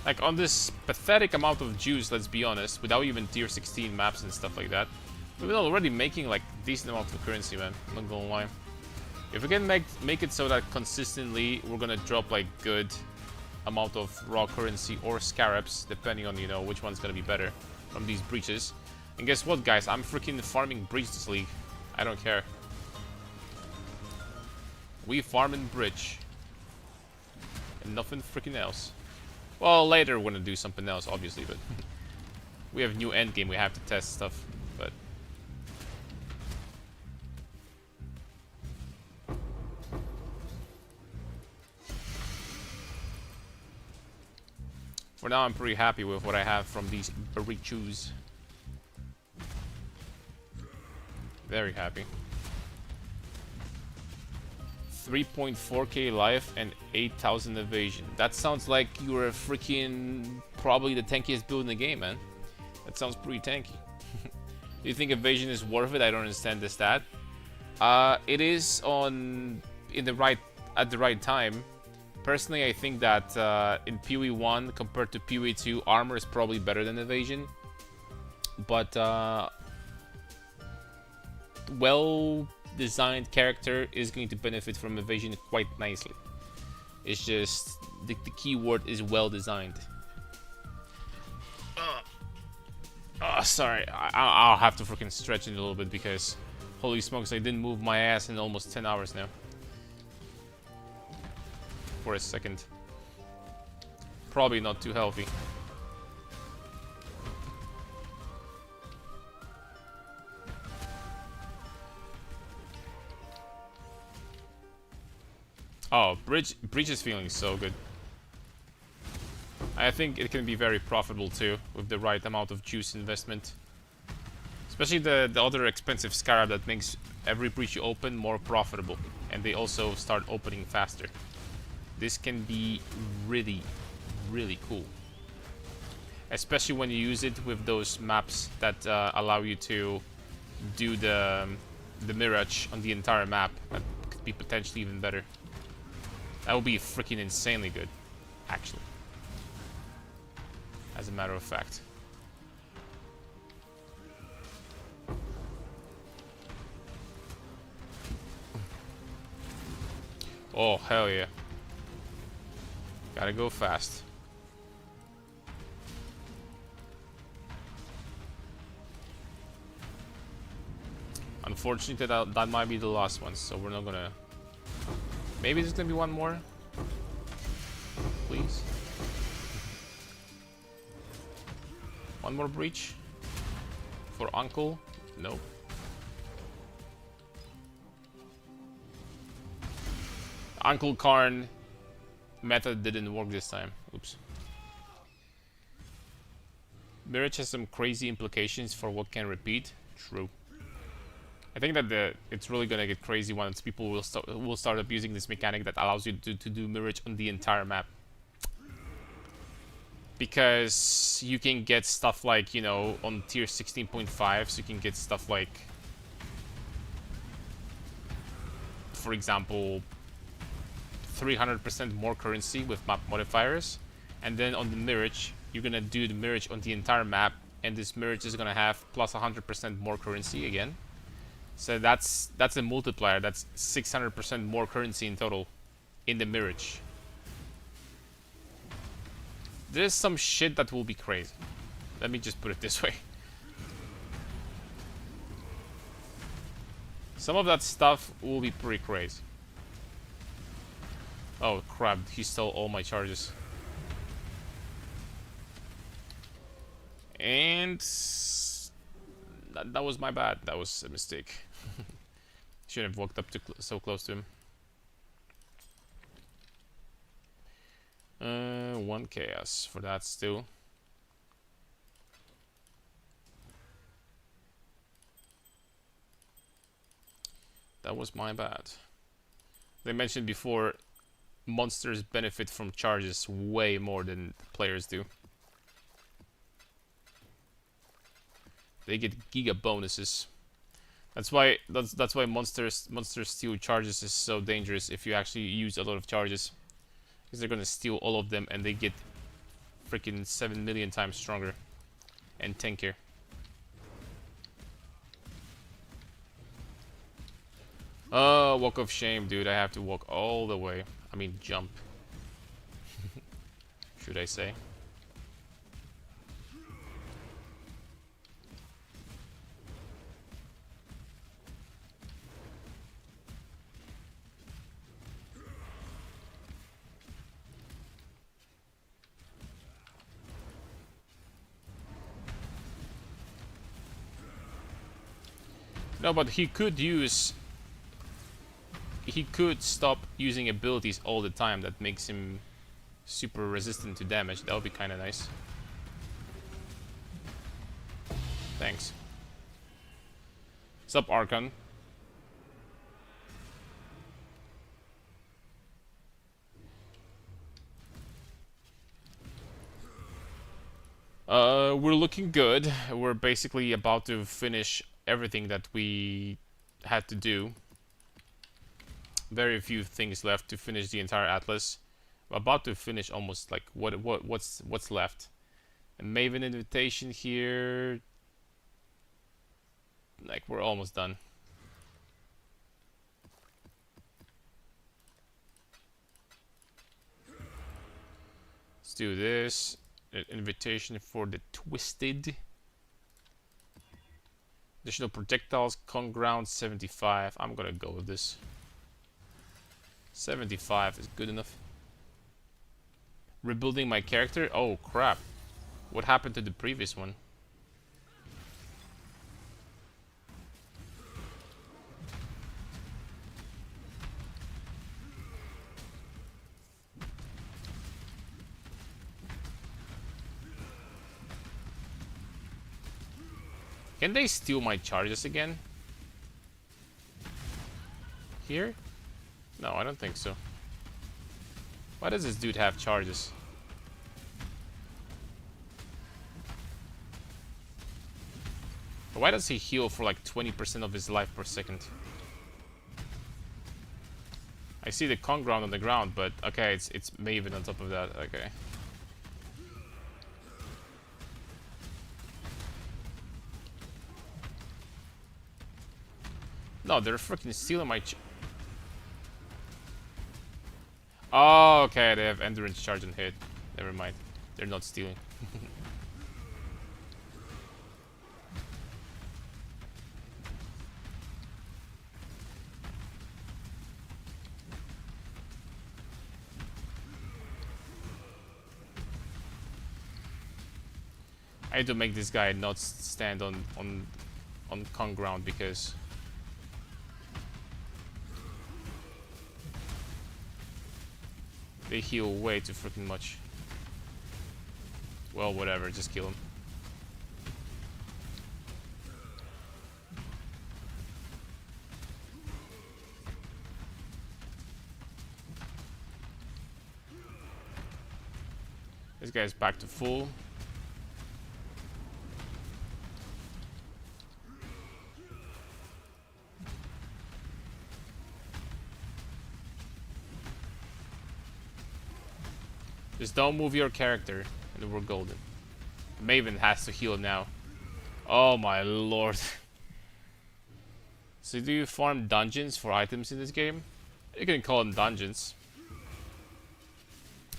Like, on this pathetic amount of juice, let's be honest, without even tier 16 maps and stuff like that, we've been already making like decent amount of currency, man. I'm not gonna lie. If we can make it so that consistently we're gonna drop like good amount of raw currency or scarabs, depending on, you know, which one's gonna be better from these breaches. And guess what, guys? I'm freaking farming breach this league. I don't care. We farming bridge. And nothing freaking else. Well, later we're gonna do something else, obviously, but We have new endgame, we have to test stuff, but... For now, I'm pretty happy with what I have from these Barichus. Very happy. 3.4k life and 8,000 evasion. That sounds like you're a freaking... probably the tankiest build in the game, man. That sounds pretty tanky. Do you think evasion is worth it? I don't understand the stat. It is on... at the right time. Personally, I think that in PoE 1 compared to PoE 2, armor is probably better than evasion. But well-designed character is going to benefit from evasion quite nicely. It's just the key word is well-designed. Sorry, I'll have to freaking stretch it a little bit because holy smokes, I didn't move my ass in almost 10 hours now. For a second. Probably not too healthy. Oh, Breach is feeling so good. I think it can be very profitable too, with the right amount of juice investment. Especially the other expensive Scarab that makes every Breach you open more profitable. And they also start opening faster. This can be really, really cool. Especially when you use it with those maps that allow you to do the mirage on the entire map. That could be potentially even better. That would be freaking insanely good, actually. As a matter of fact. Oh, hell yeah. Gotta go fast. Unfortunately, that might be the last one, so we're not gonna... Maybe there's gonna be one more? Please? One more breach? For Uncle? Nope. Uncle Karn method didn't work this time. Oops. Mirage has some crazy implications for what can repeat. True. I think that it's really gonna get crazy once people will start abusing this mechanic that allows you to do Mirage on the entire map. Because you can get stuff like, you know, on tier 16.5, so you can get stuff like, for example, 300% more currency with map modifiers, and then on the Mirage, you're gonna do the Mirage on the entire map, and this Mirage is gonna have plus 100% more currency again. So that's a multiplier. That's 600% more currency in total in the Mirage. There's some shit that will be crazy. Let me just put it this way. Some of that stuff will be pretty crazy. Oh crap, he stole all my charges. And that was my bad. That was a mistake. Shouldn't have walked up so close to him. 1 chaos for that still. That was my bad. They mentioned before, monsters benefit from charges way more than players do. They get giga bonuses. That's why monster steal charges is so dangerous if you actually use a lot of charges. Because they're gonna steal all of them and they get freaking 7 million times stronger and tankier. Oh, walk of shame, dude. I have to walk all the way. I mean, jump. Should I say? No, but he could use... He could stop using abilities all the time. That makes him super resistant to damage. That would be kind of nice. Thanks. Sup, Archon? We're looking good. We're basically about to finish everything that we had to do. Very few things left to finish the entire atlas. We're about to finish almost like what's left. A Maven invitation here. Like we're almost done. Let's do this. An invitation for the Twisted. Additional projectiles, con ground 75. I'm gonna go with this. 75 is good enough. Rebuilding my character? Oh crap. What happened to the previous one? Can they steal my charges again? Here? No, I don't think so. Why does this dude have charges? Why does he heal for like 20% of his life per second? I see the con ground on the ground, but okay, it's Maven on top of that. Okay. No, they're freaking stealing my oh, okay, they have endurance charge and hit. Never mind. They're not stealing. I need to make this guy not stand on con ground because they heal way too freaking much. Well, whatever, just kill him. This guy's back to full. Just don't move your character, and we're golden. Maven has to heal now. Oh my lord. So do you farm dungeons for items in this game? You can call them dungeons,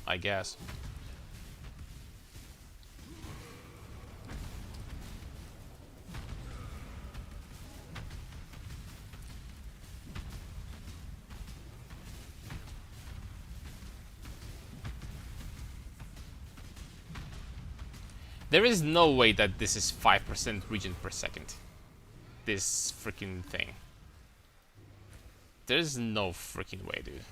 I guess. There is no way that this is 5% regen per second. This freaking thing. There's no freaking way, dude.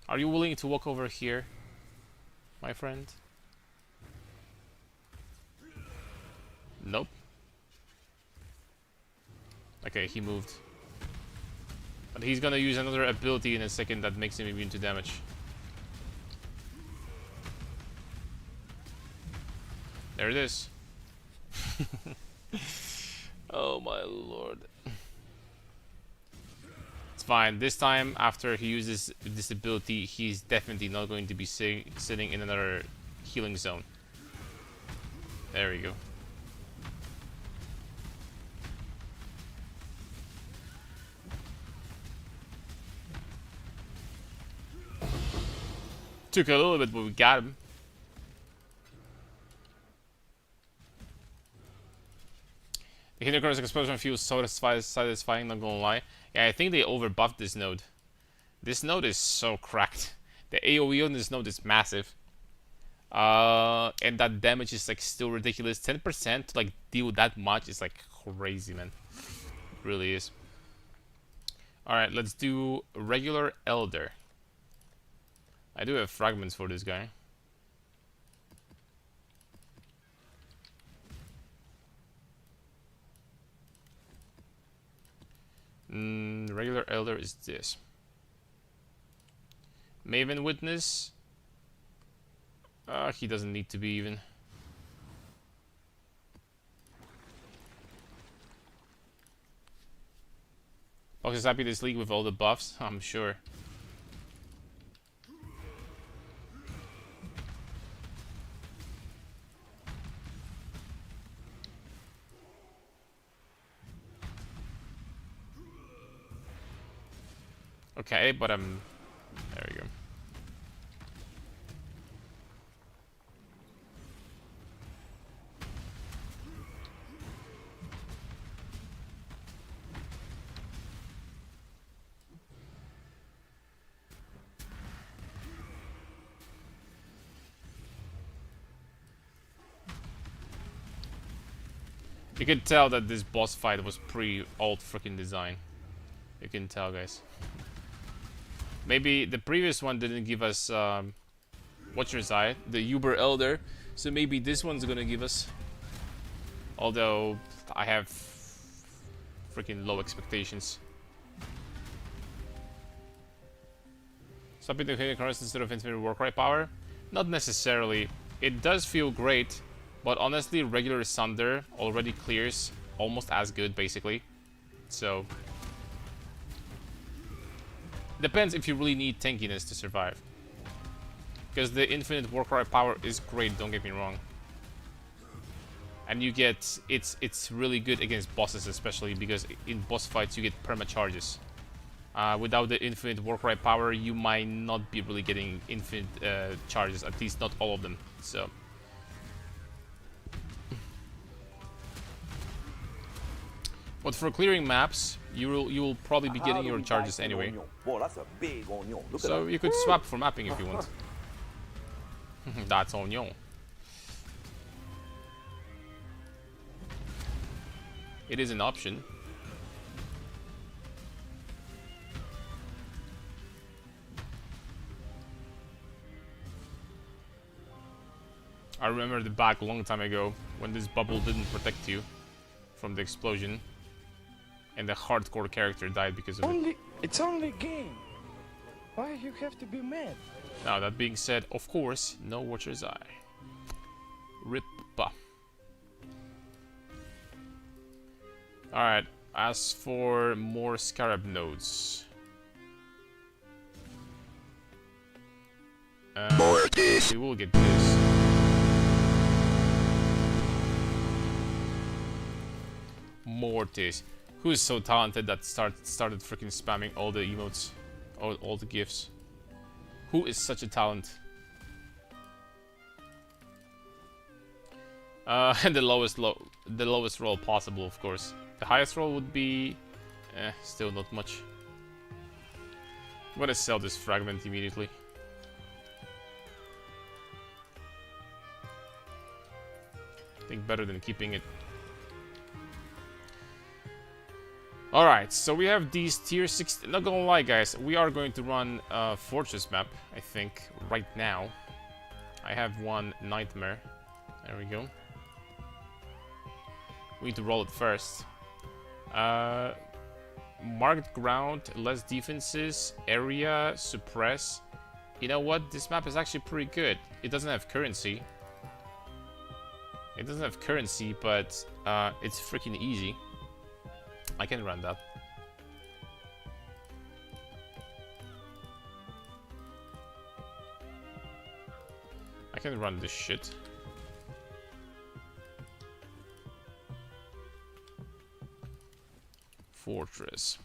Are you willing to walk over here, my friend? Nope. Okay, he moved. But he's gonna use another ability in a second that makes him immune to damage. There it is. Oh my lord. It's fine. This time, after he uses this ability, he's definitely not going to be sitting in another healing zone. There we go. Took a little bit, but we got him. The Hindercurrent's explosion feels so satisfying, not gonna lie. Yeah, I think they overbuffed this node. This node is so cracked. The AoE on this node is massive. And that damage is like still ridiculous. 10% to like deal that much is like crazy, man. It really is. Alright, let's do regular Elder. I do have fragments for this guy. Regular Elder is this. Maven Witness. He doesn't need to be even. Fox is happy this league with all the buffs, I'm sure. Okay, but there we go. You can tell that this boss fight was pretty old freaking design. You can tell, guys. Maybe the previous one didn't give us Watcher's Eye, the Uber Elder, so maybe this one's gonna give us. Although I have freaking low expectations. Stopping the hitting cards instead of infinite Warcry power? Not necessarily. It does feel great, but honestly, regular Sunder already clears almost as good, basically. So depends if you really need tankiness to survive. Because the infinite Warcry power is great, don't get me wrong. And you get, it's really good against bosses, especially because in boss fights you get perma charges. Without the infinite Warcry power, you might not be really getting infinite charges, at least not all of them. So but for clearing maps, you will probably be getting your charges anyway. So you could swap for mapping if you want. That's on you. It is an option. I remember the back a long time ago when this bubble didn't protect you from the explosion. And the hardcore character died because of it. It's only a game. Why you have to be mad? Now that being said, of course, no Watcher's Eye. Rip. Alright, as for more Scarab nodes. We will get this. Mortis. Who is so talented that started freaking spamming all the emotes, all the gifts? Who is such a talent? And the lowest roll possible, of course. The highest roll would be, still not much. I'm gonna sell this fragment immediately. I think better than keeping it. Alright, so we have these tier 6. Not gonna lie, guys, we are going to run a Fortress map, I think, right now. I have one Nightmare. There we go. We need to roll it first. Marked ground, less defenses, area, suppress. You know what? This map is actually pretty good. It doesn't have currency. It doesn't have currency, but it's freaking easy. I can run that. I can run this shit. Fortress.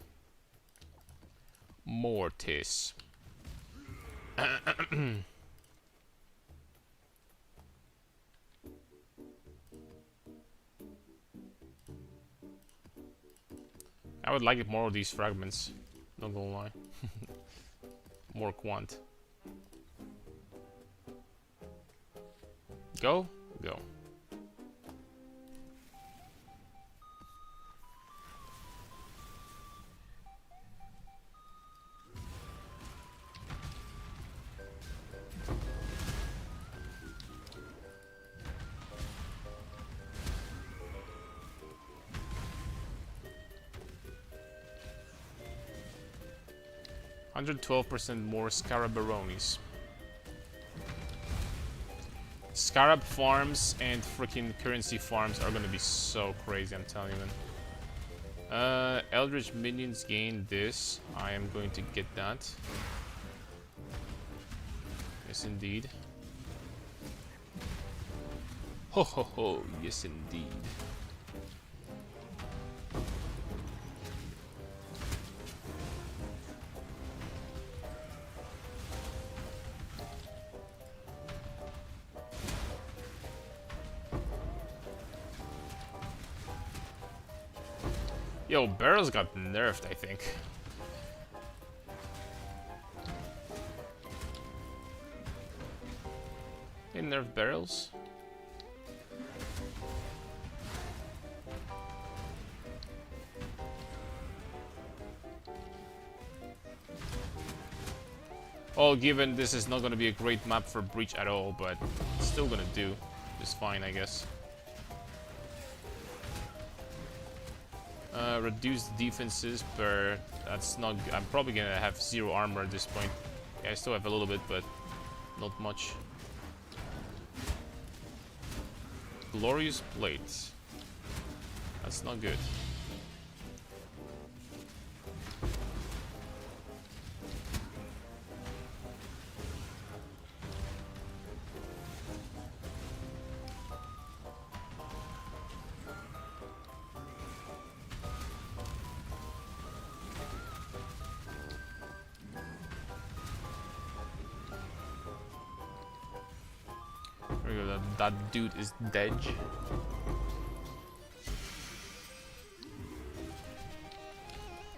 Mortis. I would like more of these fragments, not gonna lie. More quant. Go, go. $112% more Scarabaronis. Scarab farms and freaking currency farms are gonna be so crazy, I'm telling you, man. Eldritch minions gain this. I am going to get that. Yes, indeed. Ho ho ho, yes, indeed. Yo, barrels got nerfed, I think. They nerfed barrels? Well, given this is not gonna be a great map for Breach at all, but it's still gonna do just fine, I guess. Reduced defenses per... That's not... I'm probably gonna have 0 armor at this point. Yeah, I still have a little bit, but not much. Glorious Plate. That's not good. That dude is dead.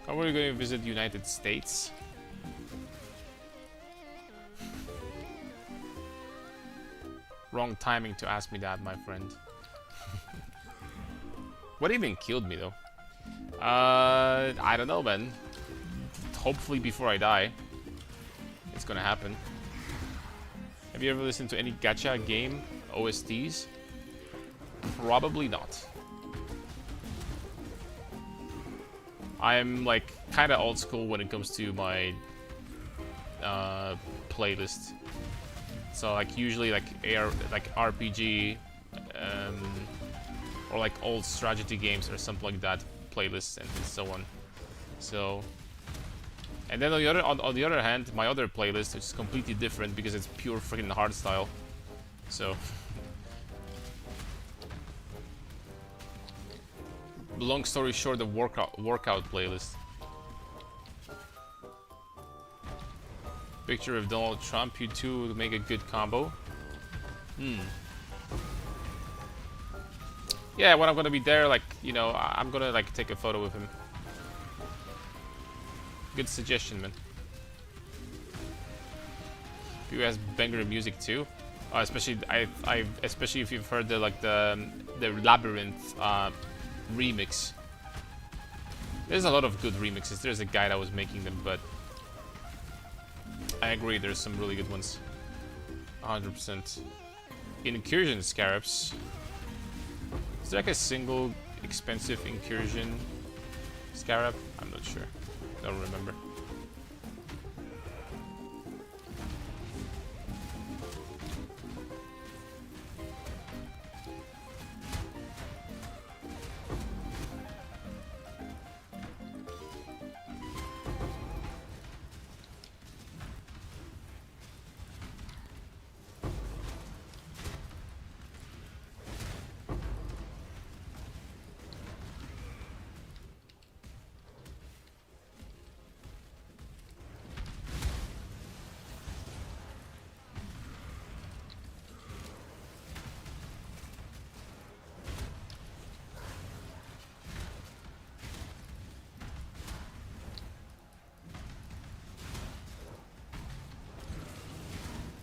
How are we going to visit the United States? Wrong timing to ask me that, my friend. What even killed me, though? I don't know, man. Hopefully before I die. It's gonna happen. Have you ever listened to any gacha game OSTs? Probably not. I'm like kind of old school when it comes to my playlist. So like usually like RPG or like old strategy games or something like that playlists and so on. So and then on the other hand, my other playlist, which is completely different because it's pure freaking hardstyle. So long story short, the workout playlist. Picture of Donald Trump, you two would make a good combo. Yeah, when I'm gonna be there, like, you know, I'm gonna like take a photo with him. Good suggestion, man. You has banger music too, especially especially if you've heard the Labyrinth remix. There's a lot of good remixes. There's a guy that was making them, but I agree, there's some really good ones. 100%. Incursion scarabs. Is there like a single expensive incursion scarab? I'm not sure. Don't remember.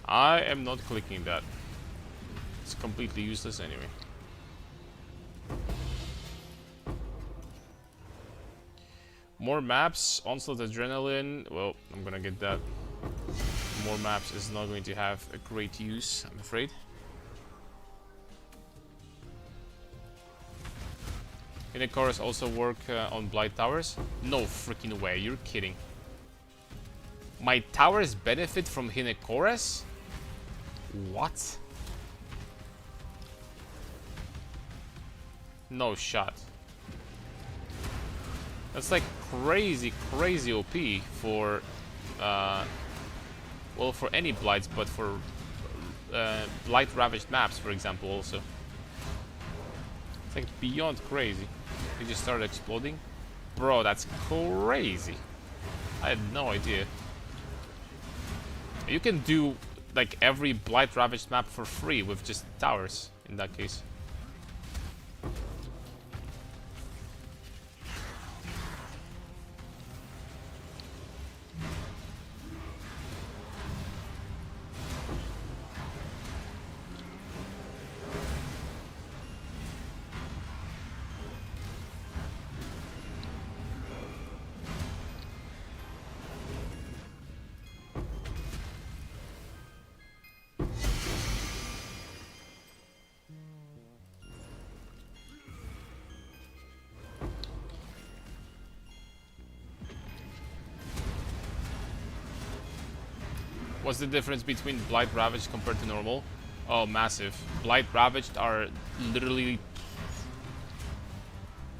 I am not clicking that. It's completely useless anyway. More maps, Onslaught Adrenaline. Well, I'm gonna get that. More maps is not going to have a great use, I'm afraid. Chorus also work on Blight Towers? No freaking way, you're kidding. My towers benefit from Chorus? What? No shot. That's like crazy OP for, well, for any Blights, but for Blight Ravaged maps, for example, also. It's like beyond crazy. They just started exploding. Bro, that's crazy. I had no idea. You can do like every Blight Ravaged map for free with just towers in that case. What's the difference between Blight Ravaged compared to normal? Oh, massive. Blight Ravaged are literally,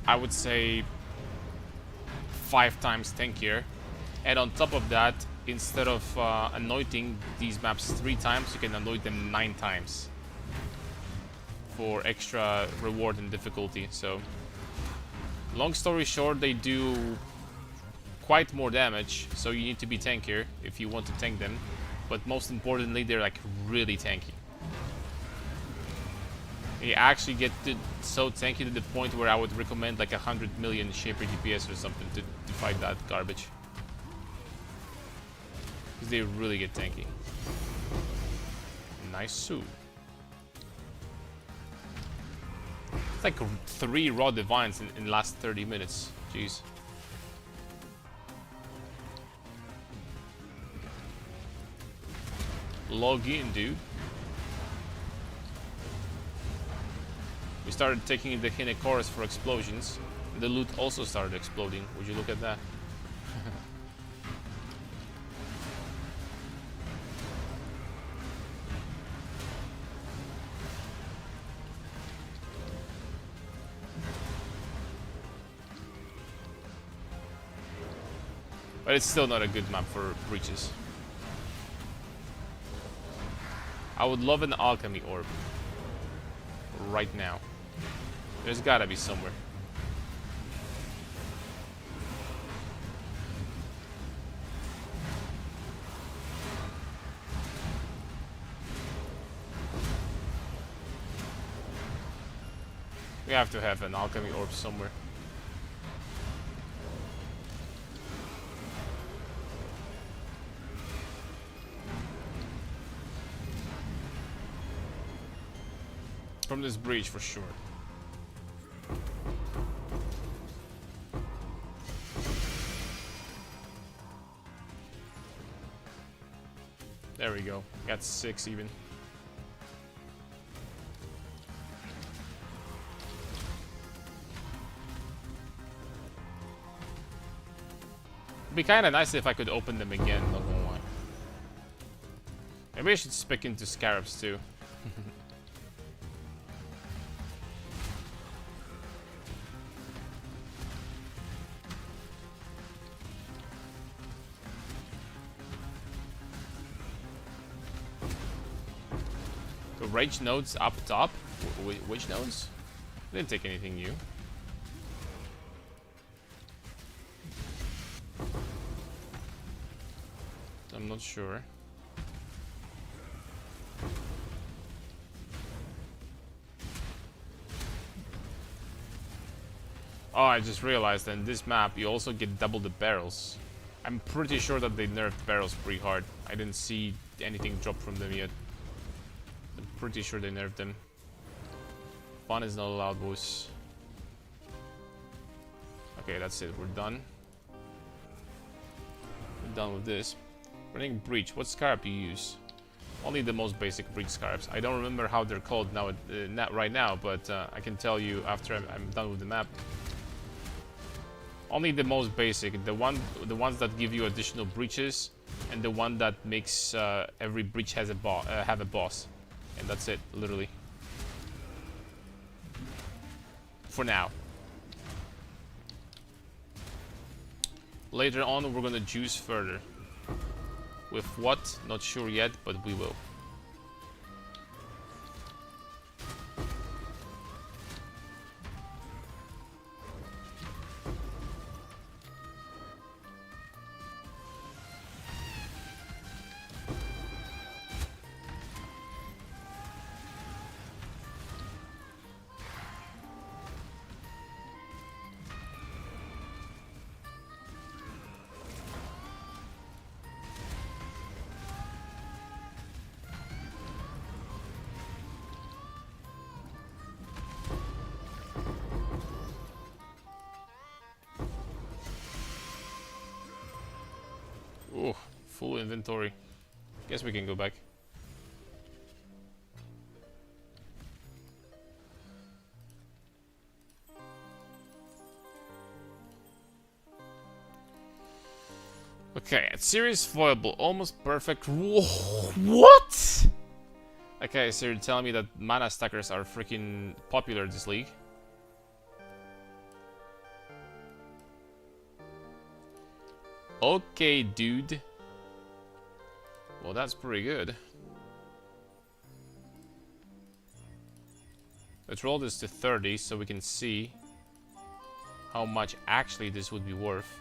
I would say, 5 times tankier. And on top of that, instead of anointing these maps 3 times, you can anoint them 9 times. For extra reward and difficulty, so... Long story short, they do quite more damage, so you need to be tankier if you want to tank them. But most importantly, they're like really tanky. You actually get to so tanky to the point where I would recommend like 100 million Shaper DPS or something to fight that garbage. Because they really get tanky. Nice suit. It's like 3 raw divines in the last 30 minutes. Jeez. Log in, dude. We started taking the Chorus for explosions. And the loot also started exploding. Would you look at that? But it's still not a good map for breaches. I would love an alchemy orb. Right now. There's gotta be somewhere. We have to have an alchemy orb somewhere. From this breach for sure. There we go. Got 6 even. It'd be kinda nice if I could open them again, not gonna lie. Maybe I should spec into scarabs too. Rage nodes up top? Which nodes? I didn't take anything new. I'm not sure. Oh, I just realized that in this map you also get double the barrels. I'm pretty sure that they nerfed barrels pretty hard. I didn't see anything drop from them yet. pretty sure they nerfed them. Fun is not allowed, boys. Okay, that's it. We're done. We're done with this. Running breach. What scarab you use? Only the most basic breach scarabs. I don't remember how they're called now, not right now, but I can tell you after I'm done with the map. Only the most basic, the ones that give you additional breaches, and the one that makes every breach has have a boss, and that's it, literally. For now. Later on, we're gonna juice further. With what? Not sure yet, but we will. Oh, full inventory. Guess we can go back. Okay, serious foible, almost perfect. Whoa, what? Okay, so you're telling me that mana stackers are freaking popular in this league? Okay, dude. Well, that's pretty good. Let's roll this to 30 so we can see how much actually this would be worth.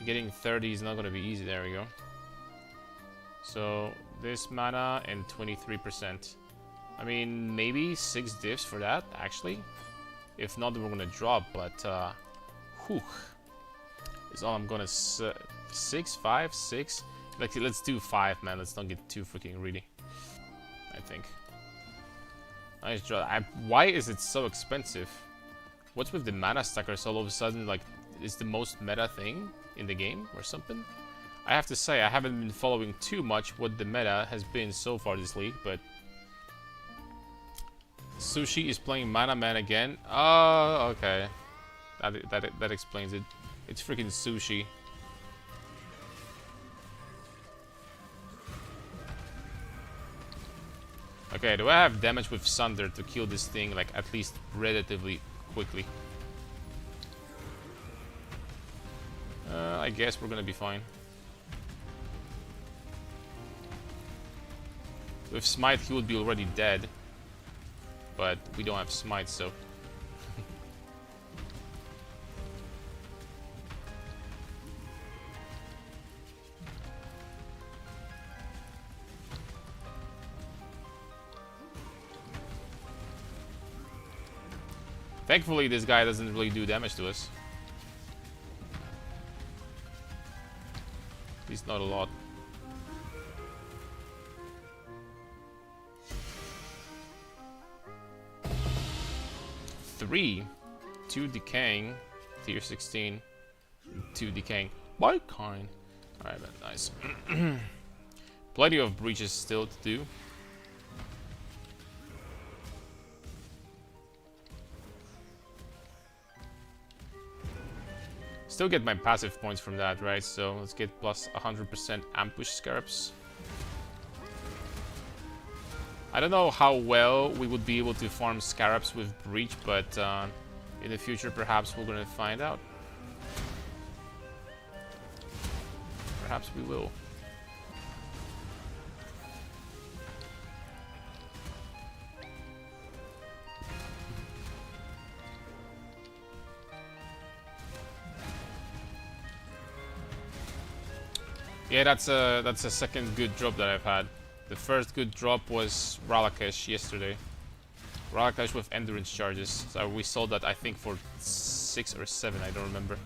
Getting 30 is not going to be easy. There we go. So this mana and 23%. I mean, maybe 6 diffs for that, actually. If not, then we're going to drop, but whew. Is all I'm gonna 6, 5, 6. Like, let's do 5, man. Let's not get too freaking greedy. I think. Nice draw. Why is it so expensive? What's with the mana stackers all of a sudden? Like, is the most meta thing in the game or something? I have to say, I haven't been following too much what the meta has been so far this league, but Sushi is playing Mana Man again. Oh, okay. That explains it. It's freaking Sushi. Okay, do I have damage with Sunder to kill this thing, like, at least relatively quickly? I guess we're gonna be fine. With Smite, he would be already dead. But we don't have Smite, so... Thankfully, this guy doesn't really do damage to us. At least not a lot. Three. 2 decaying. Tier 16. 2 decaying. What kind? Alright, man, nice. Plenty of breaches still to do. Still get my passive points from that, right? So let's get plus 100% ambush scarabs. I don't know how well we would be able to farm scarabs with breach, but in the future perhaps we're gonna find out. Perhaps we will. Yeah, that's a second good drop that I've had. The first good drop was Ralakesh yesterday. Ralakesh with endurance charges. So we sold that, I think, for 6 or 7, I don't remember.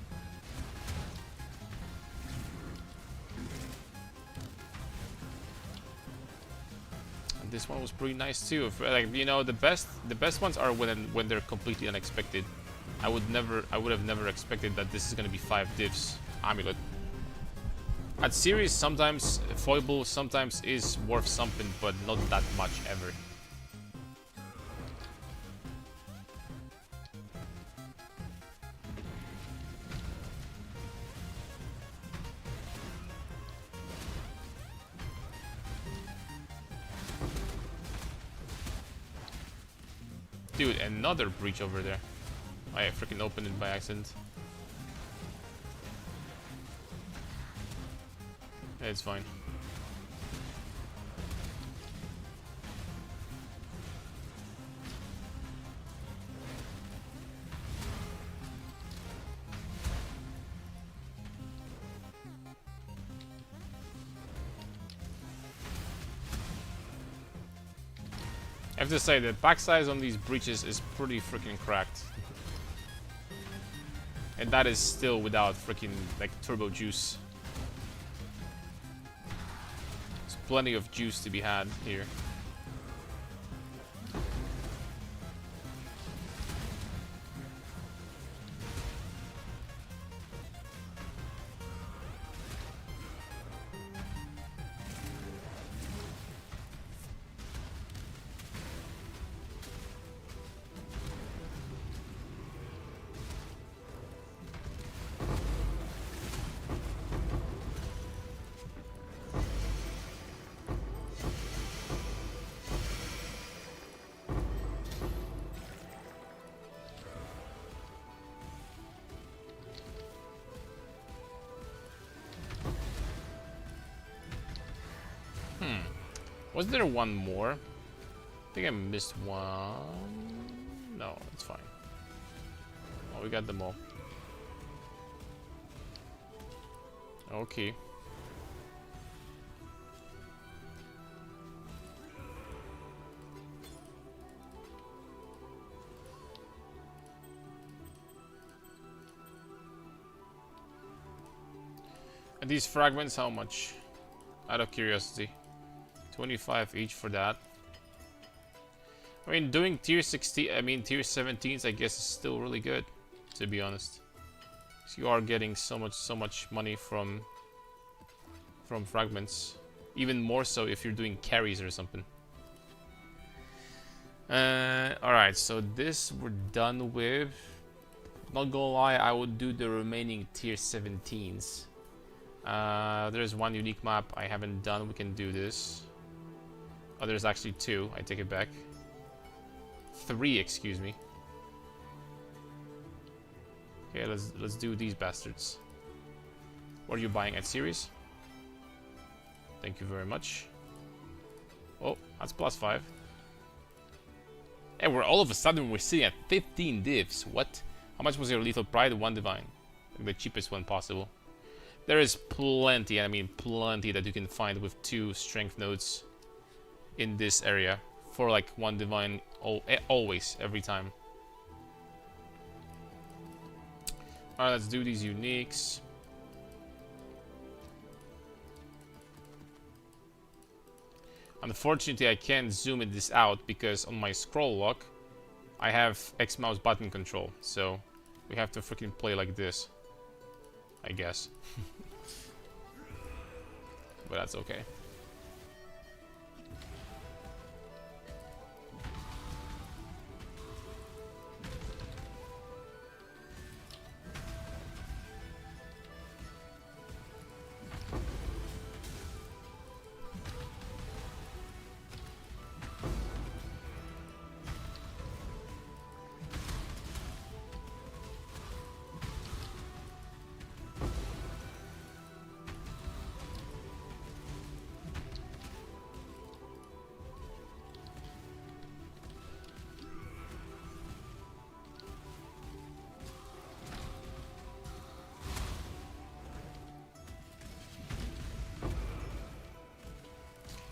And this one was pretty nice too. Like, you know, the best ones are when they're completely unexpected. I would have never expected that this is gonna be 5 divs amulet. At series, sometimes foible sometimes is worth something, but not that much ever. Dude, another breach over there. I freaking opened it by accident. It's fine. I have to say, the pack size on these breaches is pretty freaking cracked. And that is still without freaking, like, turbo juice. There's plenty of juice to be had here. Was there one more? I think I missed one. No, it's fine. Oh, we got them all. Okay. And these fragments, how much? Out of curiosity. 25 each for that. I mean, doing tier 16, I mean tier 17s, I guess is still really good, to be honest. So you are getting so much money from fragments. Even more so if you're doing carries or something. Alright, so this we're done with. Not gonna lie, I would do the remaining tier 17s. There's one unique map I haven't done, we can do this. Oh, there's actually 2. I take it back. 3, excuse me. Okay, let's do these bastards. What are you buying at series? Thank you very much. Oh, that's +5. And we're all of a sudden we're sitting at 15 divs. What? How much was your lethal pride? 1 divine. Like the cheapest one possible. There is plenty, I mean plenty, that you can find with 2 strength nodes in this area for like 1 divine always, every time. Alright, let's do these uniques. Unfortunately, I can't zoom this out because on my scroll lock I have X mouse button control, so we have to freaking play like this, I guess. But that's okay.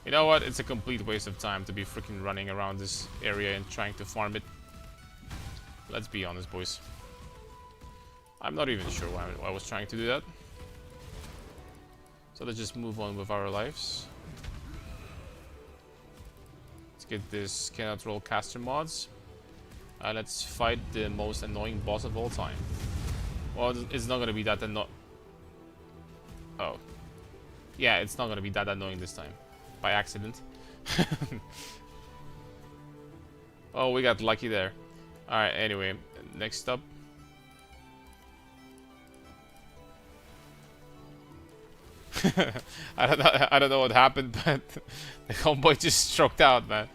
You know what? It's a complete waste of time to be freaking running around this area and trying to farm it. Let's be honest, boys. I'm not even sure why I was trying to do that. So let's just move on with our lives. Let's get this cannot roll caster mods. Let's fight the most annoying boss of all time. Well, it's not gonna be that annoying. Oh. Yeah, it's not gonna be that annoying this time. By accident. Oh, we got lucky there. Alright, anyway. Next up. I don't know what happened, but the homeboy just stroked out, man.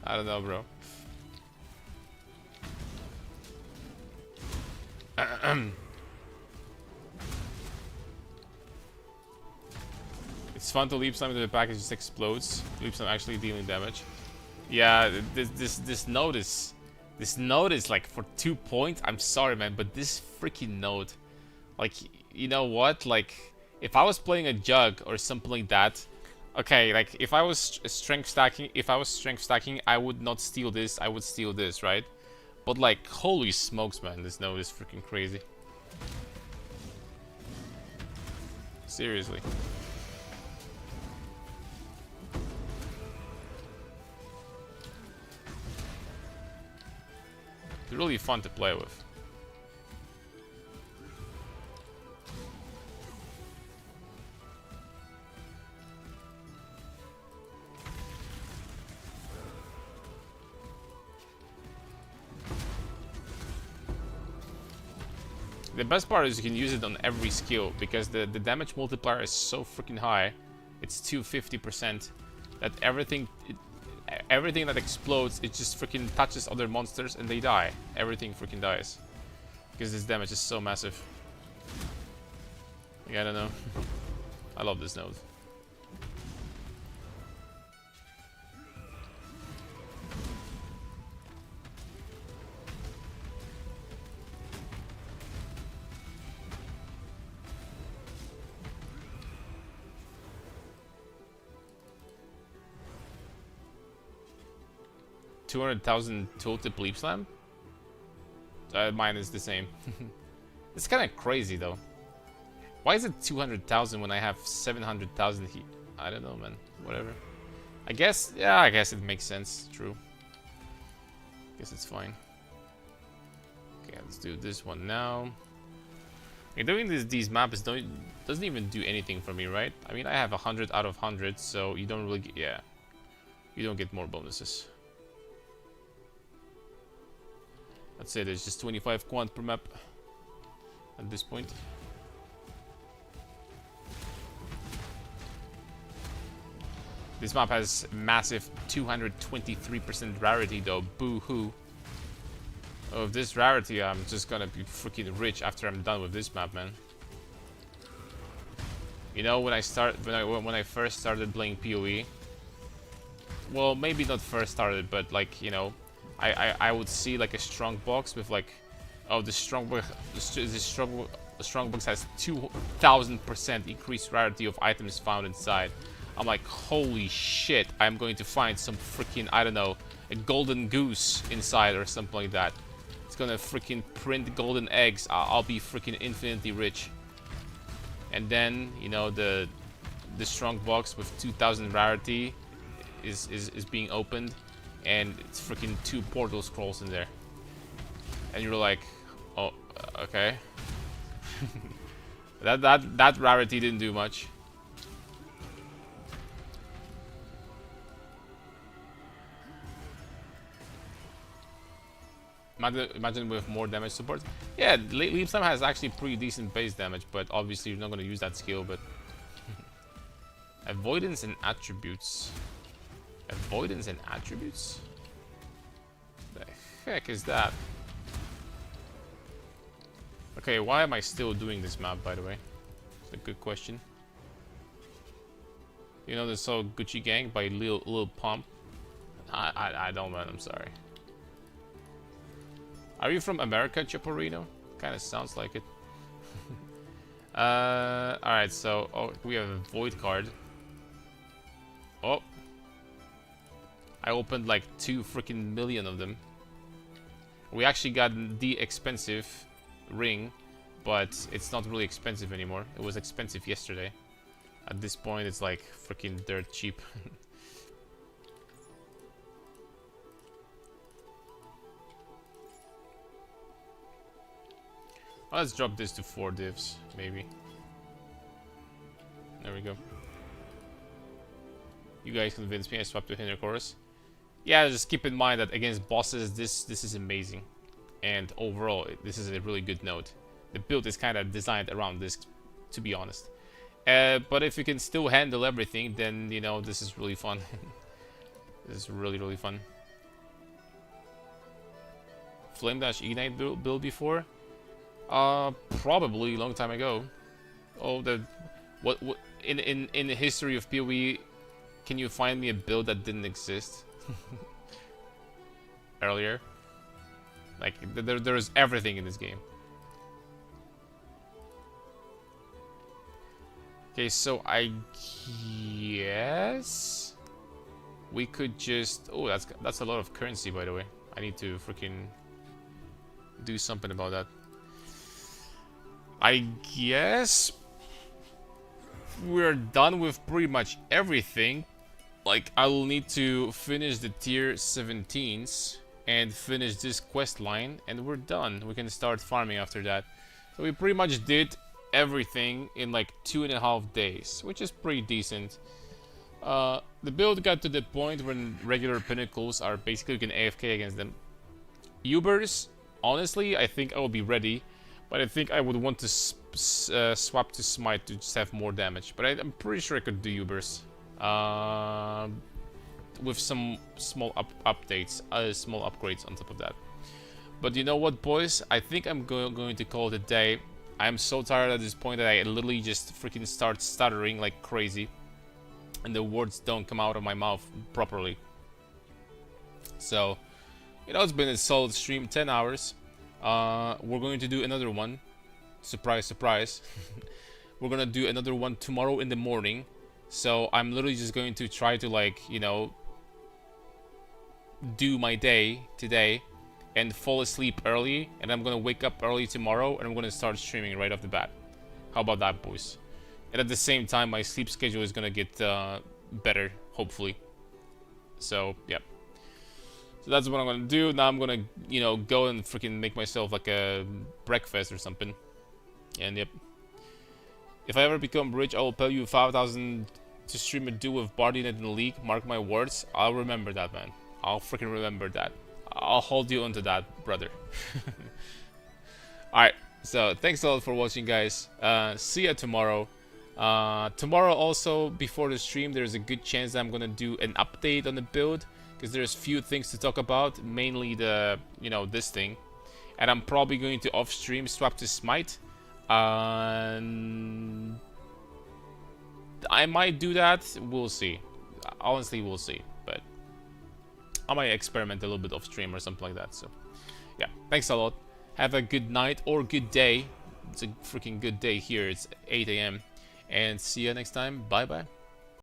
I don't know, bro. It's fun to leap slime into the package, just explodes. Leap slime actually dealing damage. Yeah, this node is like for 2 points. I'm sorry, man, but this freaking node, like, you know what? Like, if I was playing a jug or something like that, okay, like if I was strength stacking, I would not steal this. I would steal this, right? But like, holy smokes, man, this node is freaking crazy. Seriously. It's really fun to play with. The best part is you can use it on every skill because the damage multiplier is so freaking high. It's 250% that everything that explodes, it just freaking touches other monsters and they die. Everything freaking dies because this damage is so massive. Like, I don't know. I love this node. $200,000 tooltip leap slam? Mine is the same. It's kind of crazy though. Why is it 200,000 when I have 700,000 heat? I don't know, man. Whatever. I guess, yeah, I guess it makes sense. True. Guess it's fine. Okay, let's do this one now. Okay, doing these maps doesn't even do anything for me, right? I mean, I have 100 out of 100, so you don't really get, yeah. You don't get more bonuses. I'd say there's just 25 quant per map at this point. This map has massive 223% rarity though, boo-hoo. Oh, with this rarity, I'm just gonna be freaking rich after I'm done with this map, man. You know, when I first started playing PoE, well, maybe not first started, but like, you know, I would see like a strong box with like, oh, the strong box has 2000% increased rarity of items found inside. I'm like, holy shit, I'm going to find some freaking, I don't know, a golden goose inside or something like that. It's gonna freaking print golden eggs. I'll be freaking infinitely rich. And then, you know, the strong box with 2000 rarity is being opened. And it's freaking 2 portal scrolls in there. And you're like, oh, okay. that rarity didn't do much. Imagine with more damage support. Yeah, Leap Slam has actually pretty decent base damage, but obviously you're not going to use that skill. But avoidance and attributes. Avoidance and attributes? The heck is that? Okay, why am I still doing this map, by the way? It's a good question. You know the song Gucci Gang by Lil Pump? I don't, man, I'm sorry. Are you from America, Chaporino? Kinda sounds like it. Alright, so we have a void card. Oh. I opened like 2 freaking million of them. We actually got the expensive ring, but it's not really expensive anymore. It was expensive yesterday. At this point, it's like freaking dirt cheap. Let's drop this to 4 divs, maybe. There we go. You guys convinced me. I swapped to Hinder Chorus. Yeah, just keep in mind that against bosses, this is amazing. And overall, this is a really good note. The build is kind of designed around this, to be honest. But if you can still handle everything, then, you know, this is really fun. This is really, really fun. Flame Dash Ignite build before? Probably a long time ago. Oh, what in the history of PoE, can you find me a build that didn't exist earlier? Like there is everything in this game. Okay, so I guess we could just. Oh, that's a lot of currency, by the way. I need to freaking do something about that. I guess we're done with pretty much everything. Like, I will need to finish the tier 17s and finish this quest line, and we're done. We can start farming after that. So we pretty much did everything in like 2.5 days, which is pretty decent. The build got to the point when regular pinnacles are basically you can AFK against them. Ubers, honestly, I think I will be ready, but I think I would want to swap to Smite to just have more damage. But I'm pretty sure I could do Ubers. With some small updates, small upgrades on top of that. But you know what, boys? I think I'm going to call it a day. I'm so tired at this point that I literally just freaking start stuttering like crazy. And the words don't come out of my mouth properly. So, you know, it's been a solid stream, 10 hours. We're going to do another one. Surprise, surprise. We're gonna do another one tomorrow in the morning. So I'm literally just going to try to, like, you know, do my day today and fall asleep early, and I'm gonna wake up early tomorrow and I'm gonna start streaming right off the bat. How about that, boys? And at the same time, my sleep schedule is gonna get better, hopefully. So yeah, so that's what I'm gonna do. Now I'm gonna, you know, go and freaking make myself like a breakfast or something. And yep, if I ever become rich, I will pay you 5,000 to stream a duo with Bardian in the league. Mark my words. I'll remember that, man. I'll freaking remember that. I'll hold you onto that, brother. Alright, so thanks a lot for watching, guys. See ya tomorrow. Tomorrow also, before the stream, there's a good chance that I'm gonna do an update on the build, because there's few things to talk about, mainly the, you know, this thing. And I'm probably going to off-stream swap to Smite. I might do that. We'll see. Honestly, we'll see. But I might experiment a little bit off stream or something like that. So, yeah. Thanks a lot. Have a good night or good day. It's a freaking good day here. It's 8 AM. And see you next time. Bye-bye.